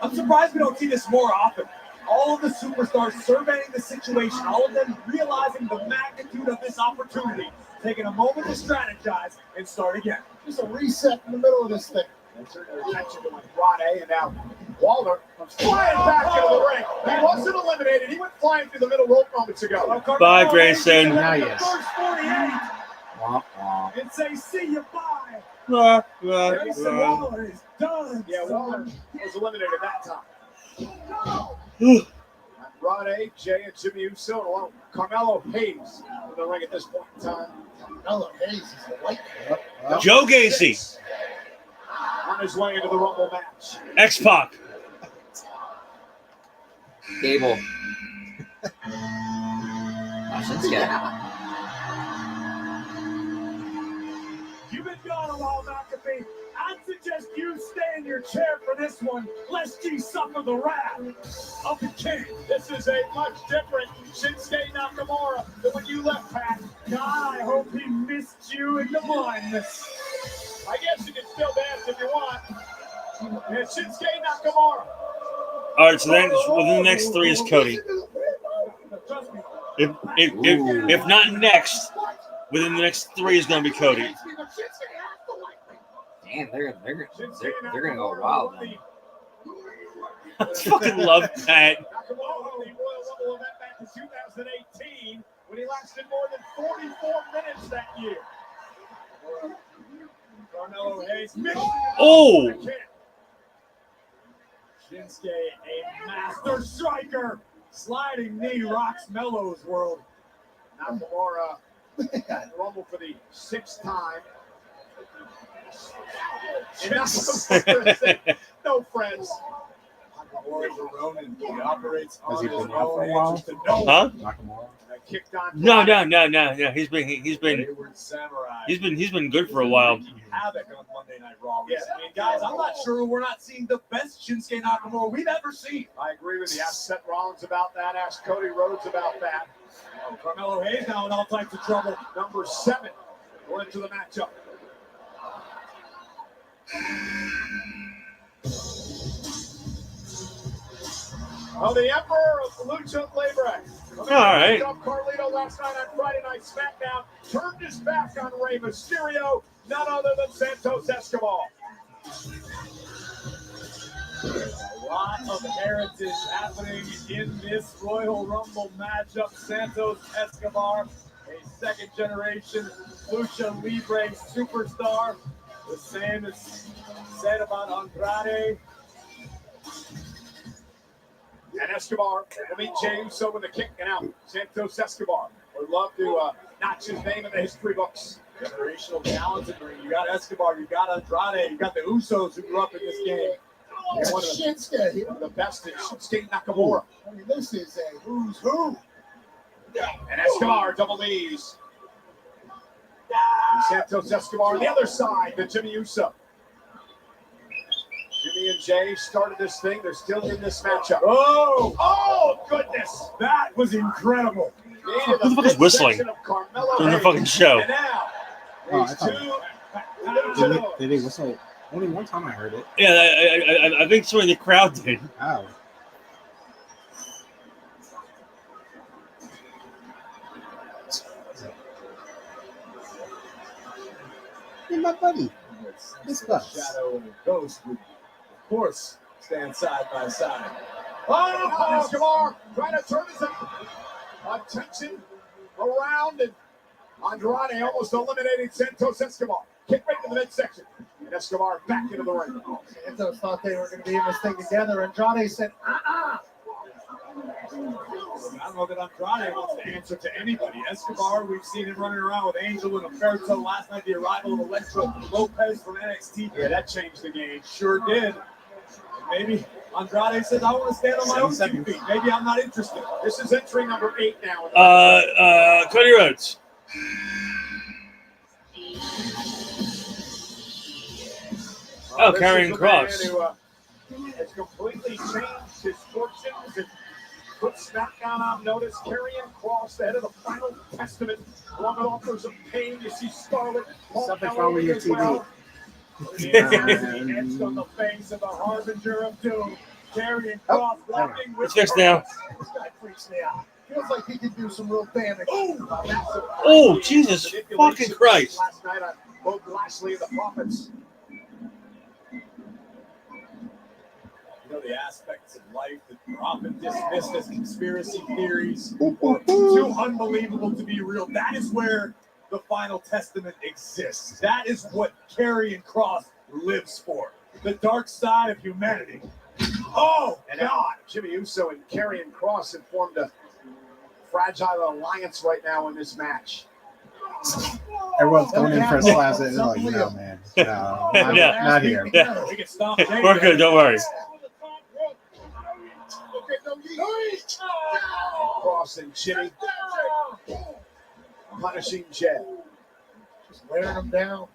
I'm surprised we don't see this more often. All of the superstars surveying the situation, all of them realizing the magnitude of this opportunity, taking a moment to strategize and start again. Just a reset in the middle of this thing. And turn your attention to Andrade, and now Waller comes flying back into the ring. He wasn't eliminated. He went flying through the middle rope moments ago. Bye, Grayson. Now yes. First 48. And say, see you, bye. Grayson Waller is done. Yeah, Waller was eliminated that time. Andrade, Jey, and Jimmy Uso, along with Carmelo Hayes in the ring at this point in time. Carmelo Hayes is a white man. Joe Gacy. On his way into the Rumble match. X-Pac. Gable. You've been gone a while, McAfee. I'd suggest you stay in your chair for this one, lest you suffer the wrath of the king. This is a much different Shinsuke Nakamura than when you left, Pat. God, I hope he missed you in the blindness. I guess you can still dance if you want. And Shinsuke Nakamura. All right, so then within the next three is Cody. If not next, within the next three is going to be Cody. Damn, they're gonna go wild then. I fucking love that. Nakamura won the Royal Rumble event back in 2018 when he lasted more than 44 minutes that year. Carmelo Hayes missed it. Oh! Shinsuke, a master striker. Sliding knee rocks Melo's world. Nakamura Rumble for the sixth time. No friends. Nakamura's a Ronin. He operates on his own answers to no one. Kicked on. No. He's been good for a while. Havoc on Monday Night Raw. Yeah, I mean, guys, I'm not sure we're not seeing the best Shinsuke Nakamura we've ever seen. I agree with you. Ask Seth Rollins about that. Ask Cody Rhodes about that. Carmelo Hayes now in all types of trouble. Number 7 going into the matchup. Oh, the Emperor of Lucha Libre. All right. Carlito last night on Friday Night SmackDown turned his back on Rey Mysterio, none other than Santos Escobar. A lot of heritage happening in this Royal Rumble matchup. Santos Escobar, a second-generation Lucha Libre superstar. The same is said about Andrade. And Escobar will meet Jey Uso with a kick and out. Santos Escobar would love to notch his name in the history books. Generational talent in the ring. You got Escobar, you got Andrade, you got the Usos who grew up in this game. One of the best in Shinsuke Nakamura. I mean, this is a who's who. And Escobar double knees. And Santos Escobar on the other side to Jimmy Uso. Jimmy and Jey started this thing. They're still in this matchup. Oh, goodness. That was incredible. Who the fuck is whistling during the fucking show? And now, Did they whistle? Only one time I heard it. Yeah, I think somebody in the crowd did. Oh. Hey, my buddy. This bus. Shadow and a ghost would, of course, stand side by side. Oh, Escobar trying to turn his attention around and Andrade almost eliminating Santos Escobar. Kick right to the midsection. And Escobar back into the ring. Santos thought they were going to be in this thing together. Andrade said, I don't know that Andrade wants to answer to anybody. Escobar, we've seen him running around with Angel and Alberto. Last night, the arrival of Electro Lopez from NXT. Yeah, that changed the game. Sure did. Maybe Andrade says, I want to stand on my own 2 feet. Maybe I'm not interested. This is entry number 8 now. Cody Rhodes. Oh, carrying Cross. Who has completely changed his fortunes and put SmackDown on notice. Carrying Cross, the head of the Final Testament, along with Authors of Pain. You see Scarlet. Something's wrong with your TV. Well. Etched on the face of the Harbinger of Doom. Carrying Cross walking with. It's fixed now. this guy freaks me out. Feels like he could do some real damage. Oh, Jesus fucking Christ. Last night on both Lashley and the Prophets. You know, the aspects of life that are often dismissed as conspiracy theories or too unbelievable to be real. That is where the Final Testament exists. That is what Karrion Kross lives for. The dark side of humanity. Oh, and God. Jimmy Uso and Karrion Kross have formed a fragile alliance right now in this match. Everyone's going in for a slap. They're like, no, man. No, not here. Yeah. We can stop We're good, don't worry. Kross and Jimmy punishing Jed. Just wearing him down.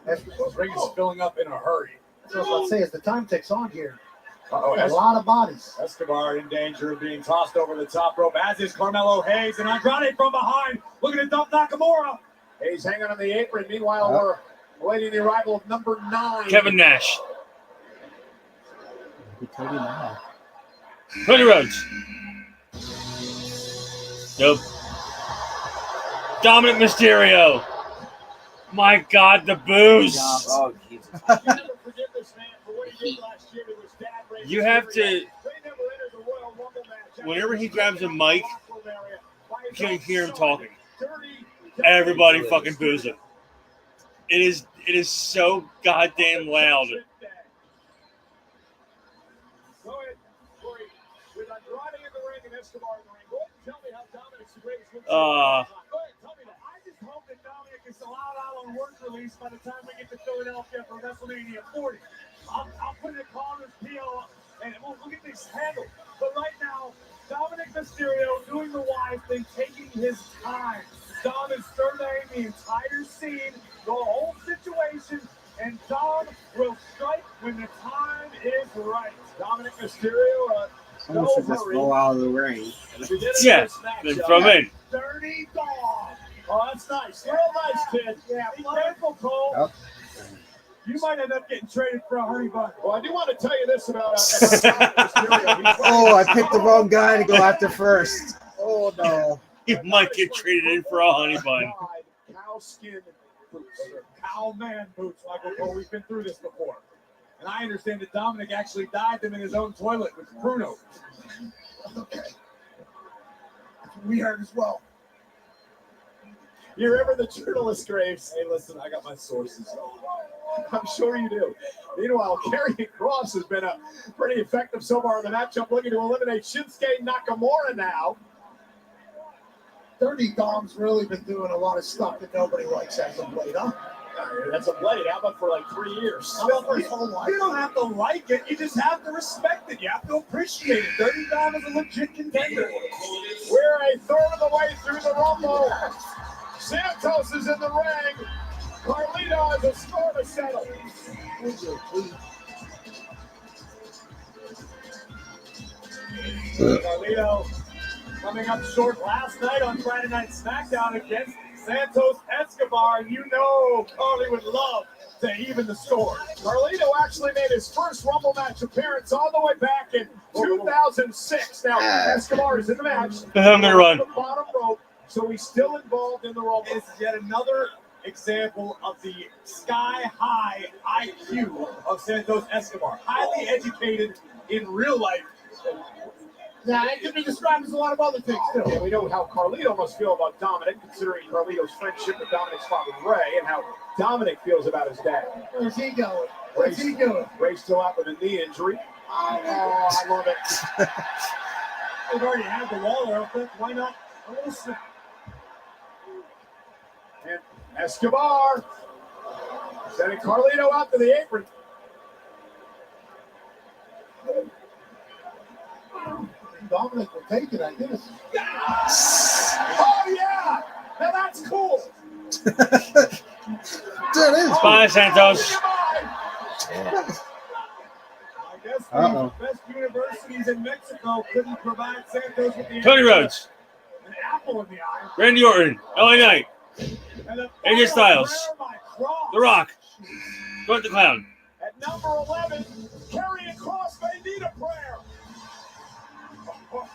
The ring is filling up in a hurry. That's what I was about to say. As the time ticks on here, Uh-oh, a lot of bodies. Escobar in danger of being tossed over the top rope, as is Carmelo Hayes, and Andrade from behind, looking to dump Nakamura. Hayes hanging on the apron. Meanwhile, we're awaiting the arrival of number 9. Kevin Nash. Cody now. Cody Rhodes. Nope. Dominic Mysterio. My God, the booze. Oh, Jesus. You have to. Whenever he grabs a mic, you can't hear him talking. Everybody fucking boos him. It is so goddamn loud. I just hope that Dominic is allowed out on work release by the time we get to Philadelphia for WrestleMania 40. I'll put it on his PO and we'll get this handled. But right now, Dominic Mysterio doing the wise thing, taking his time. Dom is surveying the entire scene, the whole situation, and Dom will strike when the time is right. Dominic Mysterio, Someone should just roll out of the ring. Yeah, then throw him in. Dirty Dom. Oh, that's nice. Real nice, kid. Yeah, be careful, Cole. Yep. You might end up getting traded for a honey bun. Well, I do want to tell you this about Oh, I picked the wrong guy to go after first. Oh, no. You might get traded in for a honey bun. Cow skin boots, or cow man boots, Michael Cole. We've been through this before. And I understand that Dominic actually dyed them in his own toilet with Bruno. Okay. We heard as well. You remember the journalist, Graves? Hey, listen, I got my sources. I'm sure you do. Meanwhile, Karrion Kross has been pretty effective so far in the matchup, looking to eliminate Shinsuke Nakamura now. Dirty Dom's really been doing a lot of stuff that nobody likes as of late, huh? That's a blade. How about for like 3 years? How about for his whole life? You don't have to like it. You just have to respect it. You have to appreciate it. Dirty Dom is a legit contender. We're a third of the way through the Rumble. Santos is in the ring. Carlito has a score to settle. Carlito coming up short last night on Friday Night SmackDown against Santos Escobar. You know Carly would love to even the score. Carlito actually made his first Rumble match appearance all the way back in 2006. Now, Escobar is in the match. I'm going to run. The bottom rope, so he's still involved in the Rumble. This is yet another example of the sky-high IQ of Santos Escobar. Highly educated in real life. Yeah, it can be described as a lot of other things, too. Yeah, we know how Carlito must feel about Dominic, considering Carlito's friendship with Dominic's father, Ray, and how Dominic feels about his dad. Where's he going? What's he doing? Ray's still out with a knee injury. Oh, I love it. They've already had the wall there. Why not a little snap? And Escobar sending Carlito out to the apron. Dominic will take it, I guess. Oh, yeah! Now that's cool. That is. Bye, Santos. I guess the best universities in Mexico couldn't provide Santos with the Cody Rhodes. An apple in the eye. Randy Orton. LA Knight. And the AJ Styles. prayer by Cross. The Rock. Going the Clown. At number 11, Karrion Kross may need a prayer.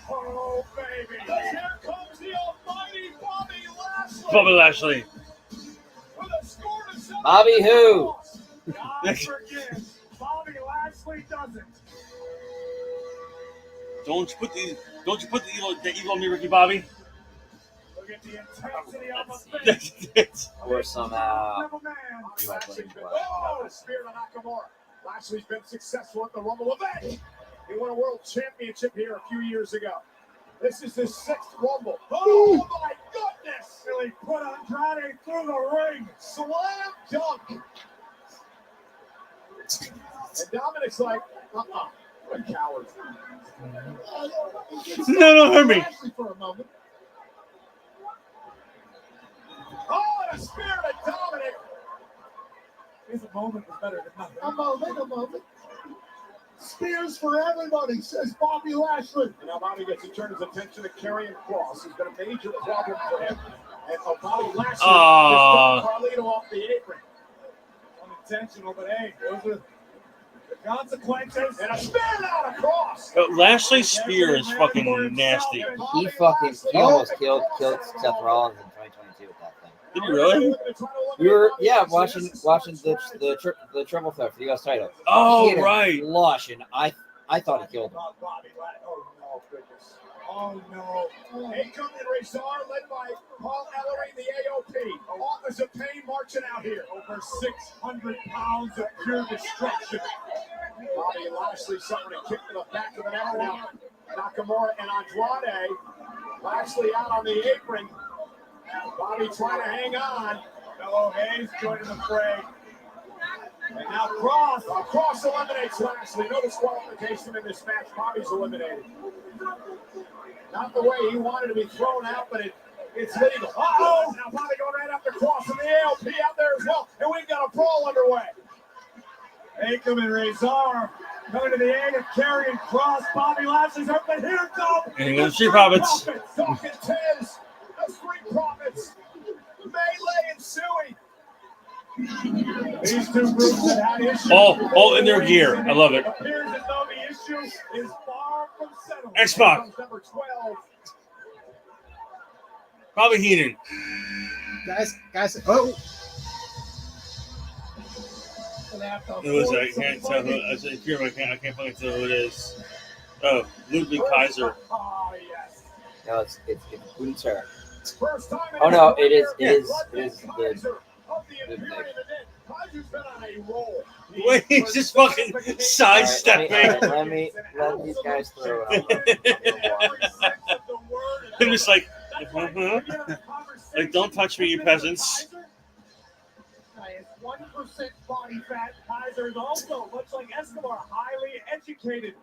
Oh, baby. Here comes the almighty Bobby Lashley. Bobby Lashley. With a score to set Bobby who? God forgive. Bobby Lashley doesn't. Don't you put the evil on me, Ricky Bobby. Look at the intensity on the face. Or somehow. Oh, spear to Nakamura. Lashley's been successful at the Rumble event. He won a world championship here a few years ago. This is his 6th Rumble. Oh my goodness! Really put Andrade through the ring. Slam dunk. And Dominic's like, what a coward. No, don't hurt me. For a moment. Oh, and a spear to Dominic. His moment was better than nothing. A moment. Spears for everybody, says Bobby Lashley. And now Bobby gets to turn his attention to Karrion Kross, who's been a major problem for him. And Bobby Lashley just took Carlito off the apron. Unintentional, but hey, those are the consequences. And a spear out of Kross. Lashley's spear is fucking nasty. He almost killed Seth Rollins in 2022 with that thing. Did you really? We were watching the triple threat for the U.S. title. Oh, He hit him right. Lush, and I thought he killed him. Oh, no, goodness. Oh, no. Akam and Razor led by Paul Ellery, the AOP. Authors of Pain marching out here. Over 600 pounds of pure destruction. Bobby Lashley suffering a kick to the back of the neck now. Nakamura and Andrade. Lashley out on the apron. Bobby trying to hang on. Mello Hayes joining the fray. And now Kross eliminates Lashley. No disqualification in this match. Bobby's eliminated. Not the way he wanted to be thrown out, but it's legal. Uh-oh! Now Bobby going right after Kross and the ALP out there as well. And we've got a brawl underway. Akam and Razor coming to the aid of Karrion Kross. Bobby Lashley's hurt, but here comes And Street Profits. Talking Tiz. The Street Profits. Melee ensuing. These two groups have had issues. All in their gear. I love it. Appears as though the issue is far from settled. X-Pac. Number 12. Probably Heenan. Guys. Oh. It was I can't tell who. I can't fucking tell who it is. Oh, Ludwig Kaiser. Oh, yes. No, it's Gunther. First time in Oh no, his it is career, the Kaiser of the Imperium event. Kaiser's been on a roll. Wait, he's just fucking sidestepping. Let these guys through it. I'm just like, like, don't touch me, you peasants. His 1% body fat. Kaiser is also, much like Escobar, highly educated,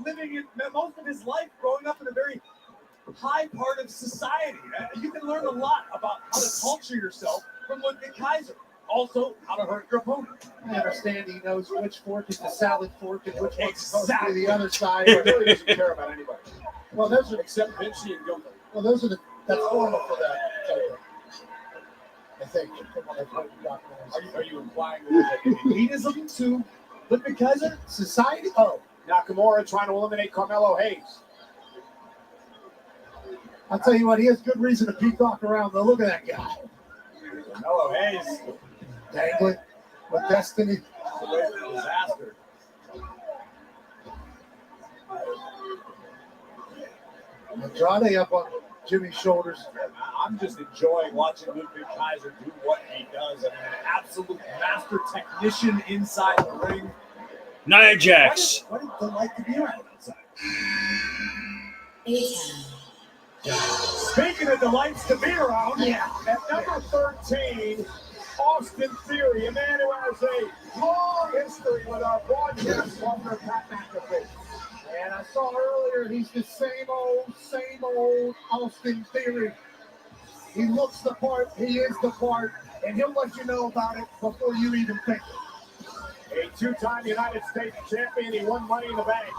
living in most of his life growing up in a very high part of society. You can learn a lot about how to culture yourself from Ludwig Kaiser. Also, how to hurt your opponent. I understand he knows which fork is the salad fork and which one's supposed to be the other side. He really doesn't care about anybody. Well, those are Except Vinci and Gumbo. well, those are that's normal for that. I think. Are you implying that there's elitism to Ludwig Kaiser? Society? Oh, Nakamura trying to eliminate Carmelo Hayes. I'll tell you what, he has good reason to peacock around, though. Look at that guy. Carmelo Hayes. Dangling with destiny. Away from disaster. Andrade up on Jimmy's shoulders. I'm just enjoying watching Ludwig Kaiser do what he does. I mean, an absolute master technician inside the ring. Nia Jax. What did they like to be around outside? Speaking of delights to be around, at number 13, Austin Theory, a man who has a long history with our broadcast partner, Pat McAfee. And I saw earlier, he's the same old Austin Theory. He looks the part, he is the part, and he'll let you know about it before you even think it. A two-time United States champion, he won Money in the Bank.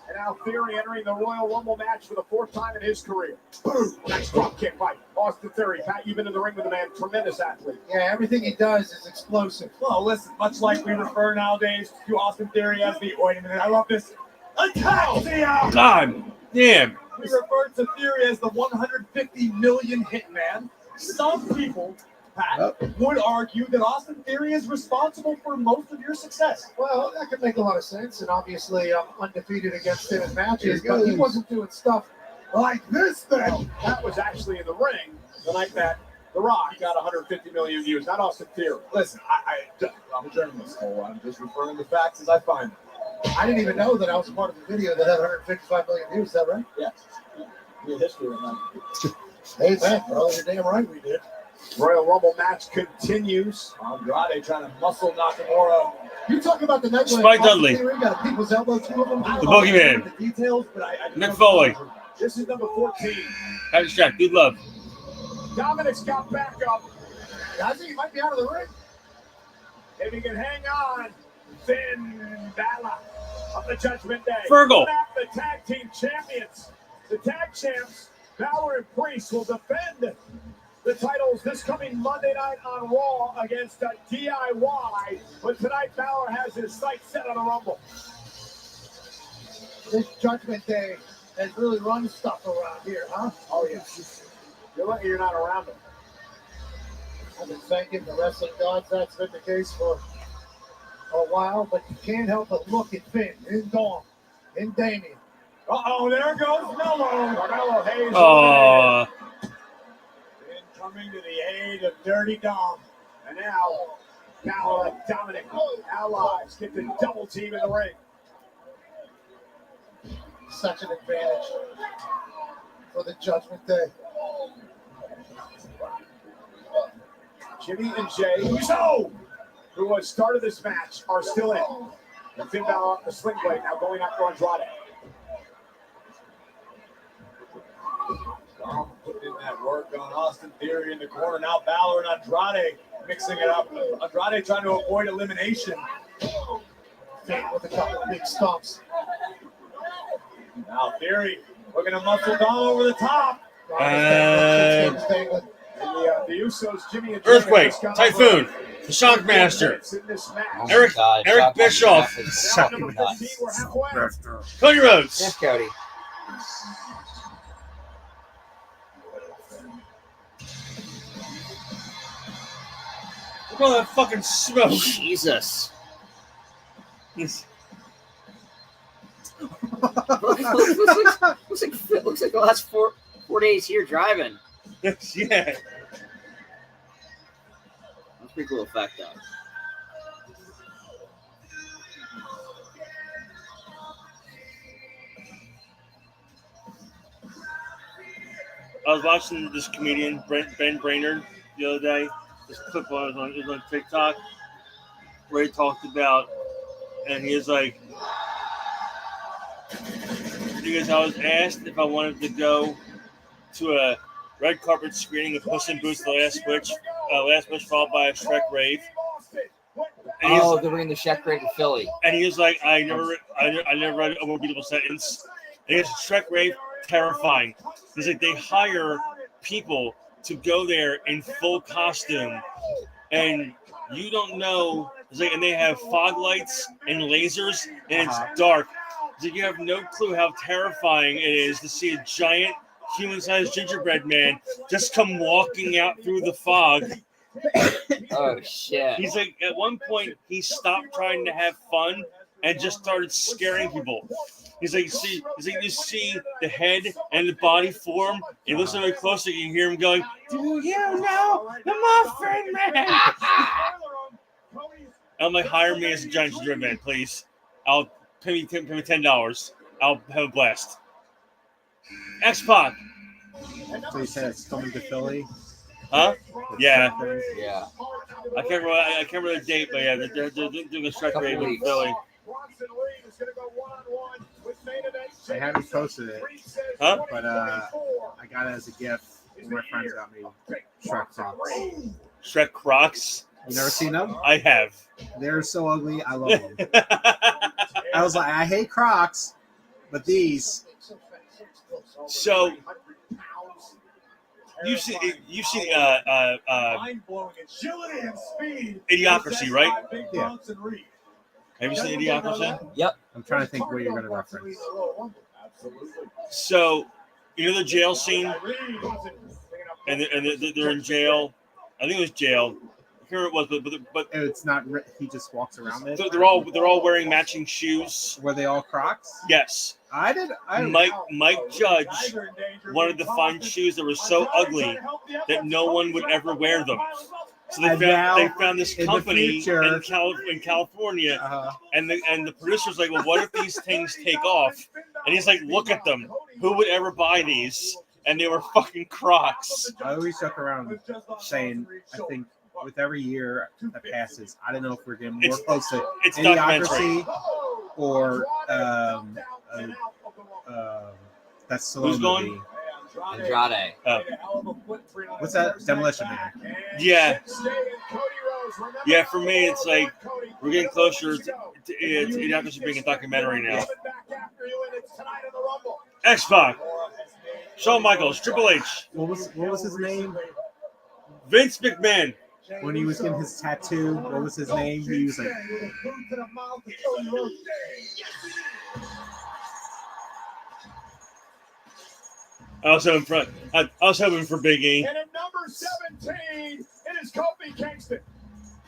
And now Theory entering the Royal Rumble match for the fourth time in his career. Boom! Nice drop kick by Austin Theory. Pat, you've been in the ring with the man, tremendous athlete. Yeah, everything he does is explosive. Well, listen, much like we refer nowadays to Austin Theory as the, wait a minute, I love this, attack the God damn. We refer to Theory as the 150 million hitman. Some people, Pat, would argue that Austin Theory is responsible for most of your success. Well, that could make a lot of sense, and obviously I'm undefeated against him in matches, but he wasn't doing stuff like this thing. That was actually in the ring the night that The Rock got 150 million views, not Austin Theory. Listen, I'm a journalist, Cole. I'm just referring to facts as I find them. I didn't even know that I was part of the video that had 155 million views. Is that right? Yes. We had history on that. Hey, man, brother, you're damn right we did. Royal Rumble match continues. Andrade trying to muscle Nakamura. You talking about the night when Spike Dudley. Theory got a people's elbow, two of them? The Boogeyman. The details, but I Mick Foley. This is number 14. Patty Jack, good love. Dominic's got back up. I think he might be out of the ring. If he can hang on, Finn Balor of the Judgment Day. Fergal. The tag team champions. The tag champs, Balor and Priest, will defend the titles this coming Monday night on Raw against DIY. But tonight, Balor has his sights set on a Rumble. This Judgment Day has really run stuff around here, huh? Oh, yeah. You're lucky you're not around them. I've been thanking the wrestling gods. That's been the case for a while, but you can't help but look at Finn, and Dom, and Damien. Uh-oh, there goes Mello. Carmelo Hayes. Oh. Finn coming to the aid of Dirty Dom. And now, Balor and Dominic, allies, get the double team in the ring. Such an advantage for the Judgment Day. Jimmy and Jay Uso, who has started this match, are still in. And Finn Balor, the sling blade, now going after Andrade. Dom putting in that work on Austin Theory in the corner. Now Balor and Andrade mixing it up. Andrade trying to avoid elimination. Finn with a couple of big stomps. Now Theory looking to muscle Dom over the top. The Usos, Jimmy and Jay, Earthquake, Typhoon, the Shockmaster, Eric Bischoff, Cody Rhodes. Yes, Cody. Look at all that fucking smoke. Jesus. looks like the last four days here driving. Yeah. That's a pretty cool effect, though. I was watching this comedian, Ben Brainerd, the other day. This clip was on TikTok where he talked about, and he was like, because I was asked if I wanted to go to a red carpet screening of Puss in Boots: The Last Wish, followed by a Shrek rave. And they're bringing the Shrek rave to Philly. And he was like, I never read a more beautiful sentence. And he goes, Shrek rave, terrifying. He's like, they hire people to go there in full costume, and you don't know. It's like, and they have fog lights and lasers, and it's dark. It's like, you have no clue how terrifying it is to see a giant human-sized gingerbread man just come walking out through the fog. Oh shit! He's like, at one point he stopped trying to have fun and just started scaring people. He's like, you see the head and the body form. He looks very closely. You hear him going, "Do you know the Muffin Man?" I'm like, hire me as a Giant Gingerbread Man, please. I'll pay me $10. I'll have a blast. X-Pac. So you said it's coming to Philly? Huh? Yeah. Yeah. I can't remember the date, but yeah, they're doing a stretch raid in Philly. I haven't posted it, Huh? but I got it as a gift. One of my friends got me Shrek Crocs. Shrek Crocs? You never seen them? I have. They're so ugly. I love them. I was like, I hate Crocs, but these. So you see Idiocracy, right? Yeah. Have you seen Idiocracy? Yep. I'm trying to think what you're going to reference. So, you know the jail scene, and they're in jail. I think it was jail. I can't remember what it was, but it's not. He just walks around it. They're all wearing matching shoes. Were they all Crocs? Yes. Mike Judge wanted to find shoes that were so ugly that no one would ever wear them. So they found this company in California, and the producer's like, well, what if these things take off? And he's like, look at them. Who would ever buy these? And they were fucking Crocs. I always joke around saying, I think with every year that passes, I don't know if we're getting more close to Idiocracy or that's Who's going? Movie. Andrade. What's that? Demolition Man. Yeah. Yeah, for me, it's like we're getting closer to Idiocracy being a documentary now. X-Pac, Shawn Michaels, Triple H. What was his name? Vince McMahon. When he was getting his tattoo, what was his name? He was like. I was hoping for Big E. And at number 17, it is Kofi Kingston.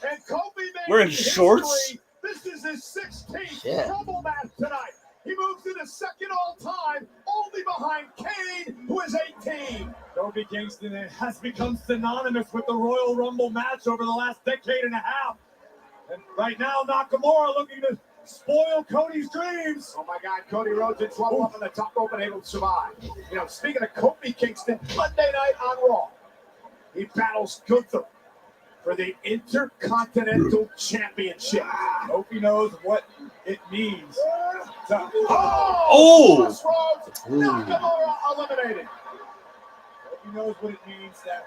And Kofi made wearing shorts. History. This is his 16th Rumble match tonight. He moves into second all time, only behind Kane, who is 18. Kofi Kingston has become synonymous with the Royal Rumble match over the last decade and a half. And right now, Nakamura looking to spoil Cody's dreams. Oh my God, Cody Rhodes in trouble up on the top rope and able to survive. You know, speaking of Kofi Kingston, Monday night on Raw, he battles Gunther for the Intercontinental Championship. Kofi knows what it means. Nakamura eliminated. Kofi knows what it means that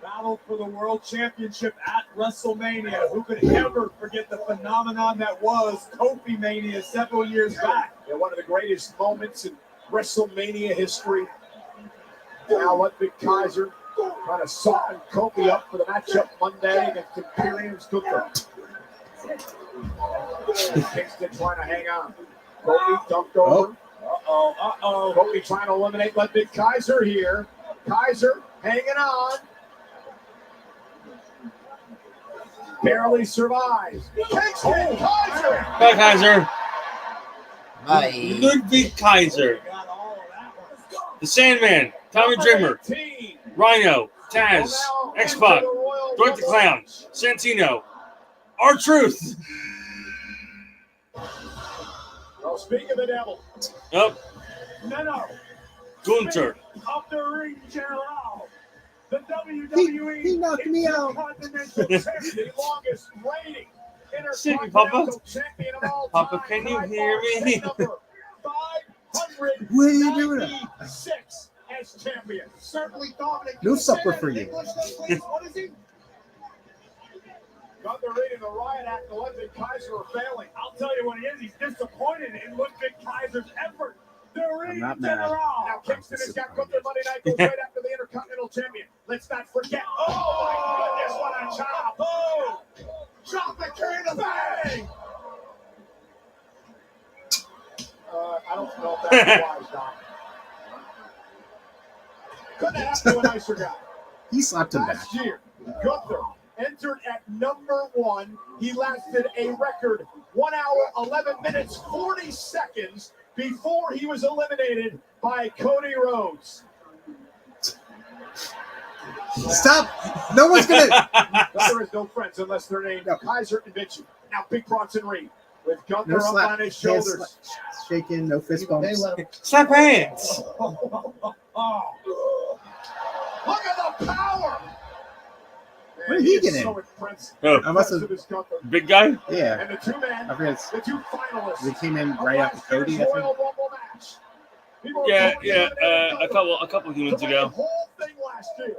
battle for the World Championship at WrestleMania. Who could ever forget the phenomenon that was Kofi Mania several years back? Yeah, one of the greatest moments in WrestleMania history. Now Ludwig Kaiser trying to soften Kofi up for the matchup Monday against Imperium's Gunther. Kingston trying to hang on. Kofi dumped over. Kofi trying to eliminate Ludwig Kaiser here. Kaiser hanging on. Barely survives. Kingston, Kaiser. Bye, Kaiser. Bye. Ludwig Kaiser. The Sandman. Tommy Dreamer. Rhino. Taz. X-Pac. Dwight the Clown. Santino. R-Truth. Oh, speak of the devil. Up. No. Gunther. Up the ring, General. The WWE he knocked me out. The longest reigning Sing, Papa. champion of all Papa, time. can you hear me? What are you doing? 596 as champion. Certainly dominating. No supper for you. What is he? Gunther reading the riot act. The Ludwig Kaiser are failing. I'll tell you what he is. He's disappointed in Ludwig Kaiser's effort. I'm not mad. Now Kingston has got Gunther Monday night goes right after the Intercontinental Champion. Let's not forget. Oh my goodness, what a chop! Oh, drop the king of bang! I don't know if that's wise, Doc. Couldn't have happened to a nicer guy. He slapped him back. Last year, Gunther entered at number 1. He lasted a record 1 hour, 11 minutes, 40 seconds before he was eliminated by Cody Rhodes. Stop! No one's gonna. There is no friends unless they're named Kaiser and Vinci. Now Big Bronson Reed with Gunther No up slap. on his shoulders. Shaking, no fist bumps. Slap hands. Look at the power! Where did he get in? So impressive. Oh. I must have. Big guy? Yeah. And the two men, I forget. the two finalists. They came in right after Cody, I think. Royal Rumble match. People are Yeah, voting yeah. eliminated A couple humans to win ago. the whole thing last year.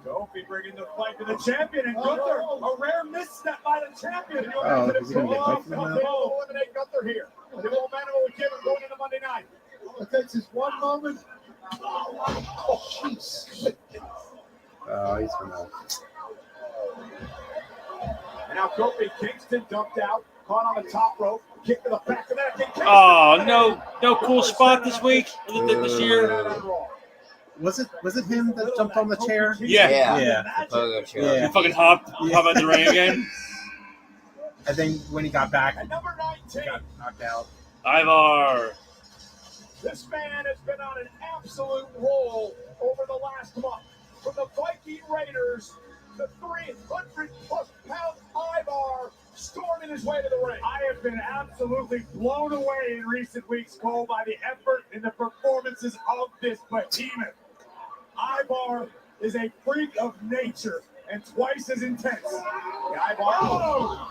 Kofi bringing the fight to the champion, and Gunther, a rare misstep by the champion. Oh, is he gonna get fight for him now? They'll eliminate Gunther here. The momentum will give him going into Monday night. All it takes is one moment. Oh, jeez. Oh, he's gonna. And now Kofi Kingston dumped out, caught on the top rope, kick to the back of that. Oh, no cool spot this week, this year. Was it him that jumped on the chair? Yeah. The pogo chair. He fucking hopped out the ring again. I think when he got back, At number 19, got knocked out. Ivar. this man has been on an absolute roll over the last month. From the Viking Raiders, the 300-plus pound Ivar storming his way to the ring. I have been absolutely blown away in recent weeks, Cole, by the effort and the performances of this behemoth. Ivar is a freak of nature and twice as intense. The Ivar,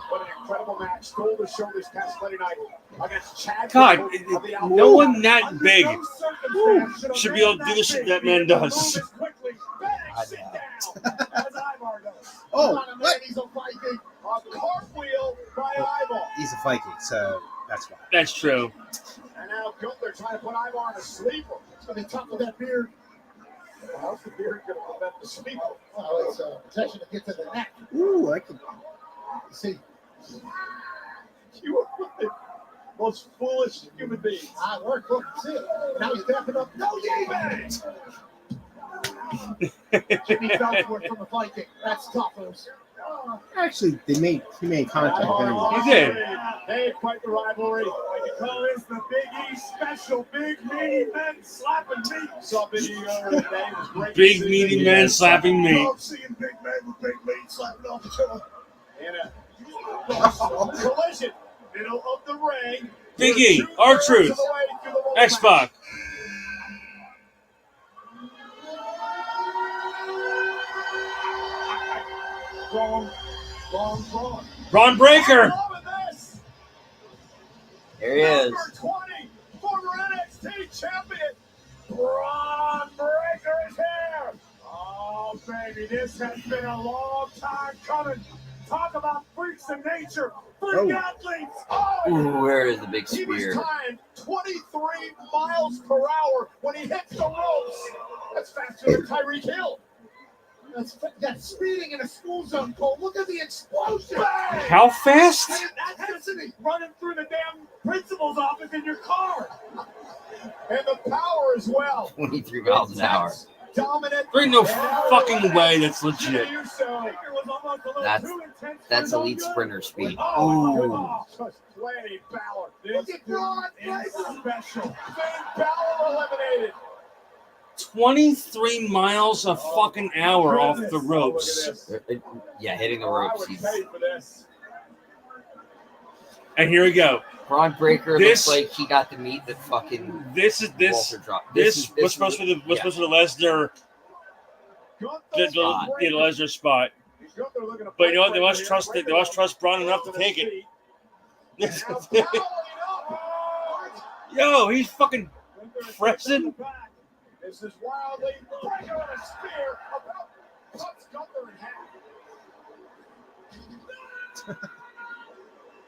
what an incredible match. Stole the show this past Friday night against Chad. God, of the Outlaws. no one that big Under no circumstance should be able to do the shit that man does. Move as quickly. Back, sit down, as Ivar does. Oh, Come on, man, what? he's a Viking. A cartwheel by Ivar. He's a Viking, so that's why. That's true. And now Gunther trying to put Ivar in a sleeper. It's going to be tough with that beard. How's the beard going to prevent the sleeper? Well, it's protection to get to the neck. Ooh, I could. See, You are one of the most foolish human beings. look, see it. Now he's backing up. No defense! Jimmy Southwood from the Viking. That's tough, folks. Actually, he made contact anyway. He did. They quite the rivalry. I can call this the Big E special. Big meaty men slapping meat. Saw Big E earlier today. It was great. Big meaty man slapping meat. Love seeing big men with big meat slapping off each other. And a collision. Middle of the ring. Big E, R-Truth, X-Pac. Wrong. Braun Breaker. There he is. Number 20, former NXT champion, Braun Breaker is here. Oh, baby, this has been a long time coming. Talk about freaks of nature, freak athletes. Oh, Ooh, where is the big he was spear? timed 23 miles per hour when he hits the ropes. That's faster than Tyreek Hill. That's speeding in a school zone, Cole. Look at the explosion. Bang! How fast? That's running through the damn principal's office in your car. And the power as well. 23 miles an hour. Dominant. There ain't no fucking way that's legit. That's elite sprinter speed. Oh, just plain Balor. This is special. Finn Balor eliminated. 23 miles a fucking hour off the ropes. Yeah, hitting the ropes. And here we go. Braun Breaker This- looks like he got to meet the fucking This Walter drop. This was supposed to be the Lesnar the Lesnar spot. But you know what? They must trust Braun enough to take it. Yo, he's fucking pressing. This is wildly Breaker on a spear about cuts Gunther in half.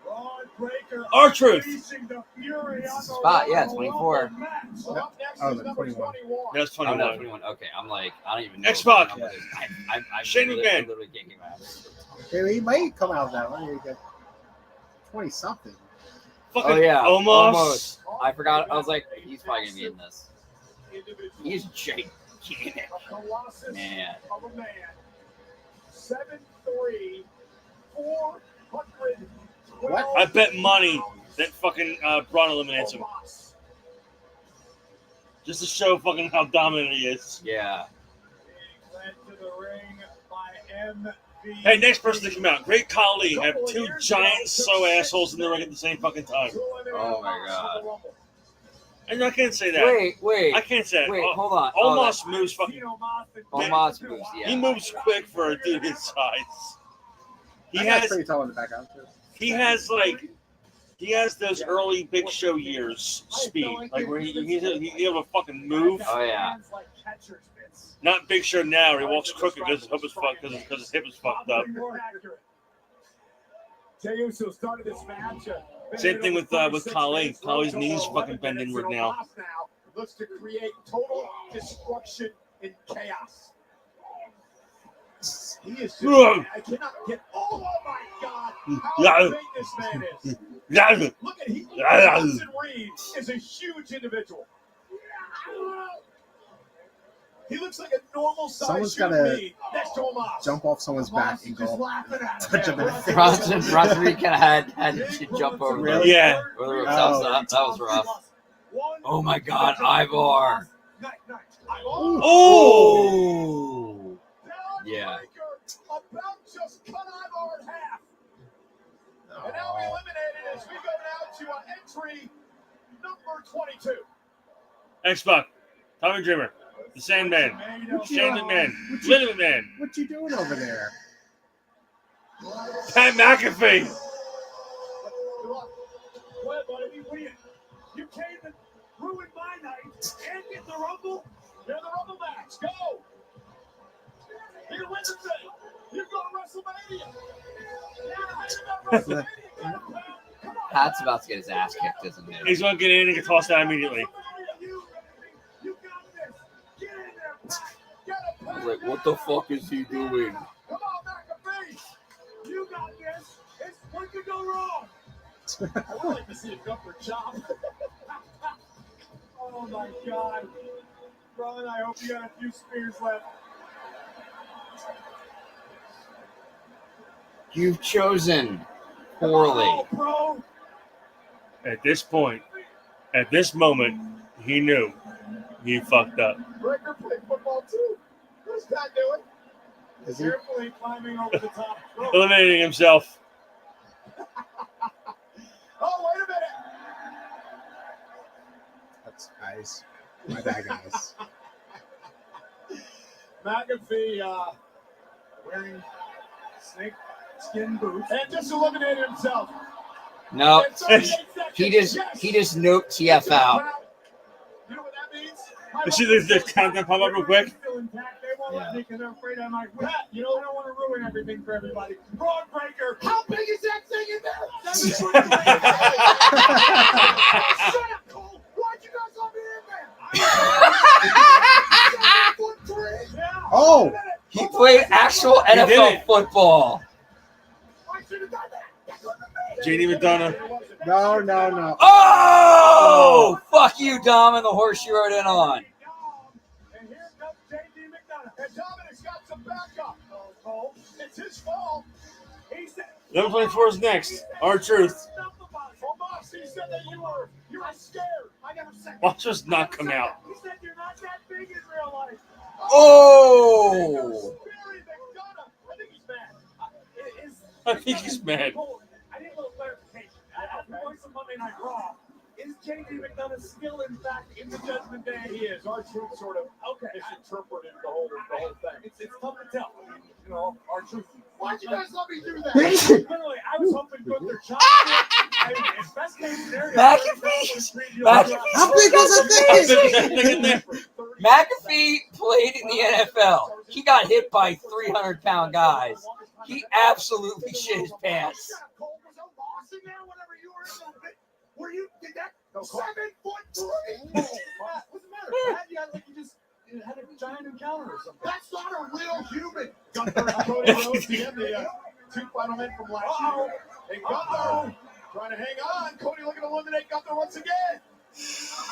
Braun Breaker R-Truth. unleashing the fury on the Spot, yeah, Royal 24. Rumble match. Up next Oh, is the number 21. 21. That's Oh, no, 21. 21. Okay, I'm like, I don't even know. X-Pac. what number it is. I Shane McMahon. literally can't get my ass. He might come out of that one. You get 20 something. Fucking Oh yeah, almost. I forgot. I was like, he's probably gonna be in this. individual. He's gigantic. A colossus Man. of a man. 7'3", 400. What? I bet money that fucking Braun eliminates him. Just to show fucking how dominant he is. Yeah. Led to the ring by MVP. Hey, next person to come out. Great Khali have two giant assholes in the ring at the same fucking time. Oh my god. And I can't say that. Wait. I can't say that. Wait, hold on. Omos moves fucking. Omos moves, yeah. He moves quick for a dude his size. He That guy's has. pretty tall in the background too. He has those early Big Show years speed, like where he's able to fucking move. Oh yeah. Not Big Show now, where he walks crooked because his hip is fucked because his hip is fucked up. Jey Uso started this match. Same thing with Khali. Khali's knees fucking bend inward now. Looks to create total destruction and chaos. He is just, I cannot get. Oh my God! How big this man is! Look at Hudson Reed is a huge individual. He looks like a normal size Someone's human gotta being next to Omos. Jump off someone's back and go touch him in the face. Bronson Reed kind of had to jump over. Really? Yeah. That was rough. Oh my God, Ivar. Oh! Yeah. About just cut Ivar in half. And now we eliminated as we go now to entry number 22. X-Pac, Tommy Dreamer, the Sandman, Shane McMahon, Linda McMahon, What you doing over there? Pat McAfee. What, buddy? You came and ruined my night and get the Rumble. You're the Rumble match. Go. You can win the thing. You go to WrestleMania. Pat's about to get his ass kicked, isn't he? He's going to get in and get tossed out immediately. Like, what the fuck is he doing? Come on, McAfee. You got this. What could go wrong? I would like to see a Gupper chop. Oh my God. Ron, I hope you got a few spears left. You've chosen poorly. Oh, bro. At this point, at this moment, he knew he fucked up. Breaker played football too. What's that doing? Is he? Carefully climbing over the top rope. Eliminating himself. Oh, wait a minute. That's guys. My bad, guys. McAfee wearing snake skin boots and just eliminated himself. No, And 38 seconds. he just noped TF out. You know what that means? You see this countdown pop up real quick? Still intact. They won't let me because they're afraid I might win. You know, I don't want to ruin everything for everybody. Broad breaker. How big is that thing in there? Shut up, Cole. Why'd you guys let me in there? Oh! He played actual NFL football. I should have done that. JD McDonough. No. Oh! Fuck you, Dom, and the horse you rode in on. And here comes JD McDonough. And Dominic's got some backup. Oh, Cole. It's his fault. He said. 11:24 is next. R-Truth. He said that you were scared. I never said that. Watch us not come out. He said you're not that big in real life. Oh! I think he's mad. I need a little clarification. After voice of Monday Night Raw, is JD McDonough still, in fact, in the Judgment Day? He is. R-Truth sort of misinterpreted the whole thing. It's tough to tell. You know, R-Truth. Why'd you guys let me do that? Literally, I was hoping Gunther chopped it. Best case scenario. McAfee. How big is the thing? McAfee played in the NFL. He got hit by 300-pound guys. He absolutely shit his pants. Cole, was there loss in there whenever you were in the did that 7'3"? What's the matter? You had a giant encounter or something. That's not a real human. Gunther and Cody Rhodes again, the two final men from last year. And Gunther trying to hang on. Cody looking to eliminate Gunther once again.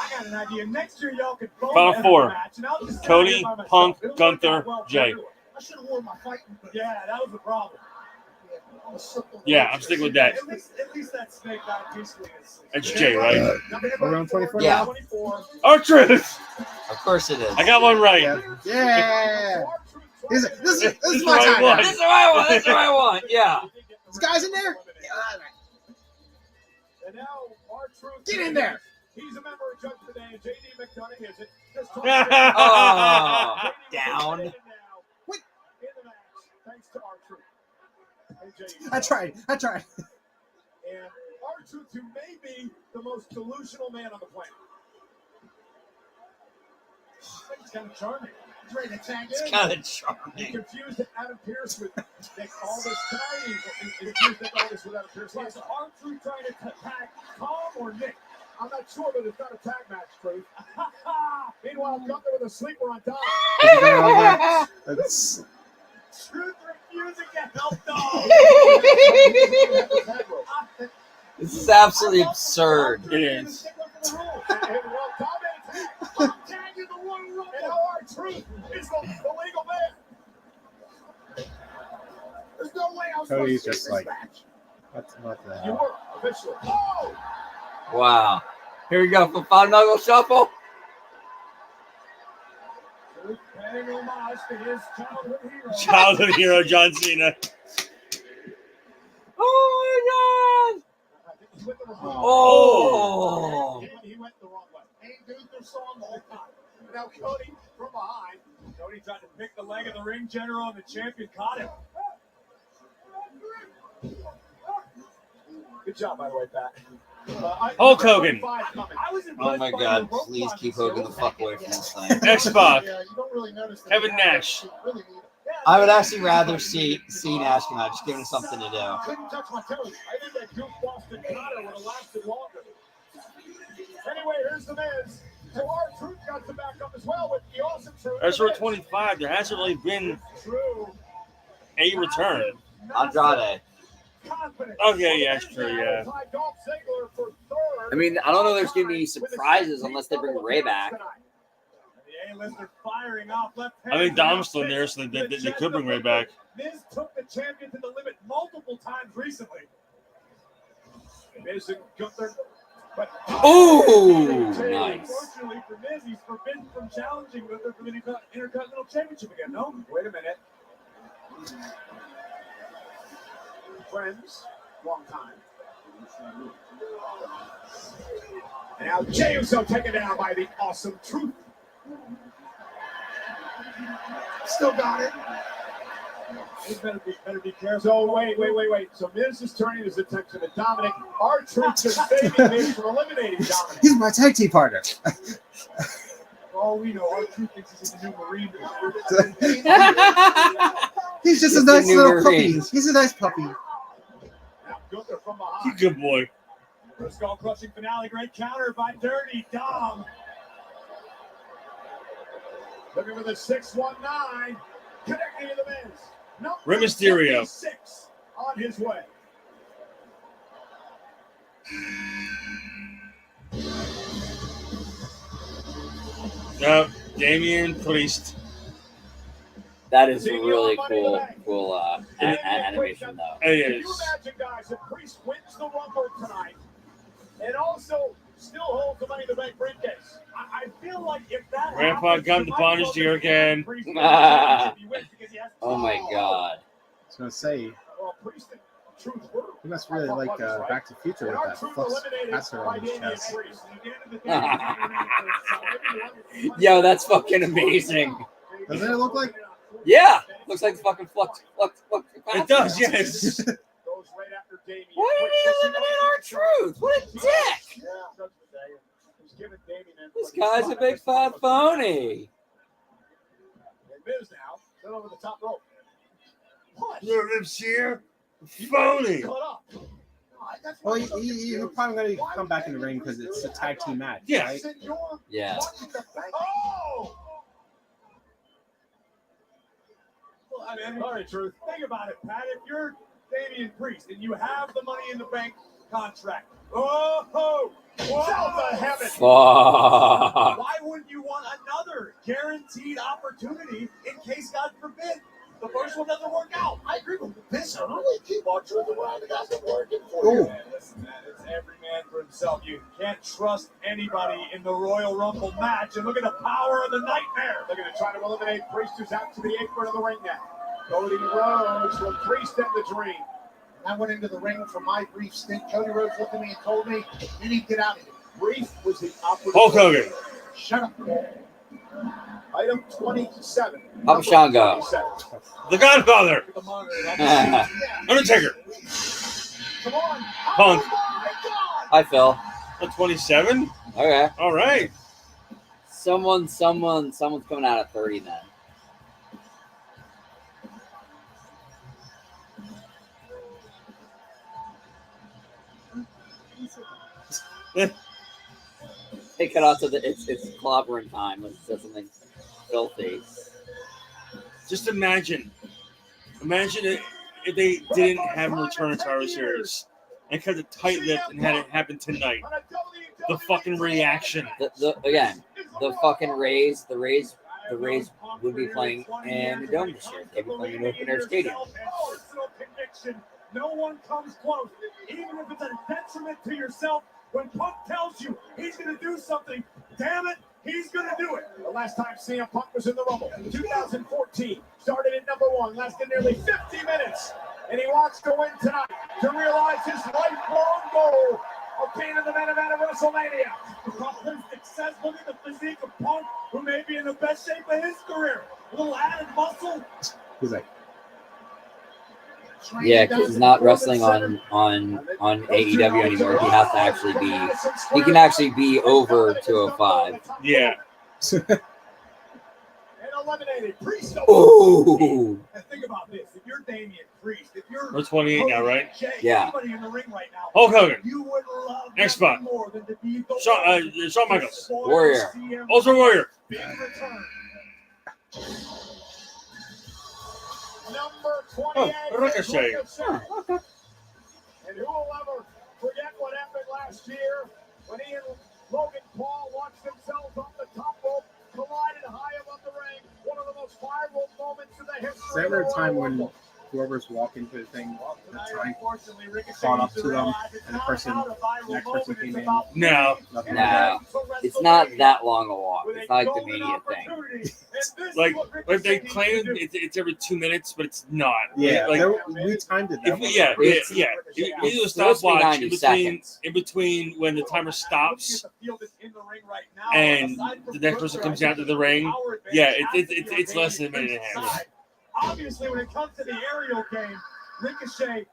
I got an idea. Next year, y'all can both Final have four. a match, and I'll just Cody, stand by myself. Punk, It'll work Gunther, out well for Jay. everyone. I should have worn my fighting boots. Yeah, that was the problem. Yeah, I'm sticking with that. At least that snake died peacefully. That's Jay, right? Around 24 Yeah. now? R-Truth! Of course it is. I got one right. Yeah. This is my what I time. want. now. This is what I want. This is what I want. Yeah. This guy's in there. And now R-Truth Get in there. He's a member of Judge today, and JD McDonough isn't. Just talk Oh, JD down. now in the match, thanks to R-Truth. And JD. I tried. And R-Truth, who may be the most delusional man on the planet. He's kind of charming. He's ready to tag in. It's kind of He charming. confused Adam Pearce with Nick Aldis tonight. He confused Nick Aldis with Adam Pearce. Is R-Truth trying to tag Tom or Nick? I'm not sure, but it's not a tag match, Truth. Meanwhile, Gunther with a sleeper on top. That's Truth refusing to help Dom. This is absolutely absurd. It is. And now R-Truth is the legal man. There's no way I was Cody's supposed to just see like, this match. what the You hell? were officially. Oh! Wow. Here we go for Five Knuckle Shuffle. Truth paying homage to his childhood hero. Childhood hero John Cena. Oh my God. He went the wrong way. Oh. He went the wrong way. Ain't Gunther saw him the whole time. Now Cody from behind. Cody tried to pick the leg of the ring general, and the champion caught him. Good job, by the way, Pat. Hulk Hogan. Oh my God. Please keep Hogan the fuck away from this thing. X-Pac. Yeah, you don't really notice that. Kevin Nash. Really need it. I would actually rather see Nash come out. Just give him something to do. Couldn't touch my toes. I think that goof Boston Connor would have lasted longer. Anyway, here's the Miz. So R-Truth got to back up as well with the awesome Truth. That's for 25. There hasn't really been True. a return. Andrade. Okay, yeah, that's true, yeah. I mean, I don't know if there's going to be any surprises unless they bring Ray back. The A-lister firing off left I think Dom's still in there, so they could bring Ray back. Miz took the champion to the limit multiple times recently. Miz and Gunther. But Ooh, nice. Unfortunately for Miz, he's forbidden from challenging Gunther for the Intercontinental Championship again. No, wait a minute. Friends, long time. And now Jey Uso taken down by the awesome Truth. Still got it. He better be careful. So wait. So Miz is turning his attention to Dominic. R-Truth is saving Miz from eliminating Dominic. He's my tag team partner. Oh, we know R-Truth thinks he's in the new Marine movie. He's just a He's nice the new little Marine. puppy. He's a nice puppy. Now Gunther from behind. You good boy. Skull crushing finale, great counter by Dirty Dom. Looking for the 619, connecting to the Miz. Rey Mysterio. 6 on his way. Damian Priest. That is a really cool animation, though. It Can you is. imagine, guys, if Priest wins the Rumble tonight and also still holds the Money in the Bank briefcase? I feel like if that Grandpa happens, got you the might bondage well here be again. Priest wins the championship. He wins because he has Oh my God. I was gonna say, Well, Priest and Truth were. he must really like Back to the Future And with our that Truth flux eliminated capacitor by on his Damian chest. Priest. And at the end of the day, Yo, that's fucking amazing. Doesn't it look like? Yeah. Looks like the fucking flux. It does, yes. goes right after Damian. Why did he eliminate R-Truth? What a dick. This guy's a big fat phony. And Miz now, set over the top rope. What? Little lips here. Phony. Cut up. Well, you're probably going to come back in the ring because it's a tag team match, Yeah. right? Yeah. Oh! Well, I mean, all right, Truth. Think about it, Pat. If you're Damian Priest, and you have the Money in the Bank contract. Oh, ho! Whoa, heaven! Fuck. Why wouldn't you want another guaranteed opportunity in case, God forbid, the first one doesn't work out? I agree with this. I really keep on turning around. The guys that working for you. Man, listen, man, it's every man for himself. You can't trust anybody in the Royal Rumble match. And look at the power of the Nightmare. They're going to try to eliminate Priest, who's out to the apron of the ring now. Cody Rhodes from Priest and the Dream. I went into the ring for my brief stint. Cody Rhodes looked at me and told me, you need to get out of here. Brief was the operative. Hulk Hogan. Shut up. Item 27. Papa Shango. The Godfather. Undertaker. Come on. Punk. Hi, Phil. A 27? Okay. All right. Someone's coming out at 30 then. Take it out to the it's clobbering time. Let's say something filthy. Just imagine if they didn't have him return to Survivor Series and kept it tight-lipped and had it happen tonight. The fucking reaction. The fucking Rays would be playing in the Dome this year. They'd be playing in open air stadium. No one comes close, even if it's a detriment to yourself. When Punk tells you he's going to do something, damn it, he's going to do it. The last time CM Punk was in the Rumble, 2014, started at number 1, lasted nearly 50 minutes, and he wants to win tonight to realize his lifelong goal of being in the main event of WrestleMania. Because of success, look at the physique of Punk, who may be in the best shape of his career. A little added muscle. He's like, yeah, because he's not wrestling on AEW anymore. He has to actually be. He can actually be over 205. Yeah. And eliminated Priest. Ooh. And think about this: if you're Damian Priest, if you're We're 28 now, right? Yeah. anybody in the ring right now, Hulk Hogan. you would love X-Pac. nothing more than to be the Shawn Michaels. Warrior. Ultra Warrior. Big return. Number 28. Ricochet. And who will ever forget what happened last year when he and Logan Paul watched themselves on the top rope, collided high above the ring. One of the most viral moments in the history. is there ever a time when whoever's walking through the thing at the time caught up to them and the next person came in? No. No, it's not that long a walk. It's not like the Mania thing. Like they claim it's every 2 minutes, but it's not. Yeah, like we timed it that way. yeah. You do a stopwatch in between when the timer stops and the next person comes out to the ring. Yeah, it's less than a minute and a half. Obviously, when it comes to the aerial game, Ricochet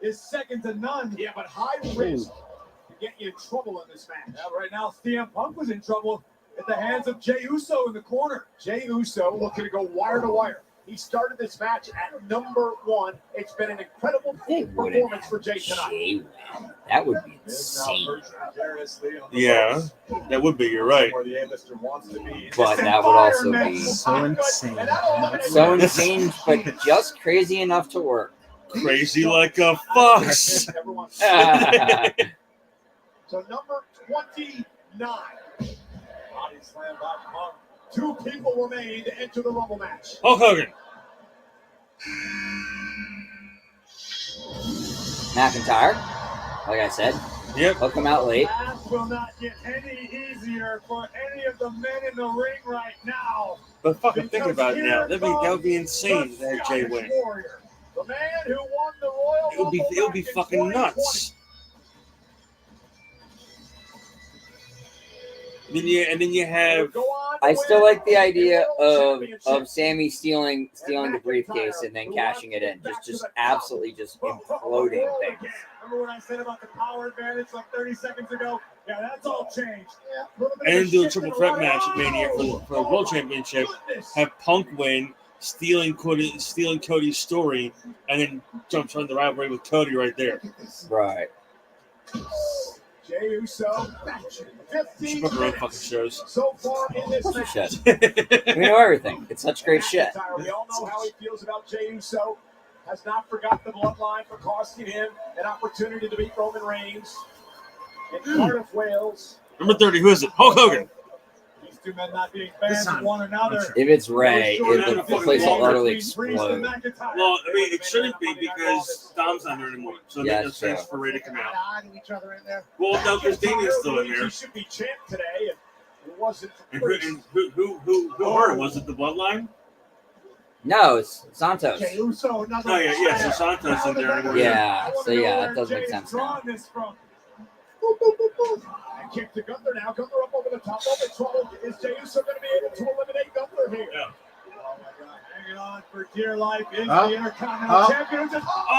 is second to none. Yeah, but high risk to get you in trouble in this match. Yeah, right now, CM Punk was in trouble at the hands of Jey Uso in the corner. Jey Uso looking to go wire to wire. He started this match at number 1. It's been an incredible performance for Jey tonight. That would be insane. Yeah, that would be. You're right. But that would also be so insane. So insane, but just crazy enough to work. Crazy like a fox. So number 29. Body slam by Punk. 2 people remain to enter the Rumble match. Hulk Hogan. McIntyre, like I said. Yep. He'll come out late. That will not get any easier for any of the men in the ring right now. But fucking think about it now. That would be insane to have Jay win. The man who won the Royal It would be fucking nuts. And then you have. I still like the idea of Sammy stealing the briefcase and then cashing it in, just absolutely just imploding things. Remember what I said about the power advantage like 30 seconds ago? Yeah, that's all changed. And then do a triple threat match at Mania for the World Championship. Have Punk win, stealing Cody's story, and then jumps on the rivalry with Cody right there. Right. Jey Uso, 15 minutes fucking shows. So far in this match. We know everything. It's such great shit. We all know how he feels about Jey Uso. has not forgotten the bloodline for costing him an opportunity to beat Roman Reigns in Cardiff, Wales. Number 30, who is it? Hulk Hogan. These two men not being fans of one another. If it's Ray, the place will utterly explode. Well, I mean, it shouldn't be because Dom's not there anymore. So it makes no sense for Ray to come out. Well, no, because Damien's still in there. He should be champ today. It wasn't. And who hurt? Was it the Bloodline? No, it's Santos. Oh, yeah, so Santos isn't there anymore. Yeah, so yeah, that does make sense now. And kick to Gunther now. Gunther up over the top. Over trouble. Is Jey Uso going to be able to eliminate Gunther here? Yeah. Oh my God! Hanging on for dear life is the Intercontinental Champion.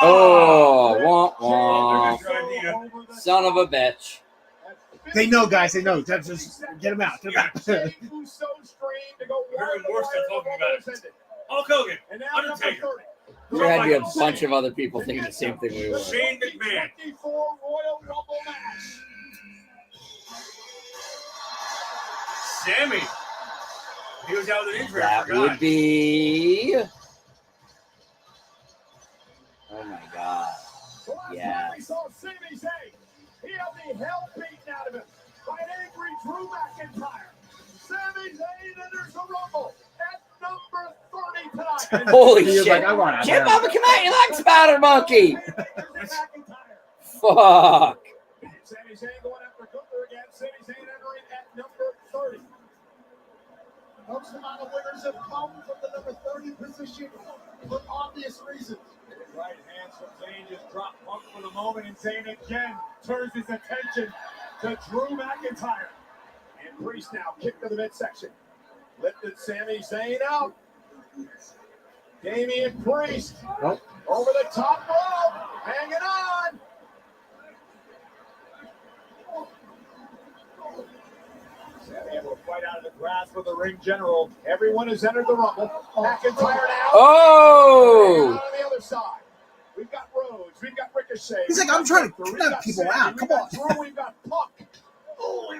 Oh, womp womp. Son of a bitch. They know, guys. They know. Just get him out. Get him out. Jey Uso strained to go Very worse than talking about it. Hulk Hogan, Undertaker. There had to be a bunch of other people thinking the same thing we were. Shane McMahon. 54 Royal Rumble match. Sammy. He was out with an injury. That would be. Oh my God. Yeah. We saw Sami Zayn. He had the hell beaten out of him by an angry Drew McIntyre. Sami Zayn enters the Rumble at number 30 tonight. Holy shit. Like, I want Jim Bubba, come out, you like Spider Monkey. Fuck. Sami Zayn going after Gunther again. Sami Zayn entering at number 30. Most amount of winners have come from the number 30 position for obvious reasons. Right hands from Zayn just dropped Punk for the moment, and Zayn again turns his attention to Drew McIntyre. And Priest now kicked to the midsection. Lifted Sami Zayn out. Damian Priest over the top rope, hanging on. Sami able to fight out of the grasp of the ring general. Everyone has entered the Rumble. McIntyre now. Oh! On the other side. We've got Rhodes. We've got Ricochet. He's like, I'm trying to knock people out. Come on. Drew, we've got Punk. Oh,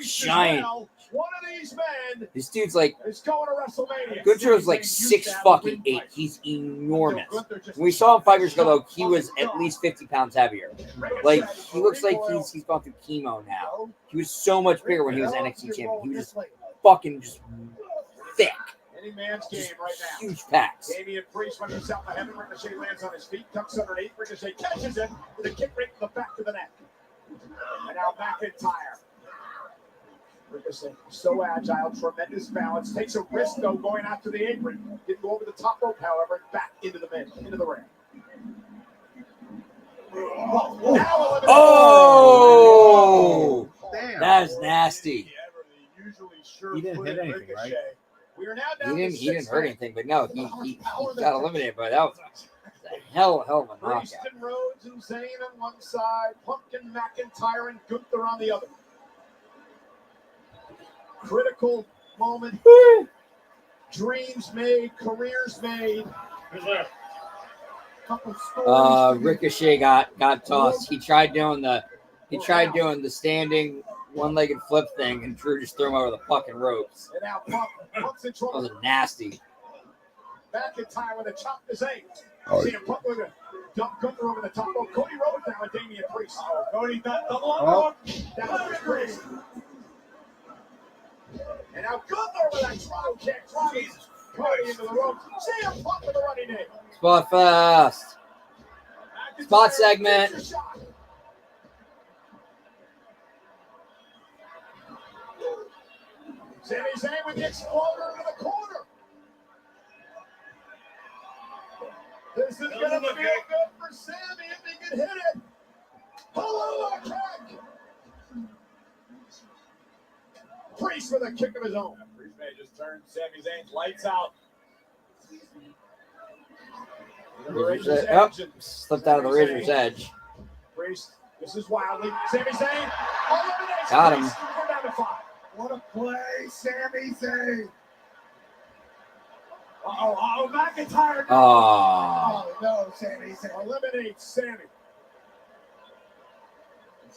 shine. One of these men This dude's like, is going to WrestleMania. Gunther's like 6'8". He's enormous. When we saw him 5 years ago, though, he was at least 50 pounds heavier. Like, he looks like he's gone through chemo now. He was so much bigger when he was NXT champion. He was just fucking just thick. Any man's game right now. Huge packs. Damian Priest running himself ahead. Ricochet lands on his feet, tucks underneath. Ricochet catches him with a kick right to the back of the neck. And now McIntyre. Ricochet, so agile, tremendous balance. Takes a risk though, going after the apron. Didn't go over the top rope, however, and back into the ring. Oh! Damn. That's nasty. He didn't hit anything, right? We are now down He didn't hurt anything, but no, he got eliminated. But that was a hell of a knockout. Priest and Rhodes and Zayn on one side, Punk and McIntyre and Gunther on the other. Critical moment. Dreams made, careers made. Ricochet got tossed. He tried doing the standing one-legged flip thing, and Drew just threw him over the fucking ropes. And now Punk's in That trouble. was nasty. McIntyre with a chop to Zayn. See him Punk with a dump Gunther over the top rope. Cody Rhodes now with Damian Priest. Cody double on down to Priest. And now Gunther with a trial kick. Jesus. Cody into the rope. See him Punk with a running knee. Spot fast. Spot segment. Sami Zayn with the exploder into the corner. This is going to be good for Sami if he can hit it. Hello, kick. Priest with a kick of his own. Priest may just turn Sami Zayn's lights out. Slipped out of the razor's edge. Priest, this is wildly. Sami Zayn eliminates Got him. Priest. We're down to 5. What a play, Sami Zayn. Oh, McIntyre. Oh. Oh, no, Sami Zayn. Eliminates Sami.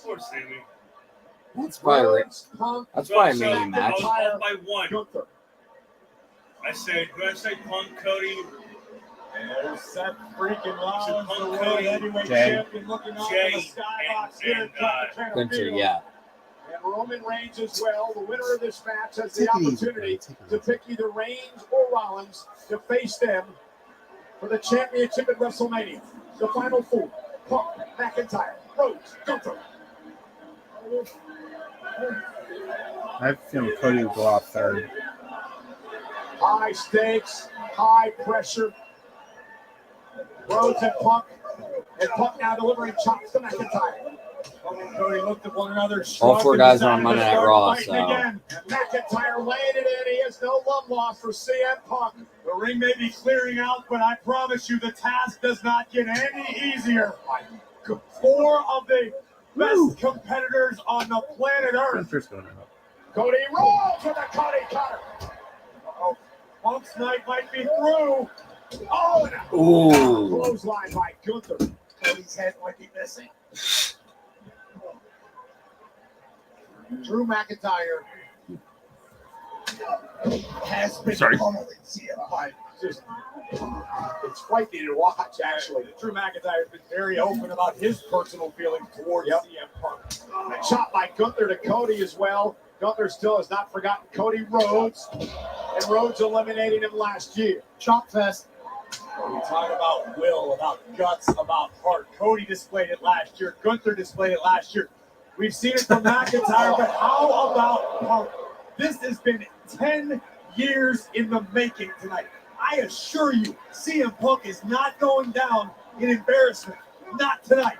Poor Sammy. That's probably Punk. a mean I match. was off by one. Gunther. I said Punk, Cody, There's Seth freaking Rollins, the world heavyweight champion, looking out for the skybox here. Gunther, yeah. And Roman Reigns as well. The winner of this match has the opportunity to pick either Reigns or Rollins to face them for the championship at WrestleMania. The final four: Punk, McIntyre, Rhodes, Gunther. I have a feeling Cody will go off third. High stakes, high pressure. Rhodes and Punk now delivering chops to McIntyre. Punk and Cody looked at one another. All four guys are on Monday Night Raw, so. Again. And McIntyre laying it in. He has no love lost for CM Punk. The ring may be clearing out, but I promise you the task does not get any easier. Four of the best competitors on the planet Earth. Gunther's going out. Cody rolls with a Cody cutter. Uh-oh. Punk's night might be through. Oh, and a clothesline by Gunther. Cody's head might be missing. Drew McIntyre has been pummeling CM Punk. It's frightening to watch, actually. Drew McIntyre has been very open about his personal feelings towards CM Punk. A chop by Gunther to Cody as well. Gunther still has not forgotten Cody Rhodes, and Rhodes eliminating him last year. Chop fest. We talk about will, about guts, about heart. Cody displayed it last year. Gunther displayed it last year. We've seen it from McIntyre, but how about Punk? This has been 10 years in the making tonight. I assure you, CM Punk is not going down in embarrassment. Not tonight.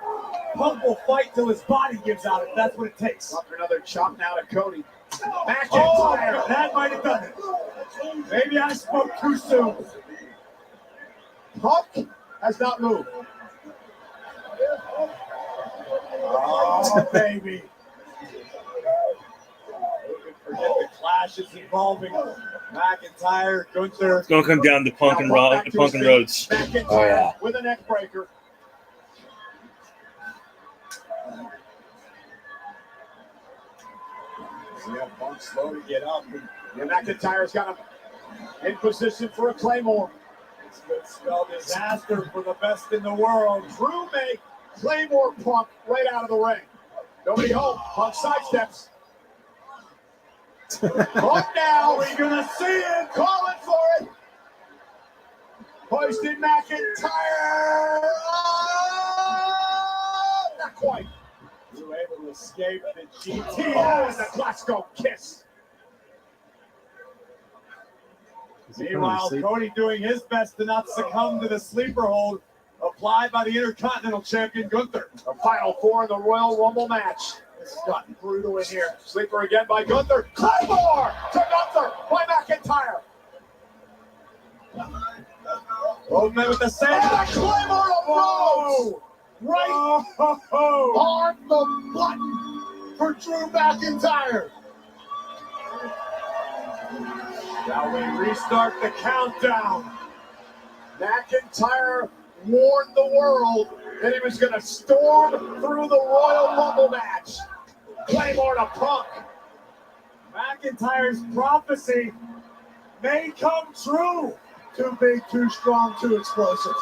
Punk will fight till his body gives out if that's what it takes. Up for another chop now to Cody. McIntyre, that might have done it. Maybe I spoke too soon. Punk has not moved. Oh, baby. Forget the clashes involving McIntyre, Gunther. It's going to come down to Punk and Rhodes. McIntyre Oh, yeah. with a neck breaker. Yeah, Punk slow to get up. And McIntyre's got him in position for a Claymore. This could spell disaster for the best in the world. Drew may Claymore Punk right out of the ring. Nobody home. Punk sidesteps. Punk now. We're going to see it. Calling for it. Hoisted McIntyre. Oh, not quite. You were able to escape the GT and the Glasgow kiss. Meanwhile, Cody doing his best to not succumb to the sleeper hold applied by the Intercontinental Champion Gunther. The final four in the Royal Rumble match. This has gotten brutal in here. Sleeper again by Gunther. Claymore to Gunther by McIntyre. Both men with the same. And the Claymore of Rhodes. Right on the button for Drew McIntyre. Now we restart the countdown. McIntyre warned the world that he was going to storm through the Royal Rumble match. Claymore to Punk. McIntyre's prophecy may come true. Too big, too strong, too explosive.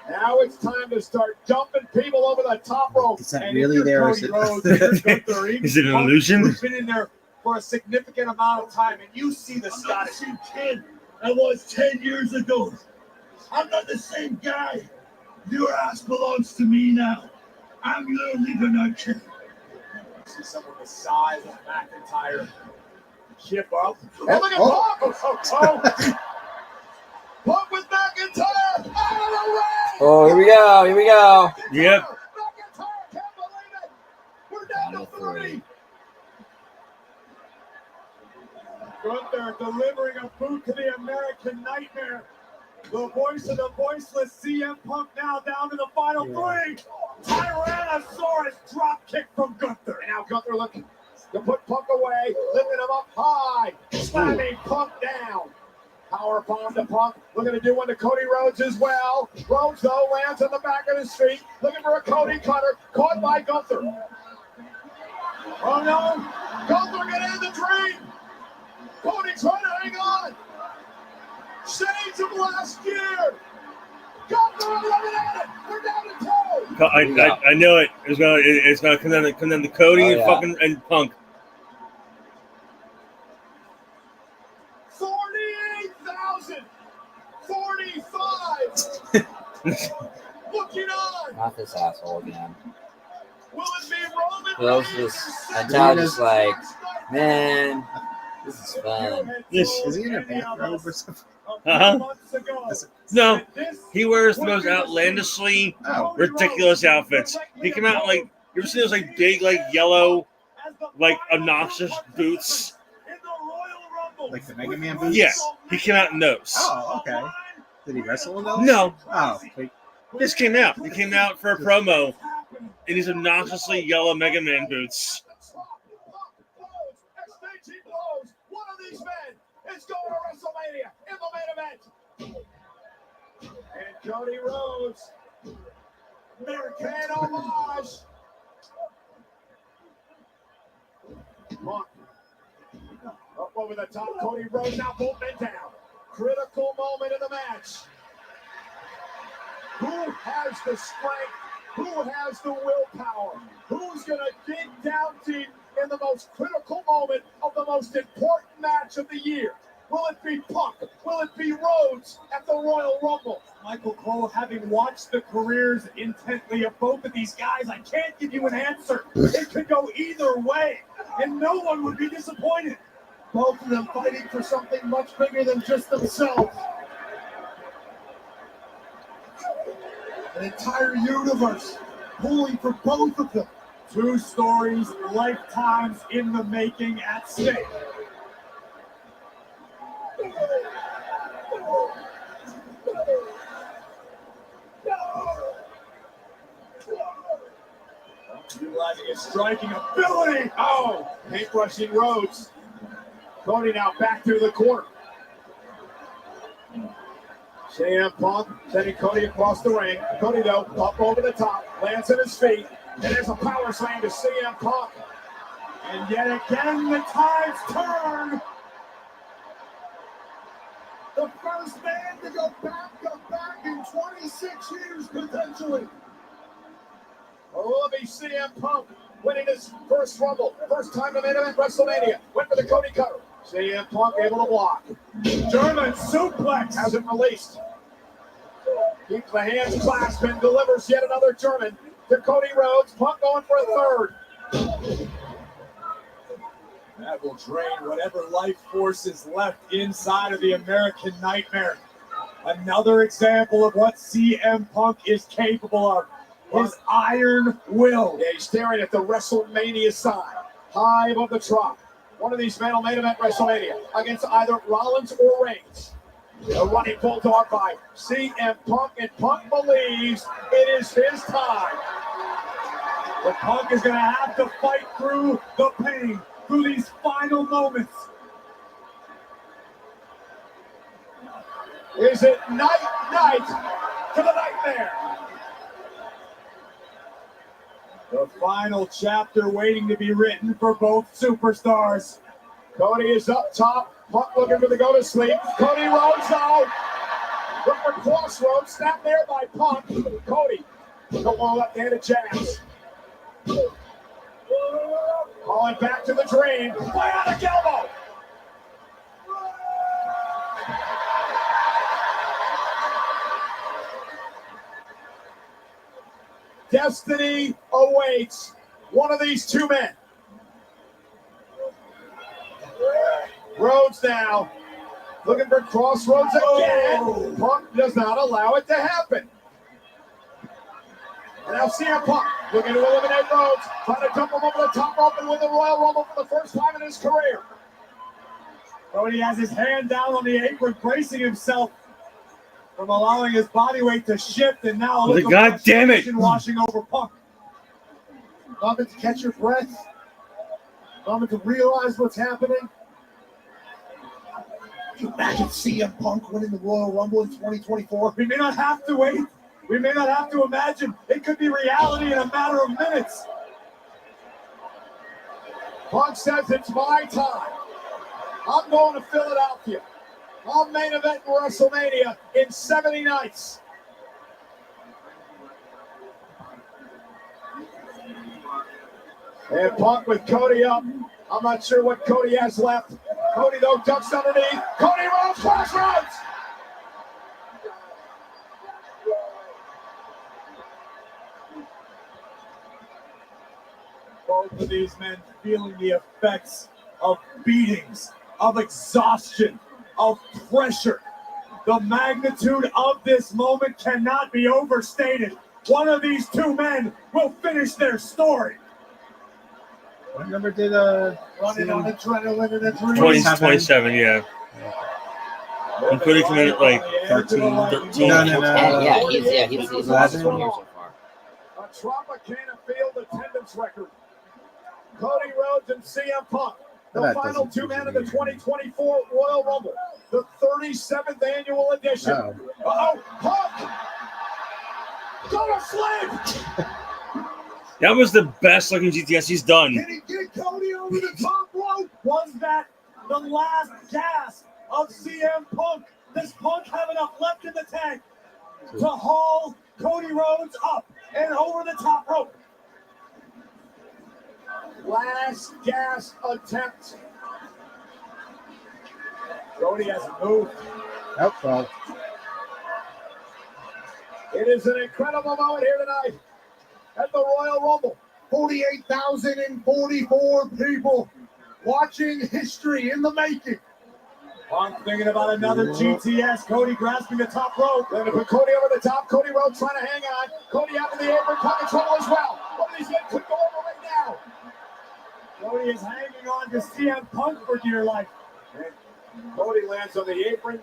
Now it's time to start dumping people over the top rope. Is that really there? Or is it... Is it an illusion? He's been in there for a significant amount of time, and you see the Scottish kid I was 10 years ago. I'm not the same guy. Your ass belongs to me now. I'm your leader, not you. See someone the size of McIntyre. Chip up. And look at Punk. Punk with McIntyre out of the ring. Oh, here we go. Here we go. Yep. McIntyre can't believe it. We're down to 3. Gunther delivering a boot to the American Nightmare. The voice of the voiceless CM Punk now down to the final 3. Tyrannosaurus drop kick from Gunther. And now Gunther looking to put Punk away, lifting him up high, slamming Punk down. Power bomb to Punk, looking to do one to Cody Rhodes as well. Rhodes, though, lands on the back of his feet, looking for a Cody cutter, caught by Gunther. Oh no, Gunther get in the dream. Cody trying to hang on. Shades of last year. I knew it. It's gonna come down to Cody and fucking and Punk. 48,000. 45. Looking on. Not this asshole again. Will it be Roman Those just, and now just like, man, this is fun. Is he in a bathrobe or something? No, he wears the most outlandishly ridiculous outfits. He came out like, you ever seen those like big like yellow, like obnoxious boots? Like the Mega Man boots? Yeah, he came out in those. Oh, okay. Did he wrestle in those? No. Oh, wait. This came out. He came out for a promo in these obnoxiously yellow Mega Man boots. One of these men is going to WrestleMania in the main event. And Cody Rhodes, American homage. Punk. Up over the top, Cody Rhodes now both men down. Critical moment in the match. Who has the strength? Who has the willpower? Who's going to dig down deep in the most critical moment of the most important match of the year? Will it be Punk? Will it be Rhodes at the Royal Rumble? Michael Cole, having watched the careers intently of both of these guys, I can't give you an answer. It could go either way, and no one would be disappointed. Both of them fighting for something much bigger than just themselves. An entire universe pulling for both of them. Two stories, lifetimes in the making at stake. Utilizing his striking ability. Oh, paintbrushing Rhodes. Cody now back to the corner. CM Punk sending Cody across the ring. Cody, though, up over the top, lands at his feet, and there's a power slam to CM Punk. And yet again, the tides turn. The first man to go back in 26 years, potentially. Oh, let me CM Punk winning his first Rumble. First time in main event WrestleMania. Went for the Cody cutter. CM Punk able to block. German suplex. Hasn't released. Keeps the hands clasped and delivers yet another German to Cody Rhodes. Punk going for a third. That will drain whatever life force is left inside of the American Nightmare. Another example of what CM Punk is capable of. His iron will. Yeah, he's staring at the WrestleMania sign. High above the trop. One of these men will main event WrestleMania against either Rollins or Reigns. A running bulldog by CM Punk, and Punk believes it is his time. But Punk is going to have to fight through the pain, through these final moments. Is it night to the nightmare? The final chapter waiting to be written for both superstars. Cody is up top. Punk looking for the go-to-sleep. Cody Rhodes now. Look for crossroads. Snap there by Punk. Cody. Couple left-handed jabs. Calling back to the dream. Bionic elbow. Destiny awaits one of these two men. Rhodes now looking for crossroads again. Punk does not allow it to happen. And now CM Punk looking to eliminate Rhodes, trying to dump him over the top rope and win the Royal Rumble for the first time in his career. Cody has his hand down on the apron, bracing himself from allowing his body weight to shift, and now look at God damn it! Washing over Punk. Moment to catch your breath. Moment to realize what's happening. Can you imagine CM Punk winning the Royal Rumble in 2024? We may not have to wait. We may not have to imagine. It could be reality in a matter of minutes. Punk says it's my time. I'm going to Philadelphia. I'll main event WrestleMania in 70 nights. And Punk with Cody up. I'm not sure what Cody has left. Cody, though, ducks underneath. Cody Rhodes, crossroads! Both of these men feeling the effects of beatings, of exhaustion, of pressure. The magnitude of this moment cannot be overstated. One of these two men will finish their story. What number did Running on adrenaline and a dream. 27, yeah. And Cody come in at like 13. Yeah, he's the last one here so far. A Tropicana Field attendance record. Cody Rhodes and CM Punk, the final two men of the 2024 Royal Rumble, the 37th annual edition. Uh-oh, Punk! Go to sleep! That was the best looking GTS he's done. Can he get Cody over the top rope? Was that the last gasp of CM Punk? Does Punk have enough left in the tank to haul Cody Rhodes up and over the top rope? Last gasp attempt. Cody hasn't moved. Well. It is an incredible moment here tonight at the Royal Rumble. 48,044 people watching history in the making. Punk thinking about another GTS. Cody grasping the top rope. Then to put Cody over the top. Cody Rhodes trying to hang on. Cody out of the apron. Punk in trouble as well. One of these men could go over right now. Cody is hanging on to CM Punk for dear life. And Cody lands on the apron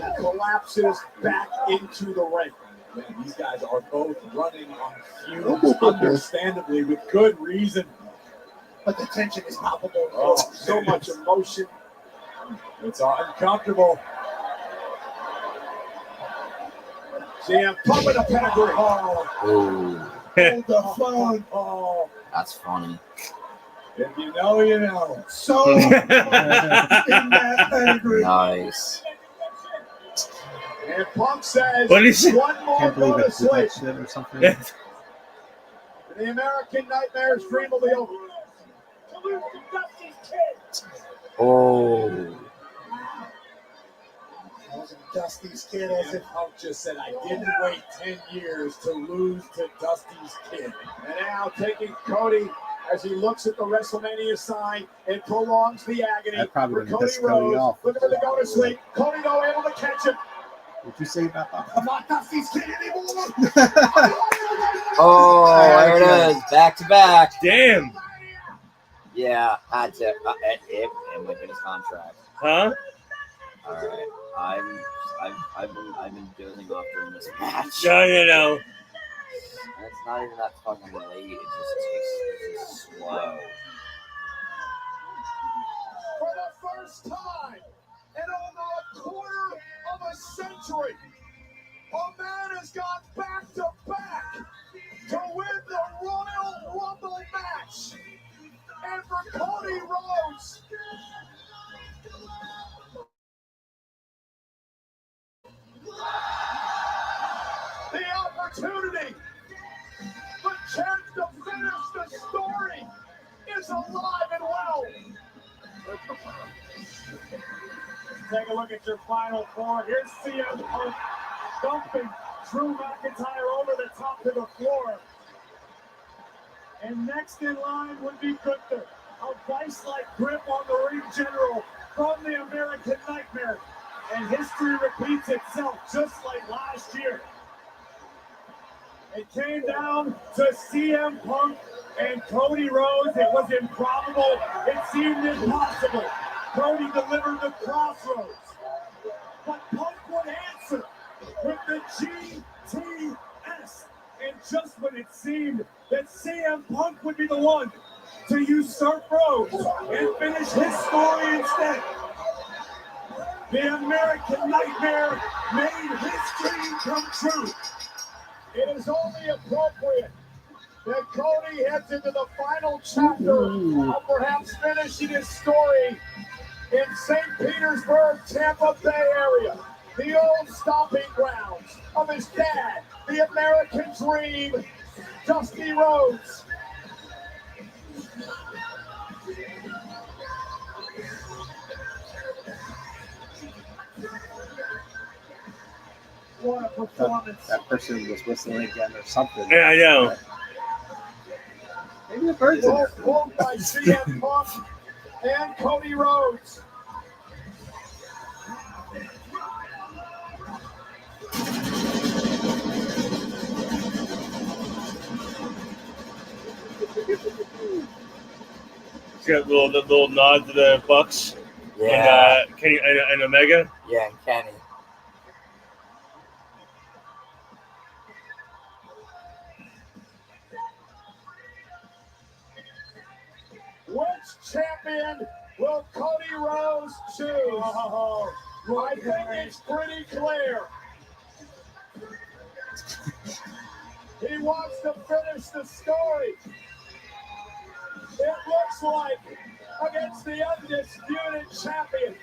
and collapses back into the ring. Man, these guys are both running on fumes, understandably, with good reason. But the tension is palpable. Oh, so much emotion. It's uncomfortable. CM Punk with a pedigree. Oh, hold the phone. Oh, that's funny. If you know, you know. So in that pedigree. Nice. And Punk says, What is it? one more Can't believe go to it. Did sleep. that shit or something. The American Nightmare's dream will be over. Oh. Dusty's kid, as if Punk just said, I didn't wait 10 years to lose to Dusty's kid. And now taking Cody as he looks at the WrestleMania sign and prolongs the agony That probably for wouldn't Cody piss Cody Rhodes. off. Looking for the go to sleep. Cody, though, able to catch him. What'd you say about that? I'm not Dusty's kid anymore. Oh, there it is. Back to back. Damn. Yeah, had to. It went in his contract. Huh? All right. I've been dozing off during this match. Yeah, you know. And it's not even that fucking late. It just takes slow. For the first time in over a quarter of a century, a man has gone back to back to win the Royal Rumble match. And for Cody Rhodes, the opportunity, the chance to finish the story is alive and well. Take a look at your final four. Here's CM Punk dumping Drew McIntyre over the top to the floor. And next in line would be Gunther. A vice-like grip on the ring general from the American Nightmare. And history repeats itself just like last year. It came down to CM Punk and Cody Rhodes. It was improbable. It seemed impossible. Cody delivered the crossroads. But Punk would answer with the GTS. And just when it seemed that CM Punk would be the one to usurp Rhodes and finish his story instead, the American Nightmare made his dream come true. It is only appropriate that Cody heads into the final chapter of perhaps finishing his story in St. Petersburg, Tampa Bay area, the old stomping grounds of his dad, the American Dream, Dusty Rhodes. What a performance. That person was whistling again or something. Yeah, I know. Maybe the bird's in there. Pulled by CM Punk and Cody Rhodes. It's got the little nod to the Bucks. Yeah. And Kenny and Omega. Yeah, and Kenny. Which champion will Cody Rhodes choose? Oh, I think it's pretty clear. He wants to finish the story. It looks like against the undisputed champion.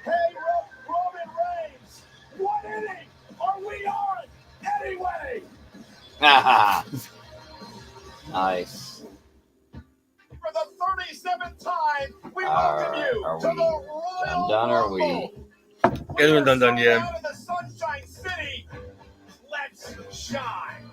Hey, Roman Reigns, what inning are we on anyway? Nice. For the 37th time, we welcome you Are to we the Royal done? Are we? Yeah, we're done, yeah. Out of the Sunshine City. Let's shine.